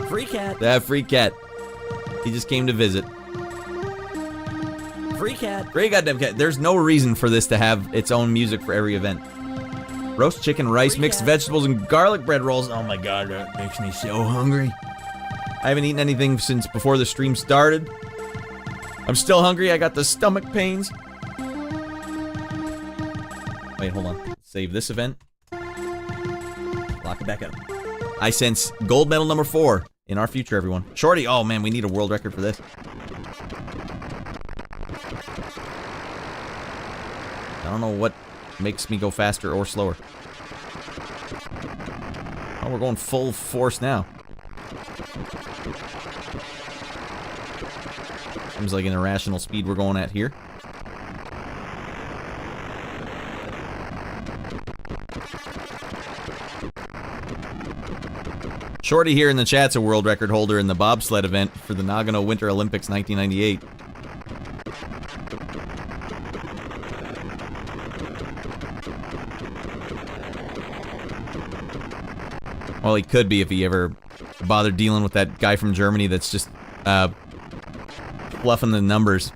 Free cat. That free cat. He just came to visit. Free cat. Great goddamn cat. There's no reason for this to have its own music for every event. Roast chicken, rice, mixed vegetables, and garlic bread rolls. Oh my god, that makes me so hungry. I haven't eaten anything since before the stream started. I'm still hungry. I got the stomach pains. Wait, hold on. Save this event. Lock it back up. I sense gold medal number 4 in our future, everyone. Shorty, oh man, we need a world record for this. I don't know what makes me go faster or slower. Oh, we're going full force now. Seems like an irrational speed we're going at here. Shorty here in the chat's a world record holder in the bobsled event for the Nagano Winter Olympics 1998. Well, he could be if he ever bothered dealing with that guy from Germany that's just, fluffing the numbers.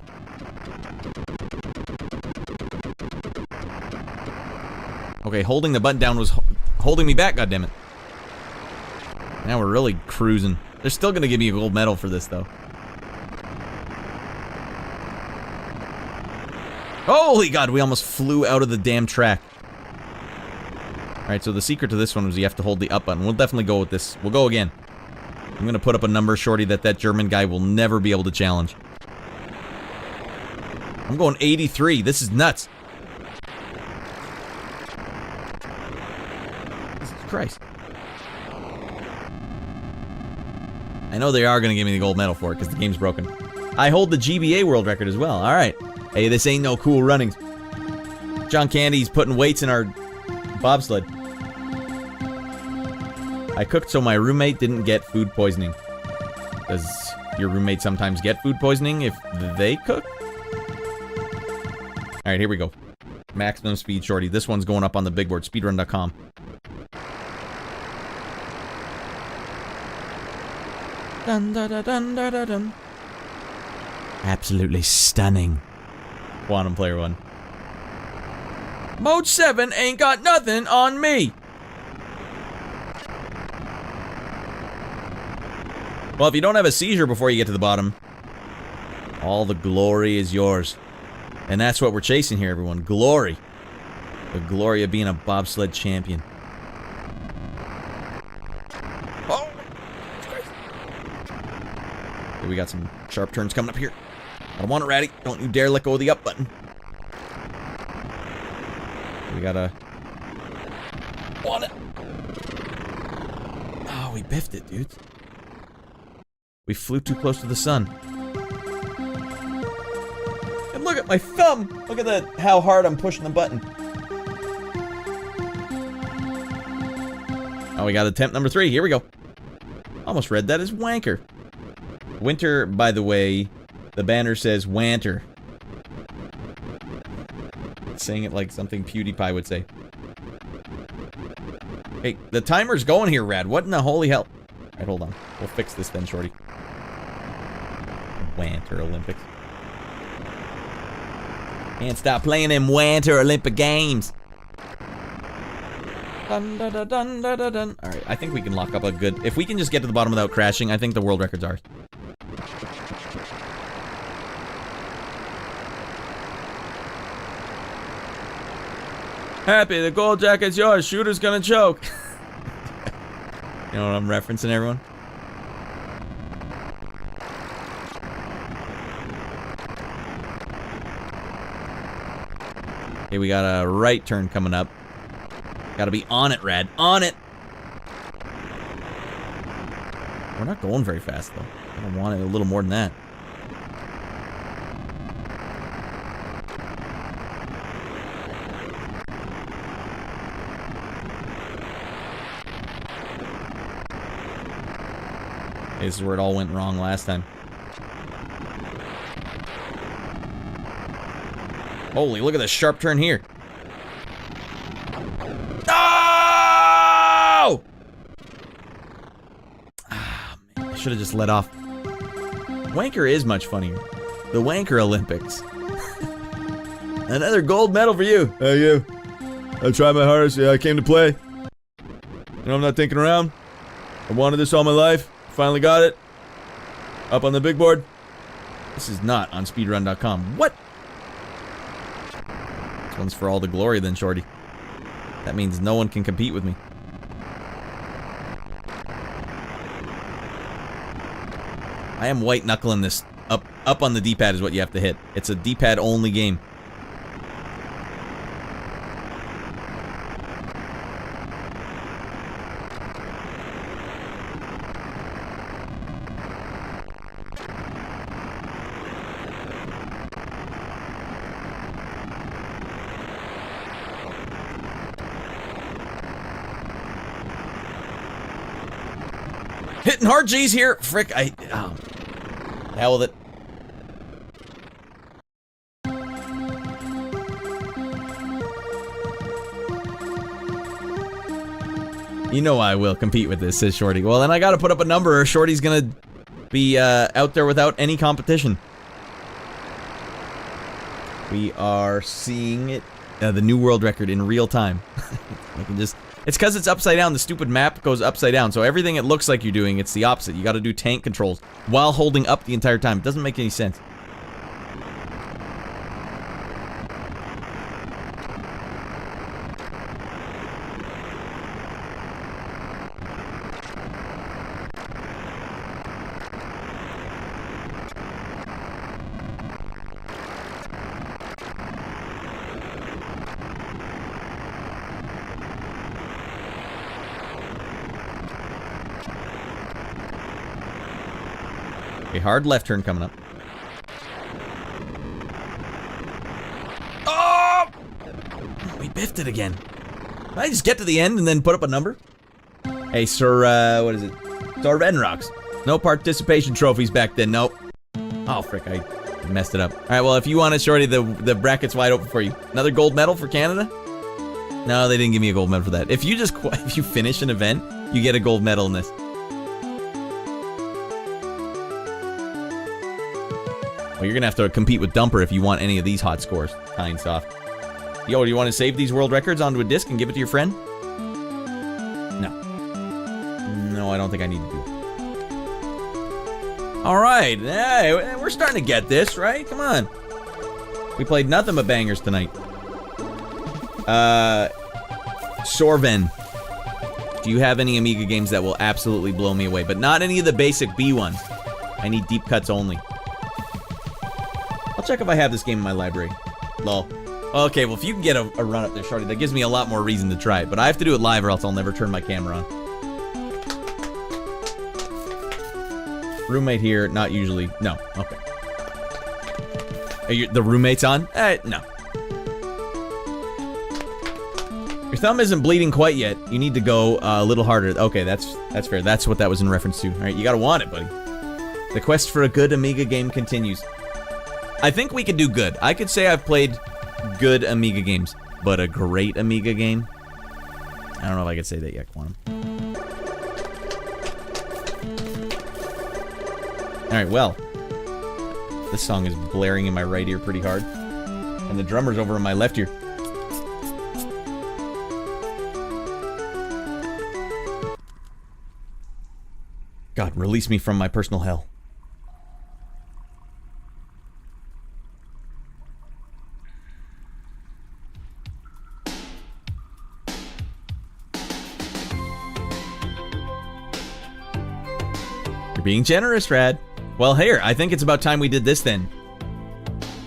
Okay, holding the button down was holding me back, goddammit. Now we're really cruising. They're still gonna give me a gold medal for this, though. Holy god, we almost flew out of the damn track. Alright, so the secret to this one was you have to hold the up button. We'll definitely go with this. We'll go again. I'm gonna put up a number, Shorty, that German guy will never be able to challenge. I'm going 83. This is nuts. Jesus Christ. I know they are gonna give me the gold medal for it because the game's broken. I hold the GBA world record as well. Alright. Hey, this ain't no cool runnings. John Candy's putting weights in our bobsled. I cooked so my roommate didn't get food poisoning. Does your roommate sometimes get food poisoning if they cook? Alright, here we go. Maximum speed, Shorty. This one's going up on the big board, speedrun.com. Dun, dun, dun, dun, dun, dun, dun. Absolutely stunning. Quantum Player 1. Mode 7 ain't got nothing on me. Well, if you don't have a seizure before you get to the bottom, all the glory is yours. And that's what we're chasing here, everyone. Glory. The glory of being a bobsled champion. Oh! Okay, we got some sharp turns coming up here. I don't want it, Raddy. Don't you dare let go of the up button. We gotta... Want it! Oh, we biffed it, dude. We flew too close to the sun. And look at my thumb! Look at that, how hard I'm pushing the button. Oh, we got attempt number 3. Here we go. Almost read that as wanker. Winter, by the way, the banner says wanter. Saying it like something PewDiePie would say. Hey, the timer's going here, Rad. What in the holy hell? Alright, hold on. We'll fix this then, Shorty. Winter Olympics. Can't stop playing them Winter Olympic games. Dun, dun, dun, dun, dun, dun, dun. Alright, I think we can lock up a good... If we can just get to the bottom without crashing, I think the world record's ours. Happy, the gold jacket's yours. Shooter's gonna choke. You know what I'm referencing, everyone? Okay, we got a right turn coming up. Gotta be on it, Radd. On it! We're not going very fast, though. I don't want it a little more than that. Okay, this is where it all went wrong last time. Holy, look at this sharp turn here. Oh! Ah, man, I should have just let off. Wanker is much funnier. The Wanker Olympics. Another gold medal for you. Hey, you. I tried my hardest. Yeah, I came to play. You know, I'm not thinking around. I wanted this all my life. Finally got it. Up on the big board. This is not on speedrun.com. What? This one's for all the glory then, shorty. That means no one can compete with me. I am white knuckling this. Up on the D-pad is what you have to hit. It's a D-pad only game. Hitting hard G's here. Frick, oh. Hell with it. You know I will compete with this, says Shorty. Well, then I gotta put up a number or Shorty's gonna be out there without any competition. We are seeing it, the new world record in real time. I can just... It's because it's upside down. The stupid map goes upside down. So everything it looks like you're doing, it's the opposite. You got to do tank controls while holding up the entire time. It doesn't make any sense. A hard left turn coming up. Oh! We biffed it again. Can I just get to the end and then put up a number? Hey, Sir, what is it? Sir Venrocks. No participation trophies back then, nope. Oh, frick, I messed it up. Alright, well, if you want it, Shorty, the bracket's wide open for you. Another gold medal for Canada? No, they didn't give me a gold medal for that. If you just if you finish an event, you get a gold medal in this. Well, you're gonna have to compete with Dumper if you want any of these hot scores. Kind soft. Yo, do you want to save these world records onto a disc and give it to your friend? No. No, I don't think I need to do it. Alright, hey, we're starting to get this, right? Come on. We played nothing but bangers tonight. Sorven. Do you have any Amiga games that will absolutely blow me away? But not any of the basic B ones. I need deep cuts only. I'll check if I have this game in my library. Lol. Okay, well, if you can get a run up there, Shorty, that gives me a lot more reason to try it. But I have to do it live or else I'll never turn my camera on. Roommate here, not usually. No, okay. Are the roommate's on? No. Your thumb isn't bleeding quite yet. You need to go a little harder. Okay, that's fair. That's what that was in reference to. All right, you gotta want it, buddy. The quest for a good Amiga game continues. I think we could do good. I could say I've played good Amiga games, but a great Amiga game? I don't know if I could say that yet, Quantum. Alright, well. This song is blaring in my right ear pretty hard. And the drummer's over in my left ear. God, release me from my personal hell. being generous, Radd. Well, here, I think it's about time we did this then.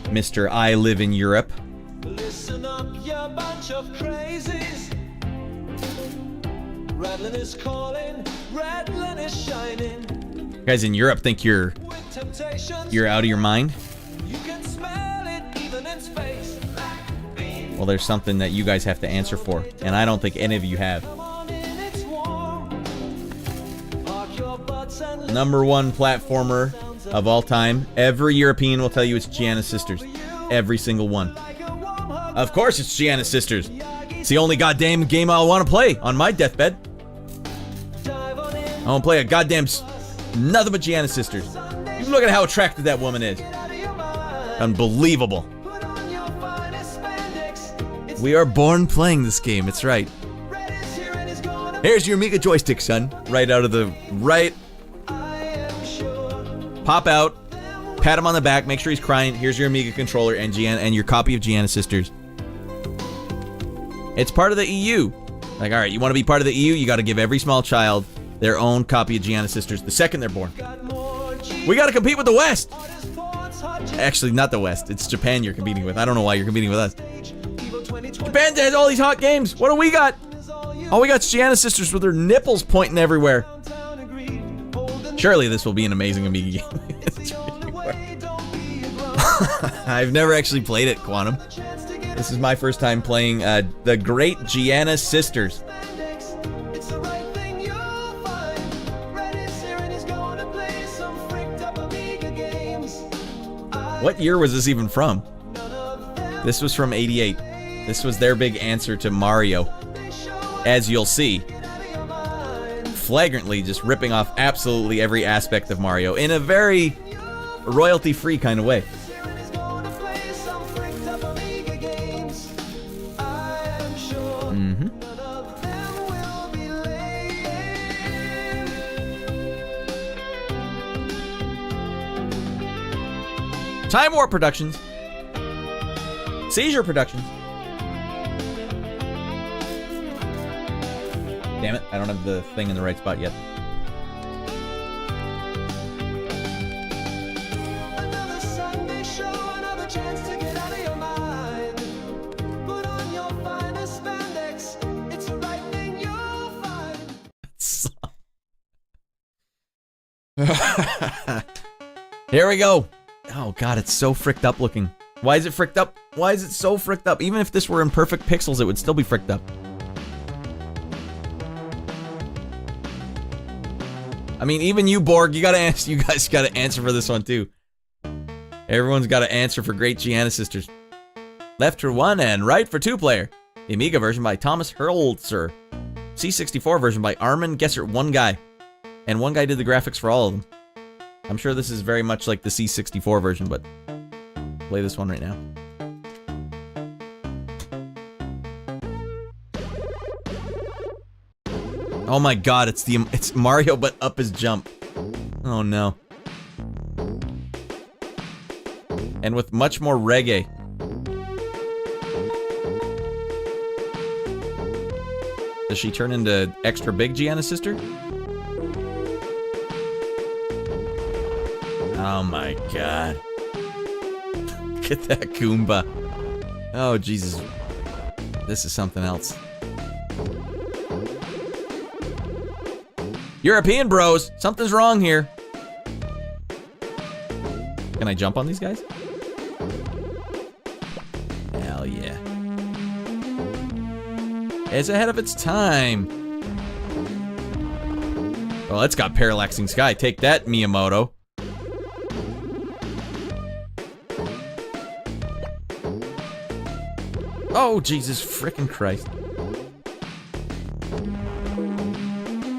Mr. I Live in Europe. Listen up, you bunch of crazies. Raddland is calling, Raddland is shining. You guys in Europe think you're out of your mind? You can smell it even in space. Well, there's something that you guys have to answer for, and I don't think any of you have. Number one platformer of all time. Every European will tell you it's Giana's Sisters. Every single one. Of course it's Giana's Sisters. It's the only goddamn game I want to play on my deathbed. I want to play a goddamn nothing but Giana's Sisters. You look at how attractive that woman is. Unbelievable. We are born playing this game, it's right. Here's your Amiga joystick, son. Right out of the... Right. Pop out. Pat him on the back. Make sure he's crying. Here's your Amiga controller and Giana and your copy of Giana's Sisters. It's part of the EU. Like, alright, you want to be part of the EU? You got to give every small child their own copy of Giana's Sisters the second they're born. We got to compete with the West! Actually, not the West. It's Japan you're competing with. I don't know why you're competing with us. Japan has all these hot games. What do we got? All we got's Giana's Sisters with their nipples pointing everywhere. Surely this will be an amazing Amiga game. I've never actually played it, Quantum. This is my first time playing the Great Giana's Sisters. What year was this even from? This was from '88. This was their big answer to Mario. As you'll see, flagrantly just ripping off absolutely every aspect of Mario in a very royalty-free kind of way. Time Warp Productions. Seizure Productions. Damn it, I don't have the thing in the right spot yet. Another Sunday show, another chance to get out of your mind. Put on your finest spandex. It's the right thing you'll find. Here we go. Oh god, it's so fricked up looking. Why is it fricked up? Why is it so fricked up? Even if this were in perfect pixels, it would still be fricked up. I mean, even you, Borg, you gotta answer. You guys gotta answer for this one too. Everyone's gotta answer for Great Giana Sisters. Left for one and right for two player. The Amiga version by Thomas Hurlzer. C64 version by Armin Gessert, one guy. And one guy did the graphics for all of them. I'm sure this is very much like the C64 version, but play this one right now. Oh my god, it's Mario but up his jump. Oh no. And with much more reggae. Does she turn into extra big Giana's sister? Oh my god. Look at that Goomba. Oh Jesus. This is something else. European bros, something's wrong here. Can I jump on these guys? Hell yeah. It's ahead of its time. Well, it's got parallaxing sky. Take that, Miyamoto. Oh, Jesus frickin' Christ.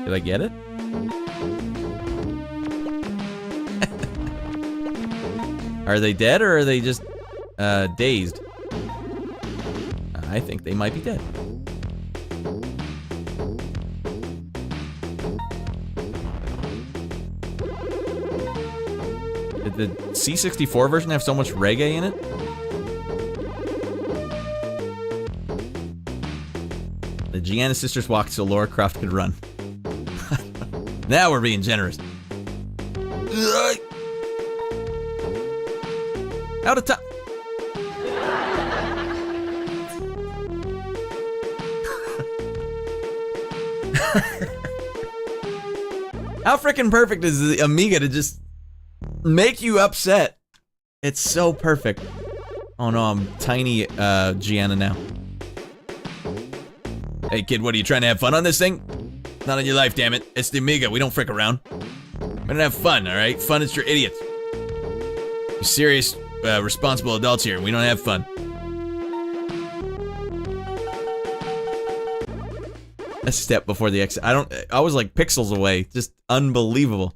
Did I get it? Are they dead or are they just dazed? I think they might be dead. Did the C64 version have so much reggae in it? The Giana sisters walked so Lara Croft could run. Now we're being generous. Out of time. How freaking perfect is the Amiga to just make you upset? It's so perfect. Oh no, I'm tiny Giana now. Hey kid, what are you trying to have fun on this thing? Not on your life, damn it. It's the Amiga, we don't frick around. We don't have fun, alright? Fun is for idiots. We're serious, responsible adults here, we don't have fun. A step before the exit. I was like pixels away. Just unbelievable.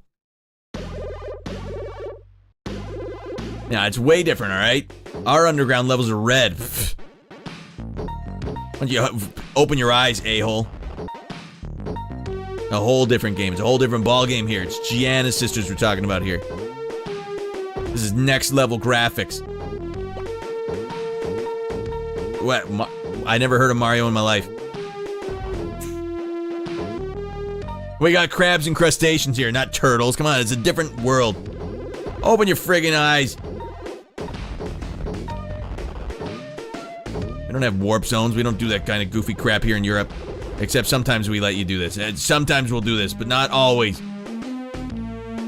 Yeah, it's way different, alright? Our underground levels are red. Why don't you open your eyes, a-hole? A whole different game. It's a whole different ball game here. It's Giana's sisters we're talking about here. This is next level graphics. What? I never heard of Mario in my life. We got crabs and crustaceans here, not turtles. Come on, it's a different world. Open your friggin' eyes. We don't have warp zones. We don't do that kind of goofy crap here in Europe. Except sometimes we let you do this. And sometimes we'll do this, but not always.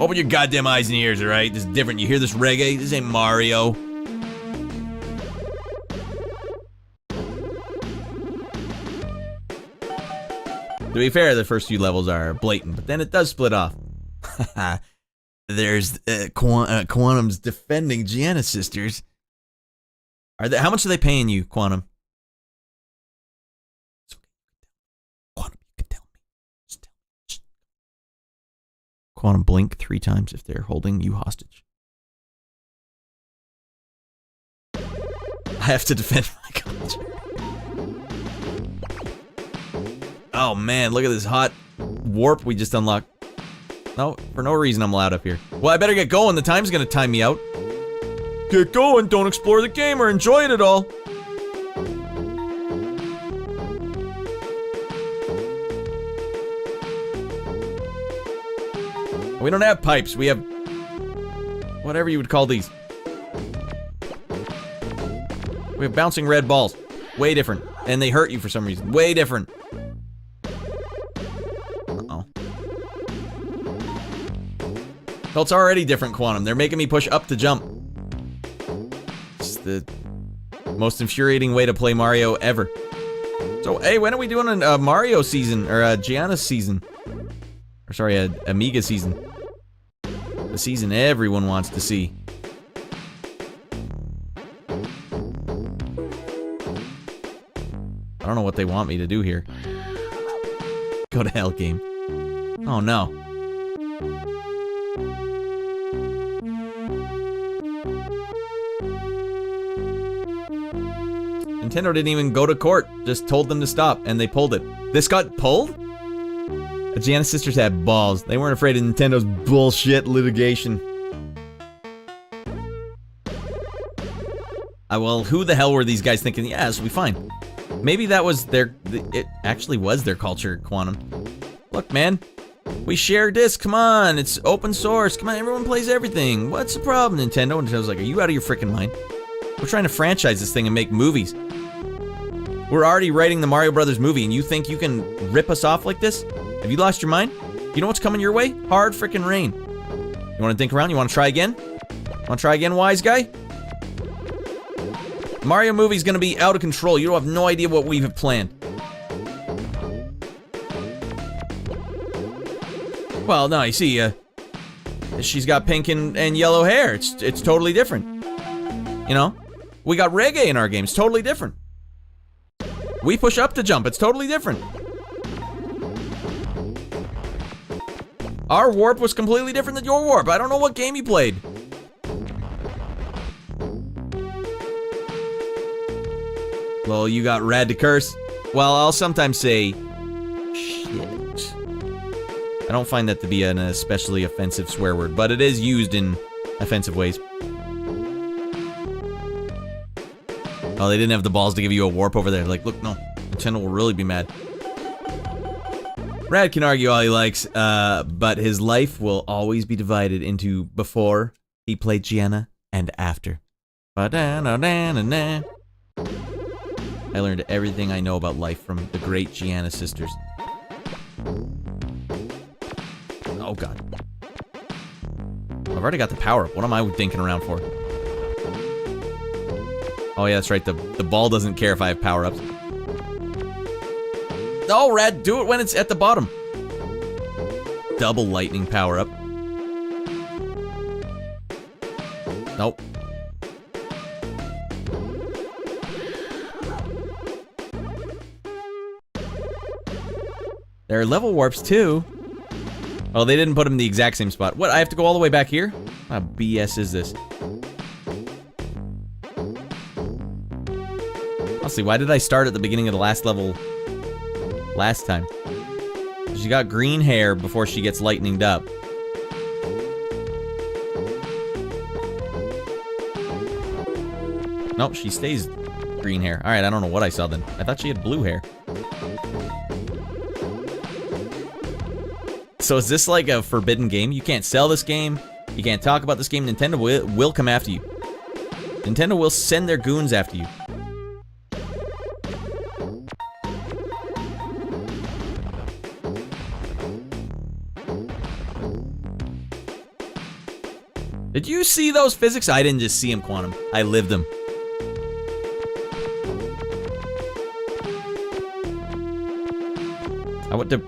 Open your goddamn eyes and ears, alright? This is different. You hear this reggae? This ain't Mario. To be fair, the first few levels are blatant, but then it does split off. There's Quantum's defending Giana's sisters. How much are they paying you, Quantum? Quantum, you can tell me. Just tell me. Quantum, blink 3 times if they're holding you hostage. I have to defend my culture. Oh man, look at this hot warp we just unlocked. No, for no reason I'm allowed up here. Well, I better get going. The time's gonna time me out. Get going, don't explore the game or enjoy it at all. We don't have pipes, we have whatever you would call these. We have bouncing red balls. Way different. And they hurt you for some reason. Way different. Well, it's already different, Quantum. They're making me push up to jump. It's the most infuriating way to play Mario ever. So, hey, when are we doing a Mario season, or a Giana season? Or sorry, a Amiga season. The season everyone wants to see. I don't know what they want me to do here. Go to hell, game. Oh, no. Nintendo didn't even go to court, just told them to stop, and they pulled it. This got pulled? The Giana sisters had balls. They weren't afraid of Nintendo's bullshit litigation. Well, who the hell were these guys thinking? Yeah, this will be fine. Maybe that was it actually was their culture, Quantum. Look, man, we share discs, come on, it's open source, come on, everyone plays everything. What's the problem, Nintendo? And Nintendo's like, are you out of your freaking mind? We're trying to franchise this thing and make movies. We're already writing the Mario Brothers movie, and you think you can rip us off like this? Have you lost your mind? You know what's coming your way? Hard frickin' rain. You wanna think around? You wanna try again? Wanna try again, wise guy? Mario movie's gonna be out of control. You don't have no idea what we have planned. Well, no, you see, she's got pink and yellow hair. It's totally different. You know? We got reggae in our game. It's totally different. We push up to jump. It's totally different. Our warp was completely different than your warp. I don't know what game you played. Well, you got Radd to curse. Well, I'll sometimes say shit. I don't find that to be an especially offensive swear word, but it is used in offensive ways. Oh, they didn't have the balls to give you a warp over there. Like, look, no. Nintendo will really be mad. Radd can argue all he likes, but his life will always be divided into before he played Giana and after. I learned everything I know about life from the great Giana sisters. Oh god. I've already got the power up. What am I dinking around for? Oh yeah, that's right. The ball doesn't care if I have power-ups. No, Radd, do it when it's at the bottom. Double lightning power-up. Nope. There are level warps too. Oh, they didn't put them in the exact same spot. What, I have to go all the way back here? What BS is this? Honestly, why did I start at the beginning of the last level last time? She got green hair before she gets lightninged up. Nope, she stays green hair. Alright, I don't know what I saw then. I thought she had blue hair. So is this like a forbidden game? You can't sell this game. You can't talk about this game. Nintendo will come after you. Nintendo will send their goons after you. Did you see those physics? I didn't just see them, Quantum. I lived them.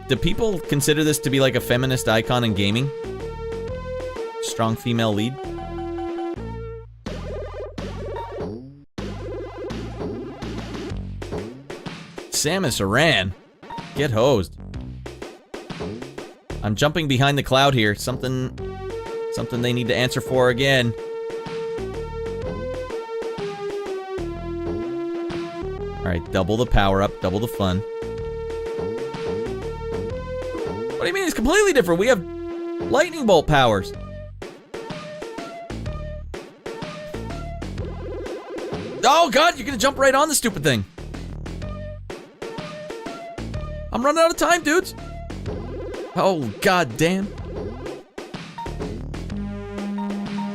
Do people consider this to be like a feminist icon in gaming? Strong female lead? Samus Aran. Get hosed. I'm jumping behind the cloud here. Something they need to answer for again. Alright, double the power up, double the fun. What do you mean it's completely different? We have lightning bolt powers. Oh god, you're gonna jump right on the stupid thing. I'm running out of time, dudes. Oh god damn.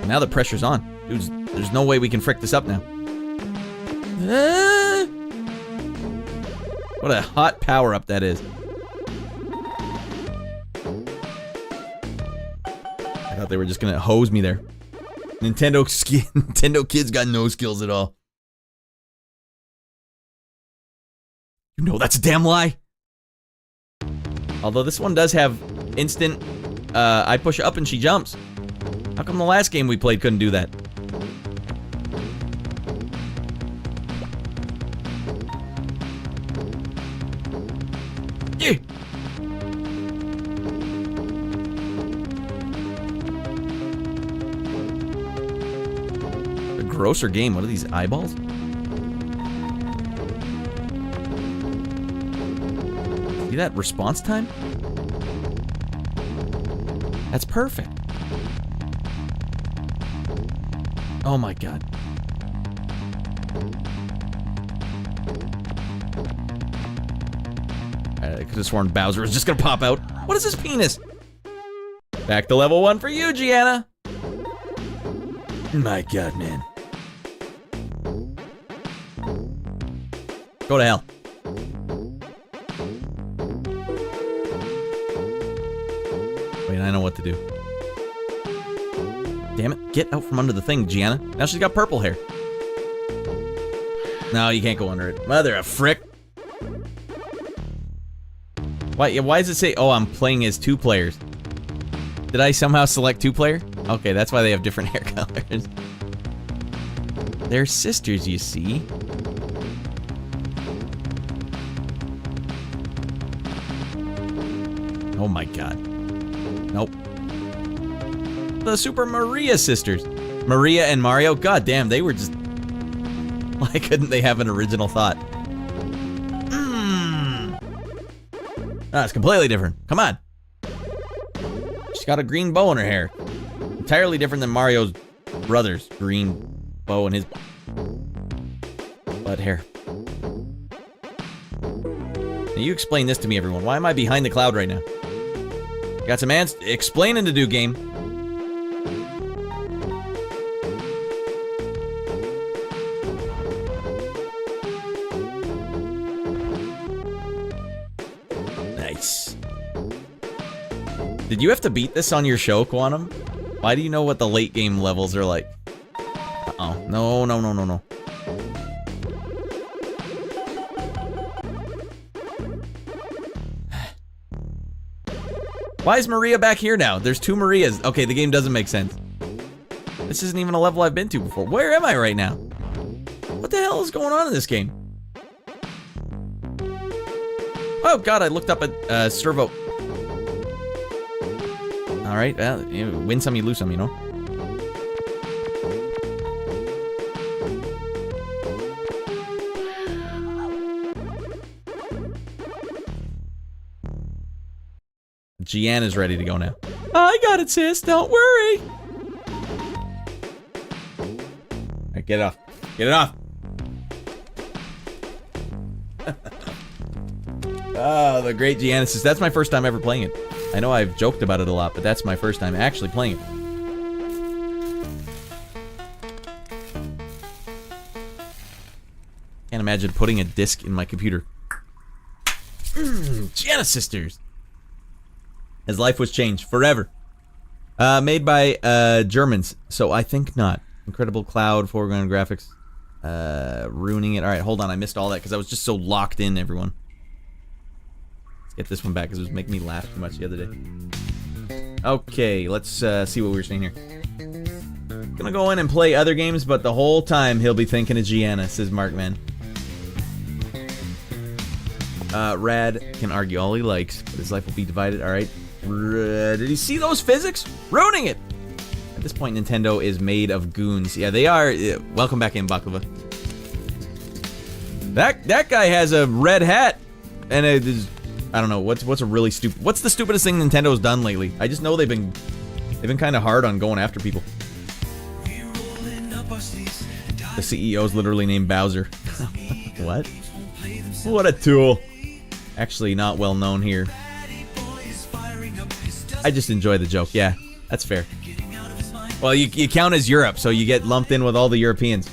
Now the pressure's on. Dudes, there's no way we can frick this up now. What a hot power up that is. I thought they were just gonna hose me there. Nintendo kids got no skills at all. You know that's a damn lie. Although this one does have instant, I push up and she jumps. How come the last game we played couldn't do that? Yeah. A grosser game. What are these eyeballs? See that response time? That's perfect. Oh my god. I could have sworn Bowser was just gonna pop out. What is this penis? Back to level 1 for you, Giana. My god, man. Go to hell. Wait, I know what to do. Damn it, get out from under the thing, Giana. Now she's got purple hair. No, you can't go under it. Mother of frick. Why does it say, oh, I'm playing as 2 players? Did I somehow select 2-player? Okay, that's why they have different hair colors. They're sisters, you see. Oh my god. Nope. The Super Maria sisters. Maria and Mario? God damn, they were just... Why couldn't they have an original thought? Ah, it's completely different. Come on. She's got a green bow in her hair. Entirely different than Mario's brother's green bow in his butt hair. Now you explain this to me, everyone. Why am I behind the cloud right now? Got some explaining to do, game. Nice. Did you have to beat this on your show, Quantum? Why do you know what the late game levels are like? Uh-oh. No, no, no, no, no. Why is Maria back here now? There's 2 Marias. Okay, the game doesn't make sense. This isn't even a level I've been to before. Where am I right now? What the hell is going on in this game? Oh god, I looked up at servo. Alright, well, you win some, you lose some, you know? Giana's ready to go now. I got it, sis. Don't worry. Alright, get it off. Get it off. Oh, the great Giana sis. That's my first time ever playing it. I know I've joked about it a lot, but that's my first time actually playing it. Can't imagine putting a disc in my computer. Giana sisters. His life was changed forever. Made by Germans, so I think not. Incredible cloud, foreground graphics. Ruining it. Alright, hold on. I missed all that because I was just so locked in, everyone. Let's get this one back because it was making me laugh too much the other day. Okay, let's see what we were saying here. Gonna go in and play other games, but the whole time he'll be thinking of Giana, says Markman. Radd can argue all he likes, but his life will be divided. Alright. Did you see those physics? Ruining it! At this point, Nintendo is made of goons. Yeah, they are. Welcome back in, Baklava. That guy has a red hat, and it is, I don't know what's a really stupid. What's the stupidest thing Nintendo's done lately? I just know they've been kind of hard on going after people. The CEO's literally named Bowser. What? What a tool. Actually, not well known here. I just enjoy the joke. Yeah, that's fair. Well, you count as Europe, so you get lumped in with all the Europeans.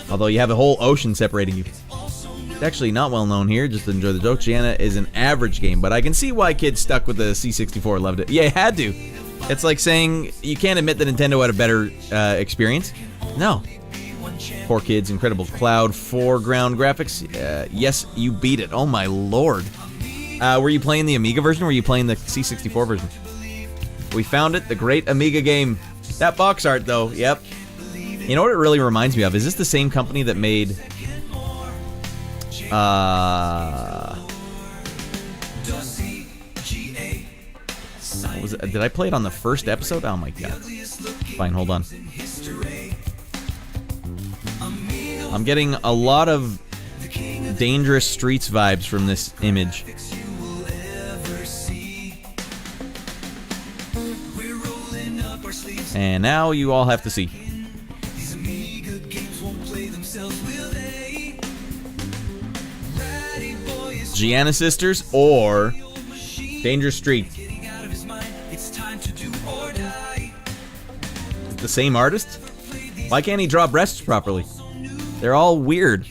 Although you have a whole ocean separating you. It's actually not well known here. Just enjoy the joke. Giana is an average game, but I can see why kids stuck with the C64 loved it. Yeah, you had to. It's like saying you can't admit that Nintendo had a better experience. No. Poor kids, incredible cloud, foreground graphics. Yes, you beat it. Oh my lord. Were you playing the Amiga version or were you playing the C64 version? We found it, the great Amiga game. That box art though, yep. You know what it really reminds me of? Is this the same company that made... what was it? Did I play it on the first episode? Oh my god. Fine, hold on. I'm getting a lot of Dangerous Streets vibes from this image. And now you all have to see. Giana Sisters or Dangerous Street. The same artist? Why can't he draw breasts properly? They're all weird.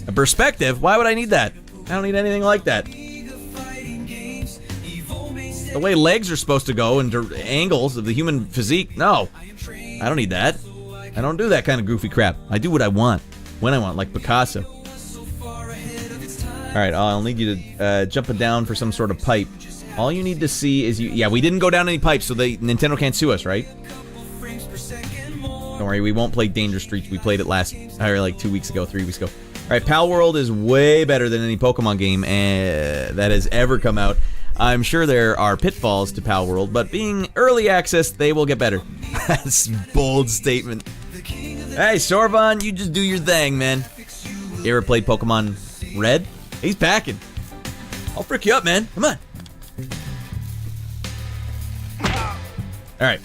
A perspective? Why would I need that? I don't need anything like that. The way legs are supposed to go and angles of the human physique, no. I don't need that. I don't do that kind of goofy crap. I do what I want, when I want, like Picasso. Alright, I'll need you to jump it down for some sort of pipe. All you need to see is you... Yeah, we didn't go down any pipes, so Nintendo can't sue us, right? Don't worry, we won't play Dangerous Streets. We played it like 2 weeks ago, 3 weeks ago. Alright, Pal World is way better than any Pokemon game that has ever come out. I'm sure there are pitfalls to Pal World, but being early access, they will get better. That's a bold statement. Hey, Sorvon, you just do your thing, man. You ever played Pokemon Red? He's packing. I'll frick you up, man. Come on. Alright.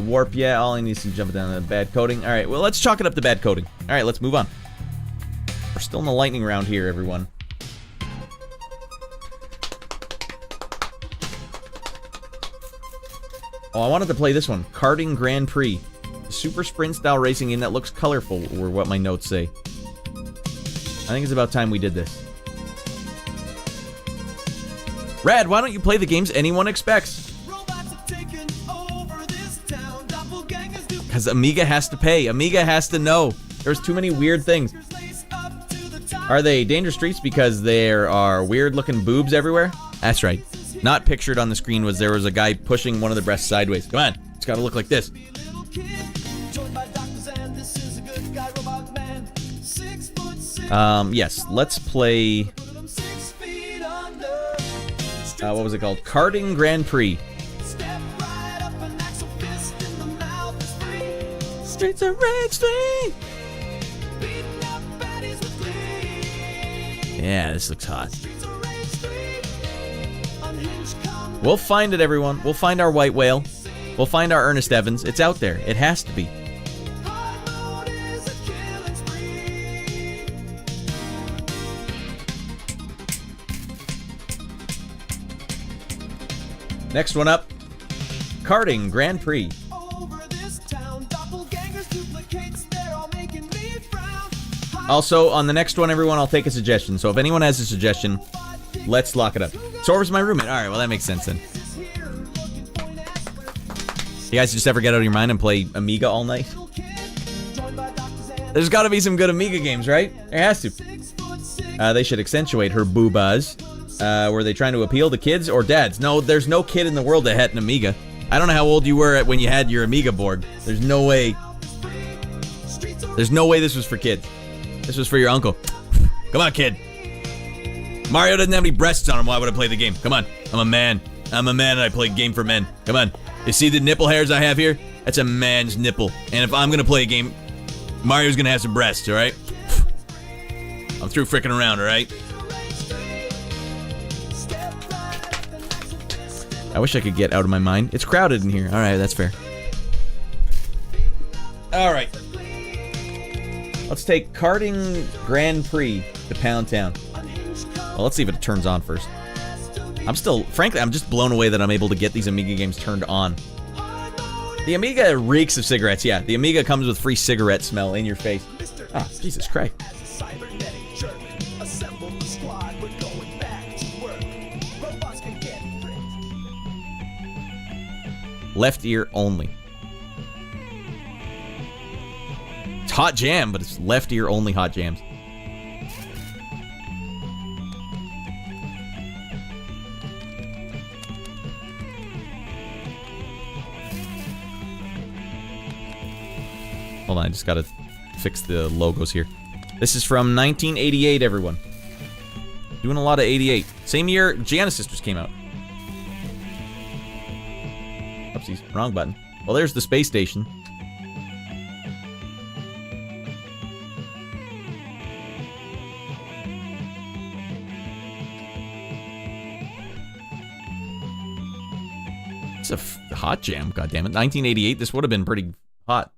Warp, yeah, all I need is to jump down to bad coding. Alright, well, let's chalk it up to bad coding. Alright, let's move on. We're still in the lightning round here, everyone. Oh, I wanted to play this one. Karting Grand Prix. Super sprint style racing game that looks colorful, or what my notes say. I think it's about time we did this. Radd, why don't you play the games anyone expects? Because Amiga has to pay. Amiga has to know. There's too many weird things. Are they dangerous streets because there are weird looking boobs everywhere? That's right. Not pictured on the screen was there was a guy pushing one of the breasts sideways. Come on. It's got to look like this. Yes, let's play... what was it called? Karting Grand Prix. Streets of Rage Street. Yeah, this looks hot. We'll find it, everyone. We'll find our white whale. We'll find our Ernest Evans. It's out there. It has to be. Next one up, Karting Grand Prix. Also, on the next one, everyone, I'll take a suggestion. So if anyone has a suggestion, let's lock it up. So where's my roommate? All right, well, that makes sense then. You guys just ever get out of your mind and play Amiga all night? There's got to be some good Amiga games, right? There has to. They should accentuate her boobas. Were they trying to appeal to kids or dads? No, there's no kid in the world that had an Amiga. I don't know how old you were when you had your Amiga board. There's no way. There's no way this was for kids. This was for your uncle. Come on, kid. Mario doesn't have any breasts on him. Why would I play the game? Come on. I'm a man. I'm a man and I play a game for men. Come on. You see the nipple hairs I have here? That's a man's nipple. And if I'm going to play a game, Mario's going to have some breasts, alright? I'm through fricking around, alright? I wish I could get out of my mind. It's crowded in here. Alright, that's fair. Alright. Let's take Karting Grand Prix to Pound Town. Well, let's see if it turns on first. Frankly, I'm just blown away that I'm able to get these Amiga games turned on. The Amiga reeks of cigarettes, yeah. The Amiga comes with free cigarette smell in your face. Ah, Jesus Christ. Left ear only. It's hot jam, but it's left ear only hot jams. Hold on, I just gotta fix the logos here. This is from 1988, everyone. Doing a lot of 88. Same year Giana Sisters came out. Oopsies, wrong button. Well, there's the space station. It's a hot jam, goddammit. 1988, this would have been pretty hot.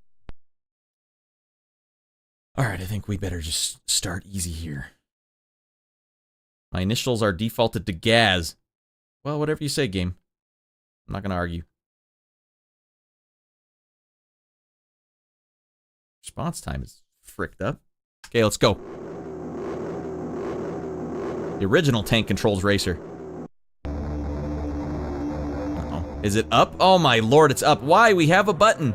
Alright, I think we better just start easy here. My initials are defaulted to Gaz. Well, whatever you say, game. I'm not gonna argue. Response time is fricked up. Okay, let's go. The original Tank Controls Racer. Uh-oh. Is it up? Oh my lord, it's up. Why? We have a button.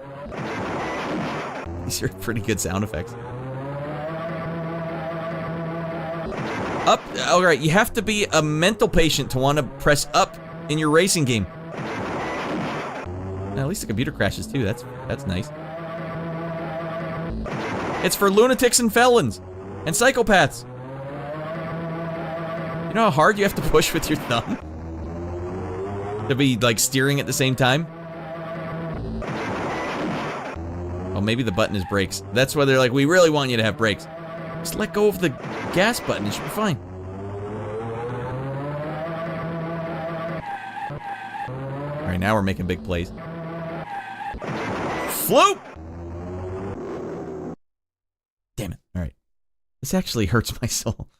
These are pretty good sound effects. Up. Alright, you have to be a mental patient to want to press up in your racing game. Now, at least the computer crashes too. That's nice. It's for lunatics and felons and psychopaths. You know how hard you have to push with your thumb to be like steering at the same time? Oh, maybe the button is brakes. That's why they're like, we really want you to have brakes. Just let go of the gas button, it should be fine. Alright, now we're making big plays. Float! Damn it. Alright. This actually hurts my soul.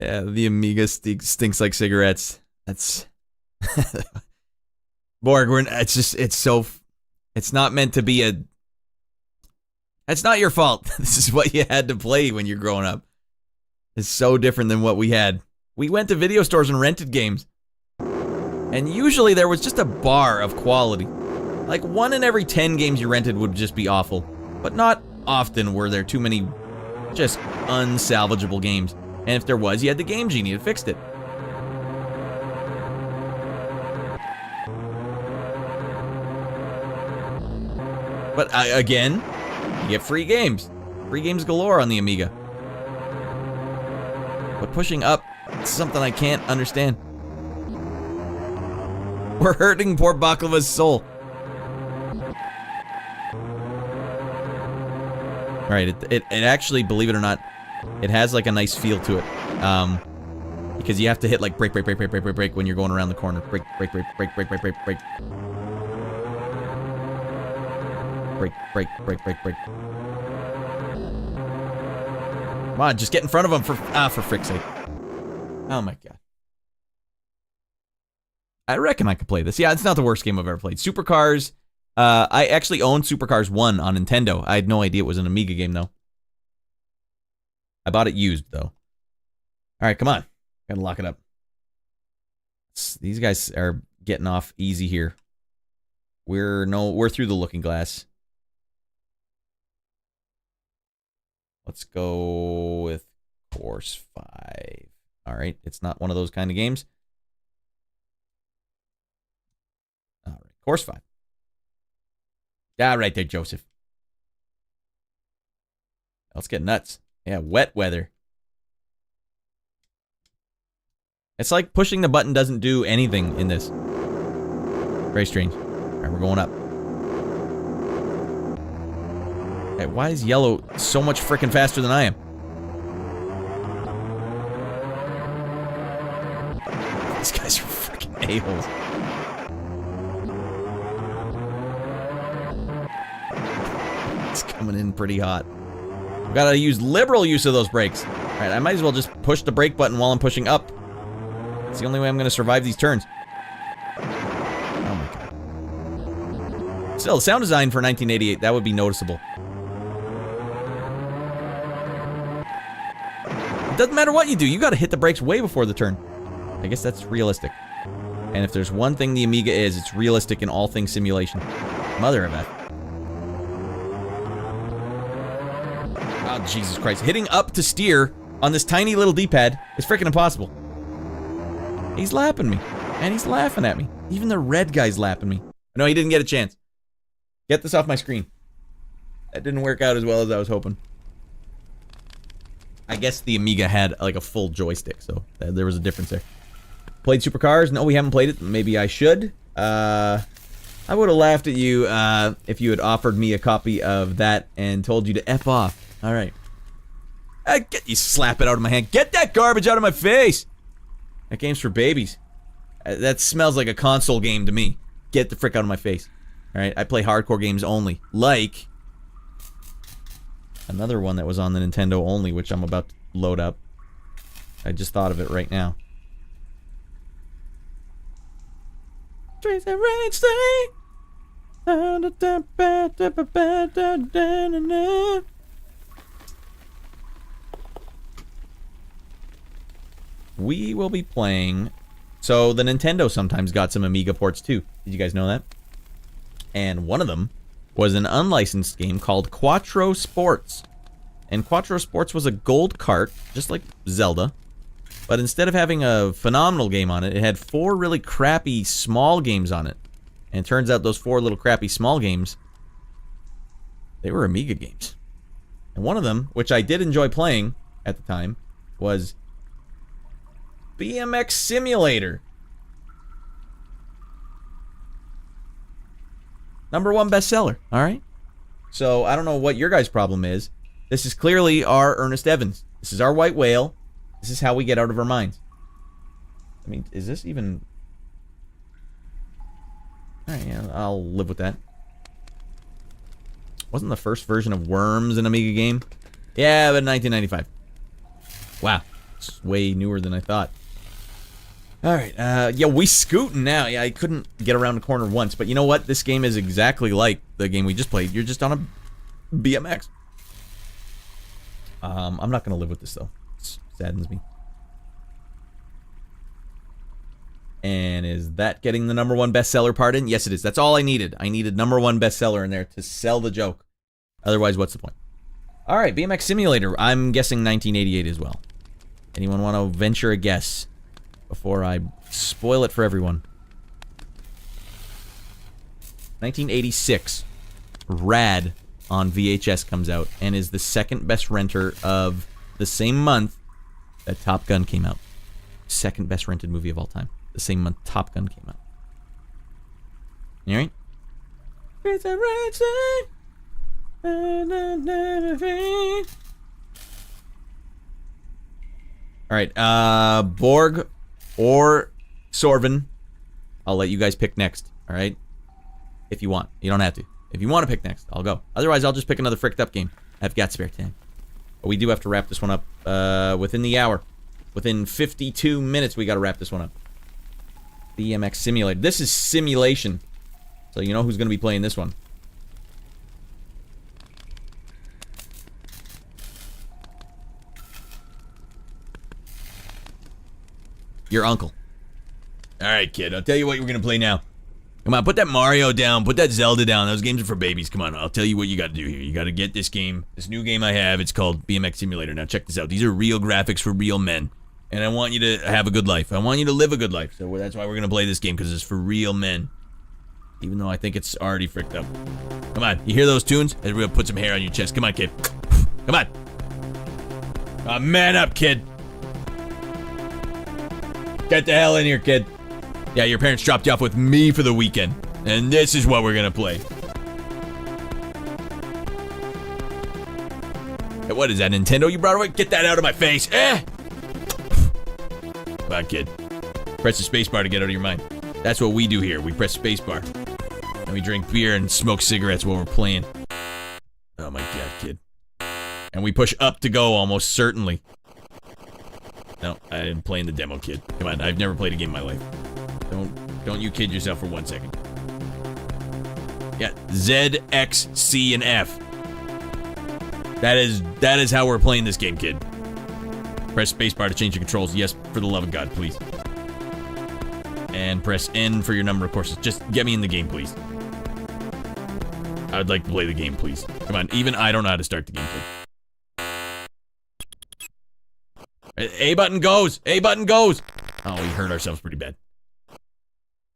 Yeah, the Amiga stinks like cigarettes. That's... Borg, it's not meant to be a... It's not your fault. This is what you had to play when you're growing up. It's so different than what we had. We went to video stores and rented games. And usually there was just a bar of quality. Like 1 in every 10 games you rented would just be awful. But not often were there too many just unsalvageable games. And if there was, you had the Game Genie that fixed it. But again, you get free games. Free games galore on the Amiga. But pushing up is something I can't understand. We're hurting poor Baklava's soul. Alright, it actually, believe it or not, it has like a nice feel to it. Because you have to hit like break when you're going around the corner. Break. Come on, just get in front of him for frick's sake. Oh my god. I reckon I could play this. Yeah, it's not the worst game I've ever played. Supercars. I actually owned Supercars 1 on Nintendo. I had no idea it was an Amiga game, though. I bought it used, though. Alright, come on. Gotta lock it up. These guys are getting off easy here. We're through the looking glass. Let's go with course 5. Alright, it's not one of those kind of games. Alright, course 5. Yeah, right there, Joseph. Let's get nuts. Yeah, wet weather. It's like pushing the button doesn't do anything in this. Very strange. Alright, we're going up. Hey, why is yellow so much freaking faster than I am? These guys are freaking a-holes. It's coming in pretty hot. We gotta use liberal use of those brakes. Alright, I might as well just push the brake button while I'm pushing up. It's the only way I'm gonna survive these turns. Oh my god. Still, sound design for 1988, that would be noticeable. It doesn't matter what you do, you gotta hit the brakes way before the turn. I guess that's realistic. And if there's one thing the Amiga is, it's realistic in all things simulation. Mother of F. Oh, Jesus Christ. Hitting up to steer on this tiny little D-pad is freaking impossible. He's lapping me. And he's laughing at me. Even the red guy's lapping me. No, he didn't get a chance. Get this off my screen. That didn't work out as well as I was hoping. I guess the Amiga had like a full joystick, so there was a difference there. Played Supercars? No, we haven't played it. Maybe I should. I would have laughed at you if you had offered me a copy of that and told you to F off. Alright. You slap it out of my hand. Get that garbage out of my face! That game's for babies. That smells like a console game to me. Get the frick out of my face. Alright, I play hardcore games only. Like another one that was on the Nintendo only, which I'm about to load up. I just thought of it right now. Trace and Rage Stay. We will be playing... So, the Nintendo sometimes got some Amiga ports too. Did you guys know that? And one of them was an unlicensed game called Quattro Sports. And Quattro Sports was a gold cart, just like Zelda. But instead of having a phenomenal game on it, it had 4 really crappy small games on it. And it turns out those 4 little crappy small games, they were Amiga games. And one of them, which I did enjoy playing at the time, was BMX Simulator. #1 bestseller, alright? So, I don't know what your guys' problem is. This is clearly our Ernest Evans. This is our white whale. This is how we get out of our minds. I mean, is this even... Alright, yeah, I'll live with that. Wasn't the first version of Worms an Amiga game? Yeah, but 1995. Wow. It's way newer than I thought. Alright, yeah, we scooting now. Yeah, I couldn't get around the corner once, but you know what? This game is exactly like the game we just played. You're just on a BMX. I'm not gonna live with this, though. It saddens me. And is that getting the #1 bestseller part in? Yes, it is. That's all I needed. I needed #1 bestseller in there to sell the joke. Otherwise, what's the point? All right, BMX Simulator. I'm guessing 1988 as well. Anyone want to venture a guess before I spoil it for everyone? 1986. Radd on VHS comes out and is the second best renter of the same month that Top Gun came out. Second best rented movie of all time. The same month Top Gun came out. You alright? It's a red sign. Alright, Borg or Sorvin. I'll let you guys pick next, alright? If you want. You don't have to. If you want to pick next, I'll go. Otherwise, I'll just pick another fricked up game. I've got spare time. But we do have to wrap this one up within the hour. Within 52 minutes, we got to wrap this one up. BMX Simulator. This is simulation. So you know who's going to be playing this one. Your uncle. Alright, kid. I'll tell you what we're going to play now. Come on, put that Mario down. Put that Zelda down. Those games are for babies. Come on, I'll tell you what you got to do here. You got to get this game. This new game I have. It's called BMX Simulator. Now check this out. These are real graphics for real men. And I want you to have a good life. I want you to live a good life. So that's why we're going to play this game, because it's for real men. Even though I think it's already fricked up. Come on. You hear those tunes? We're going to put some hair on your chest. Come on, kid. Come on. Man up, kid. Get the hell in here, kid. Yeah, your parents dropped you off with me for the weekend. And this is what we're going to play. Hey, what is that, Nintendo you brought away? Get that out of my face. Come on, kid. Press the spacebar to get out of your mind. That's what we do here. We press spacebar. And we drink beer and smoke cigarettes while we're playing. Oh my god, kid. And we push up to go, almost certainly. No, I didn't play in the demo, kid. Come on, I've never played a game in my life. Don't you kid yourself for 1 second. Yeah, Z, X, C, and F. That is how we're playing this game, kid. Press spacebar to change your controls. Yes, for the love of God, please. And press N for your number of courses. Just get me in the game, please. I would like to play the game, please. Come on, even I don't know how to start the game, kid. A button goes! A button goes! Oh, we hurt ourselves pretty bad.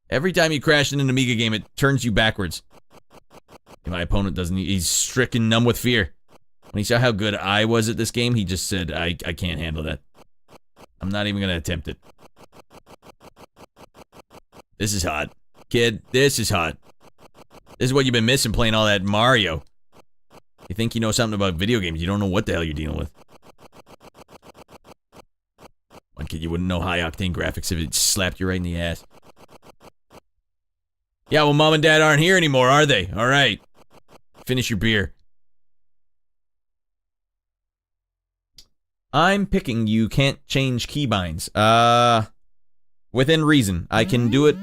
Every time you crash in an Amiga game, it turns you backwards. My opponent doesn't. He's stricken numb with fear. When he saw how good I was at this game, he just said, I can't handle that. I'm not even going to attempt it. This is hot. Kid, this is hot. This is what you've been missing playing all that Mario. You think you know something about video games, you don't know what the hell you're dealing with. One kid, you wouldn't know high-octane graphics if it slapped you right in the ass. Yeah, well, Mom and Dad aren't here anymore, are they? Alright. Finish your beer. I'm picking you can't change keybinds. Within reason. I can do it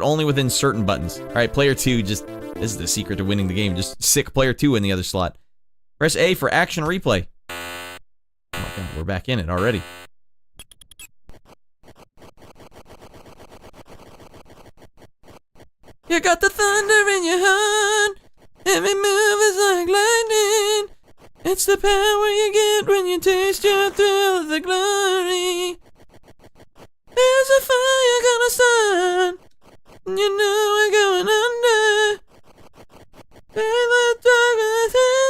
only within certain buttons. Alright, player 2, this is the secret to winning the game. Just sick player 2 in the other slot. Press A for action replay. Oh my god, we're back in it already. You got the thunder in your heart. Every move is like lightning. It's the power you get when you taste your thrill of the glory. There's a fire gonna start. You know we're going under. And the darkness is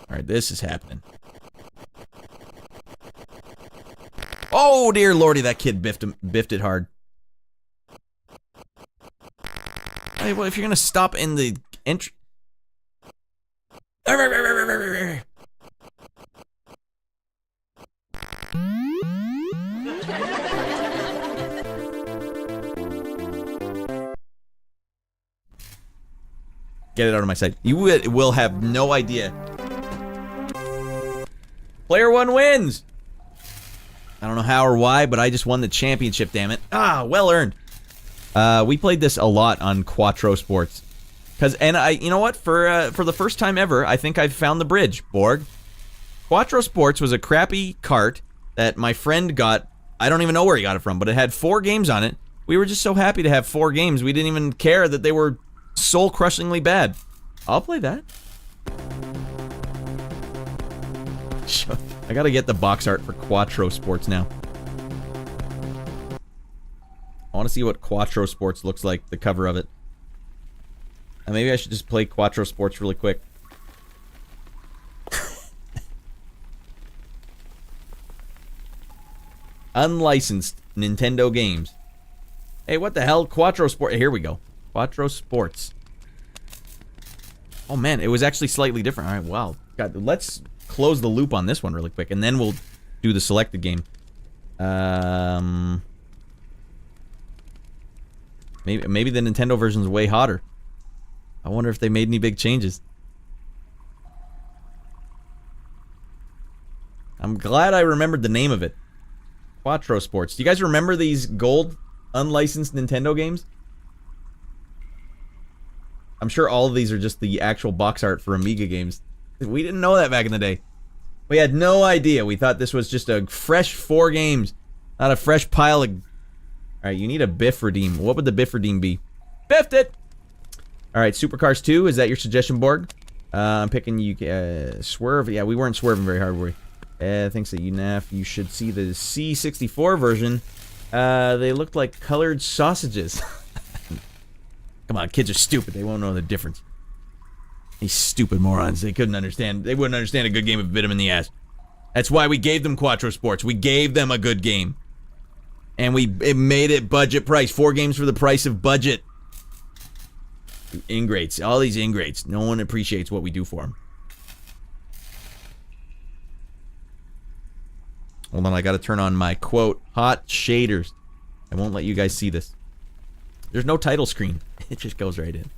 alright, this is happening. Oh dear lordy, that kid biffed it hard. Hey, well, if you're gonna stop in the entry. Get it out of my sight. You will have no idea. Player 1 wins! I don't know how or why, but I just won the championship, damn it. Ah, well earned. We played this a lot on Quattro Sports. You know what? For the first time ever, I think I've found the bridge, Borg. Quattro Sports was a crappy cart that my friend got. I don't even know where he got it from, but it had 4 games on it. We were just so happy to have 4 games. We didn't even care that they were soul-crushingly bad. I'll play that. I gotta get the box art for Quattro Sports now. I want to see what Quattro Sports looks like, the cover of it. And maybe I should just play Quattro Sports really quick. Unlicensed Nintendo games. Hey, what the hell? Quattro Sports. Here we go. Quattro Sports. Oh man, it was actually slightly different. All right, wow. God, let's close the loop on this one really quick, and then we'll do the selected game. Maybe the Nintendo version's way hotter. I wonder if they made any big changes. I'm glad I remembered the name of it. Quattro Sports. Do you guys remember these gold unlicensed Nintendo games? I'm sure all of these are just the actual box art for Amiga games. We didn't know that back in the day. We had no idea. We thought this was just a fresh 4 games, not a fresh pile of... Alright, you need a Biff redeem. What would the Biff redeem be? Biffed it! Alright, Supercars 2, is that your suggestion, Borg? I'm picking you... Swerve? Yeah, we weren't swerving very hard, were we? Thanks to UNAF. You should see the C64 version. They looked like colored sausages. Come on, kids are stupid. They won't know the difference. These stupid morons. They couldn't understand. They wouldn't understand a good game if it bit them in the ass. That's why we gave them Quattro Sports. We gave them a good game. And it made it budget price. 4 games for the price of budget. Ingrates. All these ingrates. No one appreciates what we do for them. Hold on, I gotta turn on my, quote, hot shaders. I won't let you guys see this. There's no title screen. It just goes right in.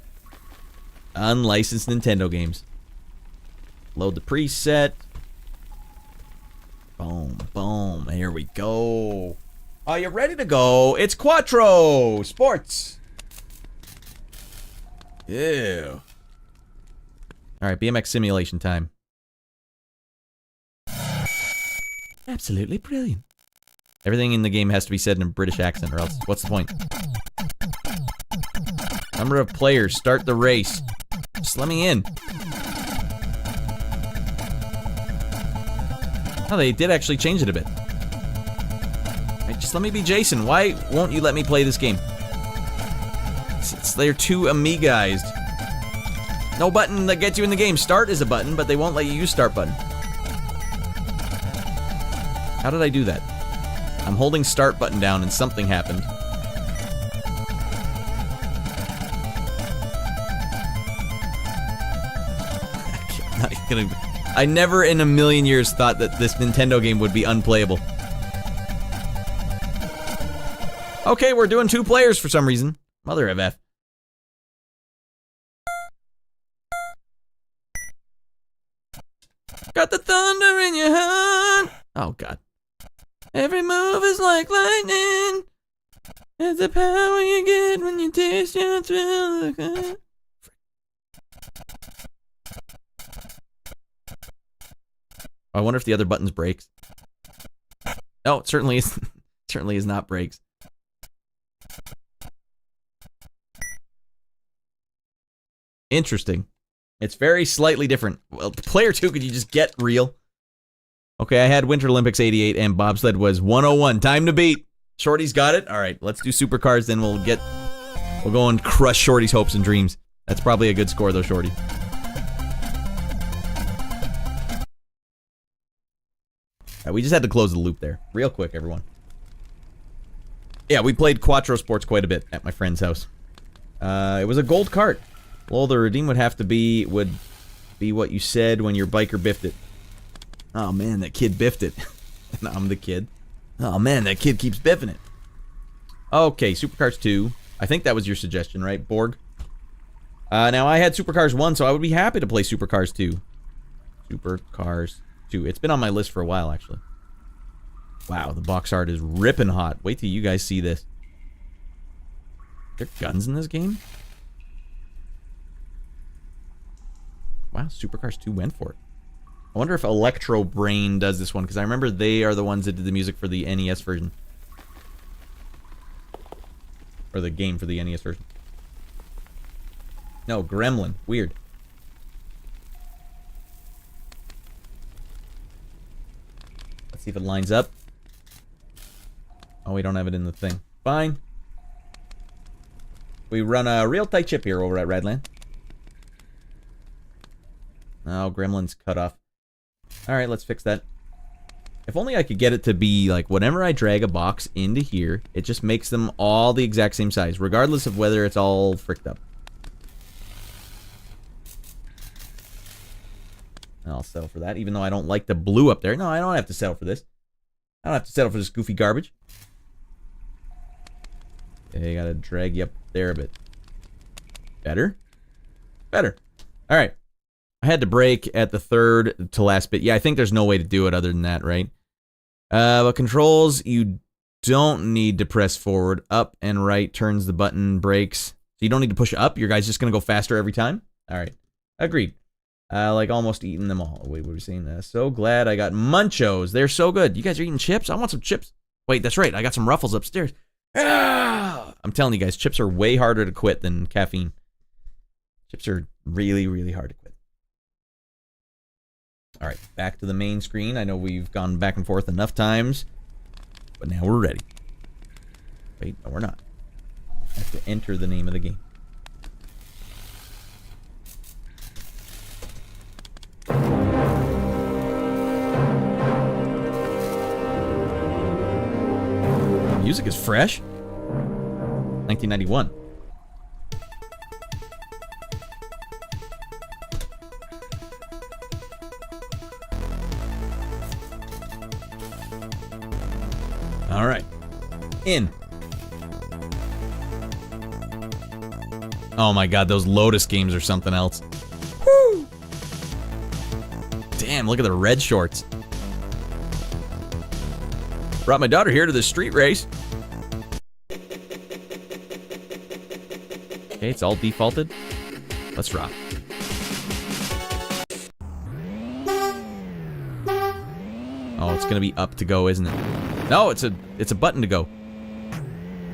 Unlicensed Nintendo games. Load the preset. Boom, boom. Here we go. Are you ready to go? It's Quattro Sports. Ew. Alright, BMX simulation time. Absolutely brilliant. Everything in the game has to be said in a British accent, or else what's the point? Number of players, start the race. Just let me in. Oh, they did actually change it a bit. Right, just let me be Jason. Why won't you let me play this game? They're too Amigaized. No button that gets you in the game. Start is a button, but they won't let you use start button. How did I do that? I'm holding start button down and something happened. I'm not even gonna... I never in a million years thought that this Nintendo game would be unplayable. Okay, we're doing 2 players for some reason. Mother of F. Got the thunder in your heart. Oh, God. Every move is like lightning. It's the power you get when you taste your thrill. I wonder if the other button's brakes. No, it certainly is. Certainly is not brakes. Interesting. It's very slightly different. Well, player 2, could you just get real? Okay, I had Winter Olympics 88 and Bobsled was 101. Time to beat. Shorty's got it. All right, let's do supercars, then we'll go and crush Shorty's hopes and dreams. That's probably a good score though, Shorty. We just had to close the loop there. Real quick, everyone. Yeah, we played Quattro Sports quite a bit at my friend's house. It was a gold cart. Well, the redeem would be what you said when your biker biffed it. Oh man, that kid biffed it. I'm the kid. Oh man, that kid keeps biffing it. Okay, Supercars 2. I think that was your suggestion, right, Borg? Now, I had Supercars 1, so I would be happy to play Supercars 2. Supercars 2. It's been on my list for a while, actually. Wow, the box art is ripping hot. Wait till you guys see this. Are there guns in this game? Wow, Supercars 2 went for it. I wonder if Electro Brain does this one, because I remember they are the ones that did the music for the NES version. Or the game for the NES version. No, Gremlin. Weird. Let's see if it lines up. Oh, we don't have it in the thing. Fine. We run a real tight chip here over at Raddland. Oh, Gremlin's cut off. Alright, let's fix that. If only I could get it to be, like, whenever I drag a box into here, it just makes them all the exact same size, regardless of whether it's all fricked up. I'll settle for that, even though I don't like the blue up there. No, I don't have to settle for this. I don't have to settle for this goofy garbage. Okay, gotta drag you up there a bit. Better? Better. Alright. I had to brake at the third to last bit. Yeah, I think there's no way to do it other than that, right? But controls, you don't need to press forward. Up and right turns the button, brakes. So you don't need to push up. Your guy's just gonna go faster every time? Alright. Agreed. Like almost eating them all. Wait, what were we saying? So glad I got Munchos. They're so good. You guys are eating chips? I want some chips. Wait, that's right. I got some Ruffles upstairs. Ah! I'm telling you guys, chips are way harder to quit than caffeine. Chips are really, really hard to quit. Alright, back to the main screen. I know we've gone back and forth enough times, but now we're ready. Wait, no, we're not. I have to enter the name of the game. Music is fresh. 1991. All right. In. Oh my god, those Lotus games are something else. Woo! Damn, look at the red shorts. Brought my daughter here to the street race. Okay, it's all defaulted. Let's rock. Oh, it's gonna be up to go, isn't it? No, it's a button to go.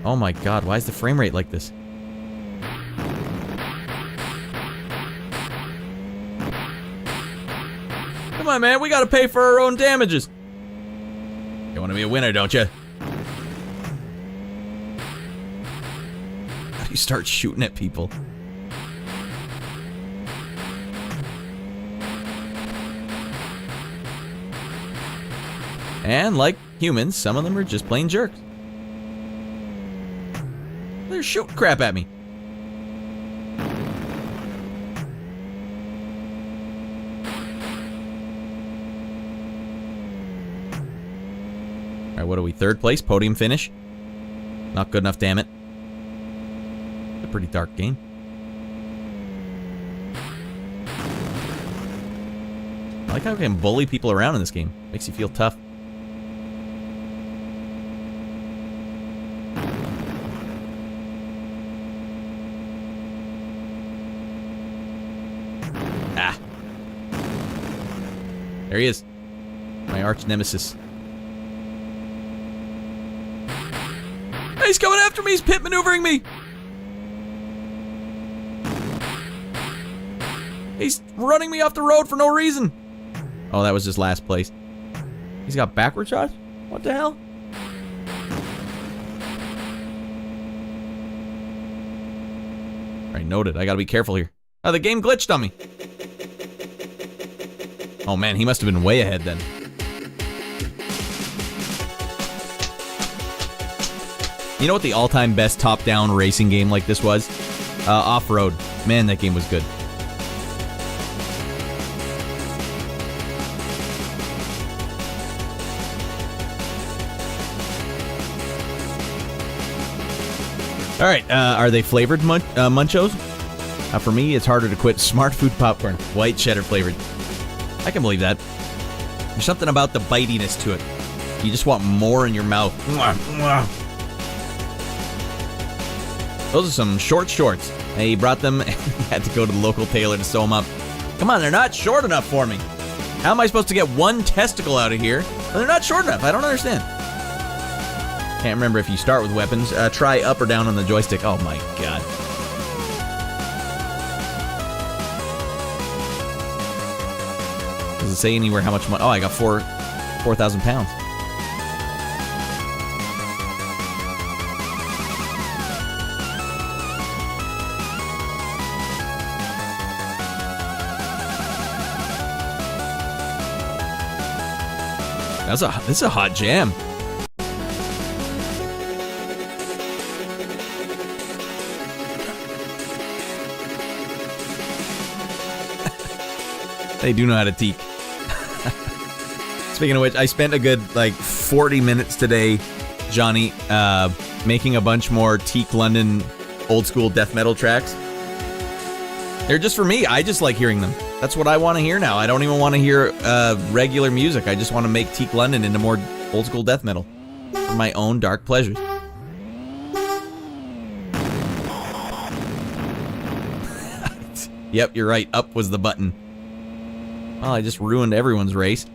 Oh my god, why is the frame rate like this? Come on, man, we gotta pay for our own damages. You wanna be a winner, don't you? How do you start shooting at people? And like humans, some of them are just plain jerks. They're shooting crap at me. Alright, what are we? Third place? Podium finish? Not good enough, damn it. It's a pretty dark game. I like how I can bully people around in this game. Makes you feel tough. Ah. There he is. My arch nemesis. He's coming after me! He's pit maneuvering me! He's running me off the road for no reason! Oh, that was his last place. He's got backward shots? What the hell? Alright, noted. I gotta be careful here. Oh, the game glitched on me! Oh man, he must have been way ahead then. You know what the all-time best top-down racing game like this was? Off-Road. Man, that game was good. Alright, are they flavored Munchos? For me, it's harder to quit smart food popcorn, white cheddar flavored. I can believe that. There's something about the bitiness to it. You just want more in your mouth. Mwah, mwah. Those are some short shorts. He brought them and had to go to the local tailor to sew them up. Come on, they're not short enough for me. How am I supposed to get one testicle out of here? Well, they're not short enough. I don't understand. Can't remember if you start with weapons. Try up or down on the joystick. Oh my god. Does it say anywhere how much money? Oh, I got 4,000 pounds. This is a hot jam. They do know how to teak. Speaking of which, I spent a good, 40 minutes today, Johnny, making a bunch more Teak London old school death metal tracks. They're just for me. I just like hearing them. That's what I want to hear now. I don't even want to hear regular music. I just want to make Teak London into more old school death metal for my own dark pleasures. Yep, you're right. Up was the button. Well, I just ruined everyone's race.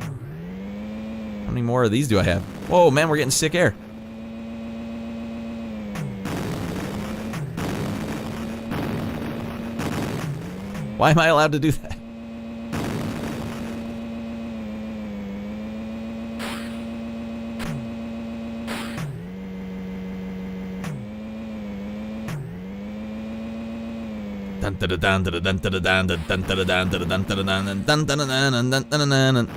How many more of these do I have? Whoa, man, we're getting sick air. Why am I allowed to do that?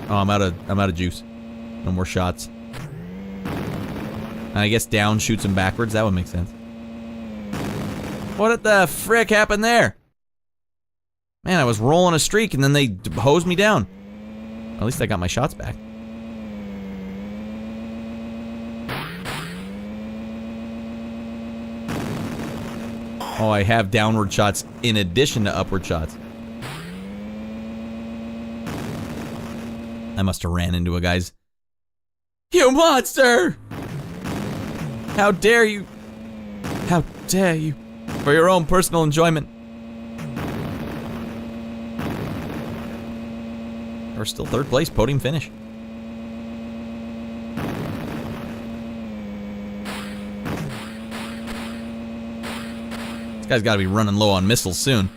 Oh, I'm out of juice. No more shots. And I guess down shoots him backwards. That would make sense. What the frick happened there? Man, I was rolling a streak and then they hosed me down. At least I got my shots back. Oh, I have downward shots in addition to upward shots. I must have ran into a guy's... You monster! How dare you? How dare you? For your own personal enjoyment. We're still third place, podium finish. This guy's got to be running low on missiles soon.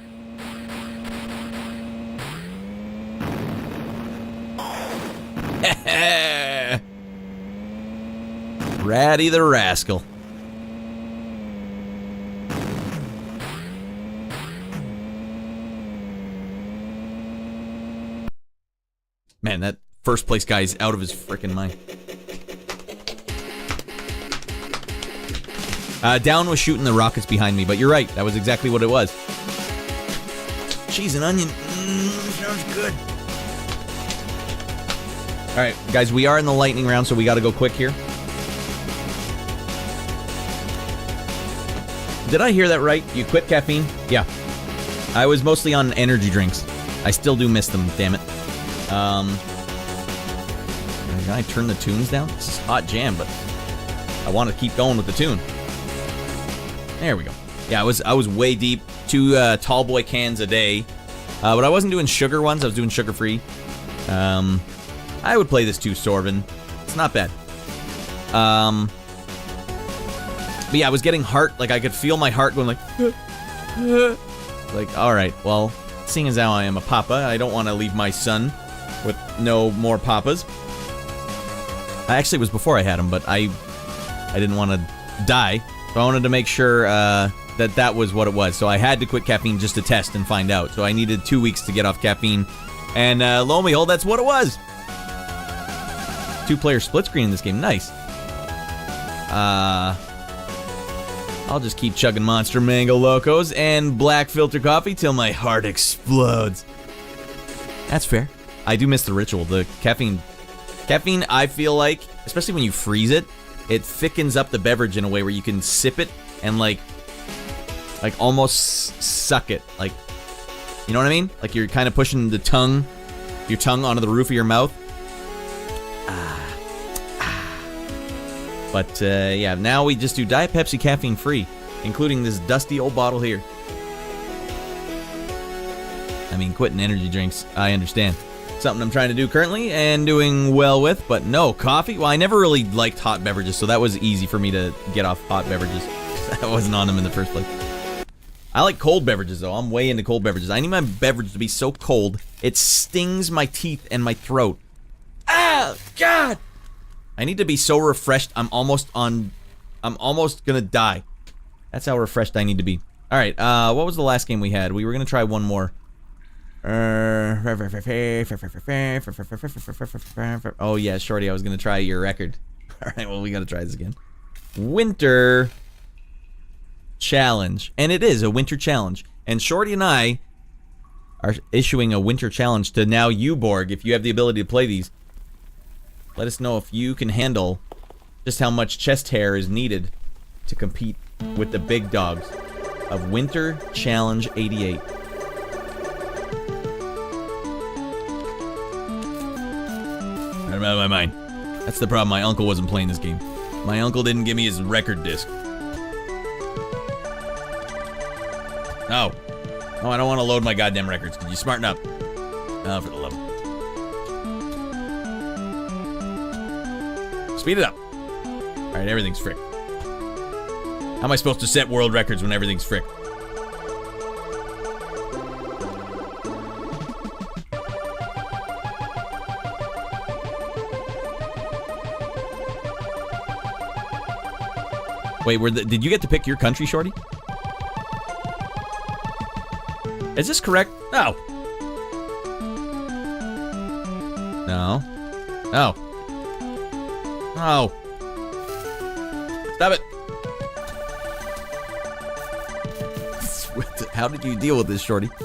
Raddy the rascal. Man, that first place guy's out of his frickin' mind. Down was shooting the rockets behind me, but you're right. That was exactly what it was. Cheese and onion. Sounds good. Alright, guys, we are in the lightning round, so we gotta go quick here. Did I hear that right? You quit caffeine? Yeah. I was mostly on energy drinks. I still do miss them, damn it. Can I turn the tunes down? This is hot jam, but I want to keep going with the tune. There we go. Yeah, I was way deep. 2 tall boy cans a day. But I wasn't doing sugar ones. I was doing sugar-free. I would play this too, Sorvin. It's not bad. But yeah, I was getting heart, I could feel my heart going like, alright, well, seeing as how I am a papa, I don't want to leave my son with no more papas. Actually, it was before I had him, but I didn't want to die, so I wanted to make sure that was what it was. So I had to quit caffeine just to test and find out. So I needed 2 weeks to get off caffeine, and lo and behold, that's what it was. 2-player split screen in this game, nice. I'll just keep chugging Monster Mango Locos and black filter coffee till my heart explodes. That's fair. I do miss the ritual. The caffeine, I feel like, especially when you freeze it, it thickens up the beverage in a way where you can sip it and, Like, almost suck it. Like, you know what I mean? Like, you're kind of pushing your tongue onto the roof of your mouth. But, yeah, now we just do Diet Pepsi caffeine-free, including this dusty old bottle here. I mean, quitting energy drinks, I understand. Something I'm trying to do currently and doing well with, but no, coffee? Well, I never really liked hot beverages, so that was easy for me to get off hot beverages. I wasn't on them in the first place. I like cold beverages, though. I'm way into cold beverages. I need my beverage to be so cold, it stings my teeth and my throat. Ah, God! I need to be so refreshed, I'm almost gonna die. That's how refreshed I need to be. Alright, what was the last game we had? We were gonna try one more. Oh yeah, Shorty, I was gonna try your record. Alright, well, we gotta try this again. Winter Challenge. And it is a winter challenge. And Shorty and I are issuing a winter challenge to now you, Borg, if you have the ability to play these. Let us know if you can handle just how much chest hair is needed to compete with the big dogs of Winter Challenge 88. I'm out of my mind. That's the problem. My uncle wasn't playing this game. My uncle didn't give me his record disc. No. No, I don't want to load my goddamn records. Could you smarten up? Oh, for the love. Speed it up. Alright, everything's frick. How am I supposed to set world records when everything's frick? Wait, did you get to pick your country, Shorty? Is this correct? No. No. No. No. Stop it. How did you deal with this, Shorty? I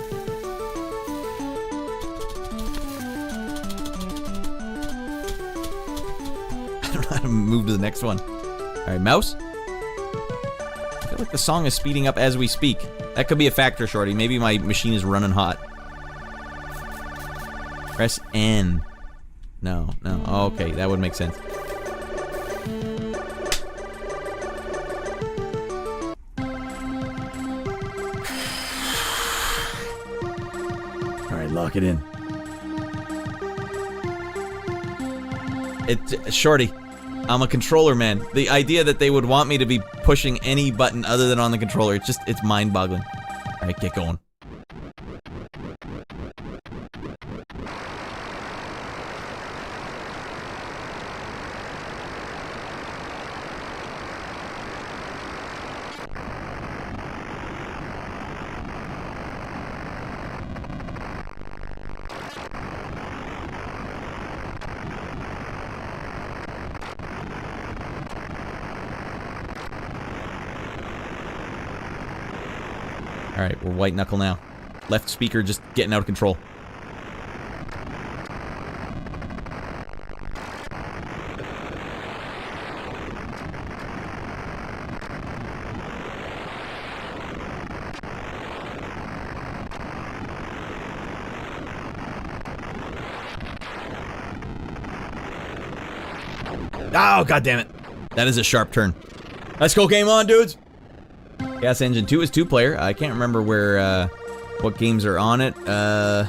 don't know how to move to the next one. Alright, mouse? I feel like the song is speeding up as we speak. That could be a factor, Shorty. Maybe my machine is running hot. Press N. No, no. Oh, okay, that would make sense. Alright, lock it in. Shorty, I'm a controller man. The idea that they would want me to be pushing any button other than on the controller, it's mind-boggling. Alright, get going. Alright, we're white knuckle now. Left speaker just getting out of control. Oh, god damn it. That is a sharp turn. Let's go, game on, dudes! Gas Engine 2 is 2-player. I can't remember where, what games are on it. I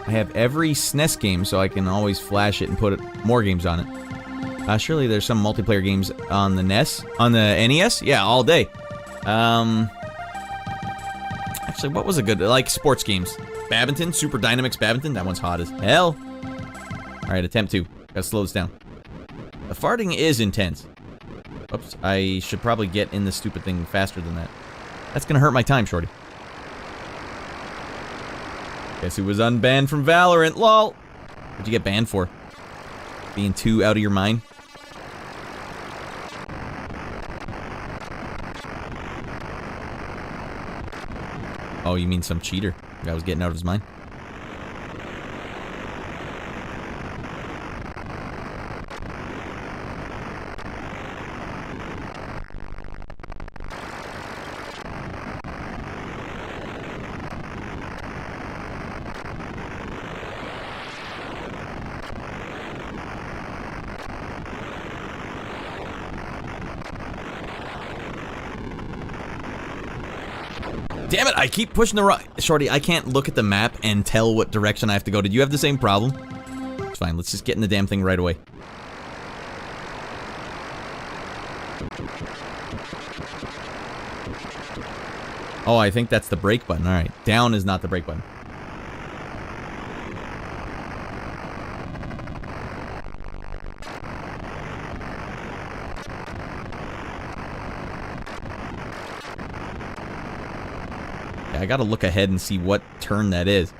have every SNES game, so I can always flash it and put more games on it. Surely there's some multiplayer games on the NES? On the NES? Yeah, all day. Actually, what was a good, like, sports games? Badminton? Super Dynamics Badminton? That one's hot as hell. Alright, attempt 2. Gotta slow this down. The farting is intense. Oops, I should probably get in the stupid thing faster than that. That's gonna hurt my time, Shorty. Guess who was unbanned from Valorant, lol. What'd you get banned for? Being too out of your mind? Oh, you mean some cheater? The guy was getting out of his mind? Damn it, I keep pushing the wrong... Shorty, I can't look at the map and tell what direction I have to go. Did you have the same problem? It's fine, let's just get in the damn thing right away. Oh, I think that's the brake button. Alright, down is not the brake button. I gotta look ahead and see what turn that is.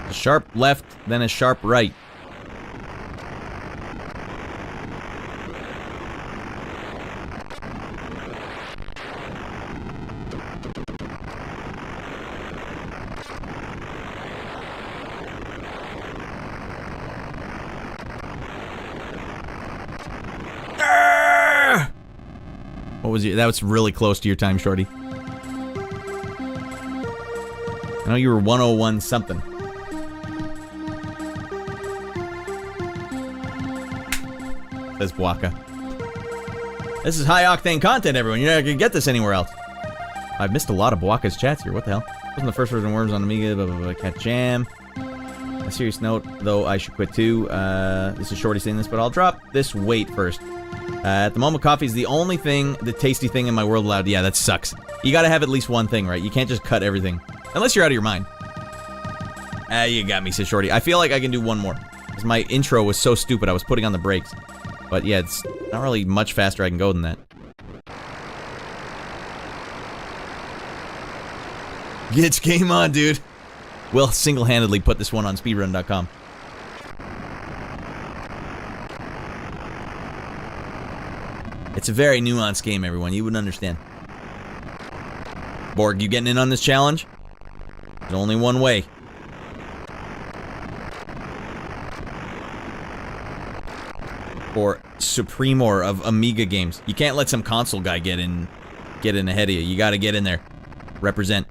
A sharp left, then a sharp right. What was your, that was really close to your time, Shorty. I know you were 101 something. Says Bwaka. This is high octane content, everyone. You're not gonna get this anywhere else. I've missed a lot of Bwaka's chats here. What the hell? Wasn't the first version of Worms on Amiga, blah, blah, blah, Cat Jam. A serious note, though, I should quit too. This is Shorty saying this, but I'll drop this weight first. At the moment, coffee is the only thing, the tasty thing in my world allowed. Yeah, that sucks. You gotta have at least one thing, right? You can't just cut everything. Unless you're out of your mind. You got me, says Shorty. I feel like I can do one more. Because my intro was so stupid, I was putting on the brakes. But yeah, it's not really much faster I can go than that. It's game on, dude. We'll single-handedly put this one on speedrun.com. It's a very nuanced game, everyone. You wouldn't understand. Borg, you getting in on this challenge? There's only one way. For Supremor of Amiga games. You can't let some console guy get in ahead of you. You gotta get in there. Represent.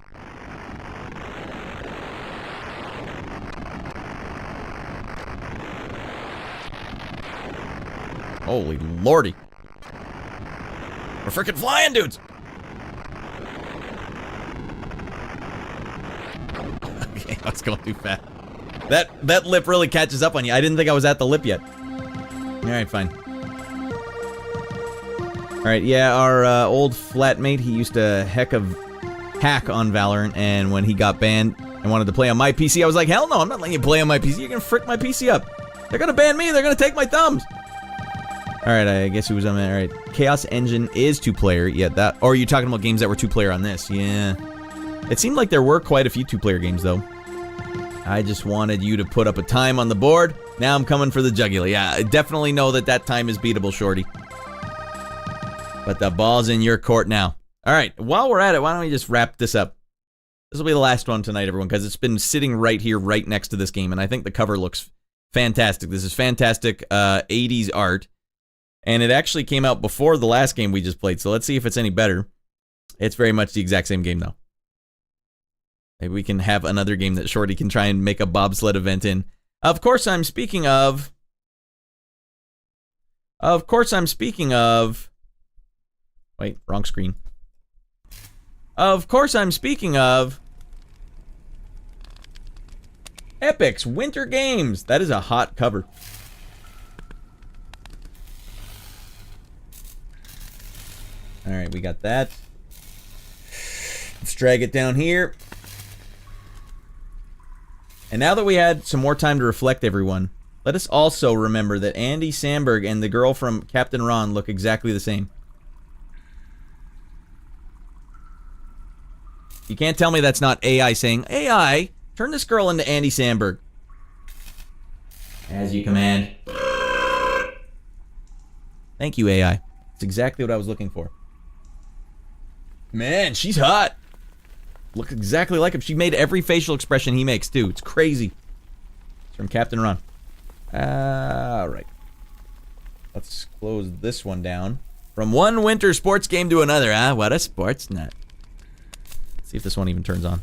Holy lordy. We're frickin' flying, dudes! Okay, I was going too fast. That lip really catches up on you. I didn't think I was at the lip yet. Alright, fine. Alright, yeah, our old flatmate, he used to hack on Valorant, and when he got banned and wanted to play on my PC, I was like, hell no, I'm not letting you play on my PC. You're gonna frick my PC up. They're gonna ban me, they're gonna take my thumbs. Alright, I guess he was on that. Alright, Chaos Engine is 2-player. Yeah, that. Or are you talking about games that were 2-player on this? Yeah. It seemed like there were quite a few 2-player games, though. I just wanted you to put up a time on the board. Now I'm coming for the jugular. Yeah, I definitely know that that time is beatable, Shorty. But the ball's in your court now. Alright, while we're at it, why don't we just wrap this up? This will be the last one tonight, everyone, because it's been sitting right here, right next to this game, and I think the cover looks fantastic. This is fantastic 80s art. And it actually came out before the last game we just played, so let's see if it's any better. It's very much the exact same game, though. Maybe we can have another game that Shorty can try and make a bobsled event in. Of course I'm speaking of... Wait, wrong screen. Of course I'm speaking of... Epic's Winter Games! That is a hot cover. Alright, we got that. Let's drag it down here. And now that we had some more time to reflect, everyone, let us also remember that Andy Samberg and the girl from Captain Ron look exactly the same. You can't tell me that's not AI saying, AI, turn this girl into Andy Samberg. As you command. Thank you, AI. That's exactly what I was looking for. Man, she's hot. Looks exactly like him. She made every facial expression he makes, too. It's crazy. It's from Captain Ron. Alright. Let's close this one down. From one winter sports game to another, huh? What a sports nut. Let's see if this one even turns on.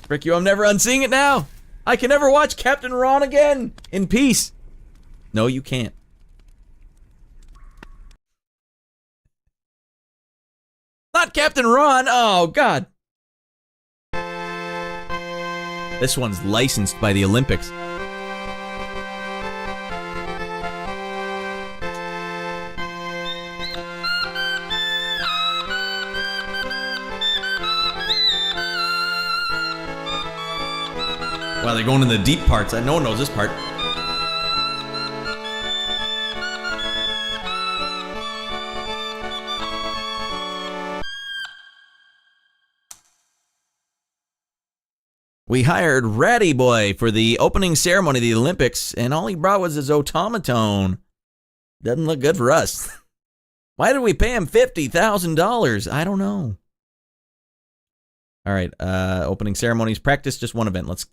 Frick you, I'm never unseeing it now. I can never watch Captain Ron again in peace. No, you can't. Not Captain Ron. Oh, God. This one's licensed by the Olympics. Wow, they're going in the deep parts. No one knows this part. We hired Ratty Boy for the opening ceremony of the Olympics, and all he brought was his Otamatone. Doesn't look good for us. Why did we pay him $50,000? I don't know. All right, opening ceremonies. Practice just one event. Let's...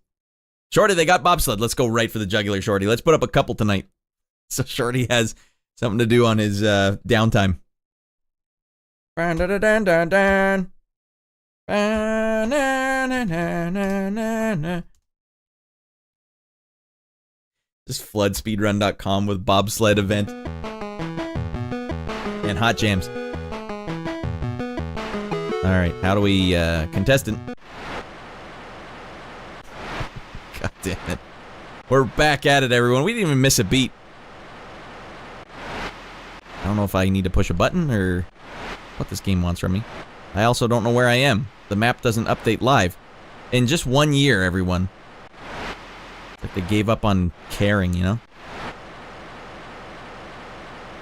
Shorty, they got bobsled. Let's go right for the jugular, Shorty. Let's put up a couple tonight. So Shorty has something to do on his downtime. Just floodspeedrun.com with bobsled event. And hot jams. Alright, how do we, contestant? God damn it. We're back at it, everyone. We didn't even miss a beat. I don't know if I need to push a button or what this game wants from me. I also don't know where I am. The map doesn't update live. In just 1 year, everyone. It's like they gave up on caring, you know?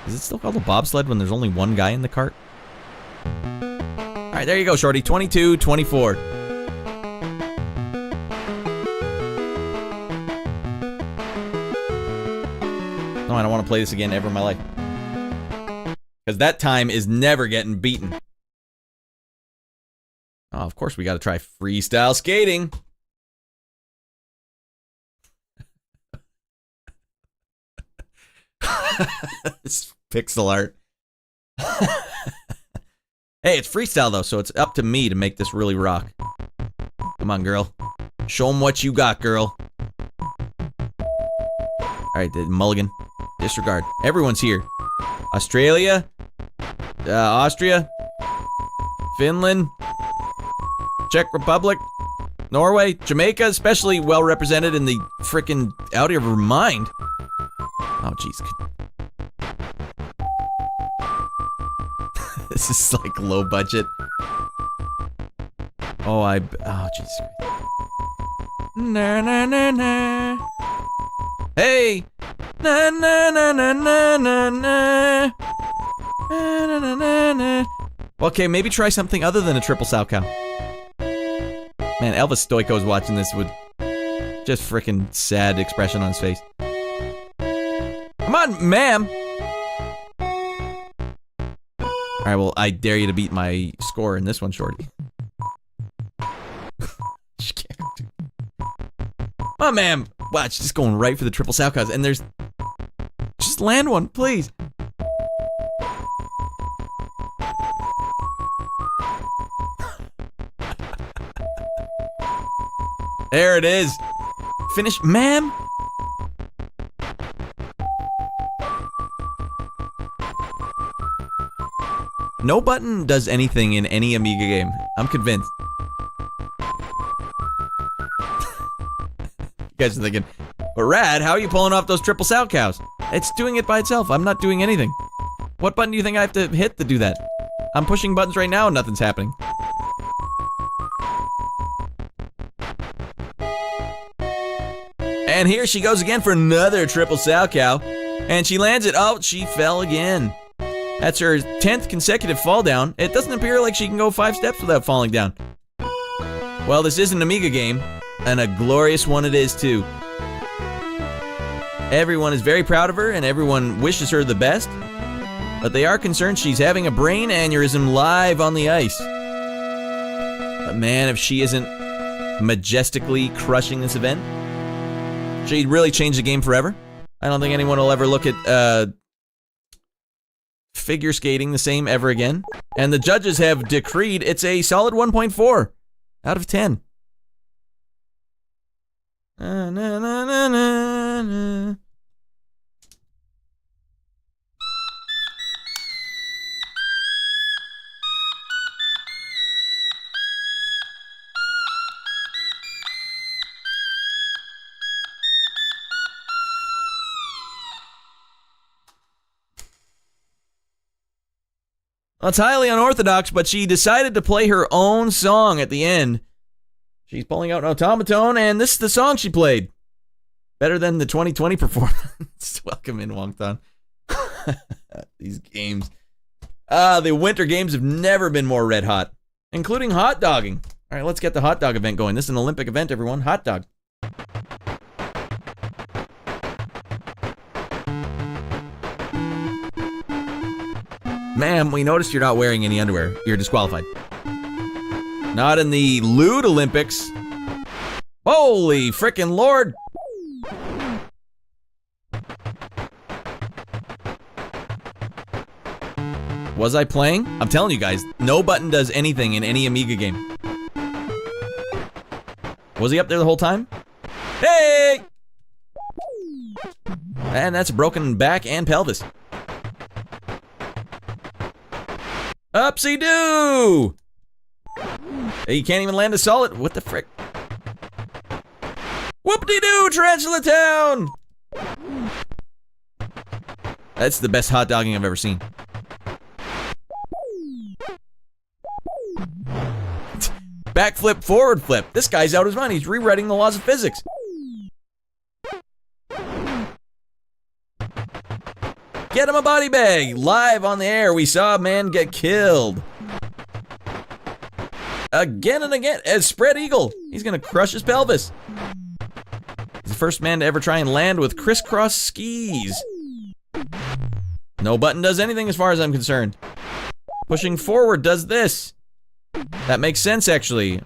Is it still called a bobsled when there's only one guy in the cart? Alright, there you go, Shorty. 22, 24. No, I don't want to play this again ever in my life. Because that time is never getting beaten. Oh, of course we got to try freestyle skating. This pixel art. Hey, it's freestyle though, so it's up to me to make this really rock. Come on, girl. Show them what you got, girl. Alright, mulligan. Disregard. Everyone's here. Australia. Austria. Finland. Czech Republic. Norway. Jamaica, especially well represented in the frickin' out of her mind. Oh, jeez. This is like low budget. Oh, jeez. Na na na na. Hey! Na na na na na na na. Na na na na na. Okay, maybe try something other than a triple sow cow. Man, Elvis Stoiko's watching this with just frickin' sad expression on his face. Come on, ma'am! Alright, well, I dare you to beat my score in this one, Shorty. She can't. Come on, ma'am! Watch, just going right for the triple sow cows, and there's... Just land one, please! There it is! Finish, ma'am! No button does anything in any Amiga game. I'm convinced. You guys are thinking, but Radd, how are you pulling off those triple sow cows? It's doing it by itself. I'm not doing anything. What button do you think I have to hit to do that? I'm pushing buttons right now and nothing's happening. And here she goes again for another triple sow cow. And she lands it. Oh, she fell again. That's her 10th consecutive fall down. It doesn't appear like she can go 5 steps without falling down. Well, this is an Amiga game, and a glorious one it is too. Everyone is very proud of her, and everyone wishes her the best. But they are concerned she's having a brain aneurysm live on the ice. But man, if she isn't majestically crushing this event, she'd really change the game forever. I don't think anyone will ever look at, figure skating the same ever again. And the judges have decreed it's a solid 1.4 out of 10. Na, na, na, na, na, na. Well, it's highly unorthodox, but she decided to play her own song at the end. She's pulling out an Otamatone, and this is the song she played. Better than the 2020 performance. Welcome in, Wongton. These games. The winter games have never been more red hot, including hot dogging. All right, let's get the hot dog event going. This is an Olympic event, everyone. Hot dog. Ma'am, we noticed you're not wearing any underwear. You're disqualified. Not in the lewd Olympics. Holy frickin' Lord! Was I playing? I'm telling you guys, no button does anything in any Amiga game. Was he up there the whole time? Hey! And that's a broken back and pelvis. Upsy-doo! You can't even land a solid. What the frick? Whoop-de-doo, Tarantula Town! That's the best hot dogging I've ever seen. Backflip, forward flip. This guy's out of his mind. He's rewriting the laws of physics. Get him a body bag. Live on the air, we saw a man get killed. Again and again. As spread eagle. He's gonna crush his pelvis. He's the first man to ever try and land with crisscross skis. No button does anything as far as I'm concerned. Pushing forward does this. That makes sense, actually.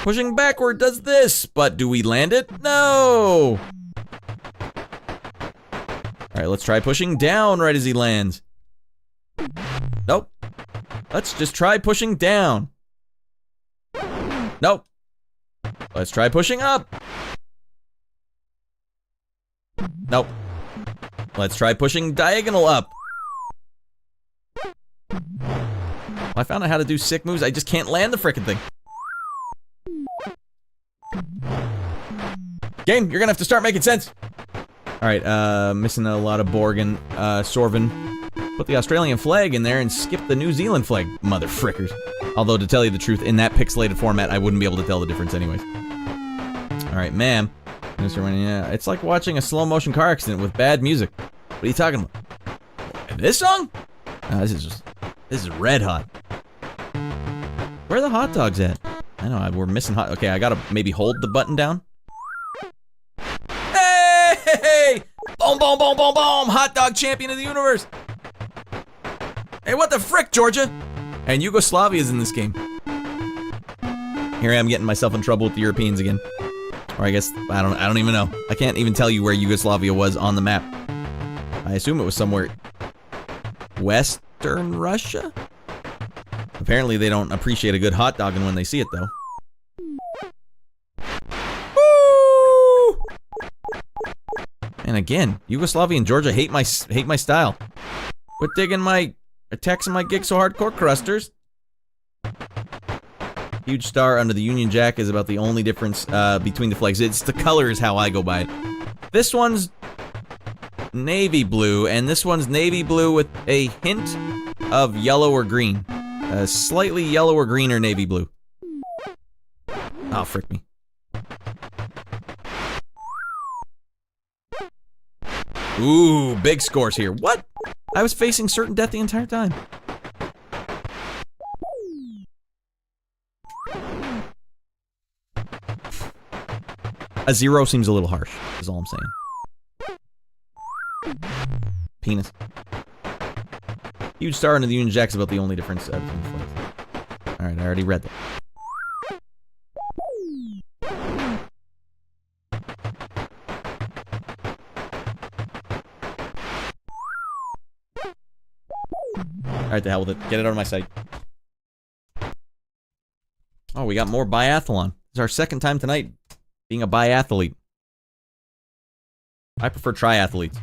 Pushing backward does this, but do we land it? No! Alright, let's try pushing down right as he lands. Nope. Let's just try pushing down. Nope. Let's try pushing up. Nope. Let's try pushing diagonal up. I found out how to do sick moves. I just can't land the frickin' thing. Game, you're gonna have to start making sense. Alright, missing a lot of Borg and Sorvin. Put the Australian flag in there and skip the New Zealand flag, mother frickers. Although, to tell you the truth, in that pixelated format, I wouldn't be able to tell the difference anyways. Alright, ma'am. Yeah, it's like watching a slow motion car accident with bad music. What are you talking about? This song? No, this is red hot. Where are the hot dogs at? I know, we're missing hot. Okay, I gotta maybe hold the button down. Hey! Boom, boom, boom, boom, boom! Hot dog champion of the universe! Hey, what the frick, Georgia? And Yugoslavia's in this game. Here I am getting myself in trouble with the Europeans again. Or I guess, I don't even know. I can't even tell you where Yugoslavia was on the map. I assume it was somewhere Western Russia? Apparently they don't appreciate a good hot dogging when they see it, though. Woo! And again, Yugoslavia and Georgia hate my style. Quit digging my attacks on my gig so hardcore, crusters. Huge star under the Union Jack is about the only difference between the flags. It's the color is how I go by it. This one's navy blue, and this one's navy blue with a hint of yellow or green. Slightly yellow or green or navy blue. Oh, frick me. Ooh, big scores here. What? I was facing certain death the entire time. A 0 seems a little harsh, is all I'm saying. Penis. Huge star under the Union Jack's about the only difference between the flags. Alright, I already read that. Alright, the hell with it. Get it out of my sight. Oh, we got more biathlon. It's our second time tonight being a biathlete. I prefer triathletes.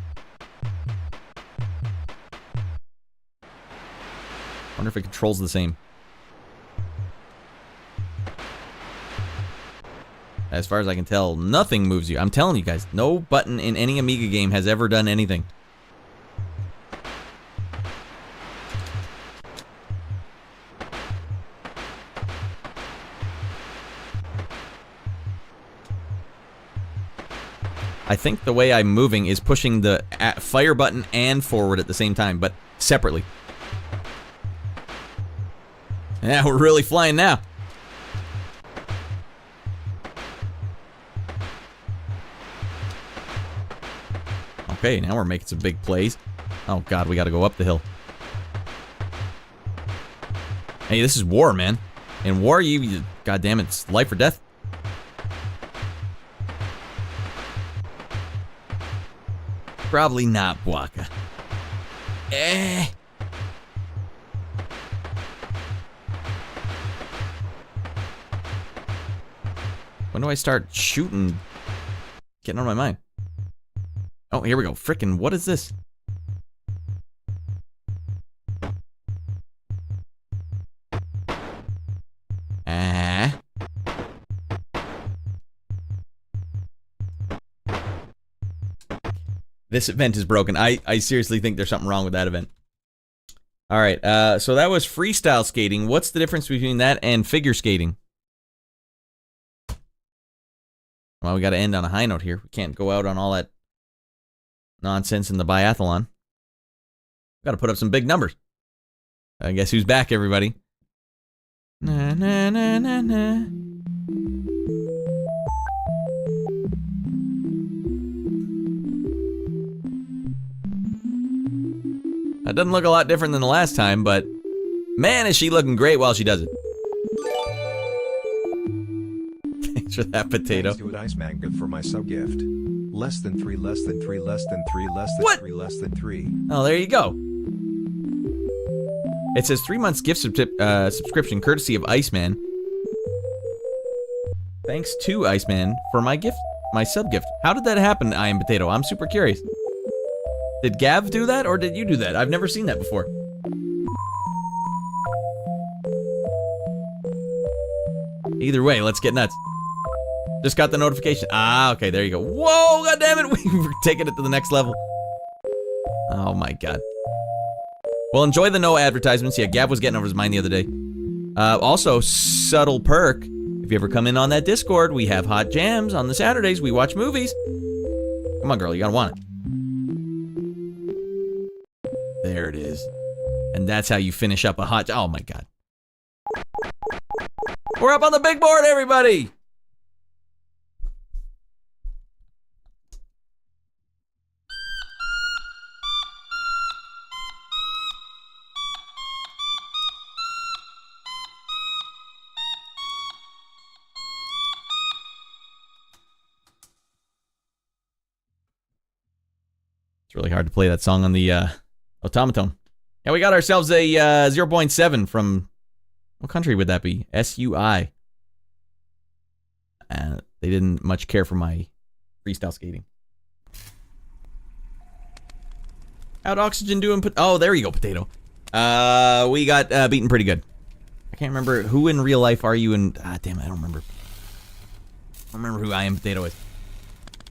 Wonder if it controls the same. As far as I can tell, nothing moves you. I'm telling you guys, no button in any Amiga game has ever done anything. I think the way I'm moving is pushing the fire button and forward at the same time, but separately. Yeah, we're really flying now. Okay, now we're making some big plays. Oh god, we gotta go up the hill. Hey, this is war, man. In war, god damn it, it's life or death. Probably not, Bwaka. When do I start shooting? Getting on my mind. Oh, here we go. Frickin', what is this? This event is broken. I seriously think there's something wrong with that event. Alright, so that was freestyle skating. What's the difference between that and figure skating? Well, we gotta end on a high note here. We can't go out on all that nonsense in the biathlon. Gotta put up some big numbers. I guess who's back, everybody? Na na na na na. That doesn't look a lot different than the last time, but man, is she looking great while she does it. Thanks for that, Potato. Thanks to an Ice Man gift for my sub gift. Less than 3, less than 3, less than 3, less than what? 3, less than 3. Oh, there you go. It says 3 months gift subscription courtesy of Iceman. Thanks to Iceman for my gift, my sub gift. How did that happen, I Am Potato? I'm super curious. Did Gav do that, or did you do that? I've never seen that before. Either way, let's get nuts. Just got the notification. Ah, okay, there you go. Whoa, goddammit, we were taking it to the next level. Oh my god. Well, enjoy the no advertisements. Yeah, Gav was getting over his mind the other day. Also, subtle perk. If you ever come in on that Discord, we have hot jams on the Saturdays. We watch movies. Come on, girl, you gotta want it. There it is. And that's how you finish up a hot... Oh my god. We're up on the big board, everybody! It's really hard to play that song on the Otamatone. Yeah, we got ourselves a 0.7 from... What country would that be? SUI. They didn't much care for my freestyle skating. How'd Oxygen do? Oh, there you go, Potato. We got beaten pretty good. I can't remember who in real life are you in... Ah, damn it, I don't remember. I don't remember who I Am Potato is.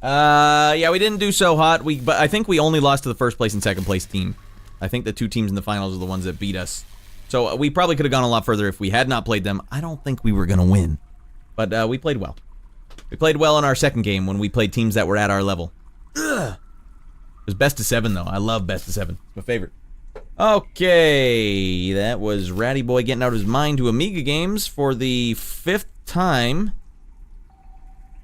Yeah, we didn't do so hot. But I think we only lost to the first place and second place team. I think the 2 teams in the finals are the ones that beat us. So we probably could have gone a lot further if we had not played them. I don't think we were going to win. But we played well. We played well in our second game when we played teams that were at our level. Ugh. It was best of 7, though. I love best of 7. It's my favorite. Okay. That was Ratty Boy getting out of his mind to Amiga games for the 5th time.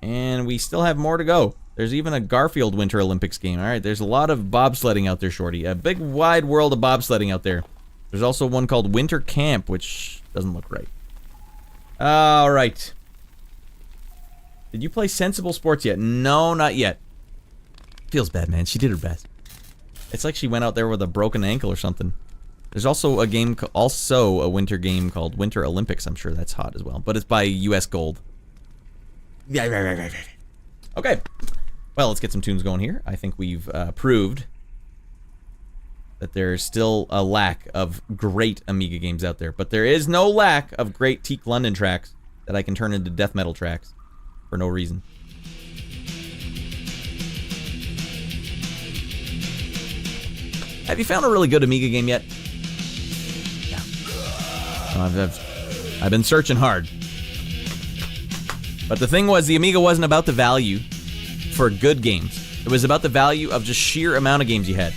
And we still have more to go. There's even a Garfield Winter Olympics game. Alright, there's a lot of bobsledding out there, Shorty. A big, wide world of bobsledding out there. There's also one called Winter Camp, which doesn't look right. Alright. Did you play Sensible Sports yet? No, not yet. Feels bad, man. She did her best. It's like she went out there with a broken ankle or something. There's also a game, also a winter game called Winter Olympics. I'm sure that's hot as well. But it's by US Gold. Okay. Well, let's get some tunes going here. I think we've proved that there's still a lack of great Amiga games out there. But there is no lack of great Teak London tracks that I can turn into death metal tracks for no reason. Have you found a really good Amiga game yet? Yeah. I've been searching hard. But the thing was, the Amiga wasn't about the value for good games. It was about the value of just sheer amount of games you had.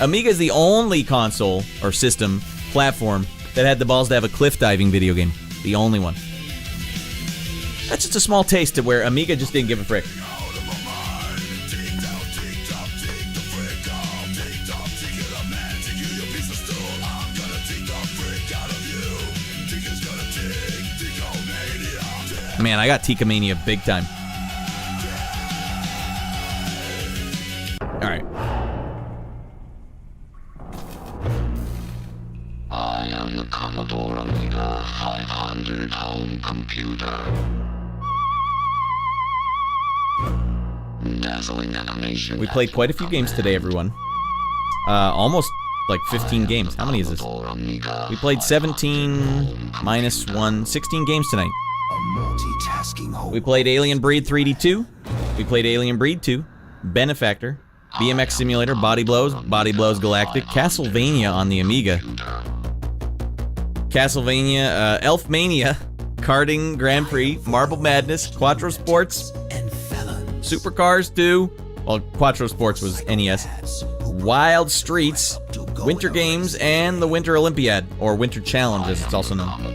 Amiga is the only console or system platform that had the balls to have a cliff diving video game. The only one. That's just a small taste of where Amiga just didn't give a frick. Man, I got Teakamania big time. Alright. I am the Commodore Amiga 500 home computer. Dazzling animation. We played quite a few games today, everyone. Almost like 15 games. How many is this? We played 17 minus 1, 16 games tonight. We played Alien Breed 3D2. We played Alien Breed 2, Benefactor, BMX Simulator, Body Blows Galactic, Castlevania on the Amiga, Castlevania, Elfmania, Karting Grand Prix, Marble Madness, Quattro Sports, Supercars 2, well, Quattro Sports was NES, Wild Streets, Winter Games, and the Winter Olympiad, or Winter Challenge as it's also known.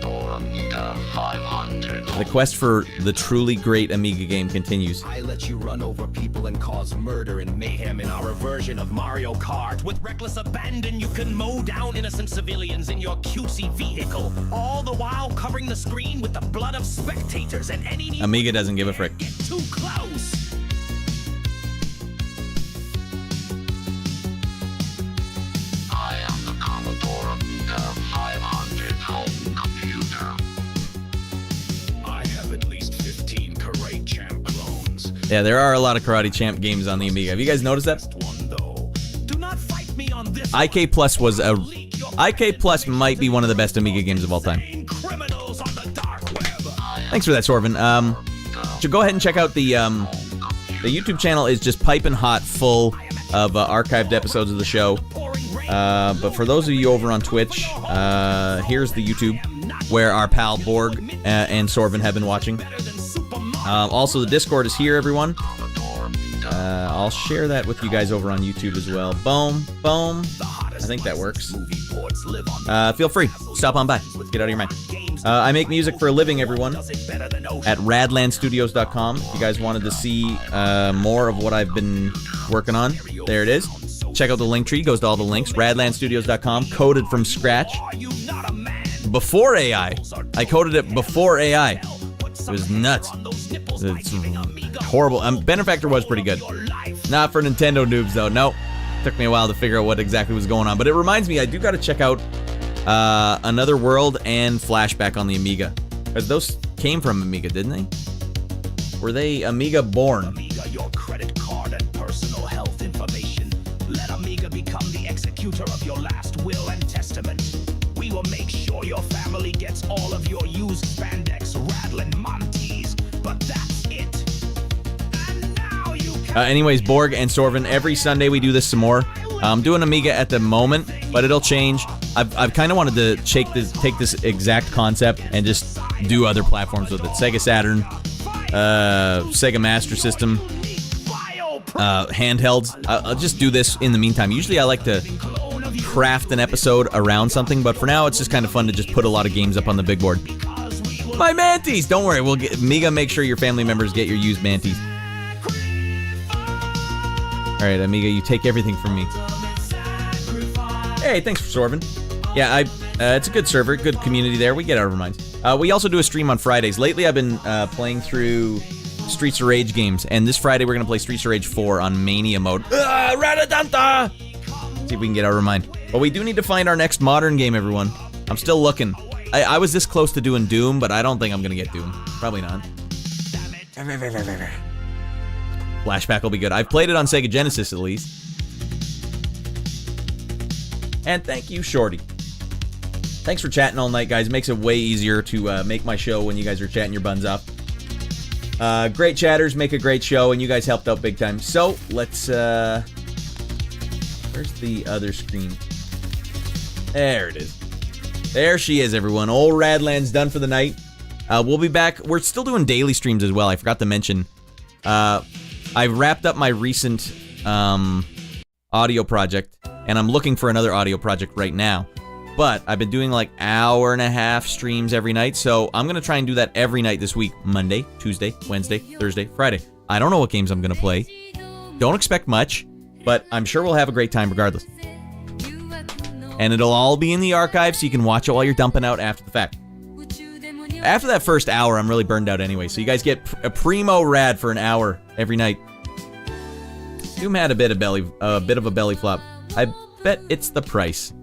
The quest for the truly great Amiga game continues. I let you run over people and cause murder and mayhem in our version of Mario Kart. With reckless abandon, you can mow down innocent civilians in your cutesy vehicle, all the while covering the screen with the blood of spectators and any... Amiga doesn't give a frick. Get too close. I am the Commodore Amiga 500 home computer. Yeah, there are a lot of Karate Champ games on the Amiga. Have you guys noticed that? IK Plus was a... IK Plus might be one of the best Amiga games of all time. Thanks for that, Sorvin. So go ahead and check out the YouTube channel is just piping hot full of archived episodes of the show. But for those of you over on Twitch, here's the YouTube where our pal Borg and Sorvin have been watching. Also, the Discord is here, everyone. I'll share that with you guys over on YouTube as well. Boom, boom. I think that works. Feel free. Stop on by. Get out of your mind. I make music for a living, everyone, at raddlandstudios.com. If you guys wanted to see more of what I've been working on, there it is. Check out the link tree. Goes to all the links. Raddlandstudios.com. Coded from scratch. Before AI. I coded it before AI. It was nuts. It's horrible. Benefactor was pretty good. Not for Nintendo noobs, though. Nope. Took me a while to figure out what exactly was going on. But it reminds me, I do got to check out Another World and Flashback on the Amiga. Because those came from Amiga, didn't they? Were they Amiga born? Amiga, your credit card and personal health information. Let Amiga become the executor of your last will and testament. We will make sure your family gets all of your used spandex, Raddland Monties. But that's it. And now you can... Anyways, Borg and Sorvin, every Sunday we do this some more. I'm doing Amiga at the moment, but it'll change. I've kind of wanted to take this exact concept and just do other platforms with it. Sega Saturn, Sega Master System, handhelds. I'll just do this in the meantime. Usually I like to craft an episode around something, but for now it's just kind of fun to just put a lot of games up on the big board. My manties! Don't worry, we'll get Amiga. Make sure your family members get your used manties. All right, Amiga, you take everything from me. Hey, thanks for Sorvin. Yeah, it's a good server, good community there. We get our minds. We also do a stream on Fridays. Lately, I've been playing through Streets of Rage games, and this Friday we're gonna play Streets of Rage 4 on Mania mode. Radadanta! See if we can get our mind. But we do need to find our next modern game, everyone. I'm still looking. I was this close to doing Doom, but I don't think I'm gonna get Doom. Probably not. Flashback will be good. I've played it on Sega Genesis at least. And thank you, Shorty. Thanks for chatting all night, guys. It makes it way easier to make my show when you guys are chatting your buns off. Great chatters make a great show, and you guys helped out big time. So, let's, where's the other screen? There it is. There she is, everyone. Old Raddland's done for the night. We'll be back. We're still doing daily streams as well. I forgot to mention. I've wrapped up my recent audio project, and I'm looking for another audio project right now. But I've been doing like hour-and-a-half streams every night, so I'm going to try and do that every night this week. Monday, Tuesday, Wednesday, Thursday, Friday. I don't know what games I'm going to play. Don't expect much, but I'm sure we'll have a great time regardless. And it'll all be in the archive, so you can watch it while you're dumping out after the fact. After that first hour, I'm really burned out anyway, so you guys get a primo Radd for an hour every night. Doom had a bit of a belly flop. I bet it's the price.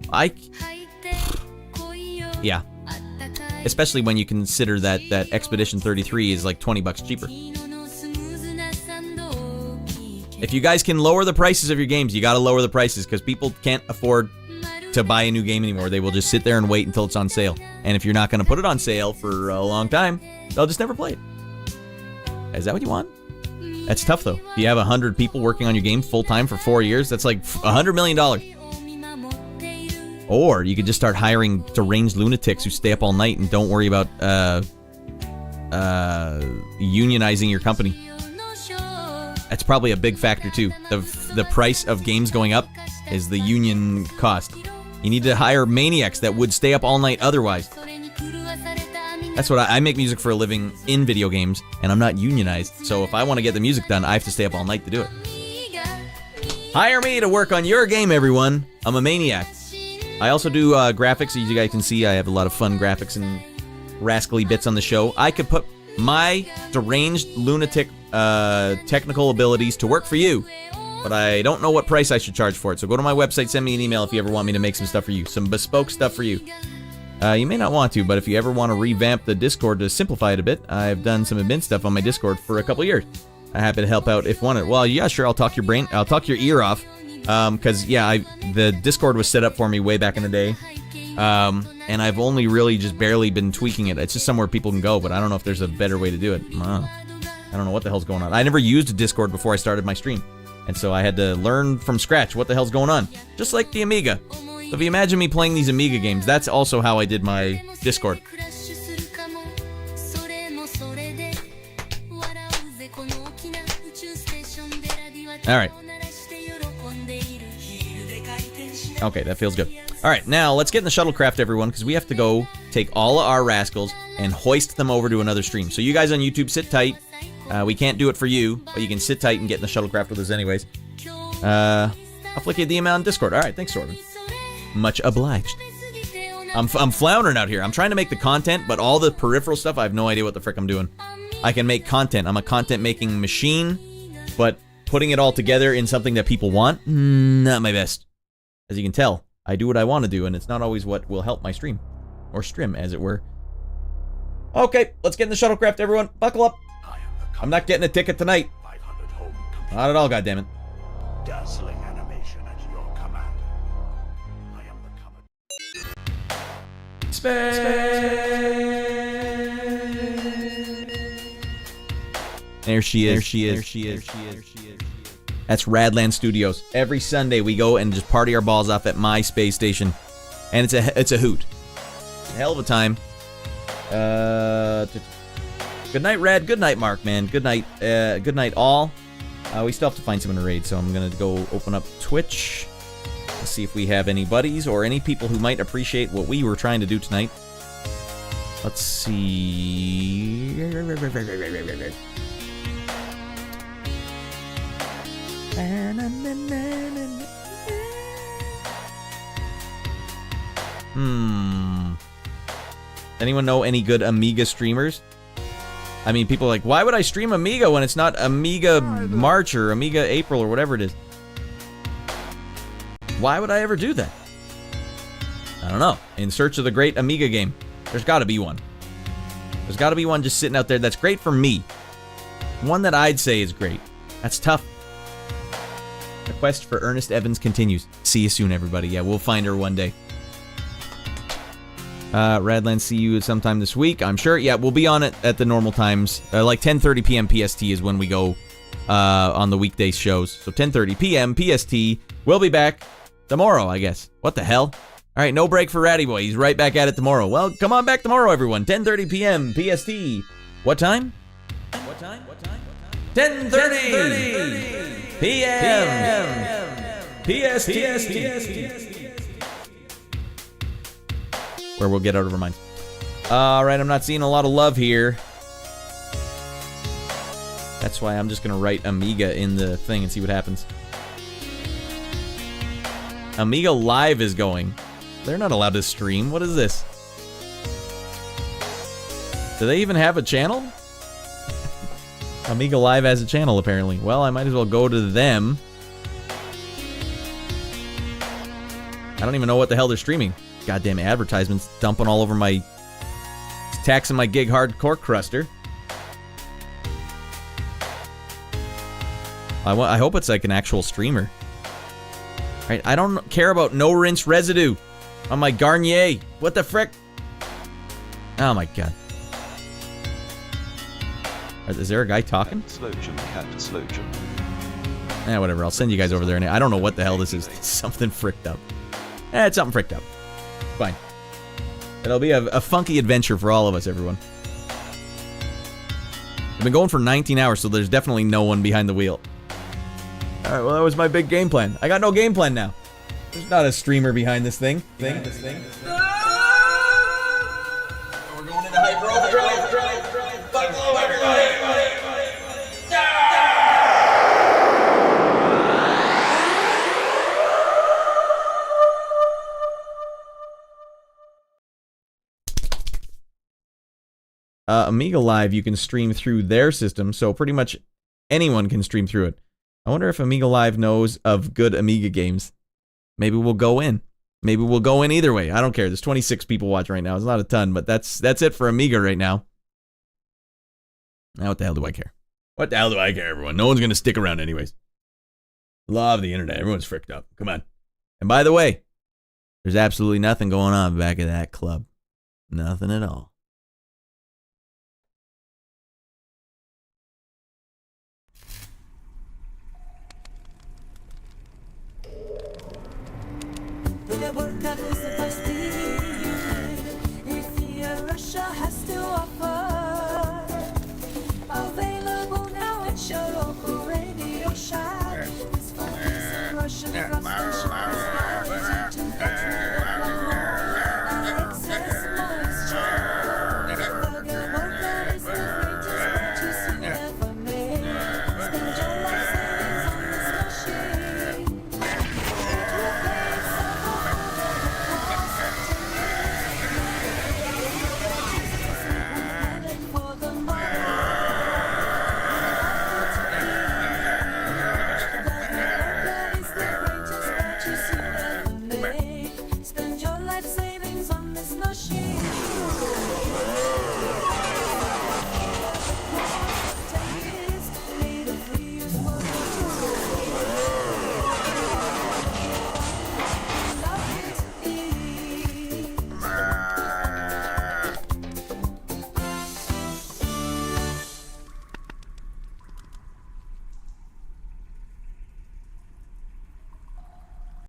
Yeah. Especially when you consider that Expedition 33 is like 20 bucks cheaper. If you guys can lower the prices of your games, you gotta lower the prices, because people can't afford to buy a new game anymore. They will just sit there and wait until it's on sale. And if you're not gonna put it on sale for a long time, they'll just never play it. Is that what you want? That's tough, though. If you have 100 people working on your game full-time for 4 years, that's like $100 million. Or you could just start hiring deranged lunatics who stay up all night and don't worry about unionizing your company. That's probably a big factor, too. The price of games going up is the union cost. You need to hire maniacs that would stay up all night otherwise. That's what I make music for a living in video games, and I'm not unionized. So if I want to get the music done, I have to stay up all night to do it. Hire me to work on your game, everyone. I'm a maniac. I also do graphics. As you guys can see, I have a lot of fun graphics and rascally bits on the show. I could put my deranged lunatic technical abilities to work for you, but I don't know what price I should charge for it. So go to my website, send me an email if you ever want me to make some stuff for you. Some bespoke stuff for you. You may not want to, but if you ever want to revamp the Discord to simplify it a bit, I've done some admin stuff on my Discord for a couple years. I'm happy to help out if wanted. Well, yeah, sure, I'll talk your ear off. Because, yeah, the Discord was set up for me way back in the day. And I've only really just barely been tweaking it. It's just somewhere people can go, but I don't know if there's a better way to do it. I don't know what the hell's going on. I never used a Discord before I started my stream. And so I had to learn from scratch what the hell's going on. Just like the Amiga. So if you imagine me playing these Amiga games, that's also how I did my Discord. Alright. Okay, that feels good. Alright, now let's get in the shuttlecraft, everyone, because we have to go take all of our rascals and hoist them over to another stream. So you guys on YouTube, sit tight. We can't do it for you, but you can sit tight and get in the shuttlecraft with us anyways. I'll flick you the email on Discord. Alright, thanks, Sorvin. Much obliged. I'm floundering out here. I'm trying to make the content, but all the peripheral stuff, I have no idea what the frick I'm doing. I can make content. I'm a content-making machine, but putting it all together in something that people want, not my best. As you can tell, I do what I want to do, and it's not always what will help my stream. Or stream, as it were. Okay, let's get in the shuttlecraft, everyone. Buckle up. I'm not getting a ticket tonight. Not at all, goddammit. Dazzling animation at your command. I am the Space. There she is. That's Raddland Studios. Every Sunday we go and just party our balls off at my space station, and it's a hoot. Hell of a time. Good night, Radd. Good night, Mark. Man. Good night. Good night, all. We still have to find someone to raid, so I'm gonna go open up Twitch. Let's see if we have any buddies or any people who might appreciate what we were trying to do tonight. Let's see. Anyone know any good Amiga streamers? I mean, people are like, why would I stream Amiga when it's not Amiga March or Amiga April or whatever it is? Why would I ever do that? I don't know. In search of the great Amiga game. There's got to be one. There's got to be one just sitting out there that's great for me. One that I'd say is great. That's tough. The quest for Ernest Evans continues. See you soon, everybody. Yeah, we'll find her one day. Raddland, see you sometime this week, I'm sure. Yeah, we'll be on it at the normal times. Like 10:30 p.m. PST is when we go on the weekday shows. So 10:30 p.m. PST. We'll be back tomorrow, I guess. What the hell? All right, no break for Ratty Boy. He's right back at it tomorrow. Well, come on back tomorrow, everyone. 10:30 p.m. PST. What time? 10:30 p.m. PST. Where we'll get out of our minds. All right, I'm not seeing a lot of love here. That's why I'm just going to write Amiga in the thing and see what happens. Amiga Live is going. They're not allowed to stream. What is this? Do they even have a channel? Amiga Live has a channel, apparently. Well, I might as well go to them. I don't even know what the hell they're streaming. Goddamn advertisements dumping all over my... taxing my gig hardcore cruster. I hope it's like an actual streamer. Right, I don't care about no rinse residue on my Garnier. What the frick? Oh my god. Is there a guy talking? Eh, whatever. I'll send you guys over there. And I don't know what the hell this is. It's something fricked up. It's something fricked up. Fine. It'll be a funky adventure for all of us, everyone. I've been going for 19 hours, so there's definitely no one behind the wheel. Alright, well, that was my big game plan. I got no game plan now. There's not a streamer behind this thing. We're going into hyper overdrive. Fuck low, everybody. Amiga Live, you can stream through their system, so pretty much anyone can stream through it. I wonder if Amiga Live knows of good Amiga games. Maybe we'll go in. Maybe we'll go in either way. I don't care. There's 26 people watching right now. It's not a ton, but that's it for Amiga right now. Now what the hell do I care? What the hell do I care, everyone? No one's going to stick around anyways. Love the internet. Everyone's fricked up. Come on. And by the way, there's absolutely nothing going on back at that club. Nothing at all. Russia has to offer. Available now at your local Radio Shack. It's for Russian